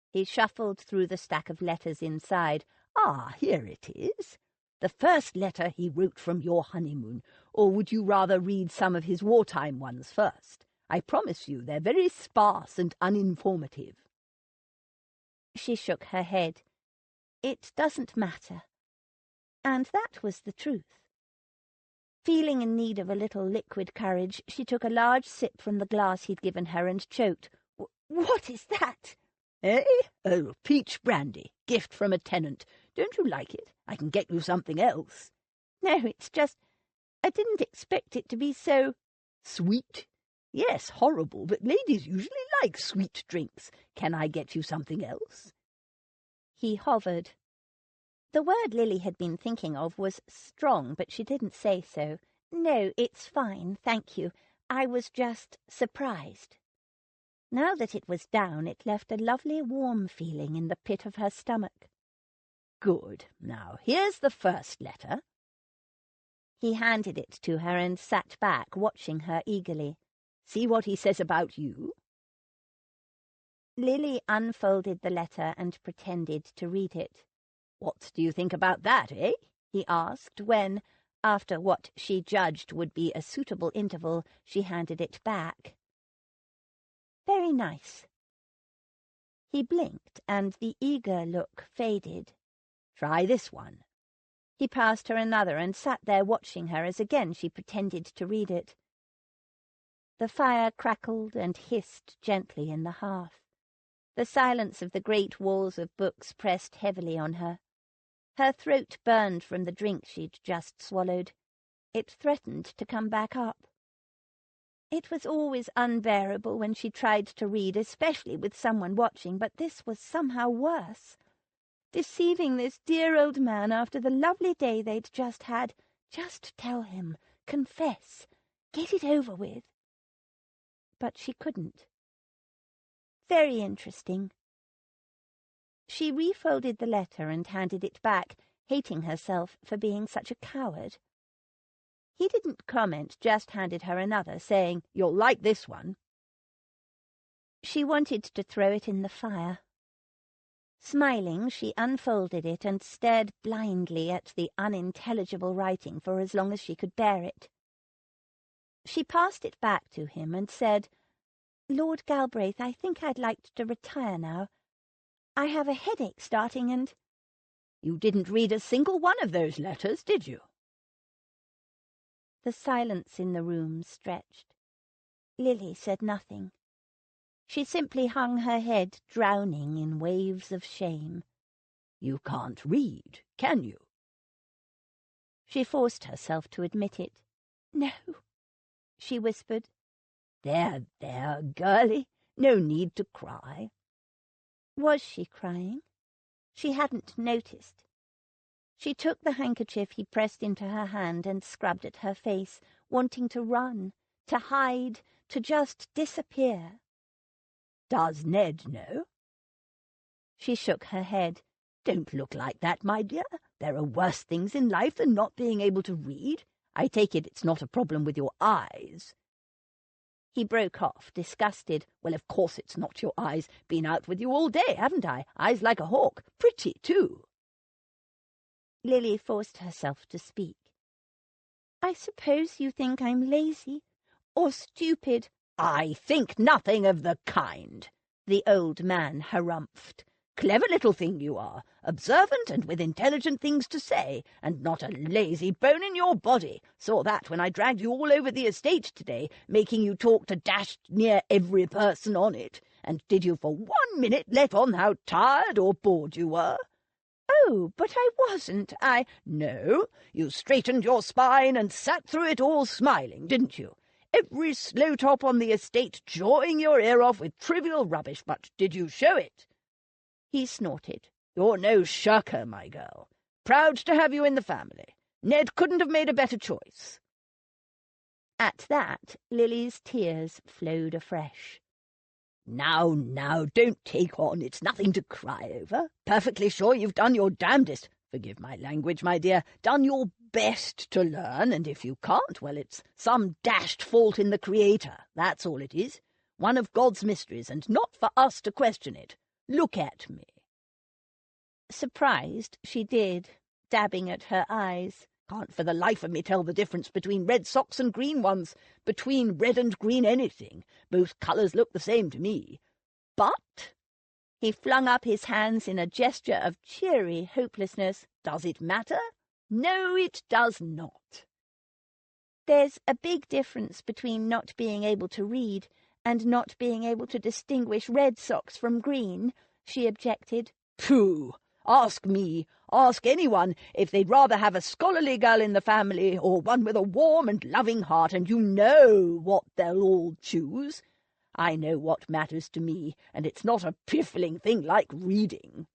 He shuffled through the stack of letters inside. "Ah, here it is. The first letter he wrote from your honeymoon. Or would you rather read some of his wartime ones first? I promise you they're very sparse and uninformative." She shook her head. "It doesn't matter." And that was the truth. Feeling in need of a little liquid courage, she took a large sip from the glass he'd given her and choked. "What is that?" "Eh? Oh, peach brandy. Gift from a tenant. Don't you like it? I can get you something else." "No, it's just— I didn't expect it to be so—" "Sweet? Yes, horrible, but ladies usually like sweet drinks. Can I get you something else?" He hovered. The word Lily had been thinking of was strong, but she didn't say so. "No, it's fine, thank you. I was just surprised." Now that it was down, it left a lovely warm feeling in the pit of her stomach. "Good. Now, here's the first letter." He handed it to her and sat back, watching her eagerly. "See what he says about you?" Lily unfolded the letter and pretended to read it. "What do you think about that, eh?" he asked when, after what she judged would be a suitable interval, she handed it back. "Very nice." He blinked, and the eager look faded. "Try this one." He passed her another and sat there watching her as again she pretended to read it. The fire crackled and hissed gently in the hearth. The silence of the great walls of books pressed heavily on her. Her throat burned from the drink she'd just swallowed. It threatened to come back up. It was always unbearable when she tried to read, especially with someone watching, but this was somehow worse. Deceiving this dear old man after the lovely day they'd just had. Just tell him, confess, get it over with. But she couldn't. Very interesting. She refolded the letter and handed it back, hating herself for being such a coward. He didn't comment, just handed her another, saying, "You'll like this one." She wanted to throw it in the fire. Smiling, she unfolded it and stared blindly at the unintelligible writing for as long as she could bear it. She passed it back to him and said, "Lord Galbraith, I think I'd like to retire now. I have a headache starting and—" "You didn't read a single one of those letters, did you?" The silence in the room stretched. Lily said nothing. She simply hung her head, drowning in waves of shame. "You can't read, can you?" She forced herself to admit it. "No," she whispered. There, there, girlie, no need to cry." Was she crying? She hadn't noticed. She took the handkerchief he pressed into her hand and scrubbed at her face, wanting to run, to hide, to just disappear. "Does Ned know?" She shook her head. "Don't look like that, my dear. There are worse things in life than not being able to read. I take it it's not a problem with your eyes." He broke off, disgusted. "Well, of course it's not your eyes. Been out with you all day, haven't I? Eyes like a hawk. Pretty, too." Lily forced herself to speak. "I suppose you think I'm lazy or stupid." "I think nothing of the kind," the old man harumphed. "Clever little thing you are, observant and with intelligent things to say, and not a lazy bone in your body. Saw that when I dragged you all over the estate today, making you talk to dashed near every person on it. And did you for 1 minute let on how tired or bored you were?" "Oh, but I wasn't. No, you straightened your spine and sat through it all smiling, didn't you? Every slow top on the estate jawing your ear off with trivial rubbish, but did you show it?" He snorted. "You're no shirker, my girl. Proud to have you in the family. Ned couldn't have made a better choice." At that, Lily's tears flowed afresh. Now, don't take on. It's nothing to cry over. Perfectly sure you've done your damnedest. Forgive my language, my dear. Done your best to learn, and if you can't, well, it's some dashed fault in the Creator. That's all it is. One of God's mysteries, and not for us to question it. Look at me." Surprised, she did, dabbing at her eyes. "Can't for the life of me tell the difference between red socks and green ones, between red and green anything. Both colours look the same to me. But," he flung up his hands in a gesture of cheery hopelessness, "does it matter? No, it does not." "There's a big difference between not being able to read and not being able to distinguish red socks from green," she objected. "Pooh! Ask me, ask anyone, if they'd rather have a scholarly girl in the family or one with a warm and loving heart, and you know what they'll all choose. I know what matters to me, and it's not a piffling thing like reading."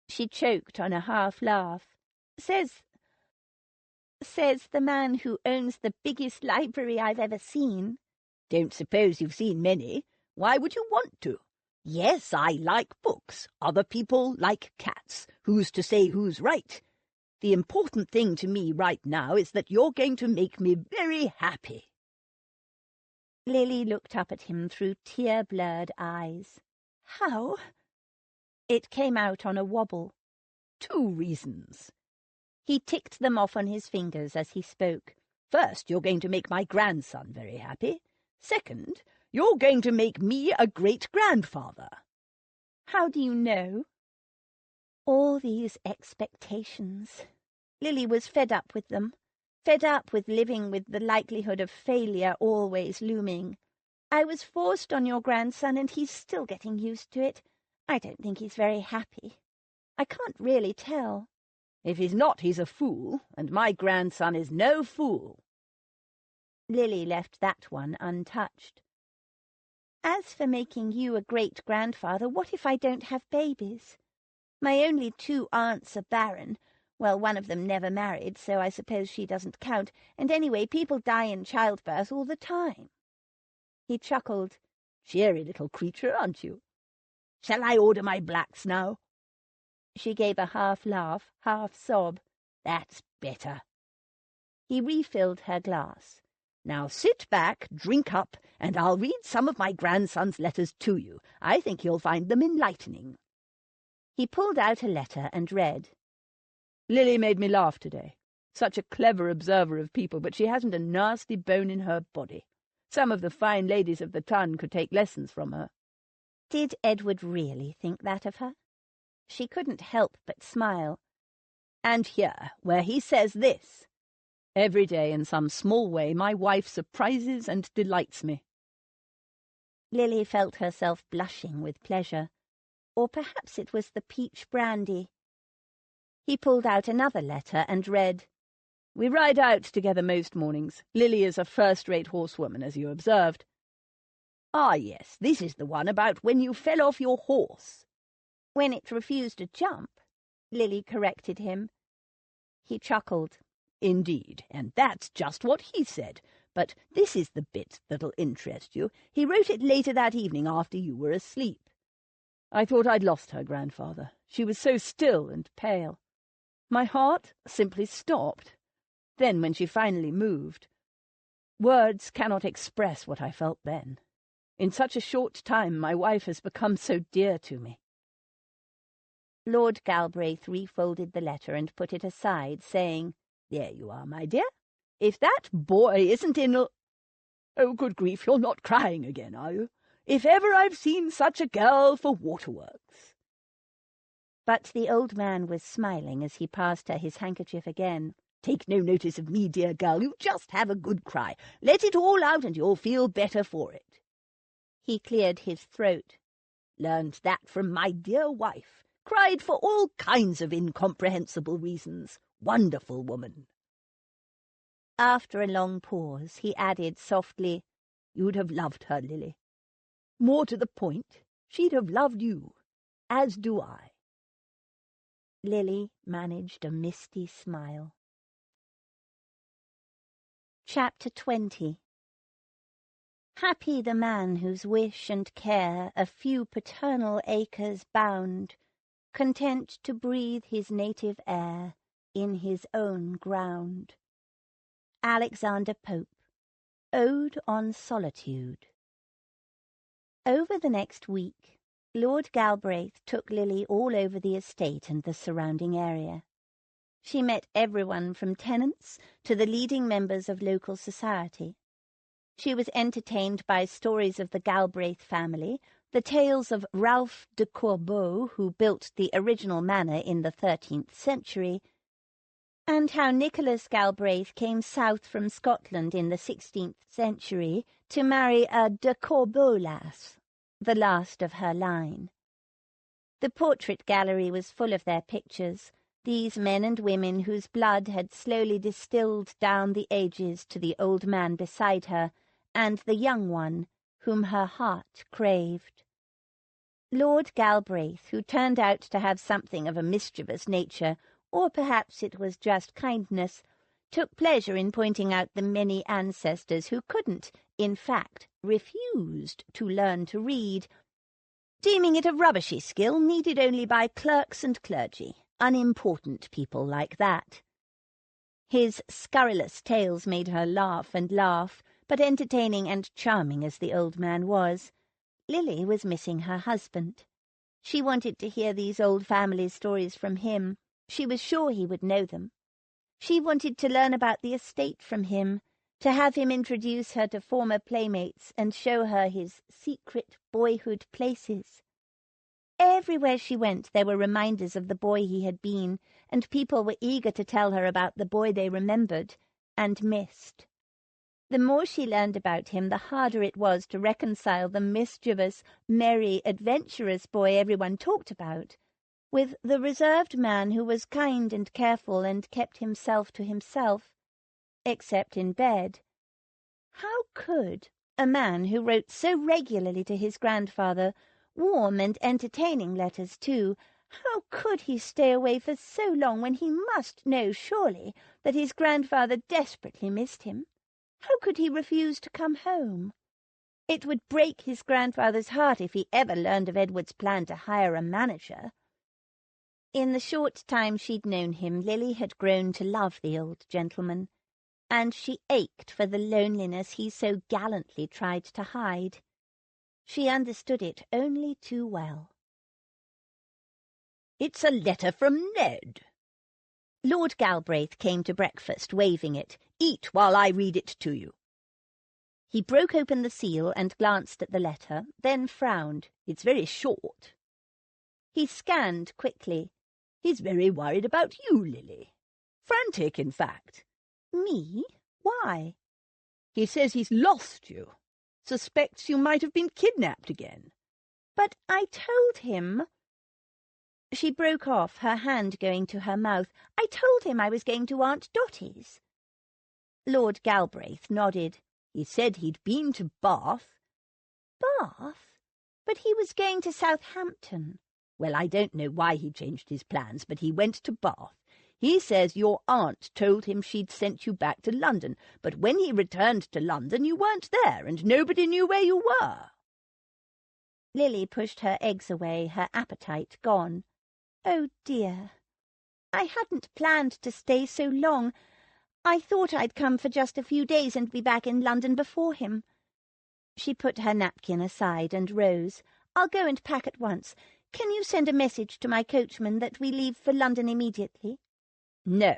She choked on a half-laugh. Says the man who owns the biggest library I've ever seen." "Don't suppose you've seen many. Why would you want to? Yes, I like books. Other people like cats. Who's to say who's right? The important thing to me right now is that you're going to make me very happy." Lily looked up at him through tear-blurred eyes. "How?" It came out on a wobble. 2 reasons. He ticked them off on his fingers as he spoke. First, you're going to make my grandson very happy. Second, you're going to make me a great-grandfather." "How do you know?" All these expectations. Lily was fed up with them, fed up with living with the likelihood of failure always looming. "I was forced on your grandson, and he's still getting used to it. I don't think he's very happy. I can't really tell." "If he's not, he's a fool, and my grandson is no fool." Lily left that one untouched. "As for making you a great-grandfather, what if I don't have babies? My only 2 aunts are barren. Well, one of them never married, so I suppose she doesn't count, and anyway, people die in childbirth all the time." He chuckled. "Cheery little creature, aren't you? Shall I order my blacks now?" She gave a half-laugh, half-sob. "That's better." He refilled her glass. "Now sit back, drink up, and I'll read some of my grandson's letters to you. I think you'll find them enlightening." He pulled out a letter and read. "Lily made me laugh today. Such a clever observer of people, but she hasn't a nasty bone in her body. Some of the fine ladies of the ton could take lessons from her." Did Edward really think that of her? She couldn't help but smile. And here, where he says this: "Every day in some small way my wife surprises and delights me." Lily felt herself blushing with pleasure. Or perhaps it was the peach brandy. He pulled out another letter and read, "We ride out together most mornings. Lily is a first-rate horsewoman, as you observed." "Ah, yes, this is the one about when you fell off your horse." "When it refused to jump," Lily corrected him. He chuckled. "Indeed, and that's just what he said. But this is the bit that'll interest you. He wrote it later that evening after you were asleep. I thought I'd lost her, grandfather. She was so still and pale. My heart simply stopped. Then when she finally moved, words cannot express what I felt then. In such a short time my wife has become so dear to me." Lord Galbraith refolded the letter and put it aside, saying, "There you are, my dear. If that boy isn't in a— Oh, good grief, you're not crying again, are you? If ever I've seen such a girl for waterworks." But the old man was smiling as he passed her his handkerchief again. "Take no notice of me, dear girl. You just have a good cry. Let it all out and you'll feel better for it." He cleared his throat. "Learned that from my dear wife. Cried for all kinds of incomprehensible reasons. Wonderful woman." After a long pause, he added softly, "You'd have loved her, Lily. More to the point, she'd have loved you, as do I." Lily managed a misty smile. Chapter 20. Happy the man whose wish and care a few paternal acres bound, content to breathe his native air in his own ground. Alexander Pope, Ode on Solitude. Over the next week, Lord Galbraith took Lily all over the estate and the surrounding area. She met everyone from tenants to the leading members of local society. She was entertained by stories of the Galbraith family, the tales of Ralph de Courbeau, who built the original manor in the 13th century, and how Nicholas Galbraith came south from Scotland in the 16th century to marry a de Courbeau lass, the last of her line. The portrait gallery was full of their pictures, these men and women whose blood had slowly distilled down the ages to the old man beside her and the young one whom her heart craved. Lord Galbraith, who turned out to have something of a mischievous nature, or perhaps it was just kindness, took pleasure in pointing out the many ancestors who couldn't, in fact, refused to learn to read, deeming it a rubbishy skill needed only by clerks and clergy, unimportant people like that. His scurrilous tales made her laugh and laugh, but entertaining and charming as the old man was, Lily was missing her husband. She wanted to hear these old family stories from him. She was sure he would know them. She wanted to learn about the estate from him, to have him introduce her to former playmates and show her his secret boyhood places. Everywhere she went there were reminders of the boy he had been, and people were eager to tell her about the boy they remembered and missed. The more she learned about him, the harder it was to reconcile the mischievous, merry, adventurous boy everyone talked about with the reserved man who was kind and careful and kept himself to himself, except in bed. How could a man who wrote so regularly to his grandfather, warm and entertaining letters too, how could he stay away for so long when he must know surely that his grandfather desperately missed him? How could he refuse to come home? It would break his grandfather's heart if he ever learned of Edward's plan to hire a manager. In the short time she'd known him, Lily had grown to love the old gentleman. and she ached for the loneliness he so gallantly tried to hide. She understood it only too well. "It's a letter from Ned." Lord Galbraith came to breakfast, waving it. "Eat while I read it to you." He broke open the seal and glanced at the letter, then frowned. "It's very short." He scanned quickly. "He's very worried about you, Lily. Frantic, in fact." Me? Why? "He says he's lost you. Suspects you might have been kidnapped again." "But I told him—" She broke off, her hand going to her mouth. "I told him I was going to Aunt Dottie's." Lord Galbraith nodded. "He said he'd been to Bath." "Bath? But he was going to Southampton." "Well, I don't know why he changed his plans, but he went to Bath. He says your aunt told him she'd sent you back to London, but when he returned to London you weren't there, and nobody knew where you were." Lily pushed her eggs away, her appetite gone. "Oh, dear. I hadn't planned to stay so long. I thought I'd come for just a few days and be back in London before him." She put her napkin aside and rose. "I'll go and pack at once. Can you send a message to my coachman that we leave for London immediately?" "No."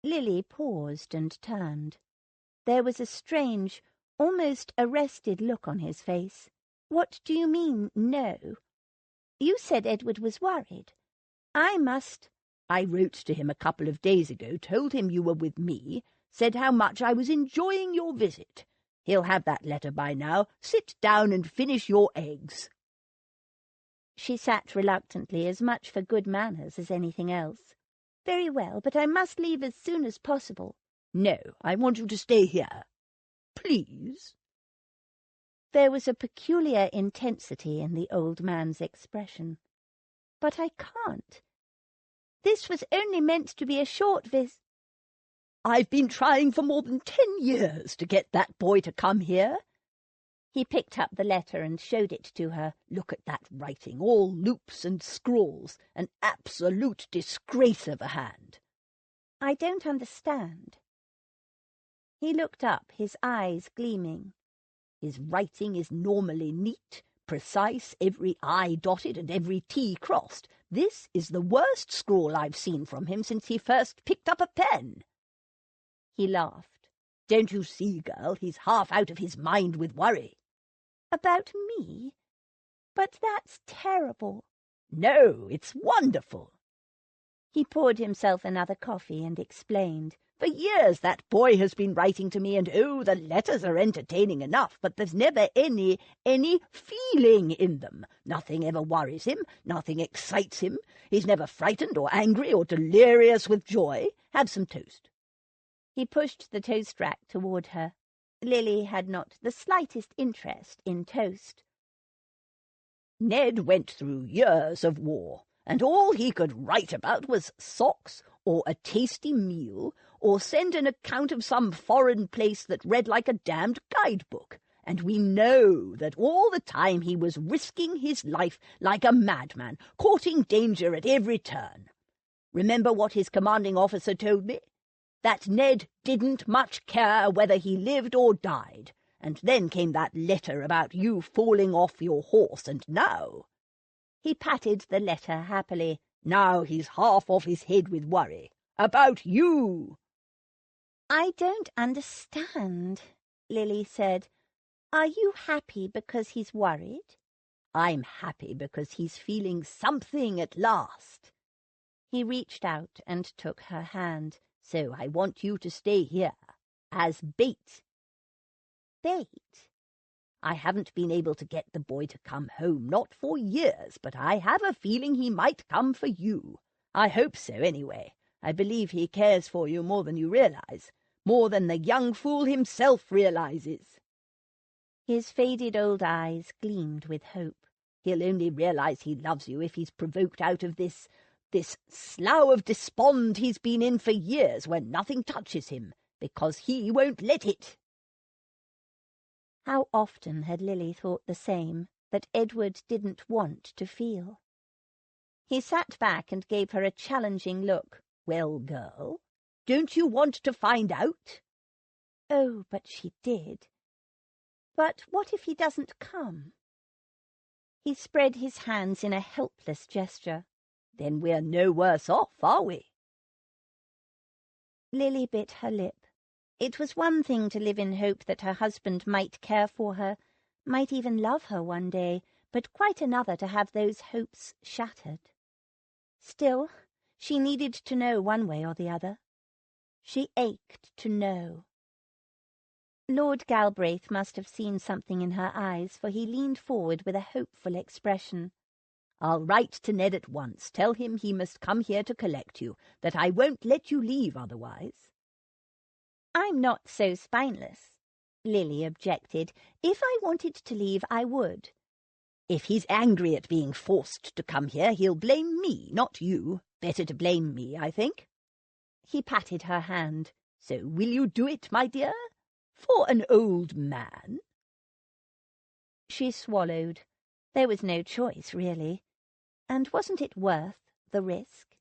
Lily paused and turned. There was a strange, almost arrested look on his face. "What do you mean, no? You said Edward was worried. I must—" "I wrote to him a couple of days ago, told him you were with me, said how much I was enjoying your visit. He'll have that letter by now. Sit down and finish your eggs." She sat reluctantly, as much for good manners as anything else. "Very well, but I must leave as soon as possible." "No, I want you to stay here. Please." There was a peculiar intensity in the old man's expression. "But I can't. This was only meant to be a short "I've been trying for more than 10 years to get that boy to come here." He picked up the letter and showed it to her. "Look at that writing, all loops and scrawls, an absolute disgrace of a hand." "I don't understand." He looked up, his eyes gleaming. "His writing is normally neat, precise, every I dotted and every T crossed. This is the worst scrawl I've seen from him since he first picked up a pen." He laughed. "Don't you see, girl, he's half out of his mind with worry." "About me? But that's terrible." "No, it's wonderful." He poured himself another coffee and explained. "For years that boy has been writing to me, and oh, the letters are entertaining enough, but there's never any feeling in them. Nothing ever worries him, nothing excites him. He's never frightened or angry or delirious with joy. Have some toast." He pushed the toast rack toward her. Lily had not the slightest interest in toast. "Ned went through years of war, and all he could write about was socks, or a tasty meal, or send an account of some foreign place that read like a damned guidebook. And we know that all the time he was risking his life like a madman, courting danger at every turn. Remember what his commanding officer told me? That Ned didn't much care whether he lived or died. And then came that letter about you falling off your horse, and now—" He patted the letter happily. "Now he's half off his head with worry. About you." "I don't understand," Lily said. "Are you happy because he's worried?" "I'm happy because he's feeling something at last." He reached out and took her hand. "So I want you to stay here, as bait." "Bait?" "I haven't been able to get the boy to come home, not for years, but I have a feeling he might come for you. I hope so, anyway. I believe he cares for you more than you realize, more than the young fool himself realizes." His faded old eyes gleamed with hope. "He'll only realize he loves you if he's provoked out of this slough of despond he's been in for years, where nothing touches him, because he won't let it." How often had Lily thought the same, that Edward didn't want to feel. He sat back and gave her a challenging look. "Well, girl?" Don't you want to find out?" Oh, but she did. But what if he doesn't come? He spread his hands in a helpless gesture. "Then we're no worse off, are we?" Lily bit her lip. It was one thing to live in hope that her husband might care for her, might even love her one day, but quite another to have those hopes shattered. Still, she needed to know one way or the other. She ached to know. Lord Galbraith must have seen something in her eyes, for he leaned forward with a hopeful expression. "I'll write to Ned at once. Tell him he must come here to collect you, that I won't let you leave otherwise." "I'm not so spineless," Lily objected. "If I wanted to leave, I would." "If he's angry at being forced to come here, he'll blame me, not you. Better to blame me, I think." He patted her hand. "So will you do it, my dear? For an old man?" She swallowed. There was no choice, really. And wasn't it worth the risk?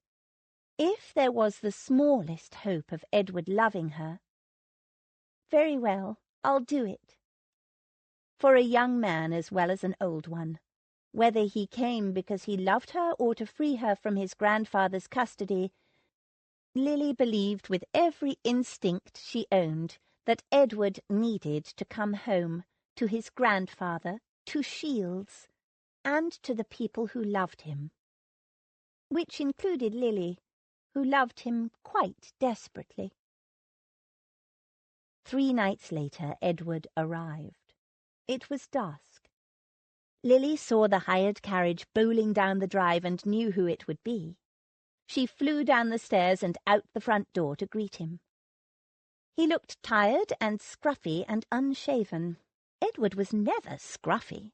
If there was the smallest hope of Edward loving her. Very well, I'll do it. For a young man as well as an old one, whether he came because he loved her or to free her from his grandfather's custody, Lily believed with every instinct she owned that Edward needed to come home to his grandfather, to Shields, and to the people who loved him. Which included Lily, who loved him quite desperately. 3 nights later, Edward arrived. It was dusk. Lily saw the hired carriage bowling down the drive and knew who it would be. She flew down the stairs and out the front door to greet him. He looked tired and scruffy and unshaven. Edward was never scruffy.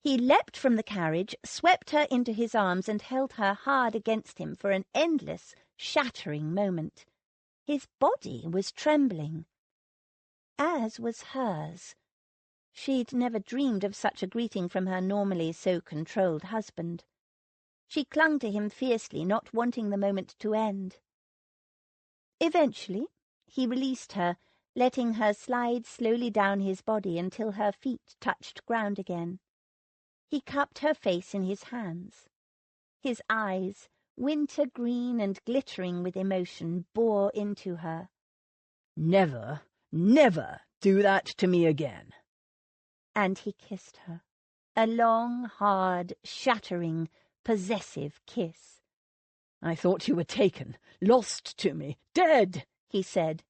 He leapt from the carriage, swept her into his arms, and held her hard against him for an endless, shattering moment. His body was trembling, as was hers. She'd never dreamed of such a greeting from her normally so controlled husband. She clung to him fiercely, not wanting the moment to end. Eventually, he released her, letting her slide slowly down his body until her feet touched ground again. He cupped her face in his hands. His eyes, winter green and glittering with emotion, bore into her. "Never, never do that to me again." And he kissed her, a long, hard, shattering, possessive kiss. "I thought you were taken, lost to me, dead," he said.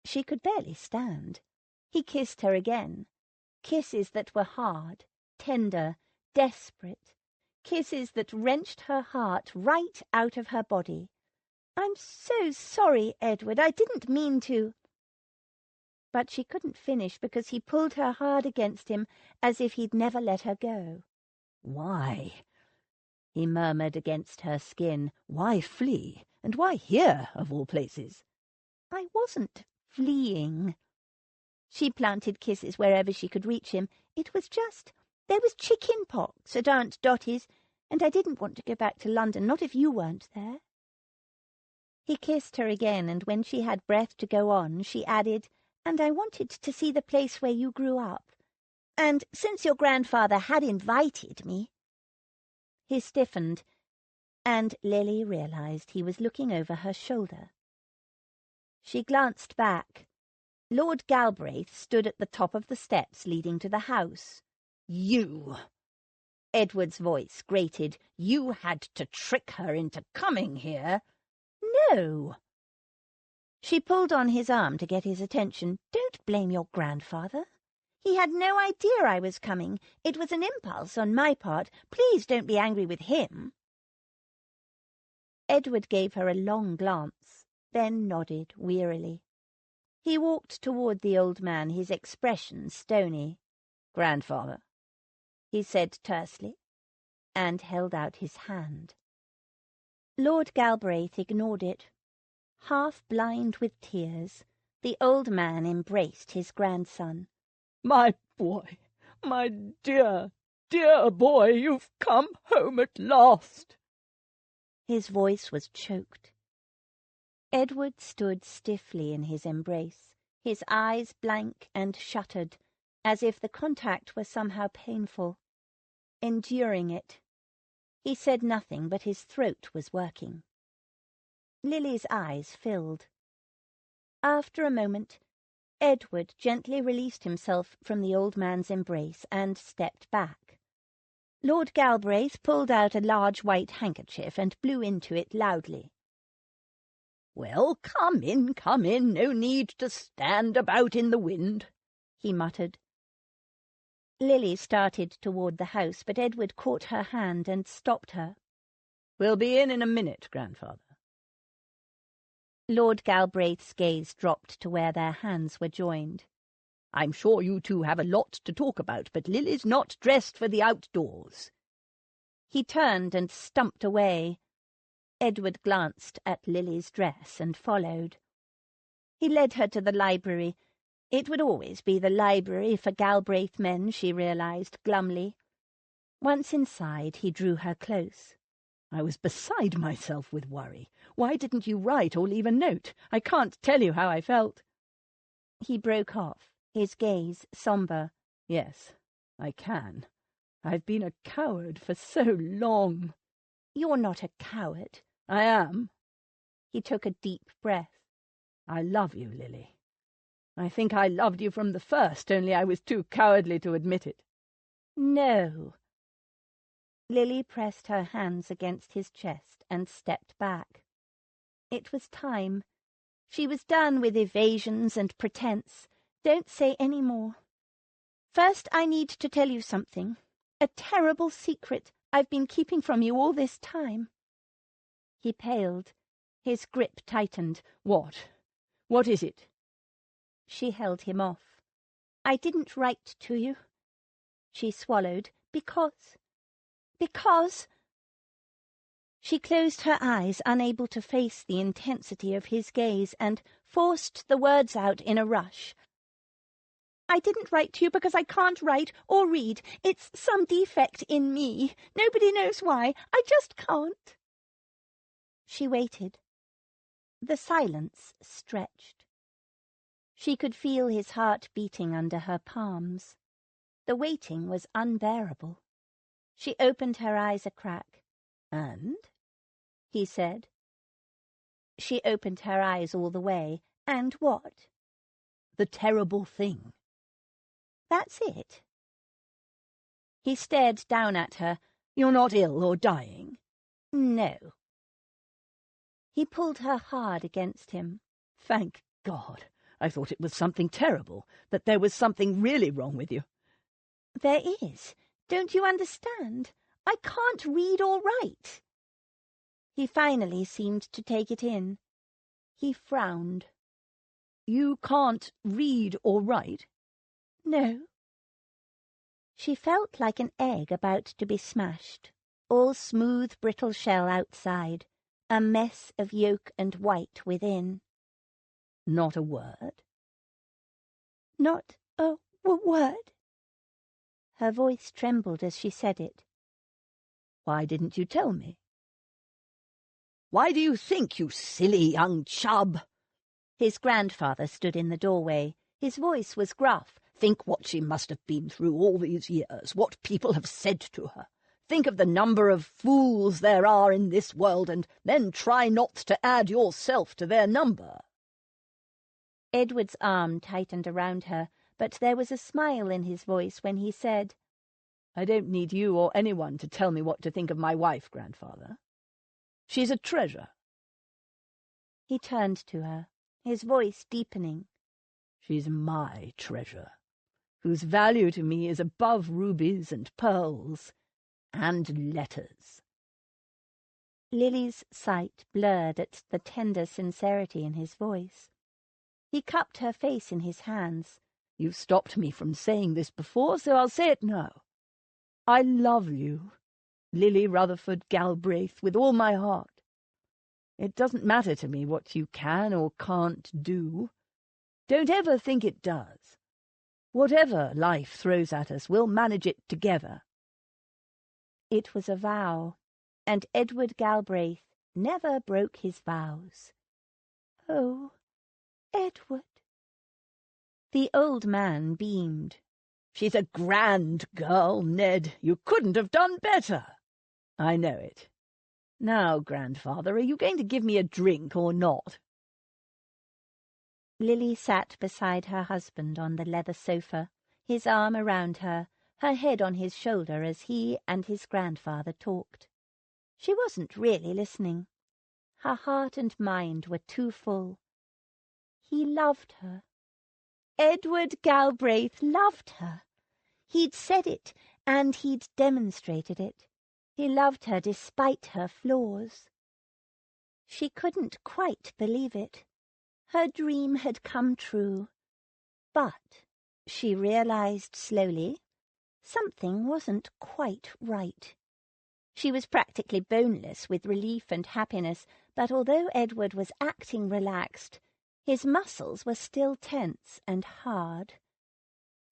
She could barely stand. He kissed her again. Kisses that were hard, tender, desperate. Kisses that wrenched her heart right out of her body. "I'm so sorry, Edward. I didn't mean to." But she couldn't finish because he pulled her hard against him as if he'd never let her go. "Why?" he murmured against her skin. "Why flee? And why here, of all places?" "I wasn't fleeing." She planted kisses wherever she could reach him. "It was just, there was chicken pox at Aunt Dottie's, and I didn't want to go back to London, not if you weren't there." He kissed her again, and when she had breath to go on, she added, "And I wanted to see the place where you grew up. And since your grandfather had invited me—" He stiffened, and Lily realized he was looking over her shoulder. She glanced back. Lord Galbraith stood at the top of the steps leading to the house. "You!" Edward's voice grated. "You had to trick her into coming here." "No." She pulled on his arm to get his attention. "Don't blame your grandfather. He had no idea I was coming. It was an impulse on my part. Please don't be angry with him." Edward gave her a long glance, then nodded wearily. He walked toward the old man, his expression stony. "Grandfather," he said tersely, and held out his hand. Lord Galbraith ignored it. Half blind with tears, the old man embraced his grandson. "My boy, my dear, dear boy, you've come home at last." His voice was choked. Edward stood stiffly in his embrace, his eyes blank and shuttered, as if the contact were somehow painful. Enduring it. He said nothing, but his throat was working. Lily's eyes filled. After a moment, Edward gently released himself from the old man's embrace and stepped back. Lord Galbraith pulled out a large white handkerchief and blew into it loudly. "Well, come in, no need to stand about in the wind," he muttered. Lily started toward the house, but Edward caught her hand and stopped her. "We'll be in a minute, grandfather." Lord Galbraith's gaze dropped to where their hands were joined. "I'm sure you two have a lot to talk about, but Lily's not dressed for the outdoors." He turned and stumped away. Edward glanced at Lily's dress and followed. He led her to the library. It would always be the library for Galbraith men, she realized glumly. Once inside, he drew her close. "I was beside myself with worry. Why didn't you write or leave a note? I can't tell you how I felt." He broke off, his gaze somber. "Yes, I can. I've been a coward for so long." "You're not a coward." "I am." He took a deep breath. "I love you, Lily. I think I loved you from the first, only I was too cowardly to admit it." "No." Lily pressed her hands against his chest and stepped back. It was time. She was done with evasions and pretense. Don't say any more. "First, I need to tell you something. A terrible secret I've been keeping from you all this time." He paled. His grip tightened. "What? What is it?" She held him off. "I didn't write to you." She swallowed. Because. She closed her eyes, unable to face the intensity of his gaze, and forced the words out in a rush. "I didn't write to you because I can't write or read. It's some defect in me. Nobody knows why. I just can't." She waited. The silence stretched. She could feel his heart beating under her palms. The waiting was unbearable. She opened her eyes a crack. "And?" he said. She opened her eyes all the way. "And what?" "The terrible thing." "That's it?" He stared down at her. "You're not ill or dying?" "No." He pulled her hard against him. "Thank God. I thought it was something terrible, that there was something really wrong with you." "There is. Don't you understand? I can't read or write." He finally seemed to take it in. He frowned. "You can't read or write?" "No." She felt like an egg about to be smashed, all smooth, brittle shell outside, a mess of yolk and white within. "Not a word?" "Not a word." Her voice trembled as she said it. "Why didn't you tell me?" "Why do you think, you silly young chub?" His grandfather stood in the doorway. His voice was gruff. "Think what she must have been through all these years, what people have said to her. Think of the number of fools there are in this world, and then try not to add yourself to their number." Edward's arm tightened around her, but there was a smile in his voice when he said, "I don't need you or anyone to tell me what to think of my wife, grandfather. She's a treasure." He turned to her, his voice deepening. "She's my treasure, whose value to me is above rubies and pearls and letters." Lily's sight blurred at the tender sincerity in his voice. He cupped her face in his hands. "You've stopped me from saying this before, so I'll say it now. I love you, Lily Rutherford Galbraith, with all my heart. It doesn't matter to me what you can or can't do. Don't ever think it does. Whatever life throws at us, we'll manage it together." It was a vow, and Edward Galbraith never broke his vows. "Oh, Edward." The old man beamed. "She's a grand girl, Ned. You couldn't have done better." "I know it. Now, grandfather, are you going to give me a drink or not?" Lily sat beside her husband on the leather sofa, his arm around her, her head on his shoulder as he and his grandfather talked. She wasn't really listening. Her heart and mind were too full. He loved her. Edward Galbraith loved her. He'd said it, and he'd demonstrated it. He loved her despite her flaws. She couldn't quite believe it. Her dream had come true. But, she realized slowly, something wasn't quite right. She was practically boneless with relief and happiness, but although Edward was acting relaxed, his muscles were still tense and hard.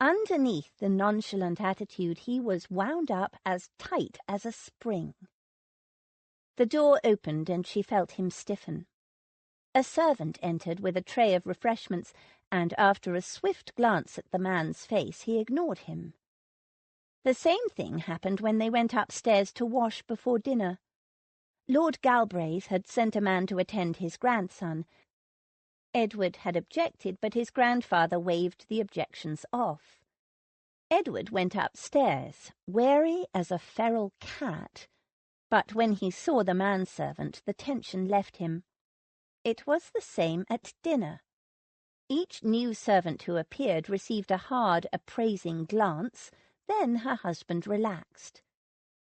Underneath the nonchalant attitude, he was wound up as tight as a spring. The door opened and she felt him stiffen. A servant entered with a tray of refreshments, and after a swift glance at the man's face, he ignored him. The same thing happened when they went upstairs to wash before dinner. Lord Galbraith had sent a man to attend his grandson. Edward had objected, but his grandfather waved the objections off. Edward went upstairs, wary as a feral cat, but when he saw the manservant, the tension left him. It was the same at dinner. Each new servant who appeared received a hard, appraising glance. Then her husband relaxed.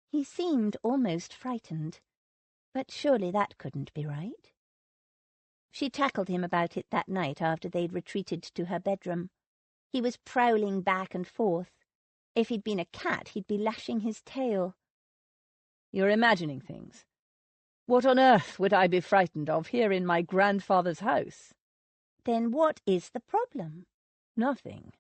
He seemed almost frightened, but surely that couldn't be right. She tackled him about it that night after they'd retreated to her bedroom. He was prowling back and forth. If he'd been a cat, he'd be lashing his tail. "You're imagining things. What on earth would I be frightened of here in my grandfather's house?" Then what is the problem? "Nothing.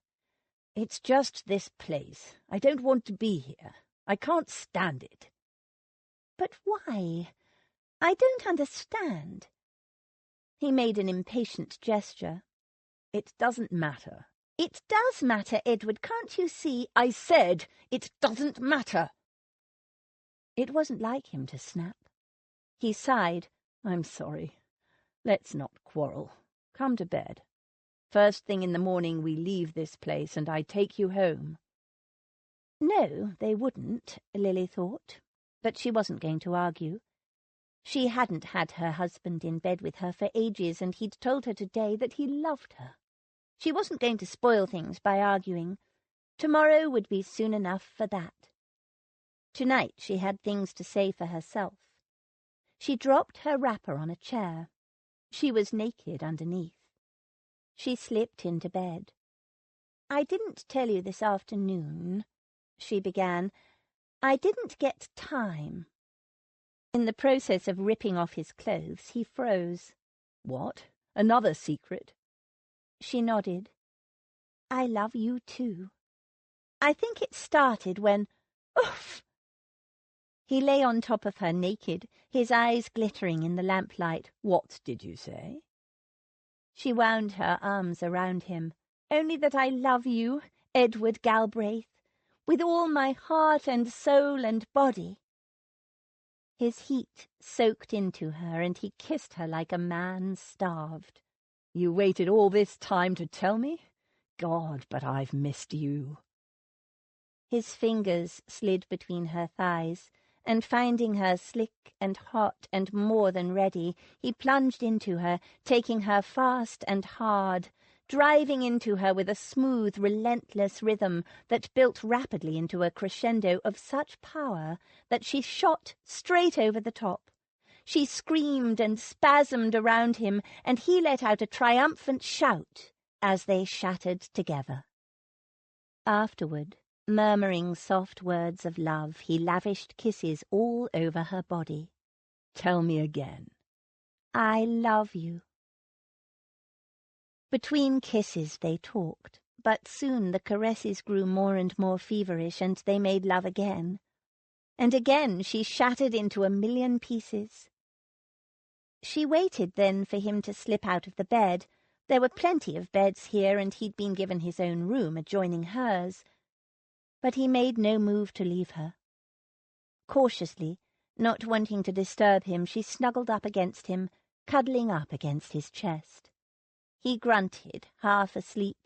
It's just this place. I don't want to be here. I can't stand it." But why? I don't understand. He made an impatient gesture. "It doesn't matter." It does matter, Edward, can't you see? "I said it doesn't matter." It wasn't like him to snap. He sighed. "I'm sorry. Let's not quarrel. Come to bed. First thing in the morning we leave this place and I take you home." No, they wouldn't, Lily thought, but she wasn't going to argue. She hadn't had her husband in bed with her for ages, and he'd told her today that he loved her. She wasn't going to spoil things by arguing. Tomorrow would be soon enough for that. Tonight she had things to say for herself. She dropped her wrapper on a chair. She was naked underneath. She slipped into bed. "I didn't tell you this afternoon," she began. "I didn't get time." In the process of ripping off his clothes, he froze. "What? Another secret?" She nodded. "I love you too. I think it started when— Oof!" He lay on top of her naked, his eyes glittering in the lamplight. "What did you say?" She wound her arms around him. "Only that I love you, Edward Galbraith, with all my heart and soul and body." His heat soaked into her, and he kissed her like a man starved. "You waited all this time to tell me? God, but I've missed you." His fingers slid between her thighs, and finding her slick and hot and more than ready, he plunged into her, taking her fast and hard, driving into her with a smooth, relentless rhythm that built rapidly into a crescendo of such power that she shot straight over the top. She screamed and spasmed around him, and he let out a triumphant shout as they shattered together. Afterward, murmuring soft words of love, he lavished kisses all over her body. "Tell me again." "I love you." Between kisses they talked, but soon the caresses grew more and more feverish, and they made love again. And again she shattered into a million pieces. She waited then for him to slip out of the bed. There were plenty of beds here, and he'd been given his own room adjoining hers. But he made no move to leave her. Cautiously, not wanting to disturb him, she snuggled up against him, cuddling up against his chest. He grunted, half asleep,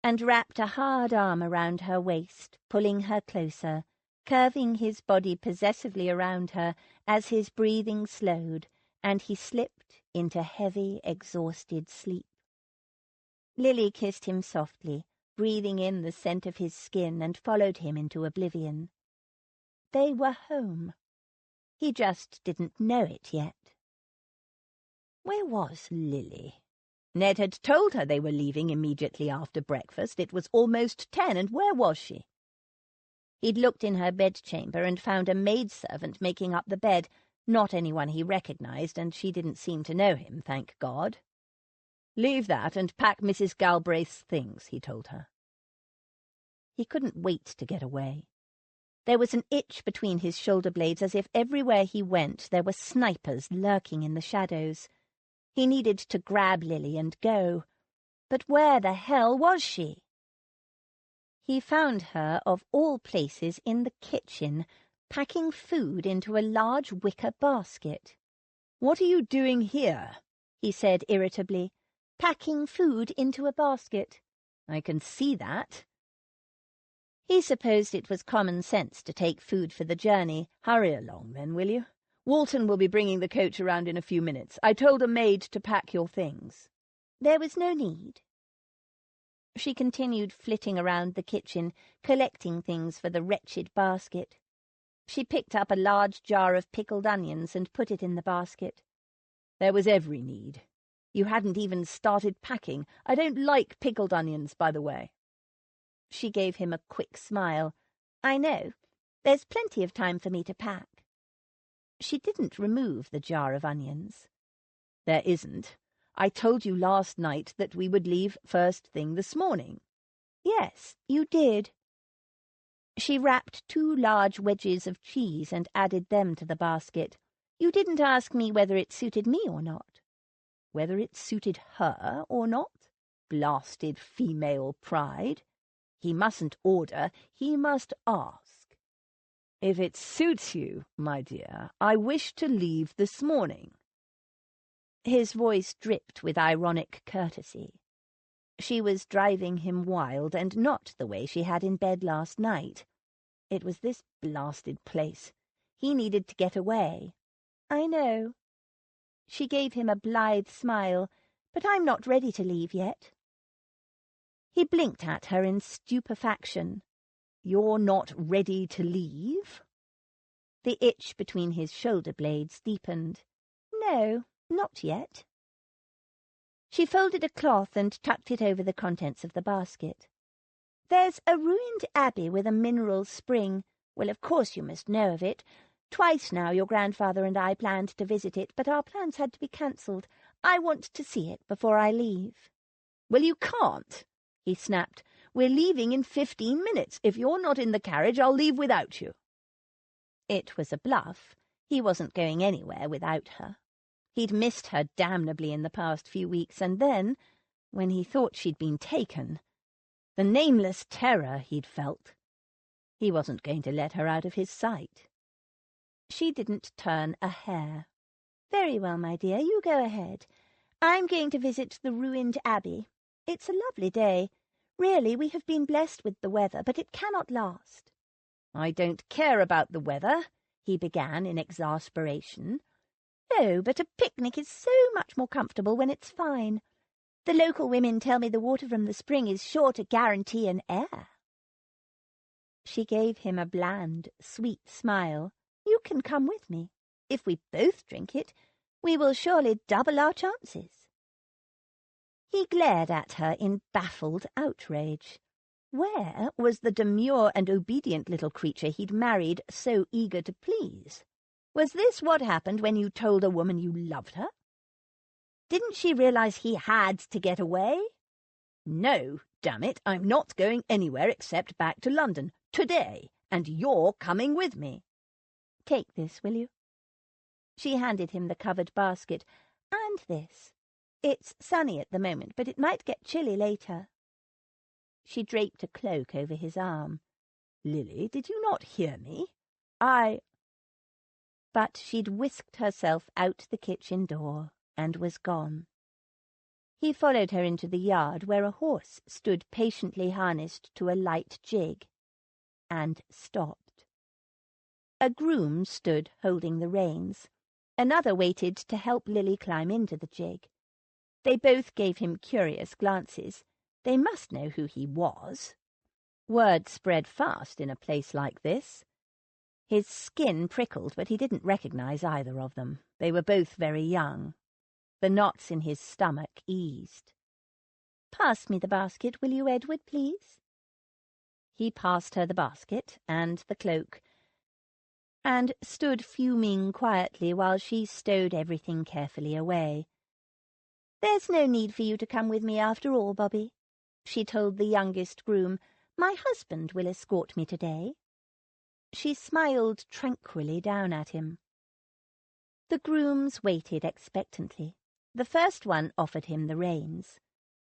and wrapped a hard arm around her waist, pulling her closer, curving his body possessively around her as his breathing slowed, and he slipped into heavy, exhausted sleep. Lily kissed him softly, breathing in the scent of his skin, and followed him into oblivion. They were home. He just didn't know it yet. Where was Lily? Ned had told her they were leaving immediately after breakfast. It was almost 10, and where was she? He'd looked in her bedchamber and found a maidservant making up the bed, not anyone he recognized, and she didn't seem to know him, thank God. "Leave that and pack Mrs. Galbraith's things," he told her. He couldn't wait to get away. There was an itch between his shoulder blades, as if everywhere he went there were snipers lurking in the shadows. He needed to grab Lily and go. But where the hell was she? He found her, of all places, in the kitchen, packing food into a large wicker basket. "What are you doing here?" he said irritably. "Packing food into a basket." "I can see that." He supposed it was common sense to take food for the journey. "Hurry along, then, will you? Walton will be bringing the coach around in a few minutes. I told a maid to pack your things." "There was no need." She continued flitting around the kitchen, collecting things for the wretched basket. She picked up a large jar of pickled onions and put it in the basket. "There was every need. You hadn't even started packing. I don't like pickled onions, by the way." She gave him a quick smile. "I know. There's plenty of time for me to pack." She didn't remove the jar of onions. "There isn't. I told you last night that we would leave first thing this morning." "Yes, you did." She wrapped 2 large wedges of cheese and added them to the basket. "You didn't ask me whether it suited me or not." Whether it suited her or not? Blasted female pride. He mustn't order, he must ask. "If it suits you, my dear, I wish to leave this morning." His voice dripped with ironic courtesy. She was driving him wild, and not the way she had in bed last night. It was this blasted place. He needed to get away. "I know." She gave him a blithe smile. "But I'm not ready to leave yet." He blinked at her in stupefaction. "You're not ready to leave?" The itch between his shoulder blades deepened. "No, not yet." She folded a cloth and tucked it over the contents of the basket. "There's a ruined abbey with a mineral spring. Well, of course you must know of it. Twice now your grandfather and I planned to visit it, but our plans had to be cancelled. I want to see it before I leave." "Well, you can't," he snapped. "We're leaving in 15 minutes. If you're not in the carriage, I'll leave without you." It was a bluff. He wasn't going anywhere without her. He'd missed her damnably in the past few weeks, and then, when he thought she'd been taken, the nameless terror he'd felt, he wasn't going to let her out of his sight. She didn't turn a hair. "Very well, my dear, you go ahead. I'm going to visit the ruined abbey. It's a lovely day. Really, we have been blessed with the weather, but it cannot last." "I don't care about the weather," he began in exasperation. "No, but a picnic is so much more comfortable when it's fine. The local women tell me the water from the spring is sure to guarantee an heir." She gave him a bland, sweet smile. "You can come with me. If we both drink it, we will surely double our chances." He glared at her in baffled outrage. Where was the demure and obedient little creature he'd married, so eager to please? Was this what happened when you told a woman you loved her? Didn't she realize he had to get away? "No, damn it, I'm not going anywhere except back to London, today, and you're coming with me." "Take this, will you?" She handed him the covered basket. And this. It's sunny at the moment, but it might get chilly later." She draped a cloak over his arm. "Lily, did you not hear me? But she'd whisked herself out the kitchen door and was gone. He followed her into the yard, where a horse stood patiently harnessed to a light jig, and stopped. A groom stood holding the reins. Another waited to help Lily climb into the jig. They both gave him curious glances. They must know who he was. Word spread fast in a place like this. His skin prickled, but he didn't recognize either of them. They were both very young. The knots in his stomach eased. "Pass me the basket, will you, Edward, please?" He passed her the basket and the cloak, and stood fuming quietly while she stowed everything carefully away. "There's no need for you to come with me after all, Bobby," she told the youngest groom. "My husband will escort me today." She smiled tranquilly down at him. The grooms waited expectantly. The first one offered him the reins.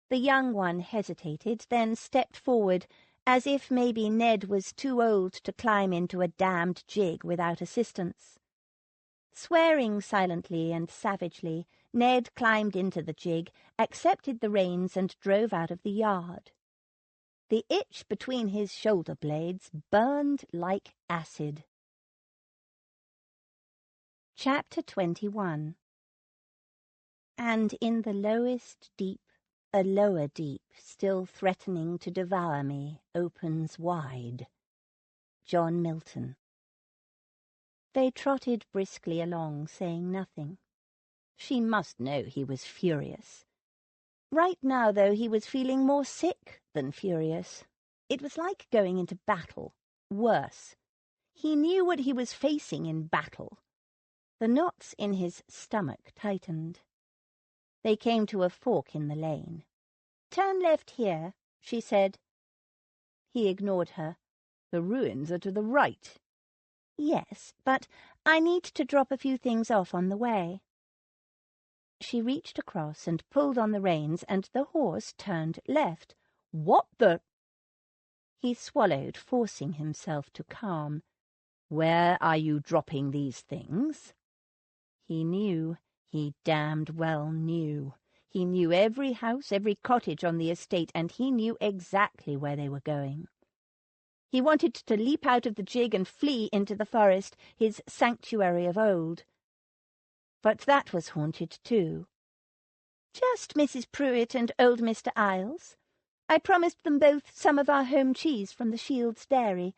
The young one hesitated, then stepped forward, as if maybe Ned was too old to climb into a damned jig without assistance. Swearing silently and savagely, Ned climbed into the jig, accepted the reins, and drove out of the yard. The itch between his shoulder blades burned like acid. Chapter 21. And in the lowest deep, a lower deep, still threatening to devour me, opens wide. John Milton. They trotted briskly along, saying nothing. She must know he was furious. Right now, though, he was feeling more sick than furious. It was like going into battle. Worse. He knew what he was facing in battle. The knots in his stomach tightened. They came to a fork in the lane. "Turn left here," she said. He ignored her. "The ruins are to the right." "Yes, but I need to drop a few things off on the way." She reached across and pulled on the reins, and the horse turned left. "What the—" He swallowed, forcing himself to calm. "Where are you dropping these things?" He knew. He damned well knew. He knew every house, every cottage on the estate, and he knew exactly where they were going. He wanted to leap out of the jig and flee into the forest, his sanctuary of old. But that was haunted too. "Just Mrs. Pruitt and old Mr. Isles. I promised them both some of our home cheese from the Shields Dairy.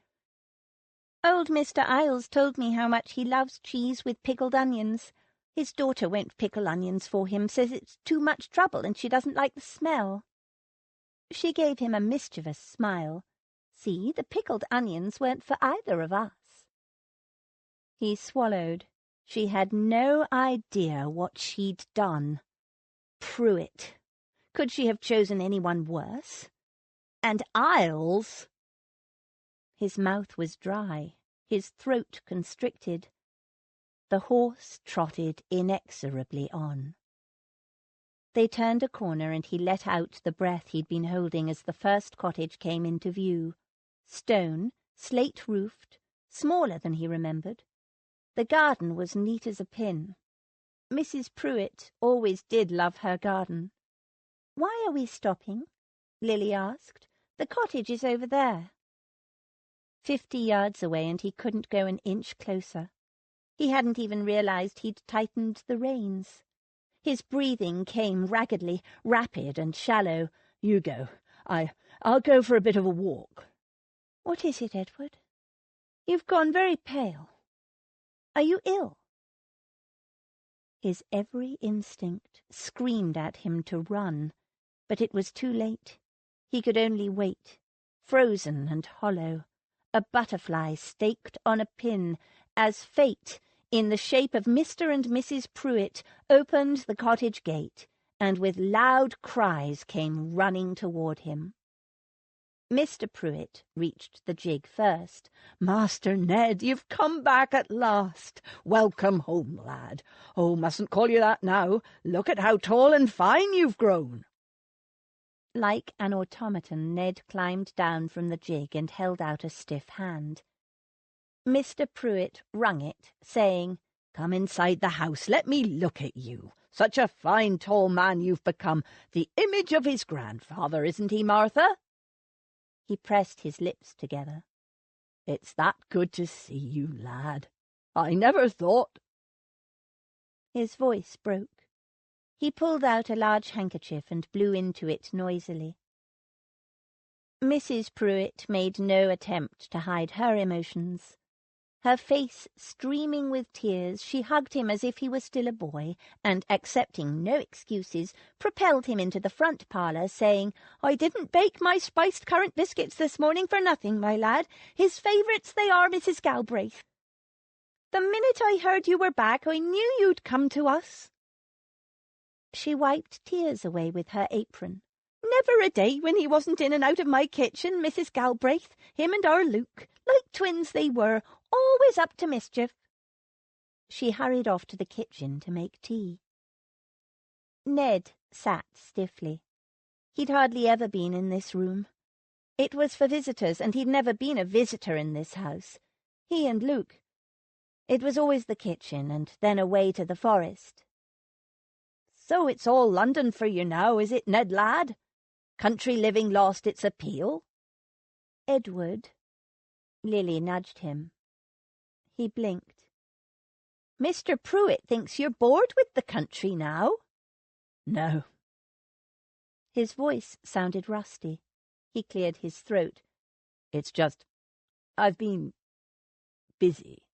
Old Mr. Isles told me how much he loves cheese with pickled onions. His daughter won't pickle onions for him, says it's too much trouble and she doesn't like the smell." She gave him a mischievous smile. "See, the pickled onions weren't for either of us." He swallowed. She had no idea what she'd done. Pruitt. Could she have chosen anyone worse? And Isles! His mouth was dry, his throat constricted. The horse trotted inexorably on. They turned a corner, and he let out the breath he'd been holding as the first cottage came into view. Stone, slate-roofed, smaller than he remembered. The garden was neat as a pin. Mrs. Pruitt always did love her garden. "Why are we stopping?" Lily asked. "The cottage is over there." 50 yards away, and he couldn't go an inch closer. He hadn't even realized he'd tightened the reins. His breathing came raggedly, rapid and shallow. "You go. I'll go for a bit of a walk." "What is it, Edward? You've gone very pale. Are you ill?" His every instinct screamed at him to run, but it was too late. He could only wait, frozen and hollow, a butterfly staked on a pin, as fate, in the shape of Mr. and Mrs. Pruitt, opened the cottage gate, and with loud cries came running toward him. Mr. Pruitt reached the gig first. "Master Ned, you've come back at last. Welcome home, lad. Oh, mustn't call you that now. Look at how tall and fine you've grown." Like an automaton, Ned climbed down from the gig and held out a stiff hand. Mr. Pruitt wrung it, saying, "Come inside the house. Let me look at you. Such a fine tall man you've become. The image of his grandfather, isn't he, Martha?" He pressed his lips together. "It's that good to see you, lad. I never thought—" His voice broke. He pulled out a large handkerchief and blew into it noisily. Mrs. Pruitt made no attempt to hide her emotions. Her face streaming with tears, she hugged him as if he were still a boy, and, accepting no excuses, propelled him into the front parlour, saying, "I didn't bake my spiced currant biscuits this morning for nothing, my lad. His favourites they are, Mrs. Galbraith. The minute I heard you were back, I knew you'd come to us." She wiped tears away with her apron. "Never a day when he wasn't in and out of my kitchen, Mrs. Galbraith, him and our Luke, like twins they were, always up to mischief." She hurried off to the kitchen to make tea. Ned sat stiffly. He'd hardly ever been in this room. It was for visitors, and he'd never been a visitor in this house. He and Luke. It was always the kitchen, and then away to the forest. "So it's all London for you now, is it, Ned lad? Country living lost its appeal?" "Edward." Lily nudged him. He blinked. "Mr. Pruitt thinks you're bored with the country now?" "No." His voice sounded rusty. He cleared his throat. "It's just, I've been busy."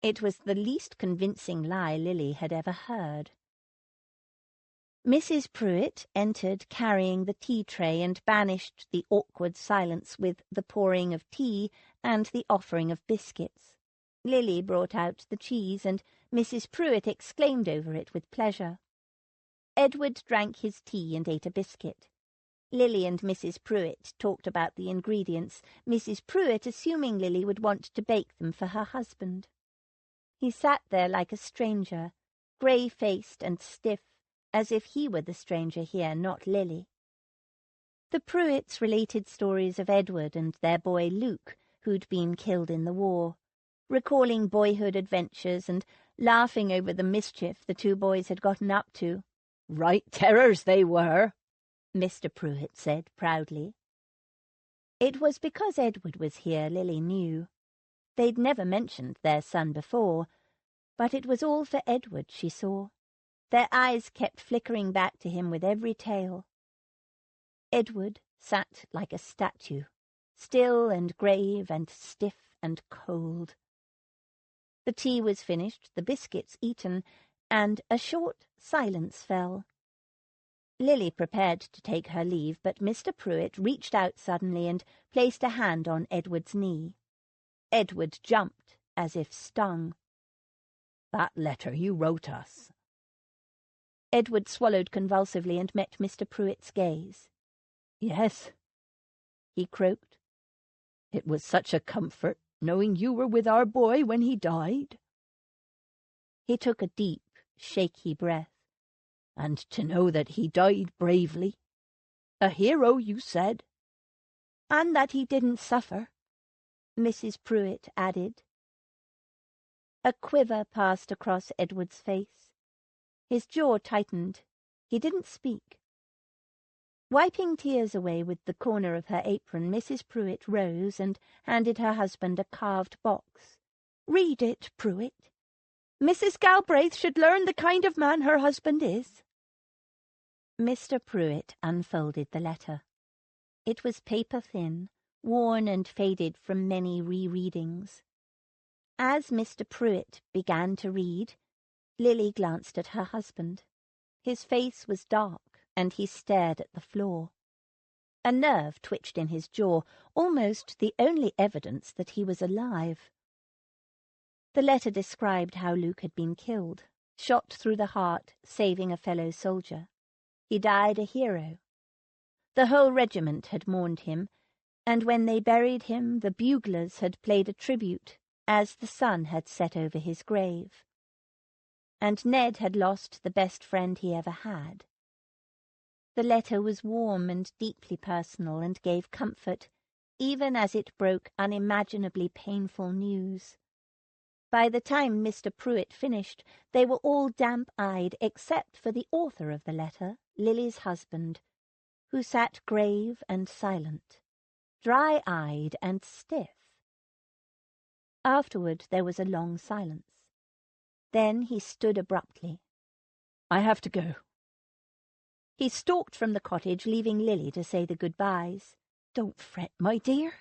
It was the least convincing lie Lily had ever heard. Mrs. Pruitt entered carrying the tea tray and banished the awkward silence with the pouring of tea and the offering of biscuits. Lily brought out the cheese, and Mrs. Pruitt exclaimed over it with pleasure. Edward drank his tea and ate a biscuit. Lily and Mrs. Pruitt talked about the ingredients, Mrs. Pruitt assuming Lily would want to bake them for her husband. He sat there like a stranger, grey-faced and stiff, as if he were the stranger here, not Lily. The Pruitts related stories of Edward and their boy Luke, who'd been killed in the war, recalling boyhood adventures and laughing over the mischief the two boys had gotten up to. "Right terrors they were," Mr. Pruitt said proudly. It was because Edward was here, Lily knew. They'd never mentioned their son before, but it was all for Edward she saw. Their eyes kept flickering back to him with every tale. Edward sat like a statue, still and grave and stiff and cold. The tea was finished, the biscuits eaten, and a short silence fell. Lily prepared to take her leave, but Mr. Pruitt reached out suddenly and placed a hand on Edward's knee. Edward jumped, as if stung. "That letter you wrote us." Edward swallowed convulsively and met Mr. Pruitt's gaze. "Yes," he croaked. "It was such a comfort, knowing you were with our boy when he died." He took a deep, shaky breath. "And to know that he died bravely. A hero, you said." "And that he didn't suffer," Mrs. Pruitt added. A quiver passed across Edward's face. His jaw tightened. He didn't speak. Wiping tears away with the corner of her apron, Mrs. Pruitt rose and handed her husband a carved box. "Read it, Pruitt. Mrs. Galbraith should learn the kind of man her husband is." Mr. Pruitt unfolded the letter. It was paper-thin, worn and faded from many rereadings. As Mr. Pruitt began to read, Lily glanced at her husband. His face was dark, and he stared at the floor. A nerve twitched in his jaw, almost the only evidence that he was alive. The letter described how Luke had been killed, shot through the heart, saving a fellow soldier. He died a hero. The whole regiment had mourned him, and when they buried him the buglers had played a tribute, as the sun had set over his grave. And Ned had lost the best friend he ever had. The letter was warm and deeply personal and gave comfort, even as it broke unimaginably painful news. By the time Mr. Pruitt finished, they were all damp-eyed except for the author of the letter, Lily's husband, who sat grave and silent, dry-eyed and stiff. Afterward there was a long silence. Then he stood abruptly. "I have to go." He stalked from the cottage, leaving Lily to say the goodbyes. "Don't fret, my dear,"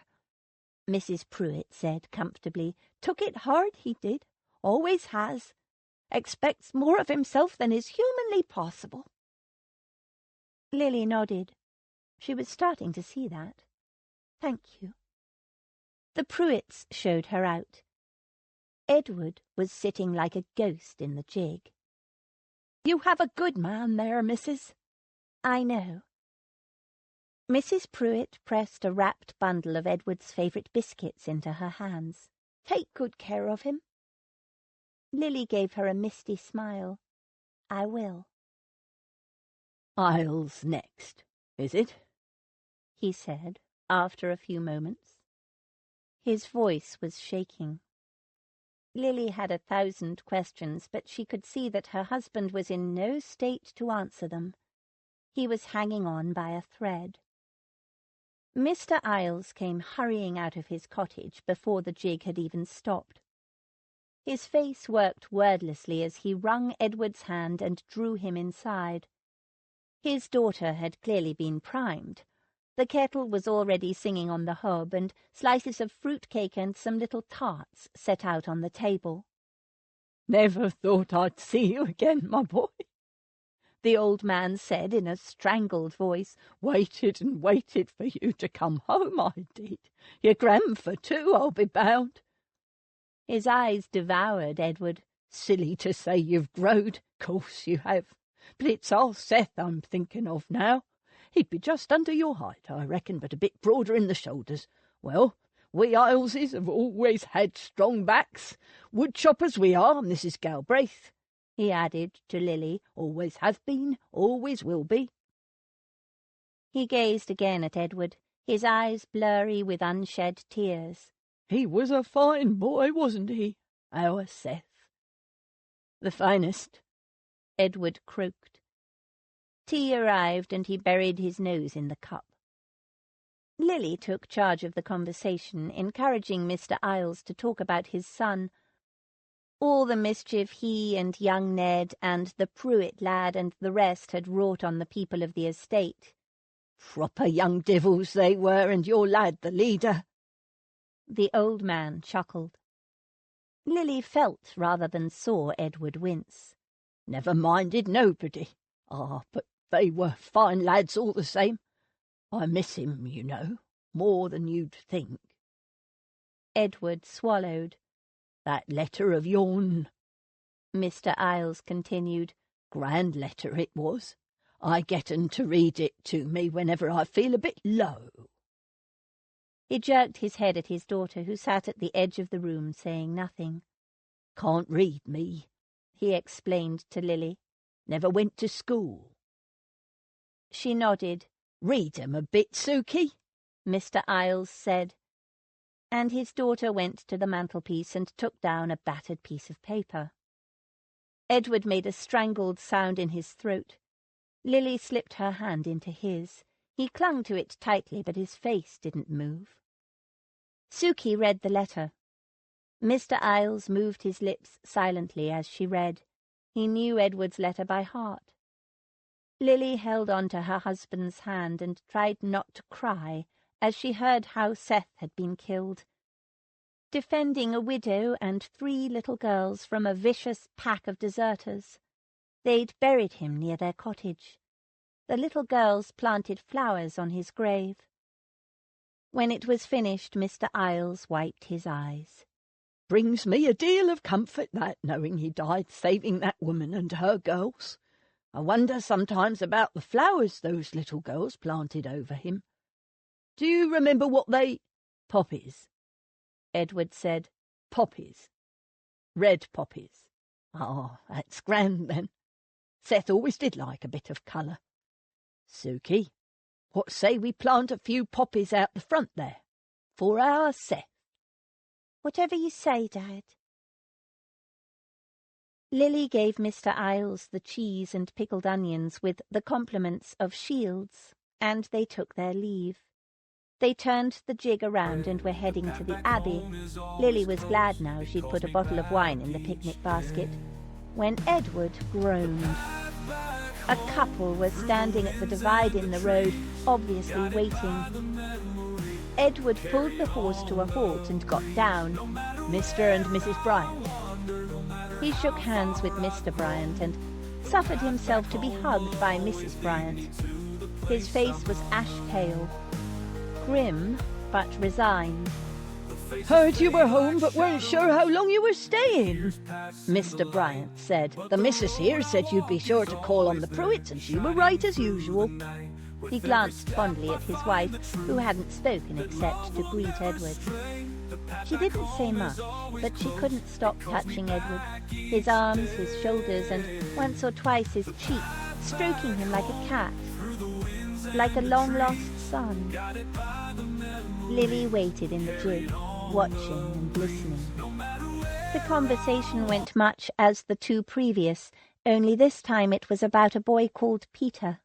Mrs. Pruitt said comfortably. "Took it hard, he did. Always has. Expects more of himself than is humanly possible." Lily nodded. She was starting to see that. "Thank you." The Pruitts showed her out. Edward was sitting like a ghost in the gig. "You have a good man there, missus." "I know." Mrs. Pruitt pressed a wrapped bundle of Edward's favourite biscuits into her hands. "Take good care of him." Lily gave her a misty smile. "I will." "Isles next, is it?" he said, after a few moments. His voice was shaking. Lily had 1,000 questions, but she could see that her husband was in no state to answer them. He was hanging on by a thread. Mr. Isles came hurrying out of his cottage before the jig had even stopped. His face worked wordlessly as he wrung Edward's hand and drew him inside. His daughter had clearly been primed. The kettle was already singing on the hob, and slices of fruit-cake and some little tarts set out on the table. "Never thought I'd see you again, my boy," the old man said in a strangled voice. "Waited and waited for you to come home, I did. Your grandfer, too, I'll be bound." His eyes devoured Edward. "Silly to say you've growed. Course you have. But it's our Seth I'm thinking of now. He'd be just under your height, I reckon, but a bit broader in the shoulders. Well, we Ileses have always had strong backs. Wood choppers we are, Mrs. Galbraith," he added to Lily. "Always have been, always will be." He gazed again at Edward, his eyes blurry with unshed tears. "He was a fine boy, wasn't he, our Seth?" "The finest," Edward croaked. Tea arrived, and he buried his nose in the cup. Lily took charge of the conversation, encouraging Mr. Isles to talk about his son. All the mischief he and young Ned and the Pruitt lad and the rest had wrought on the people of the estate. "Proper young devils they were, and your lad the leader." The old man chuckled. Lily felt rather than saw Edward wince. "Never minded nobody. But they were fine lads all the same. I miss him, you know, more than you'd think." Edward swallowed. "That letter of yourn," Mr. Isles continued. "Grand letter it was. I get 'en to read it to me whenever I feel a bit low." He jerked his head at his daughter, who sat at the edge of the room saying nothing. "Can't read me," he explained to Lily. "Never went to school." She nodded. "Read 'em a bit, Sukey," Mr. Isles said, and his daughter went to the mantelpiece and took down a battered piece of paper. Edward made a strangled sound in his throat. Lily slipped her hand into his. He clung to it tightly, but his face didn't move. Sukey read the letter. Mr. Isles moved his lips silently as she read. He knew Edward's letter by heart. Lily held on to her husband's hand and tried not to cry as she heard how Seth had been killed. Defending a widow and 3 little girls from a vicious pack of deserters. They'd buried him near their cottage. The little girls planted flowers on his grave. When it was finished, Mr. Isles wiped his eyes. "Brings me a deal of comfort, that, knowing he died saving that woman and her girls. I wonder sometimes about the flowers those little girls planted over him. Do you remember what they—" "Poppies," Edward said. "Poppies. Red poppies. Ah, that's grand, then. Seth always did like a bit of colour. Sukey, what say we plant a few poppies out the front there, for our Seth?" "Whatever you say, Dad." Lily gave Mr. Isles the cheese and pickled onions with the compliments of Shields, and they took their leave. They turned the gig around and were heading to the Abbey. Lily was glad now she'd put a bottle of wine in the picnic basket, when Edward groaned. A couple was standing at the divide in the road, obviously waiting. Edward pulled the horse to a halt and got down. "Mr. and Mrs. Bryant." He shook hands with Mr. Bryant and suffered himself to be hugged by Mrs. Bryant. His face was ash-pale, grim but resigned. "Heard you were home, but weren't sure how long you were staying," Mr. Bryant said. "The missus here said you'd be sure to call on the Pruitts, and she were right as usual." He glanced fondly at his wife, who hadn't spoken except to greet Edward. She didn't say much, but she couldn't stop touching Edward, his arms, his shoulders, and once or twice his cheek, stroking him like a cat, like a long-lost son. Lily waited in the gig, watching and listening. The conversation went much as the two previous, only this time it was about a boy called Peter.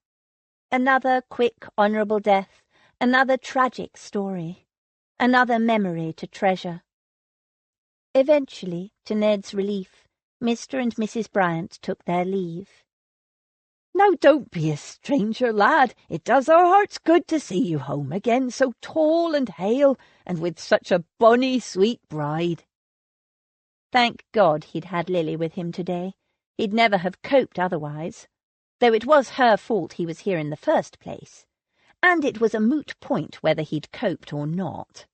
Another quick, honourable death, another tragic story, another memory to treasure. Eventually, to Ned's relief, Mr. and Mrs. Bryant took their leave. "Now don't be a stranger, lad. It does our hearts good to see you home again, so tall and hale, and with such a bonny, sweet bride." Thank God he'd had Lily with him today. He'd never have coped otherwise, though it was her fault he was here in the first place, and it was a moot point whether he'd coped or not.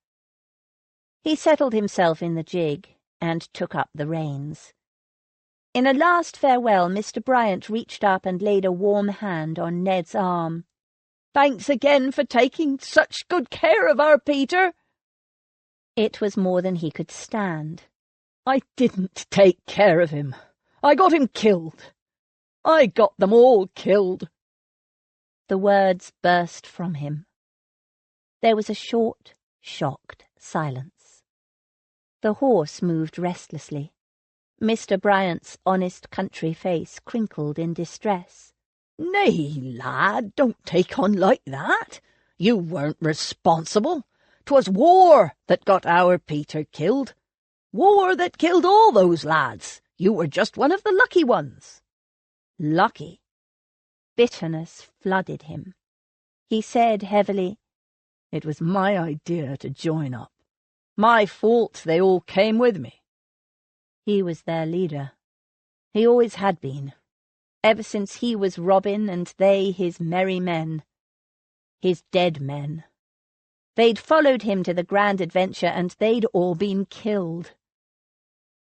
He settled himself in the gig and took up the reins. In a last farewell, Mr. Bryant reached up and laid a warm hand on Ned's arm. "Thanks again for taking such good care of our Peter." It was more than he could stand. "I didn't take care of him. I got him killed. I got them all killed." The words burst from him. There was a short, shocked silence. The horse moved restlessly. Mr. Bryant's honest country face crinkled in distress. "Nay, lad, don't take on like that. You weren't responsible. 'Twas war that got our Peter killed. War that killed all those lads. You were just one of the lucky ones." Lucky? Bitterness flooded him. He said heavily, "It was my idea to join up. My fault they all came with me." He was their leader. He always had been, ever since he was Robin and they his merry men, his dead men. They'd followed him to the grand adventure and they'd all been killed.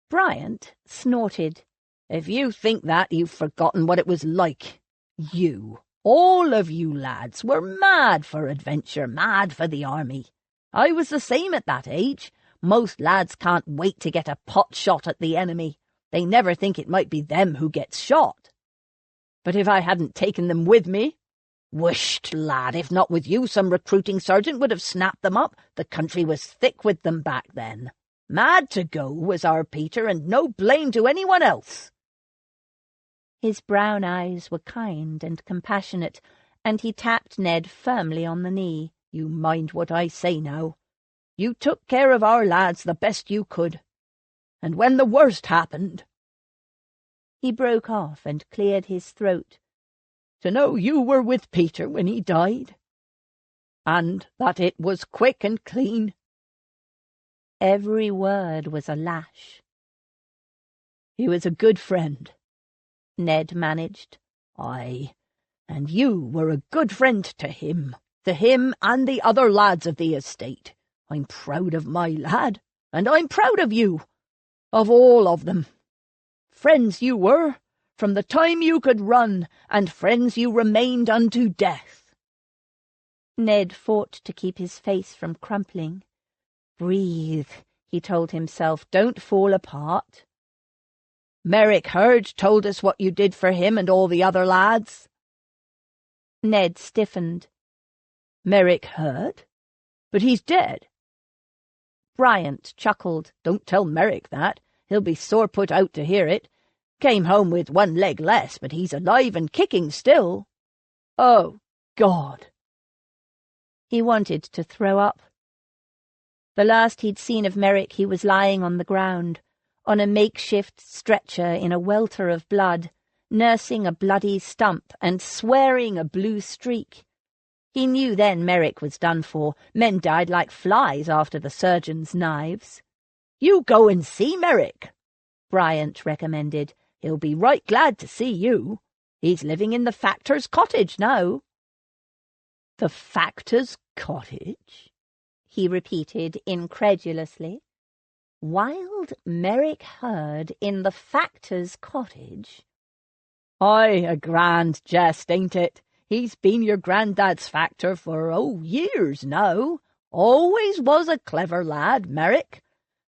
Bryant snorted. "If you think that, you've forgotten what it was like. You, all of you lads, were mad for adventure, mad for the army. I was the same at that age. Most lads can't wait to get a pot shot at the enemy. They never think it might be them who gets shot. But if I hadn't taken them with me, whisht, lad, if not with you, some recruiting sergeant would have snapped them up. The country was thick with them back then. Mad to go was our Peter, and no blame to anyone else." His brown eyes were kind and compassionate, and he tapped Ned firmly on the knee. "You mind what I say now. You took care of our lads the best you could. And when the worst happened—" He broke off and cleared his throat. "To know you were with Peter when he died, and that it was quick and clean." Every word was a lash. "He was a good friend," Ned managed. "Aye, and you were a good friend to him and the other lads of the estate. I'm proud of my lad, and I'm proud of you, of all of them. Friends you were, from the time you could run, and friends you remained unto death." Ned fought to keep his face from crumpling. "Breathe," he told himself. "Don't fall apart. Merrick Hurd told us what you did for him and all the other lads." Ned stiffened. "Merrick Hurd? But he's dead." Bryant chuckled. "Don't tell Merrick that. He'll be sore put out to hear it. Came home with one leg less, but he's alive and kicking still. Oh, God!" He wanted to throw up. The last he'd seen of Merrick, he was lying on the ground, on a makeshift stretcher in a welter of blood, nursing a bloody stump and swearing a blue streak. He knew then Merrick was done for. Men died like flies after the surgeon's knives. "You go and see Merrick," Bryant recommended. "He'll be right glad to see you. He's living in the factor's cottage now." "The factor's cottage?" he repeated incredulously. Wild Merrick Hurd in the factor's cottage? "Aye, a grand jest, ain't it? He's been your granddad's factor for, years now. Always was a clever lad, Merrick.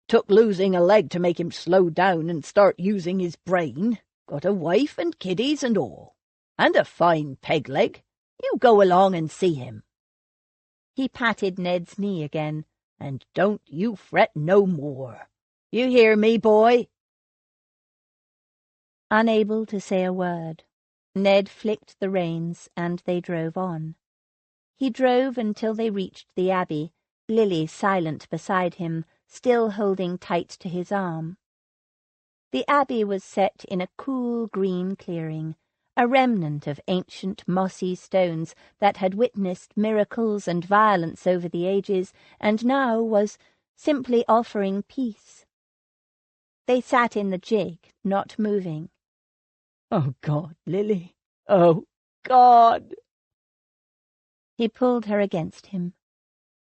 Took losing a leg to make him slow down and start using his brain. Got a wife and kiddies and all. And a fine peg leg. You go along and see him." He patted Ned's knee again. "And don't you fret no more. You hear me, boy?" Unable to say a word, Ned flicked the reins, and they drove on. He drove until they reached the Abbey, Lily silent beside him, still holding tight to his arm. The Abbey was set in a cool green clearing, a remnant of ancient mossy stones that had witnessed miracles and violence over the ages, and now was simply offering peace. They sat in the gig, not moving. "Oh, God, Lily. Oh, God!" He pulled her against him,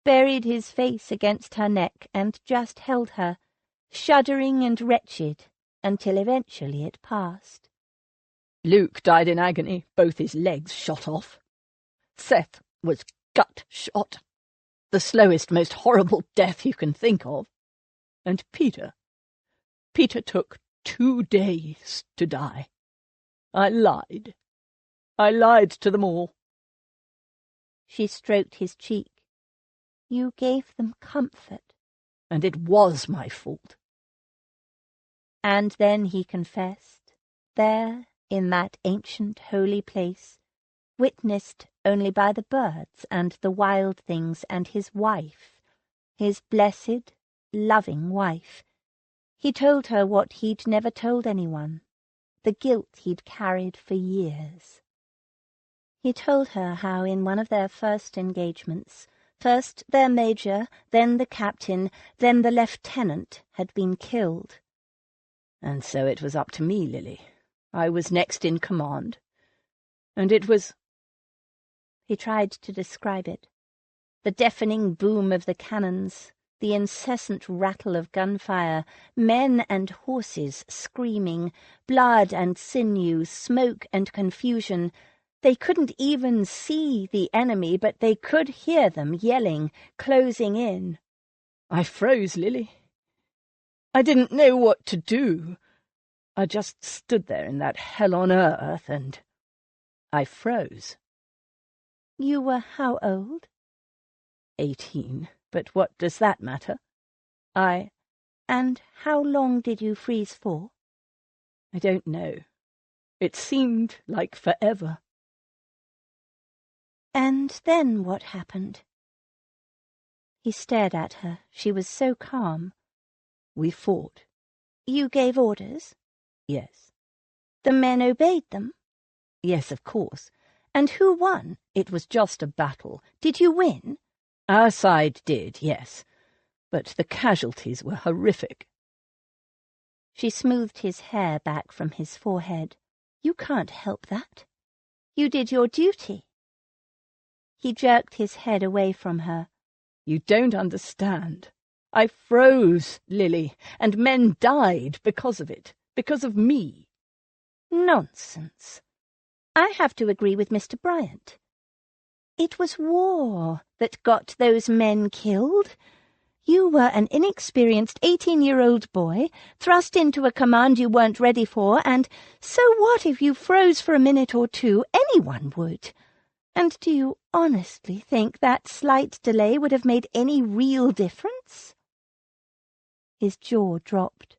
buried his face against her neck, and just held her, shuddering and wretched, until eventually it passed. "Luke died in agony, both his legs shot off. Seth was gut shot, the slowest, most horrible death you can think of. And Peter took 2 days to die. I lied to them all." She stroked his cheek. You gave them comfort. "And it was my fault." And then he confessed, there, in that ancient holy place, witnessed only by the birds and the wild things and his wife, his blessed, loving wife. He told her what he'd never told anyone, the guilt he'd carried for years. He told her how in one of their first engagements, first their major, then the captain, then the lieutenant had been killed. "And so it was up to me, Lily. I was next in command. And it was—" He tried to describe it. The deafening boom of the cannons, the incessant rattle of gunfire, men and horses screaming, blood and sinew, smoke and confusion. They couldn't even see the enemy, but they could hear them yelling, closing in. "I froze, Lily. I didn't know what to do. I just stood there in that hell on earth, and I froze." You were how old? 18, but what does that matter? And how long did you freeze for? I don't know. It seemed like forever. And then what happened? He stared at her. She was so calm. We fought. You gave orders? Yes. The men obeyed them? Yes, of course. And who won? It was just a battle. Did you win? Our side did, yes. But the casualties were horrific. She smoothed his hair back from his forehead. You can't help that. You did your duty. He jerked his head away from her. You don't understand. I froze, Lily, and men died because of it, because of me. Nonsense. I have to agree with Mr. Bryant. It was war that got those men killed. You were an inexperienced 18-year-old boy, thrust into a command you weren't ready for, and so what if you froze for a minute or two? Anyone would. And do you honestly think that slight delay would have made any real difference? His jaw dropped.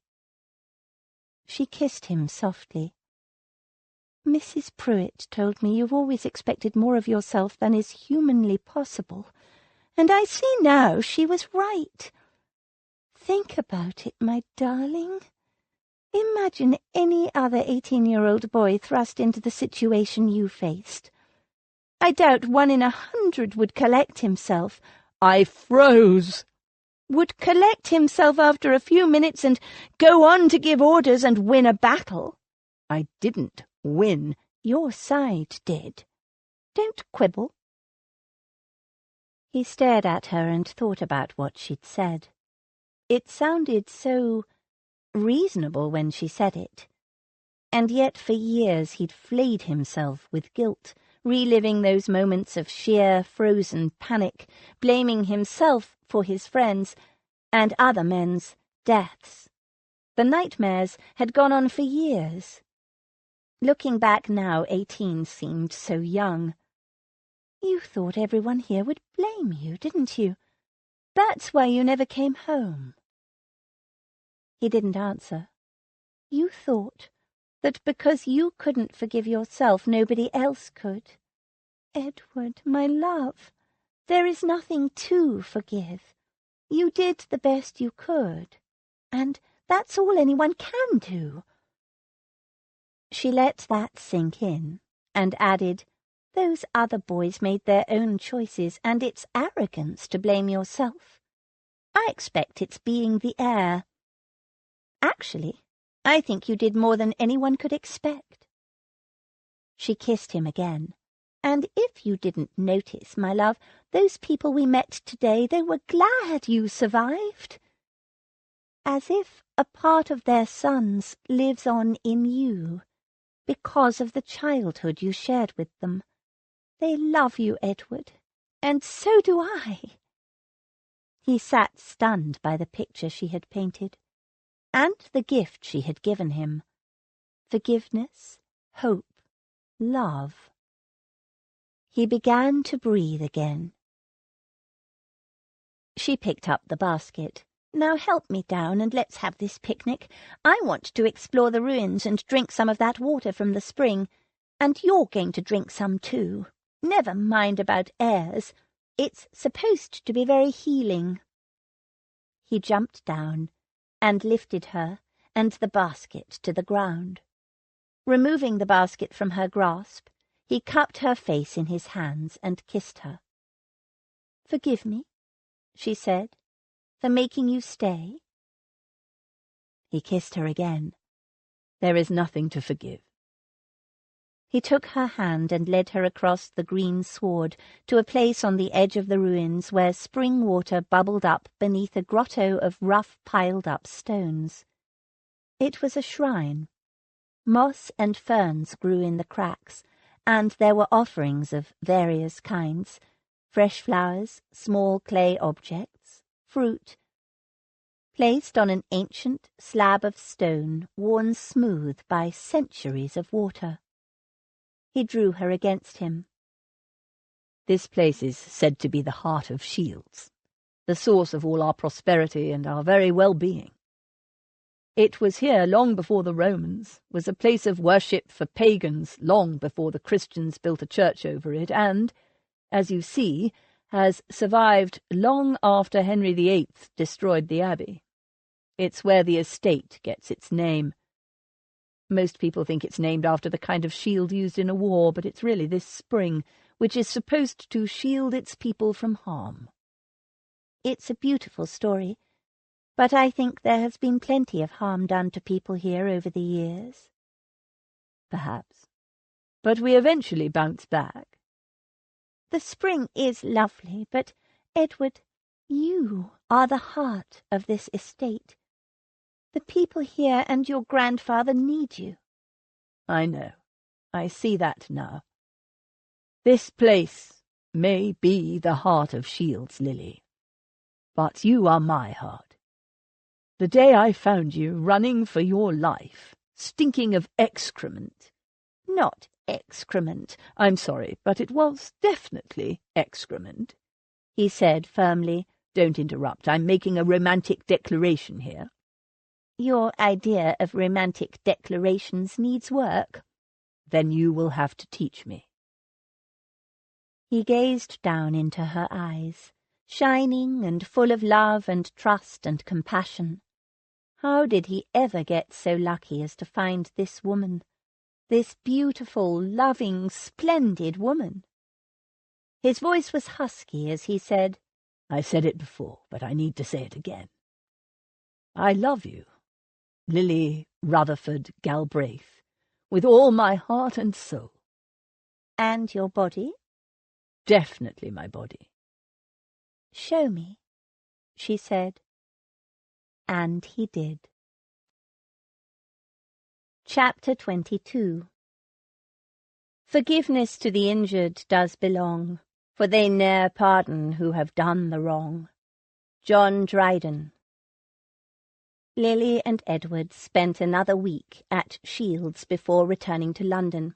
She kissed him softly. Mrs. Pruitt told me you've always expected more of yourself than is humanly possible, and I see now she was right. Think about it, my darling. Imagine any other 18-year-old boy thrust into the situation you faced. I doubt 1 in 100 would collect himself. I froze. Would collect himself after a few minutes and go on to give orders and win a battle. I didn't win. Your side did. Don't quibble. He stared at her and thought about what she'd said. It sounded so reasonable when she said it. And yet for years he'd flayed himself with guilt, reliving those moments of sheer frozen panic, blaming himself for his friends' and other men's deaths. The nightmares had gone on for years. Looking back now, 18 seemed so young. You thought everyone here would blame you, didn't you? That's why you never came home. He didn't answer. You thought that because you couldn't forgive yourself, nobody else could. Edward, my love, there is nothing to forgive. You did the best you could, and that's all anyone can do. She let that sink in, and added, Those other boys made their own choices, and it's arrogance to blame yourself. I expect it's being the heir. Actually, I think you did more than anyone could expect. She kissed him again. And if you didn't notice, my love, those people we met today, they were glad you survived. As if a part of their sons lives on in you, because of the childhood you shared with them. They love you, Edward, and so do I. He sat stunned by the picture she had painted, and the gift she had given him. Forgiveness, hope, love. He began to breathe again. She picked up the basket. Now help me down and let's have this picnic. I want to explore the ruins and drink some of that water from the spring. And you're going to drink some too. Never mind about airs. It's supposed to be very healing. He jumped down and lifted her and the basket to the ground. Removing the basket from her grasp, he cupped her face in his hands and kissed her. Forgive me, she said, for making you stay. He kissed her again. There is nothing to forgive. He took her hand and led her across the green sward to a place on the edge of the ruins where spring water bubbled up beneath a grotto of rough piled-up stones. It was a shrine. Moss and ferns grew in the cracks, and there were offerings of various kinds, fresh flowers, small clay objects, fruit, placed on an ancient slab of stone worn smooth by centuries of water. He drew her against him. This place is said to be the heart of Shields, the source of all our prosperity and our very well-being. It was here long before the Romans, was a place of worship for pagans long before the Christians built a church over it, and, as you see, has survived long after Henry VIII destroyed the abbey. It's where the estate gets its name. Most people think it's named after the kind of shield used in a war, but it's really this spring, which is supposed to shield its people from harm. It's a beautiful story, but I think there has been plenty of harm done to people here over the years. Perhaps. But we eventually bounce back. The spring is lovely, but, Edward, you are the heart of this estate. The people here and your grandfather need you. I know. I see that now. This place may be the heart of Shields, Lily, but you are my heart. The day I found you running for your life, stinking of excrement— Not excrement, I'm sorry, but it was definitely excrement, he said firmly. Don't interrupt. I'm making a romantic declaration here. Your idea of romantic declarations needs work. Then you will have to teach me. He gazed down into her eyes, shining and full of love and trust and compassion. How did he ever get so lucky as to find this woman, this beautiful, loving, splendid woman? His voice was husky as he said, I said it before, but I need to say it again. I love you, Lily Rutherford Galbraith, with all my heart and soul. And your body? Definitely my body. Show me, she said. And he did. Chapter 22. Forgiveness to the injured does belong, for they ne'er pardon who have done the wrong. John Dryden. Lily and Edward spent another week at Shields before returning to London.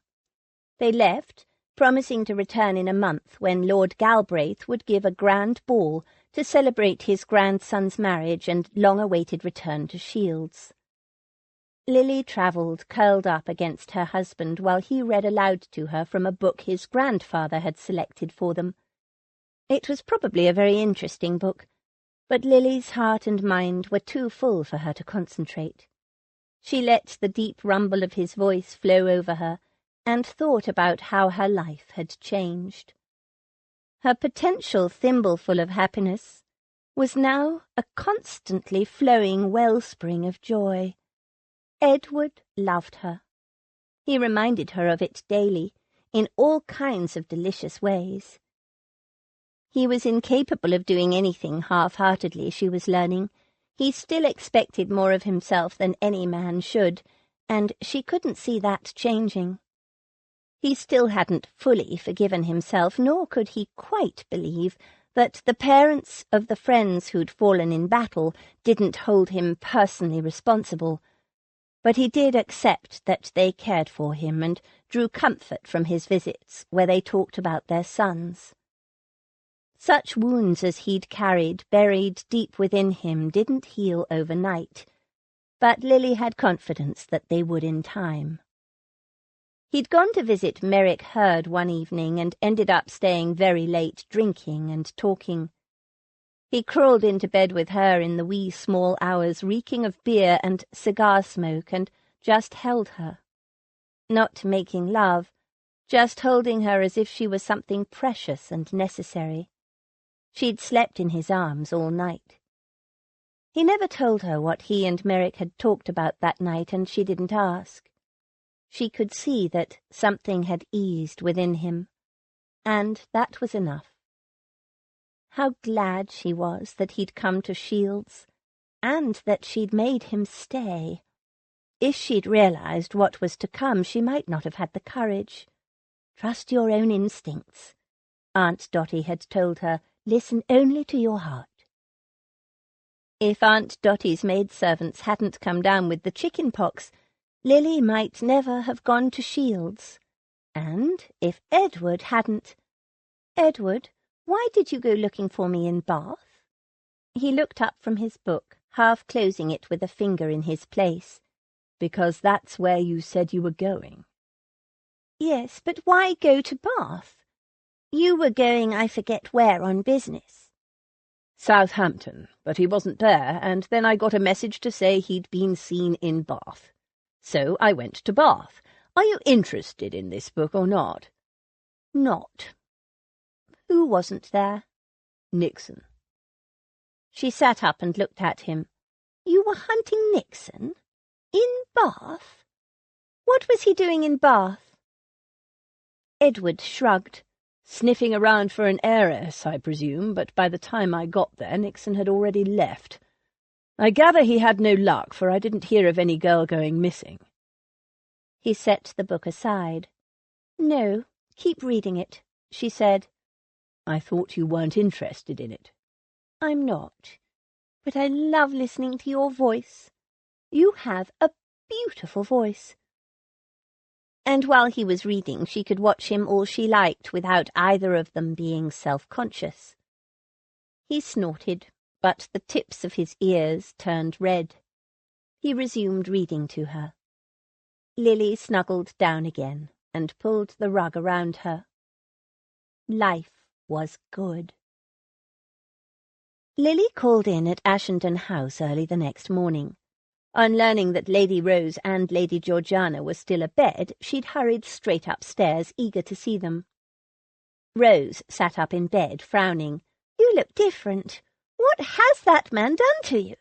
They left, promising to return in a month when Lord Galbraith would give a grand ball to celebrate his grandson's marriage and long-awaited return to Shields. Lily travelled curled up against her husband while he read aloud to her from a book his grandfather had selected for them. It was probably a very interesting book, but Lily's heart and mind were too full for her to concentrate. She let the deep rumble of his voice flow over her, and thought about how her life had changed. Her potential thimbleful of happiness was now a constantly flowing wellspring of joy. Edward loved her. He reminded her of it daily, in all kinds of delicious ways. He was incapable of doing anything half-heartedly, she was learning. He still expected more of himself than any man should, and she couldn't see that changing. He still hadn't fully forgiven himself, nor could he quite believe that the parents of the friends who'd fallen in battle didn't hold him personally responsible. But he did accept that they cared for him and drew comfort from his visits, where they talked about their sons. Such wounds as he'd carried buried deep within him didn't heal overnight, but Lily had confidence that they would in time. He'd gone to visit Merrick Hurd one evening and ended up staying very late drinking and talking. He crawled into bed with her in the wee small hours, reeking of beer and cigar smoke, and just held her. Not making love, just holding her as if she was something precious and necessary. She'd slept in his arms all night. He never told her what he and Merrick had talked about that night, and she didn't ask. She could see that something had eased within him, and that was enough. How glad she was that he'd come to Shields, and that she'd made him stay. If she'd realized what was to come, she might not have had the courage. Trust your own instincts. Aunt Dotty had told her, listen only to your heart. If Aunt Dotty's maidservants hadn't come down with the chicken pox, Lily might never have gone to Shields. And if Edward hadn't— Edward, why did you go looking for me in Bath? He looked up from his book, half closing it with a finger in his place. Because that's where you said you were going. Yes, but why go to Bath? You were going I forget where on business. Southampton, but he wasn't there, and then I got a message to say he'd been seen in Bath. So I went to Bath. Are you interested in this book or not? Not. Who wasn't there? Nixon. She sat up and looked at him. You were hunting Nixon? In Bath? What was he doing in Bath? Edward shrugged. Sniffing around for an heiress, I presume, but by the time I got there, Nixon had already left. I gather he had no luck, for I didn't hear of any girl going missing. He set the book aside. "No, keep reading it," she said. "I thought you weren't interested in it." "I'm not, but I love listening to your voice. You have a beautiful voice." And while he was reading, she could watch him all she liked without either of them being self-conscious. He snorted, but the tips of his ears turned red. He resumed reading to her. Lily snuggled down again and pulled the rug around her. Life was good. Lily called in at Ashenden House early the next morning. On learning that Lady Rose and Lady Georgiana were still abed, she'd hurried straight upstairs, eager to see them. Rose sat up in bed, frowning. "You look different. What has that man done to you?"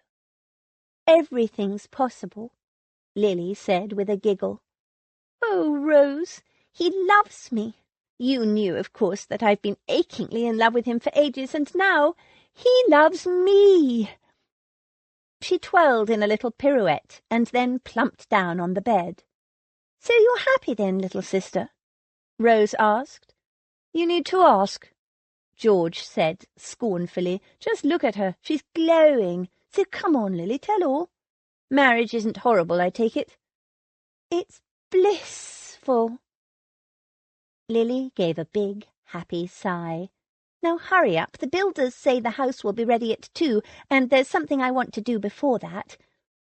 "Everything's possible," Lily said with a giggle. "Oh, Rose, he loves me. You knew, of course, that I've been achingly in love with him for ages, and now he loves me." She twirled in a little pirouette and then plumped down on the bed. "So you're happy then, little sister?" Rose asked. "You need to ask," George said scornfully. "Just look at her. She's glowing. So come on, Lily, tell all. Marriage isn't horrible, I take it?" "It's blissful." Lily gave a big, happy sigh. "Now hurry up. The builders say the house will be ready at 2, and there's something I want to do before that.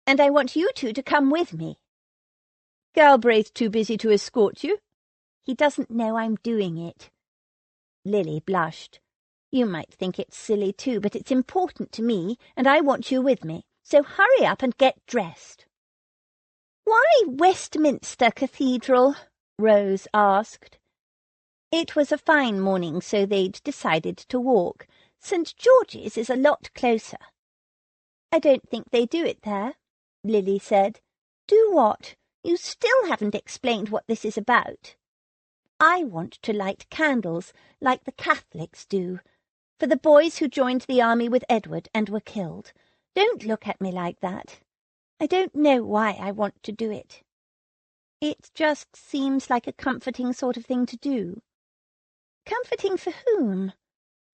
And I want you two to come with me." "Galbraith's too busy to escort you." "He doesn't know I'm doing it." Lily blushed. "You might think it's silly too, but it's important to me, and I want you with me. So hurry up and get dressed." "Why Westminster Cathedral?" Rose asked. It was a fine morning, so they'd decided to walk. St. George's is a lot closer. "I don't think they do it there," Lily said. "Do what? You still haven't explained what this is about." "I want to light candles, like the Catholics do, for the boys who joined the army with Edward and were killed. Don't look at me like that. I don't know why I want to do it. It just seems like a comforting sort of thing to do." "Comforting for whom?"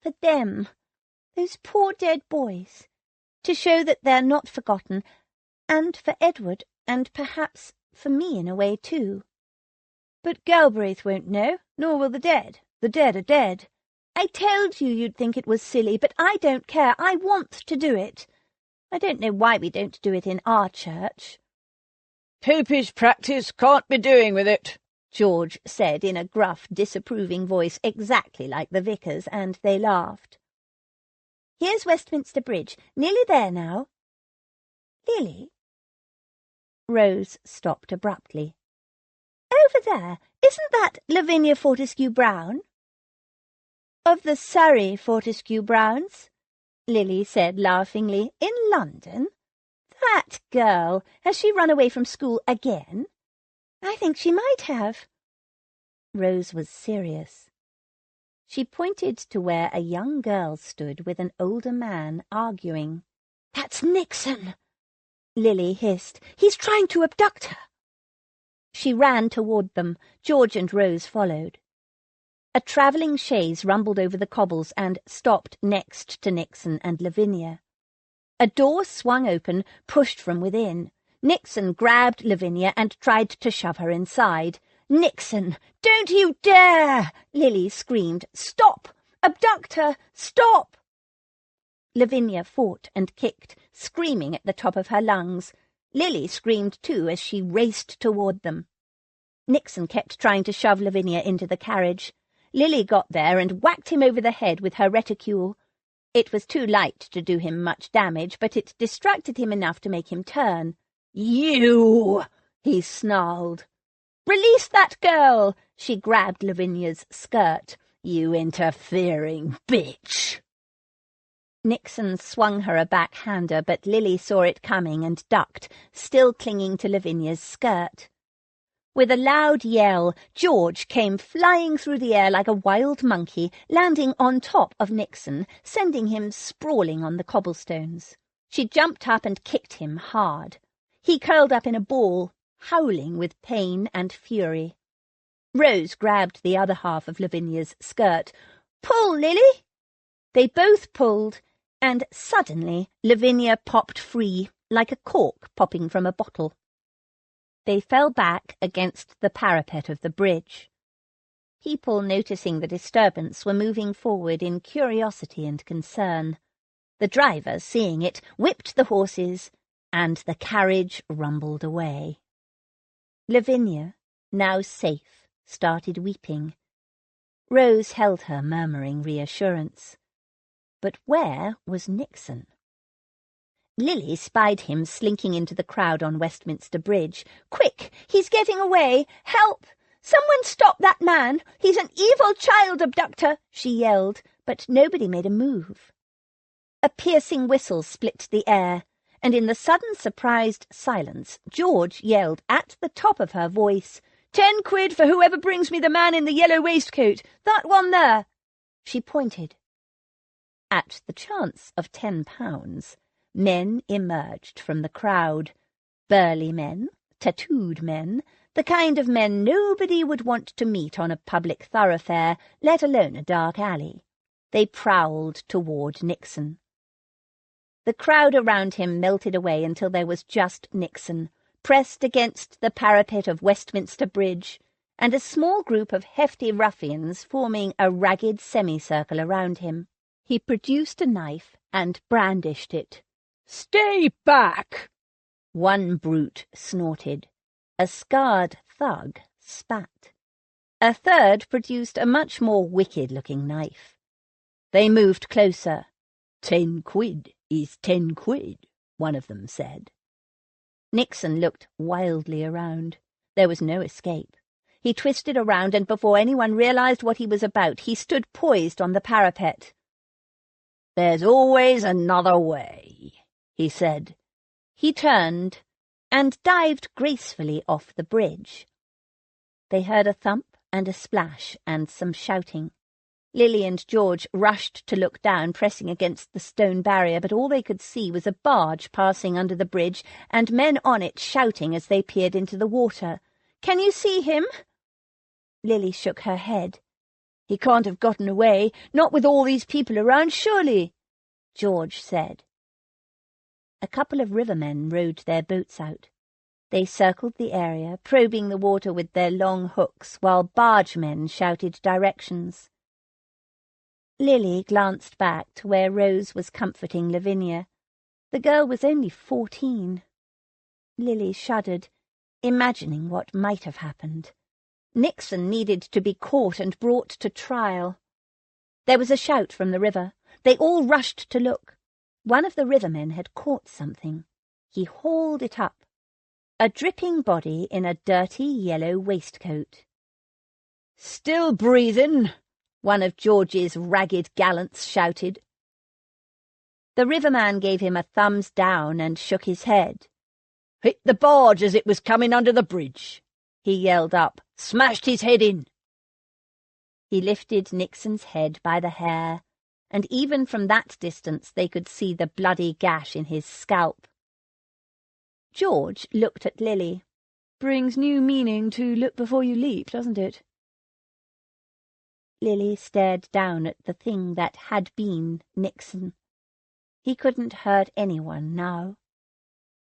"For them, those poor dead boys. To show that they're not forgotten, and for Edward, and perhaps for me in a way too." "But Galbraith won't know, nor will the dead. The dead are dead." "I told you you'd think it was silly, but I don't care. I want to do it. I don't know why we don't do it in our church." "Popish practice, can't be doing with it," George said in a gruff, disapproving voice, exactly like the vicar's, and they laughed. "Here's Westminster Bridge. Nearly there now." "Lily?" Rose stopped abruptly. "Over there. Isn't that Lavinia Fortescue-Brown?" "Of the Surrey Fortescue-Browns," Lily said laughingly. "In London? That girl! Has she run away from school again?" "I think she might have." Rose was serious. She pointed to where a young girl stood with an older man arguing. "That's Nixon," Lily hissed. "He's trying to abduct her." She ran toward them. George and Rose followed. A travelling chaise rumbled over the cobbles and stopped next to Nixon and Lavinia. A door swung open, pushed from within. Nixon grabbed Lavinia and tried to shove her inside. "Nixon, don't you dare!" Lily screamed. "Stop! Abduct her! Stop!" Lavinia fought and kicked, screaming at the top of her lungs. Lily screamed too as she raced toward them. Nixon kept trying to shove Lavinia into the carriage. Lily got there and whacked him over the head with her reticule. It was too light to do him much damage, but it distracted him enough to make him turn. "You!" he snarled. "Release that girl!" She grabbed Lavinia's skirt. "You interfering bitch!" Nixon swung her a backhander, but Lily saw it coming and ducked, still clinging to Lavinia's skirt. With a loud yell, George came flying through the air like a wild monkey, landing on top of Nixon, sending him sprawling on the cobblestones. She jumped up and kicked him hard. He curled up in a ball. howling with pain and fury. Rose grabbed the other half of Lavinia's skirt. "Pull, Lily!" They both pulled, and suddenly Lavinia popped free, like a cork popping from a bottle. They fell back against the parapet of the bridge. People noticing the disturbance were moving forward in curiosity and concern. The driver, seeing it, whipped the horses, and the carriage rumbled away. Lavinia, now safe, started weeping. Rose held her, murmuring reassurance. But where was Nixon? Lily spied him slinking into the crowd on Westminster Bridge. "Quick! He's getting away! Help! Someone stop that man! He's an evil child abductor!" she yelled, but nobody made a move. A piercing whistle split the air, and in the sudden surprised silence, George yelled at the top of her voice, "10 quid for whoever brings me the man in the yellow waistcoat! That one there!" She pointed. At the chance of £10, men emerged from the crowd. Burly men, tattooed men, the kind of men nobody would want to meet on a public thoroughfare, let alone a dark alley. They prowled toward Nixon. The crowd around him melted away until there was just Nixon, pressed against the parapet of Westminster Bridge, and a small group of hefty ruffians forming a ragged semicircle around him. He produced a knife and brandished it. "Stay back!" One brute snorted. A scarred thug spat. A third produced a much more wicked-looking knife. They moved closer. "10 quid is 10 quid, one of them said. Nixon looked wildly around. There was no escape. He twisted around, and before anyone realized what he was about, he stood poised on the parapet. "There's always another way," he said. He turned and dived gracefully off the bridge. They heard a thump and a splash and some shouting. Lily and George rushed to look down, pressing against the stone barrier, but all they could see was a barge passing under the bridge and men on it shouting as they peered into the water. "Can you see him?" Lily shook her head. "He can't have gotten away, not with all these people around, surely," George said. A couple of rivermen rowed their boats out. They circled the area, probing the water with their long hooks, while bargemen shouted directions. Lily glanced back to where Rose was comforting Lavinia. The girl was only 14. Lily shuddered, imagining what might have happened. Nixon needed to be caught and brought to trial. There was a shout from the river. They all rushed to look. One of the rivermen had caught something. He hauled it up. A dripping body in a dirty yellow waistcoat. "Still breathing!" one of George's ragged gallants shouted. The riverman gave him a thumbs down and shook his head. "Hit the barge as it was coming under the bridge," he yelled up. "Smashed his head in." He lifted Nixon's head by the hair, and even from that distance they could see the bloody gash in his scalp. George looked at Lily. "Brings new meaning to look before you leap, doesn't it?" Lily stared down at the thing that had been Nixon. He couldn't hurt anyone now.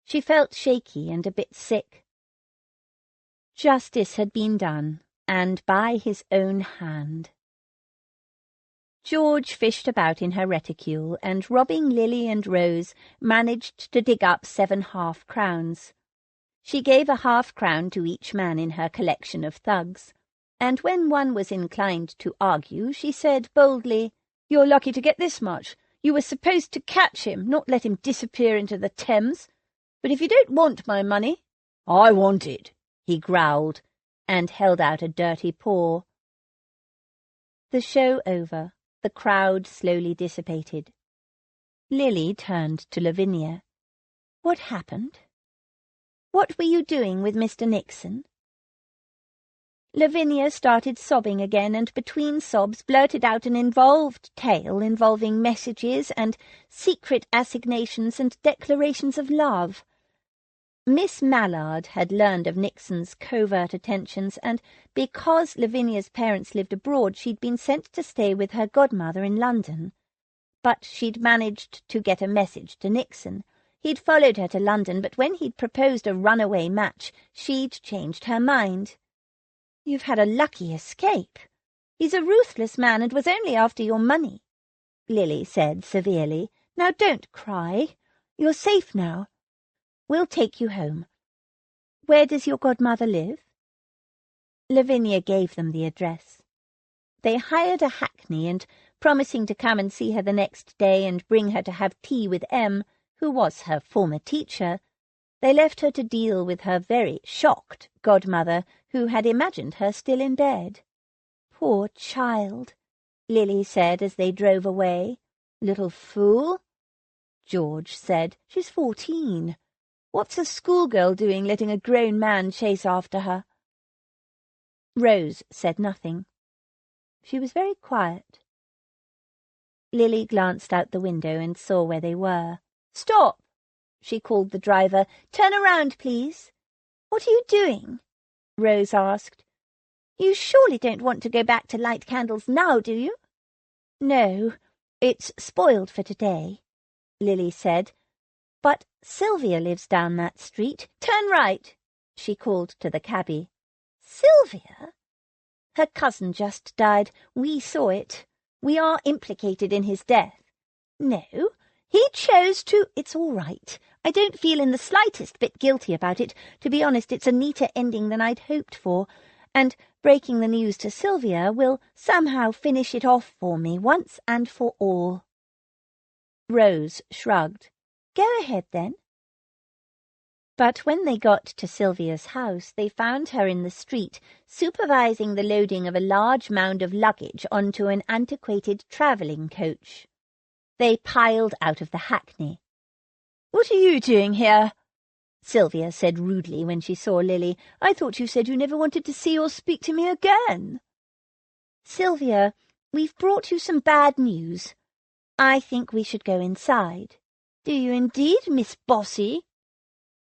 She felt shaky and a bit sick. Justice had been done, and by his own hand. George fished about in her reticule, and robbing Lily and Rose, managed to dig up 7 half-crowns. She gave a half-crown to each man in her collection of thugs, and when one was inclined to argue, she said boldly, "You're lucky to get this much. You were supposed to catch him, not let him disappear into the Thames. But if you don't want my money—" "I want it," he growled, and held out a dirty paw. The show over, the crowd slowly dissipated. Lily turned to Lavinia. "What happened? What were you doing with Mr. Nixon?" Lavinia started sobbing again, and between sobs blurted out an involved tale involving messages and secret assignations and declarations of love. Miss Mallard had learned of Nixon's covert attentions, and because Lavinia's parents lived abroad, she'd been sent to stay with her godmother in London. But she'd managed to get a message to Nixon. He'd followed her to London, but when he'd proposed a runaway match, she'd changed her mind. "You've had a lucky escape. He's a ruthless man and was only after your money," Lily said severely. "Now don't cry. You're safe now. We'll take you home. Where does your godmother live?" Lavinia gave them the address. They hired a hackney, and, promising to come and see her the next day and bring her to have tea with M, who was her former teacher, they left her to deal with her very shocked godmother, who had imagined her still in bed. "Poor child," Lily said as they drove away. "Little fool." George said, "She's 14. What's a schoolgirl doing letting a grown man chase after her?" Rose said nothing. She was very quiet. Lily glanced out the window and saw where they were. "Stop!" she called the driver. "Turn around, please." "What are you doing?" Rose asked. "You surely don't want to go back to light candles now, do you?" "No, it's spoiled for today," Lily said. "But Sylvia lives down that street. Turn right," she called to the cabby. "Sylvia? Her cousin just died. We saw it. We are implicated in his death." "No, he chose to—" "It's all right. I don't feel in the slightest bit guilty about it. To be honest, it's a neater ending than I'd hoped for, and breaking the news to Sylvia will somehow finish it off for me once and for all." Rose shrugged. "Go ahead, then." But when they got to Sylvia's house, they found her in the street, supervising the loading of a large mound of luggage onto an antiquated travelling coach. They piled out of the hackney. "What are you doing here?" Sylvia said rudely when she saw Lily. "I thought you said you never wanted to see or speak to me again." "Sylvia, we've brought you some bad news. I think we should go inside." "Do you indeed, Miss Bossy?"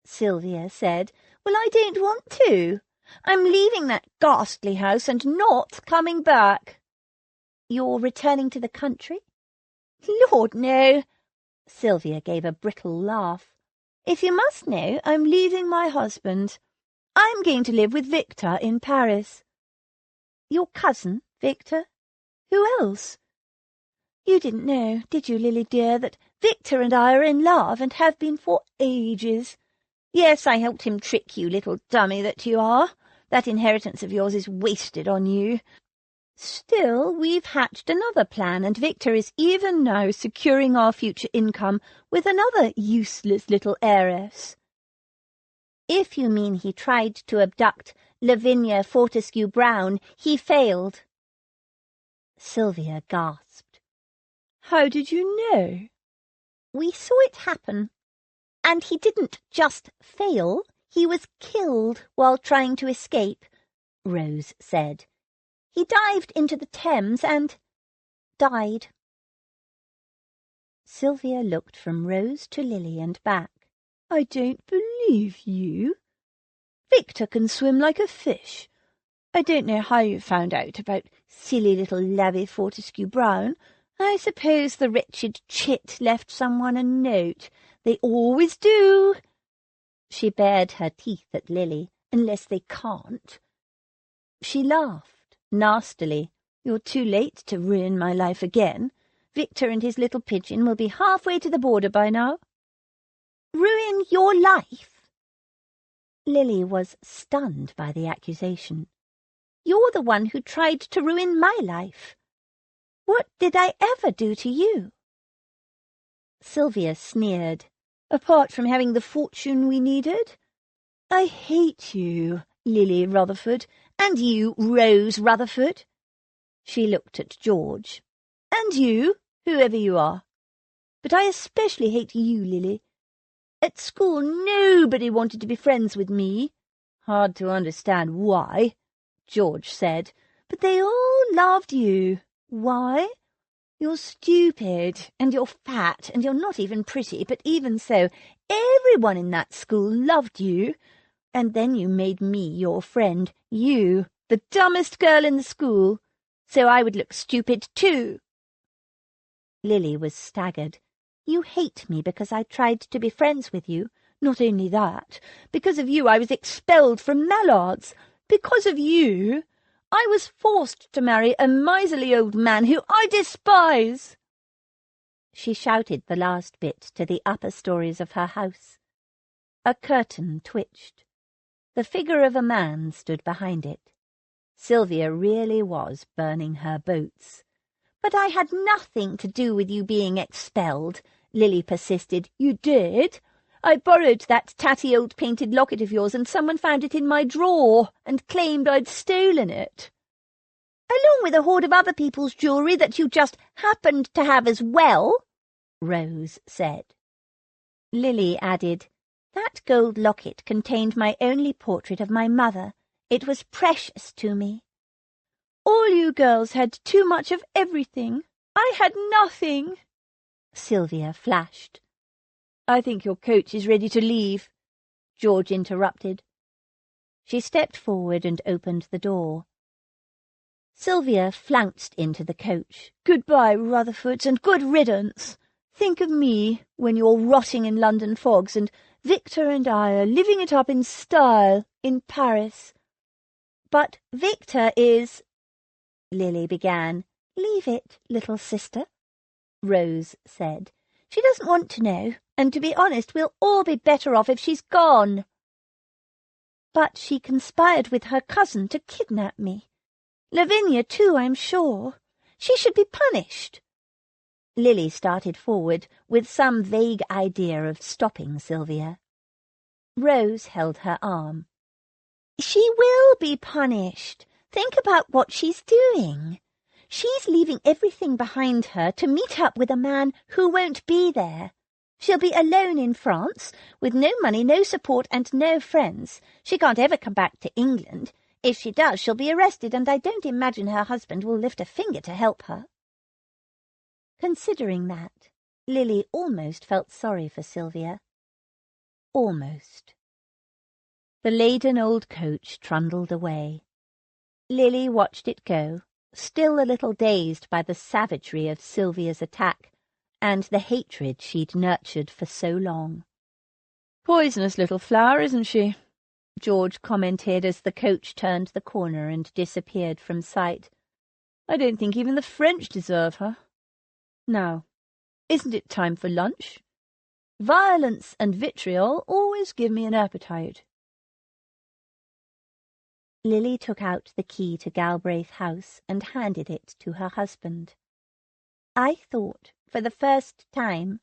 Sylvia said. "Well, I don't want to. I'm leaving that ghastly house and not coming back." "You're returning to the country?" "Lord, no." Sylvia gave a brittle laugh. "If you must know, I'm leaving my husband. I'm going to live with Victor in Paris." "Your cousin, Victor? Who else? You didn't know, did you, Lily dear, that Victor and I are in love and have been for ages? Yes, I helped him trick you, little dummy that you are. That inheritance of yours is wasted on you. Still, we've hatched another plan, and Victor is even now securing our future income with another useless little heiress." "If you mean he tried to abduct Lavinia Fortescue-Brown, he failed." Sylvia gasped. "How did you know?" "We saw it happen. And he didn't just fail, he was killed while trying to escape," Rose said. "He dived into the Thames and died." Sylvia looked from Rose to Lily and back. "I don't believe you. Victor can swim like a fish. I don't know how you found out about silly little Lavy Fortescue-Brown. I suppose the wretched chit left someone a note. They always do." She bared her teeth at Lily. "Unless they can't." She laughed nastily. "You're too late to ruin my life again. Victor and his little pigeon will be halfway to the border by now." "Ruin your life?" Lily was stunned by the accusation. "You're the one who tried to ruin my life. What did I ever do to you?" Sylvia sneered. "Apart from having the fortune we needed? I hate you, Lily Rutherford, and you, Rose Rutherford." She looked at George. "And you, whoever you are. But I especially hate you, Lily. At school nobody wanted to be friends with me. Hard to understand why," George said, "but they all loved you. Why? You're stupid, and you're fat, and you're not even pretty, but even so, everyone in that school loved you. And then you made me your friend, you, the dumbest girl in the school, so I would look stupid too. Lily was staggered. You hate me because I tried to be friends with you. Not only that, because of you I was expelled from Mallard's. Because of you I was forced to marry a miserly old man who I despise. She shouted the last bit to the upper stories of her house. A curtain twitched. The figure of a man stood behind it. Sylvia really was burning her boats. But I had nothing to do with you being expelled, Lily persisted. You did. I borrowed that tatty old painted locket of yours, and someone found it in my drawer and claimed I'd stolen it. Along with a hoard of other people's jewellery that you just happened to have as well, Rose said. Lily added, That gold locket contained my only portrait of my mother. It was precious to me. All you girls had too much of everything. I had nothing, Sylvia flashed. I think your coach is ready to leave, George interrupted. She stepped forward and opened the door. Sylvia flounced into the coach. Goodbye, Rutherfords, and good riddance. Think of me when you're rotting in London fogs, and Victor and I are living it up in style in Paris. But Victor is... Lily began. Leave it, little sister, Rose said. She doesn't want to know, and to be honest, we'll all be better off if she's gone. But she conspired with her cousin to kidnap me. Lavinia, too, I'm sure. She should be punished. Lily started forward, with some vague idea of stopping Sylvia. Rose held her arm. She will be punished. Think about what she's doing. She's leaving everything behind her to meet up with a man who won't be there. She'll be alone in France, with no money, no support, and no friends. She can't ever come back to England. If she does, she'll be arrested, and I don't imagine her husband will lift a finger to help her. Considering that, Lily almost felt sorry for Sylvia. Almost. The laden old coach trundled away. Lily watched it go, still a little dazed by the savagery of Sylvia's attack and the hatred she'd nurtured for so long. Poisonous little flower, isn't she? George commented as the coach turned the corner and disappeared from sight. I don't think even the French deserve her. Now, isn't it time for lunch? Violence and vitriol always give me an appetite. Lily took out the key to Galbraith House and handed it to her husband. I thought, for the first time.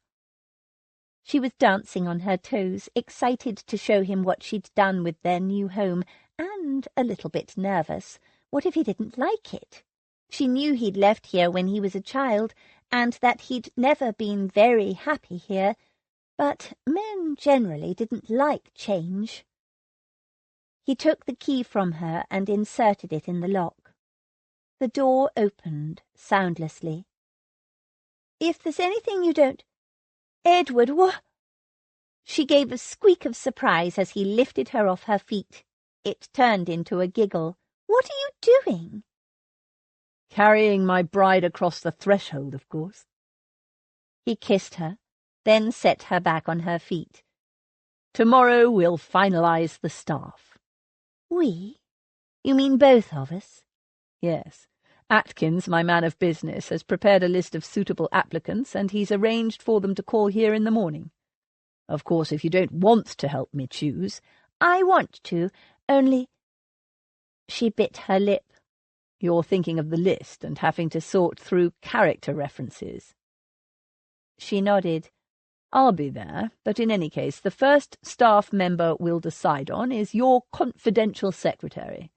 She was dancing on her toes, excited to show him what she'd done with their new home, and a little bit nervous. What if he didn't like it? She knew he'd left here when he was a child, and that he'd never been very happy here, but men generally didn't like change. He took the key from her and inserted it in the lock. The door opened soundlessly. If there's anything you don't... Edward, what? She gave a squeak of surprise as he lifted her off her feet. It turned into a giggle. What are you doing? Carrying my bride across the threshold, of course. He kissed her, then set her back on her feet. Tomorrow we'll finalize the staff. We? You mean both of us? Yes. Atkins, my man of business, has prepared a list of suitable applicants, and he's arranged for them to call here in the morning. Of course, if you don't want to help me choose... I want to, only... She bit her lip. You're thinking of the list and having to sort through character references. She nodded. I'll be there, but in any case, the first staff member we'll decide on is your confidential secretary.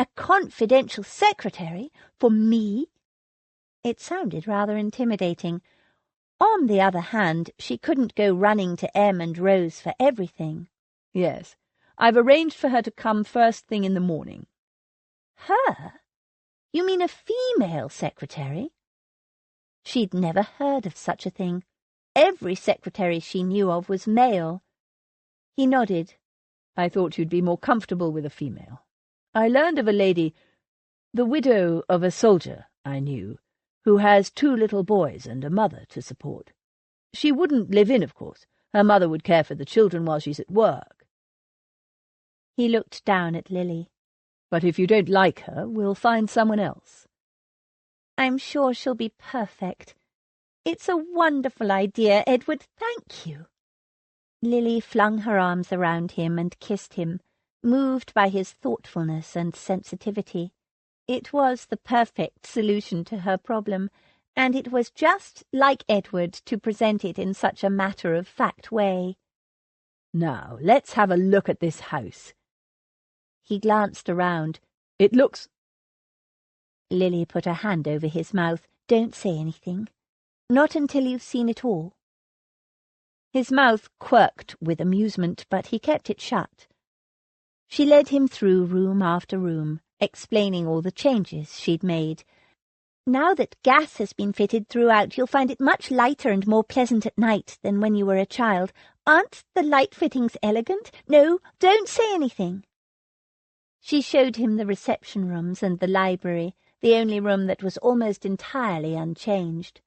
A confidential secretary? For me? It sounded rather intimidating. On the other hand, she couldn't go running to Em and Rose for everything. Yes, I've arranged for her to come first thing in the morning. Her? You mean a female secretary? She'd never heard of such a thing. Every secretary she knew of was male. He nodded. I thought you'd be more comfortable with a female. I learned of a lady, the widow of a soldier I knew, who has 2 little boys and a mother to support. She wouldn't live in, of course. Her mother would care for the children while she's at work. He looked down at Lily. But if you don't like her, we'll find someone else. I'm sure she'll be perfect. It's a wonderful idea, Edward. Thank you. Lily flung her arms around him and kissed him, moved by his thoughtfulness and sensitivity. It was the perfect solution to her problem, and it was just like Edward to present it in such a matter-of-fact way. Now, let's have a look at this house. He glanced around. It looks... Lily put a hand over his mouth. Don't say anything. Not until you've seen it all. His mouth quirked with amusement, but he kept it shut. She led him through room after room, explaining all the changes she'd made. Now that gas has been fitted throughout, you'll find it much lighter and more pleasant at night than when you were a child. Aren't the light fittings elegant? No, don't say anything. She showed him the reception rooms and the library, the only room that was almost entirely unchanged.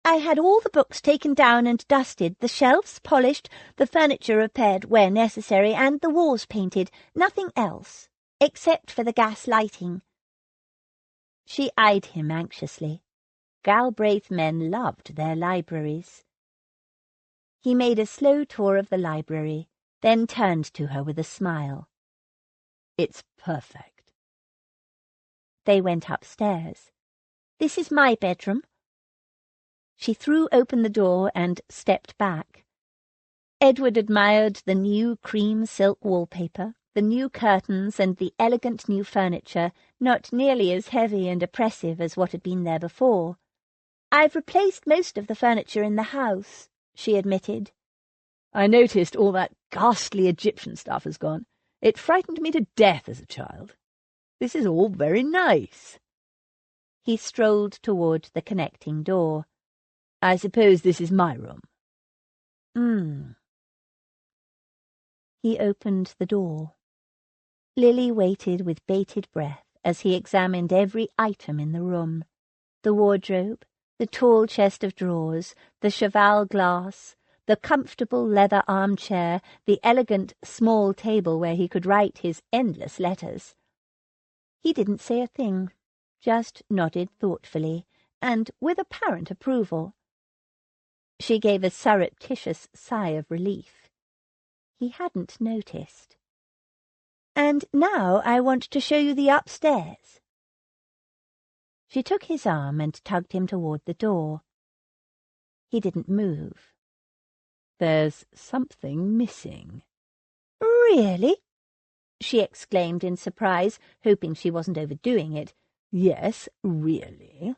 I had all the books taken down and dusted, the shelves polished, the furniture repaired where necessary, and the walls painted. Nothing else, except for the gas lighting. She eyed him anxiously. Galbraith men loved their libraries. He made a slow tour of the library, then turned to her with a smile. It's perfect. They went upstairs. This is my bedroom. She threw open the door and stepped back. Edward admired the new cream silk wallpaper, the new curtains, and the elegant new furniture, not nearly as heavy and oppressive as what had been there before. I've replaced most of the furniture in the house, she admitted. I noticed all that ghastly Egyptian stuff has gone. It frightened me to death as a child. This is all very nice. He strolled toward the connecting door. I suppose this is my room. He opened the door. Lily waited with bated breath as he examined every item in the room. The wardrobe, the tall chest of drawers, the cheval glass, the comfortable leather armchair, the elegant small table where he could write his endless letters. He didn't say a thing, just nodded thoughtfully, and with apparent approval. She gave a surreptitious sigh of relief. He hadn't noticed. And now I want to show you the upstairs. She took his arm and tugged him toward the door. He didn't move. There's something missing. Really? She exclaimed in surprise, hoping she wasn't overdoing it. Yes, really.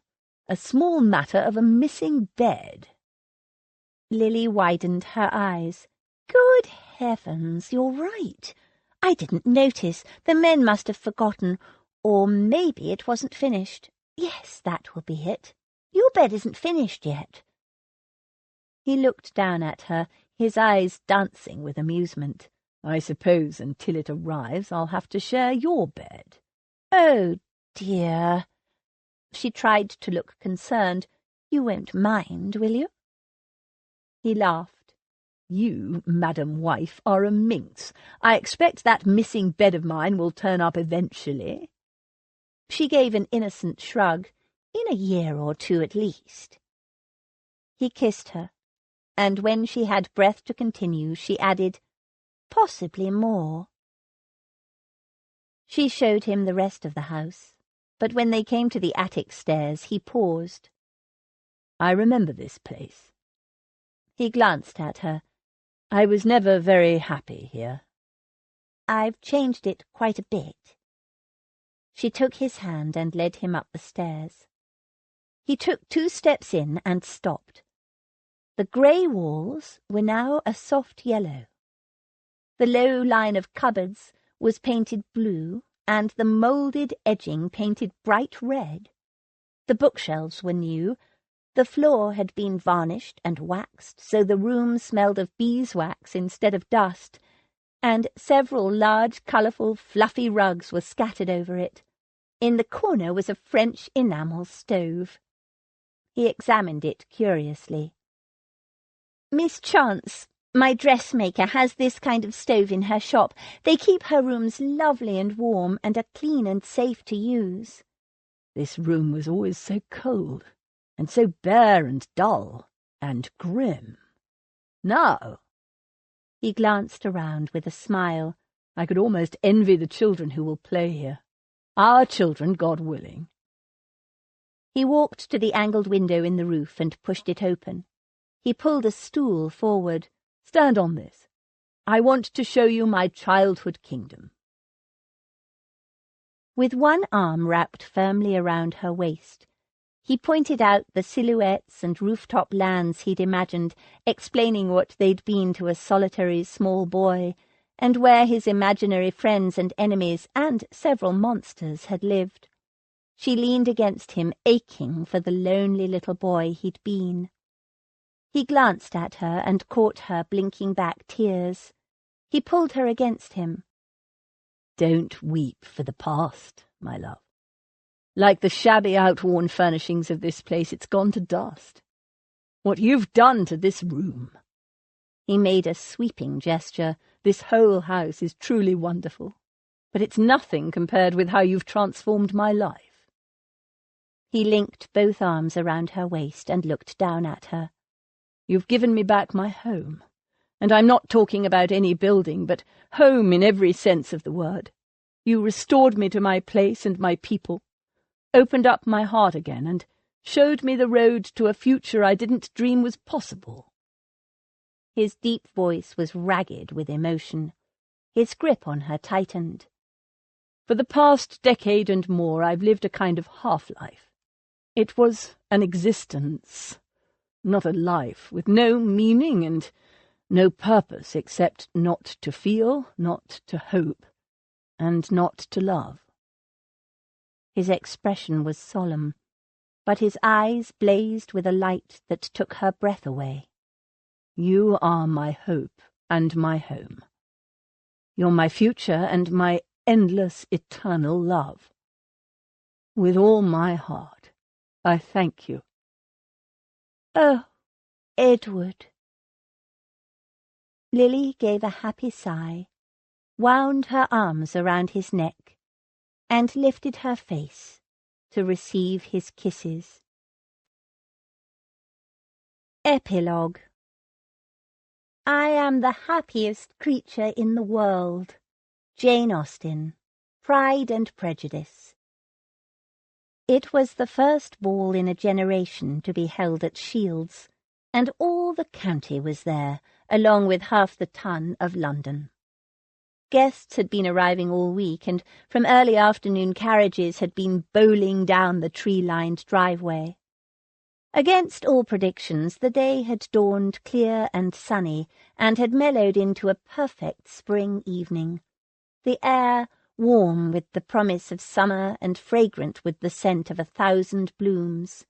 A small matter of a missing bed. Lily widened her eyes. Good heavens, you're right. I didn't notice. The men must have forgotten. Or maybe it wasn't finished. Yes, that will be it. Your bed isn't finished yet. He looked down at her, his eyes dancing with amusement. I suppose until it arrives I'll have to share your bed. Oh, dear. She tried to look concerned. You won't mind, will you? He laughed. You, Madam Wife, are a minx. I expect that missing bed of mine will turn up eventually. She gave an innocent shrug. In a year or two at least. He kissed her, and when she had breath to continue, she added, possibly more. She showed him the rest of the house, but when they came to the attic stairs, he paused. I remember this place. He glanced at her. I was never very happy here. I've changed it quite a bit. She took his hand and led him up the stairs. He took 2 steps in and stopped. The grey walls were now a soft yellow. The low line of cupboards was painted blue, and the moulded edging painted bright red. The bookshelves were new. The floor had been varnished and waxed, so the room smelled of beeswax instead of dust, and several large, colourful, fluffy rugs were scattered over it. In the corner was a French enamel stove. He examined it curiously. "Miss Chance, my dressmaker, has this kind of stove in her shop. They keep her rooms lovely and warm, and are clean and safe to use." This room was always so cold, and so bare and dull and grim. Now, he glanced around with a smile. I could almost envy the children who will play here. Our children, God willing. He walked to the angled window in the roof and pushed it open. He pulled a stool forward. "Stand on this. I want to show you my childhood kingdom." With one arm wrapped firmly around her waist, he pointed out the silhouettes and rooftop lands he'd imagined, explaining what they'd been to a solitary small boy, and where his imaginary friends and enemies and several monsters had lived. She leaned against him, aching for the lonely little boy he'd been. He glanced at her and caught her blinking back tears. He pulled her against him. "Don't weep for the past, my love. Like the shabby, outworn furnishings of this place, it's gone to dust. What you've done to this room—" He made a sweeping gesture. "This whole house is truly wonderful, but it's nothing compared with how you've transformed my life." He linked both arms around her waist and looked down at her. "You've given me back my home, and I'm not talking about any building, but home in every sense of the word. You restored me to my place and my people, opened up my heart again, and showed me the road to a future I didn't dream was possible." His deep voice was ragged with emotion. His grip on her tightened. "For the past decade and more, I've lived a kind of half-life. It was an existence, not a life, with no meaning and no purpose except not to feel, not to hope, and not to love." His expression was solemn, but his eyes blazed with a light that took her breath away. "You are my hope and my home. You're my future and my endless, eternal love. With all my heart, I thank you." "Oh, Edward." Lily gave a happy sigh, wound her arms around his neck, and lifted her face to receive his kisses. Epilogue. I am the happiest creature in the world. Jane Austen, Pride and Prejudice. It was the first ball in a generation to be held at Shields, and all the county was there, along with half the ton of London. Guests had been arriving all week, and from early afternoon carriages had been bowling down the tree-lined driveway. Against all predictions, the day had dawned clear and sunny, and had mellowed into a perfect spring evening. The air warm with the promise of summer and fragrant with the scent of 1,000 blooms,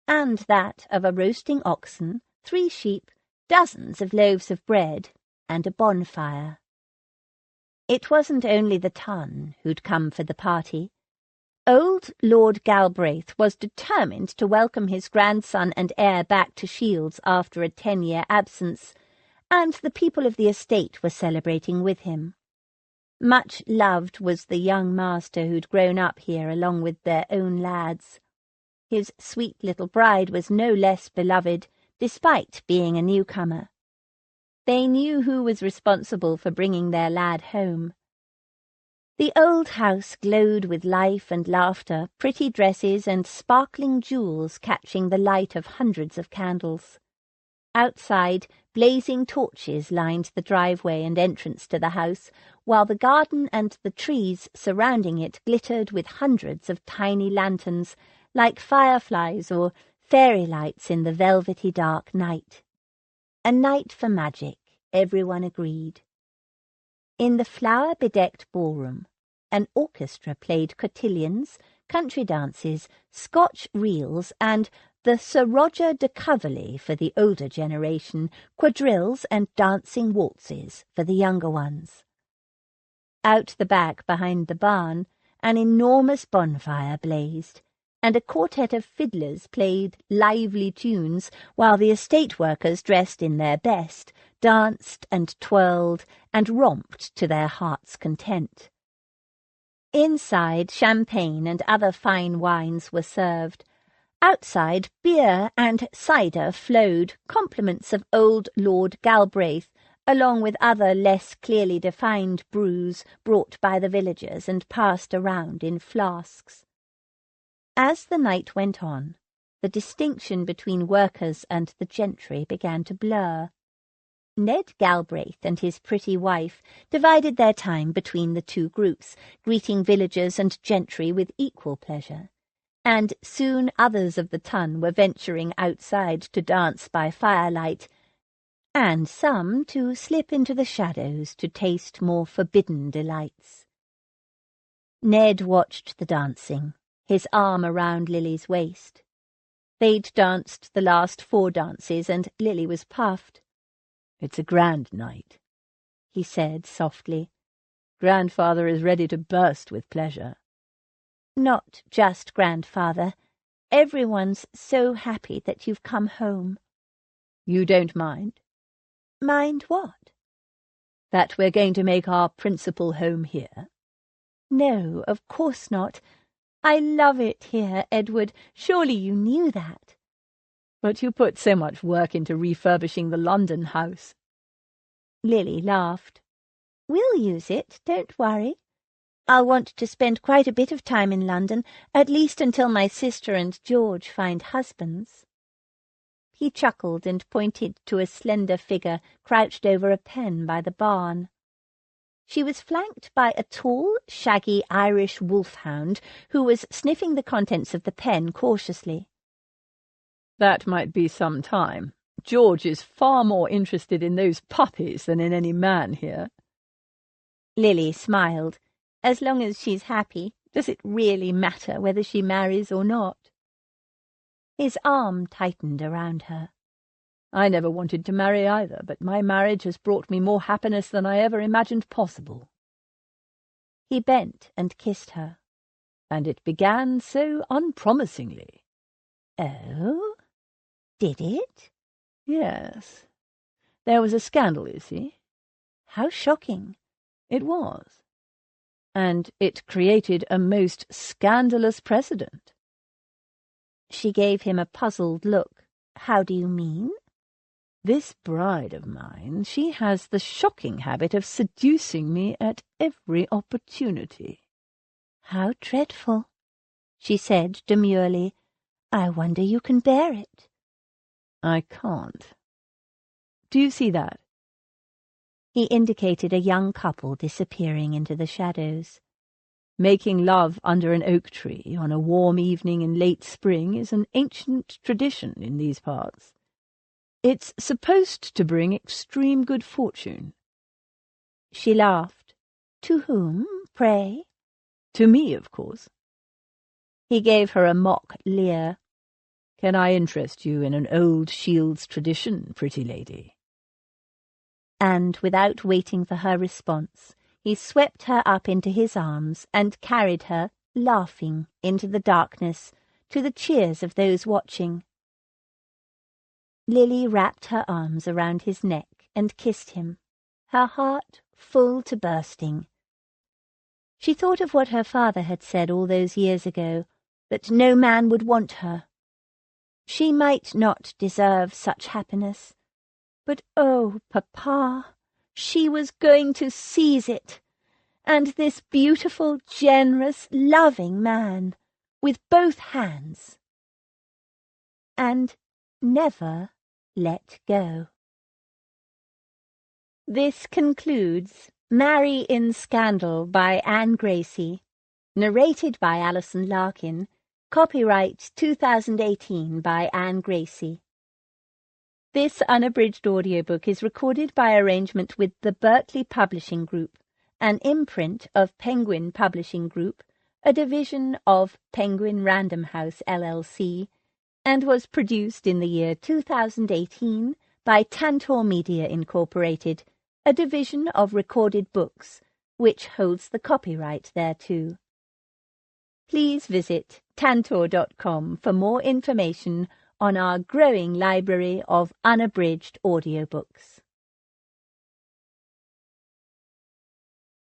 and that of a roasting oxen, 3 sheep, dozens of loaves of bread, and a bonfire. It wasn't only the ton who'd come for the party. Old Lord Galbraith was determined to welcome his grandson and heir back to Shields after a 10-year absence, and the people of the estate were celebrating with him. Much loved was the young master who'd grown up here along with their own lads. His sweet little bride was no less beloved, despite being a newcomer. They knew who was responsible for bringing their lad home. The old house glowed with life and laughter, pretty dresses and sparkling jewels catching the light of hundreds of candles. Outside, blazing torches lined the driveway and entrance to the house, while the garden and the trees surrounding it glittered with hundreds of tiny lanterns, like fireflies or fairy lights in the velvety dark night. A night for magic, everyone agreed. In the flower-bedecked ballroom, an orchestra played cotillions, country dances, Scotch reels, and the Sir Roger de Coverley for the older generation, quadrilles and dancing waltzes for the younger ones. Out the back behind the barn, an enormous bonfire blazed, and a quartet of fiddlers played lively tunes while the estate workers, dressed in their best, danced and twirled and romped to their heart's content. Inside, champagne and other fine wines were served. Outside, beer and cider flowed, compliments of old Lord Galbraith, along with other less clearly defined brews brought by the villagers and passed around in flasks. As the night went on, the distinction between workers and the gentry began to blur. Ned Galbraith and his pretty wife divided their time between the two groups, greeting villagers and gentry with equal pleasure, and soon others of the ton were venturing outside to dance by firelight, and some to slip into the shadows to taste more forbidden delights. Ned watched the dancing, his arm around Lily's waist. They'd danced the last 4 dances, and Lily was puffed. "It's a grand night," he said softly. "Grandfather is ready to burst with pleasure." "Not just grandfather. Everyone's so happy that you've come home." "You don't mind?" "Mind what?" "That we're going to make our principal home here?" "No, of course not. I love it here, Edward. Surely you knew that." "But you put so much work into refurbishing the London house." Lily laughed. "We'll use it, don't worry. I'll want to spend quite a bit of time in London, at least until my sister and George find husbands." He chuckled and pointed to a slender figure crouched over a pen by the barn. She was flanked by a tall, shaggy Irish wolfhound who was sniffing the contents of the pen cautiously. "That might be some time. George is far more interested in those puppies than in any man here." Lily smiled. "As long as she's happy, does it really matter whether she marries or not?" His arm tightened around her. "I never wanted to marry either, but my marriage has brought me more happiness than I ever imagined possible." He bent and kissed her. "And it began so unpromisingly." "Oh? Did it?" "Yes. There was a scandal, you see." "How shocking." "It was. And it created a most scandalous precedent." She gave him a puzzled look. "How do you mean?" "This bride of mine, she has the shocking habit of seducing me at every opportunity." "How dreadful," she said demurely. "I wonder you can bear it." "I can't. Do you see that?" He indicated a young couple disappearing into the shadows. "Making love under an oak tree on a warm evening in late spring is an ancient tradition in these parts. It's supposed to bring extreme good fortune." She laughed. "To whom, pray?" "To me, of course." He gave her a mock leer. "Can I interest you in an old Shields tradition, pretty lady?" And without waiting for her response, he swept her up into his arms and carried her, laughing, into the darkness, to the cheers of those watching. Lily wrapped her arms around his neck and kissed him, her heart full to bursting. She thought of what her father had said all those years ago, that no man would want her. She might not deserve such happiness, but oh, Papa, she was going to seize it, and this beautiful, generous, loving man, with both hands, and never let go. This concludes Marry in Scandal by Anne Gracie, narrated by Alison Larkin, copyright 2018 by Anne Gracie. This unabridged audiobook is recorded by arrangement with the Berkeley Publishing Group, an imprint of Penguin Publishing Group, a division of Penguin Random House LLC, and was produced in the year 2018 by Tantor Media Incorporated, a division of Recorded Books, which holds the copyright thereto. Please visit tantor.com for more information on our growing library of unabridged audiobooks.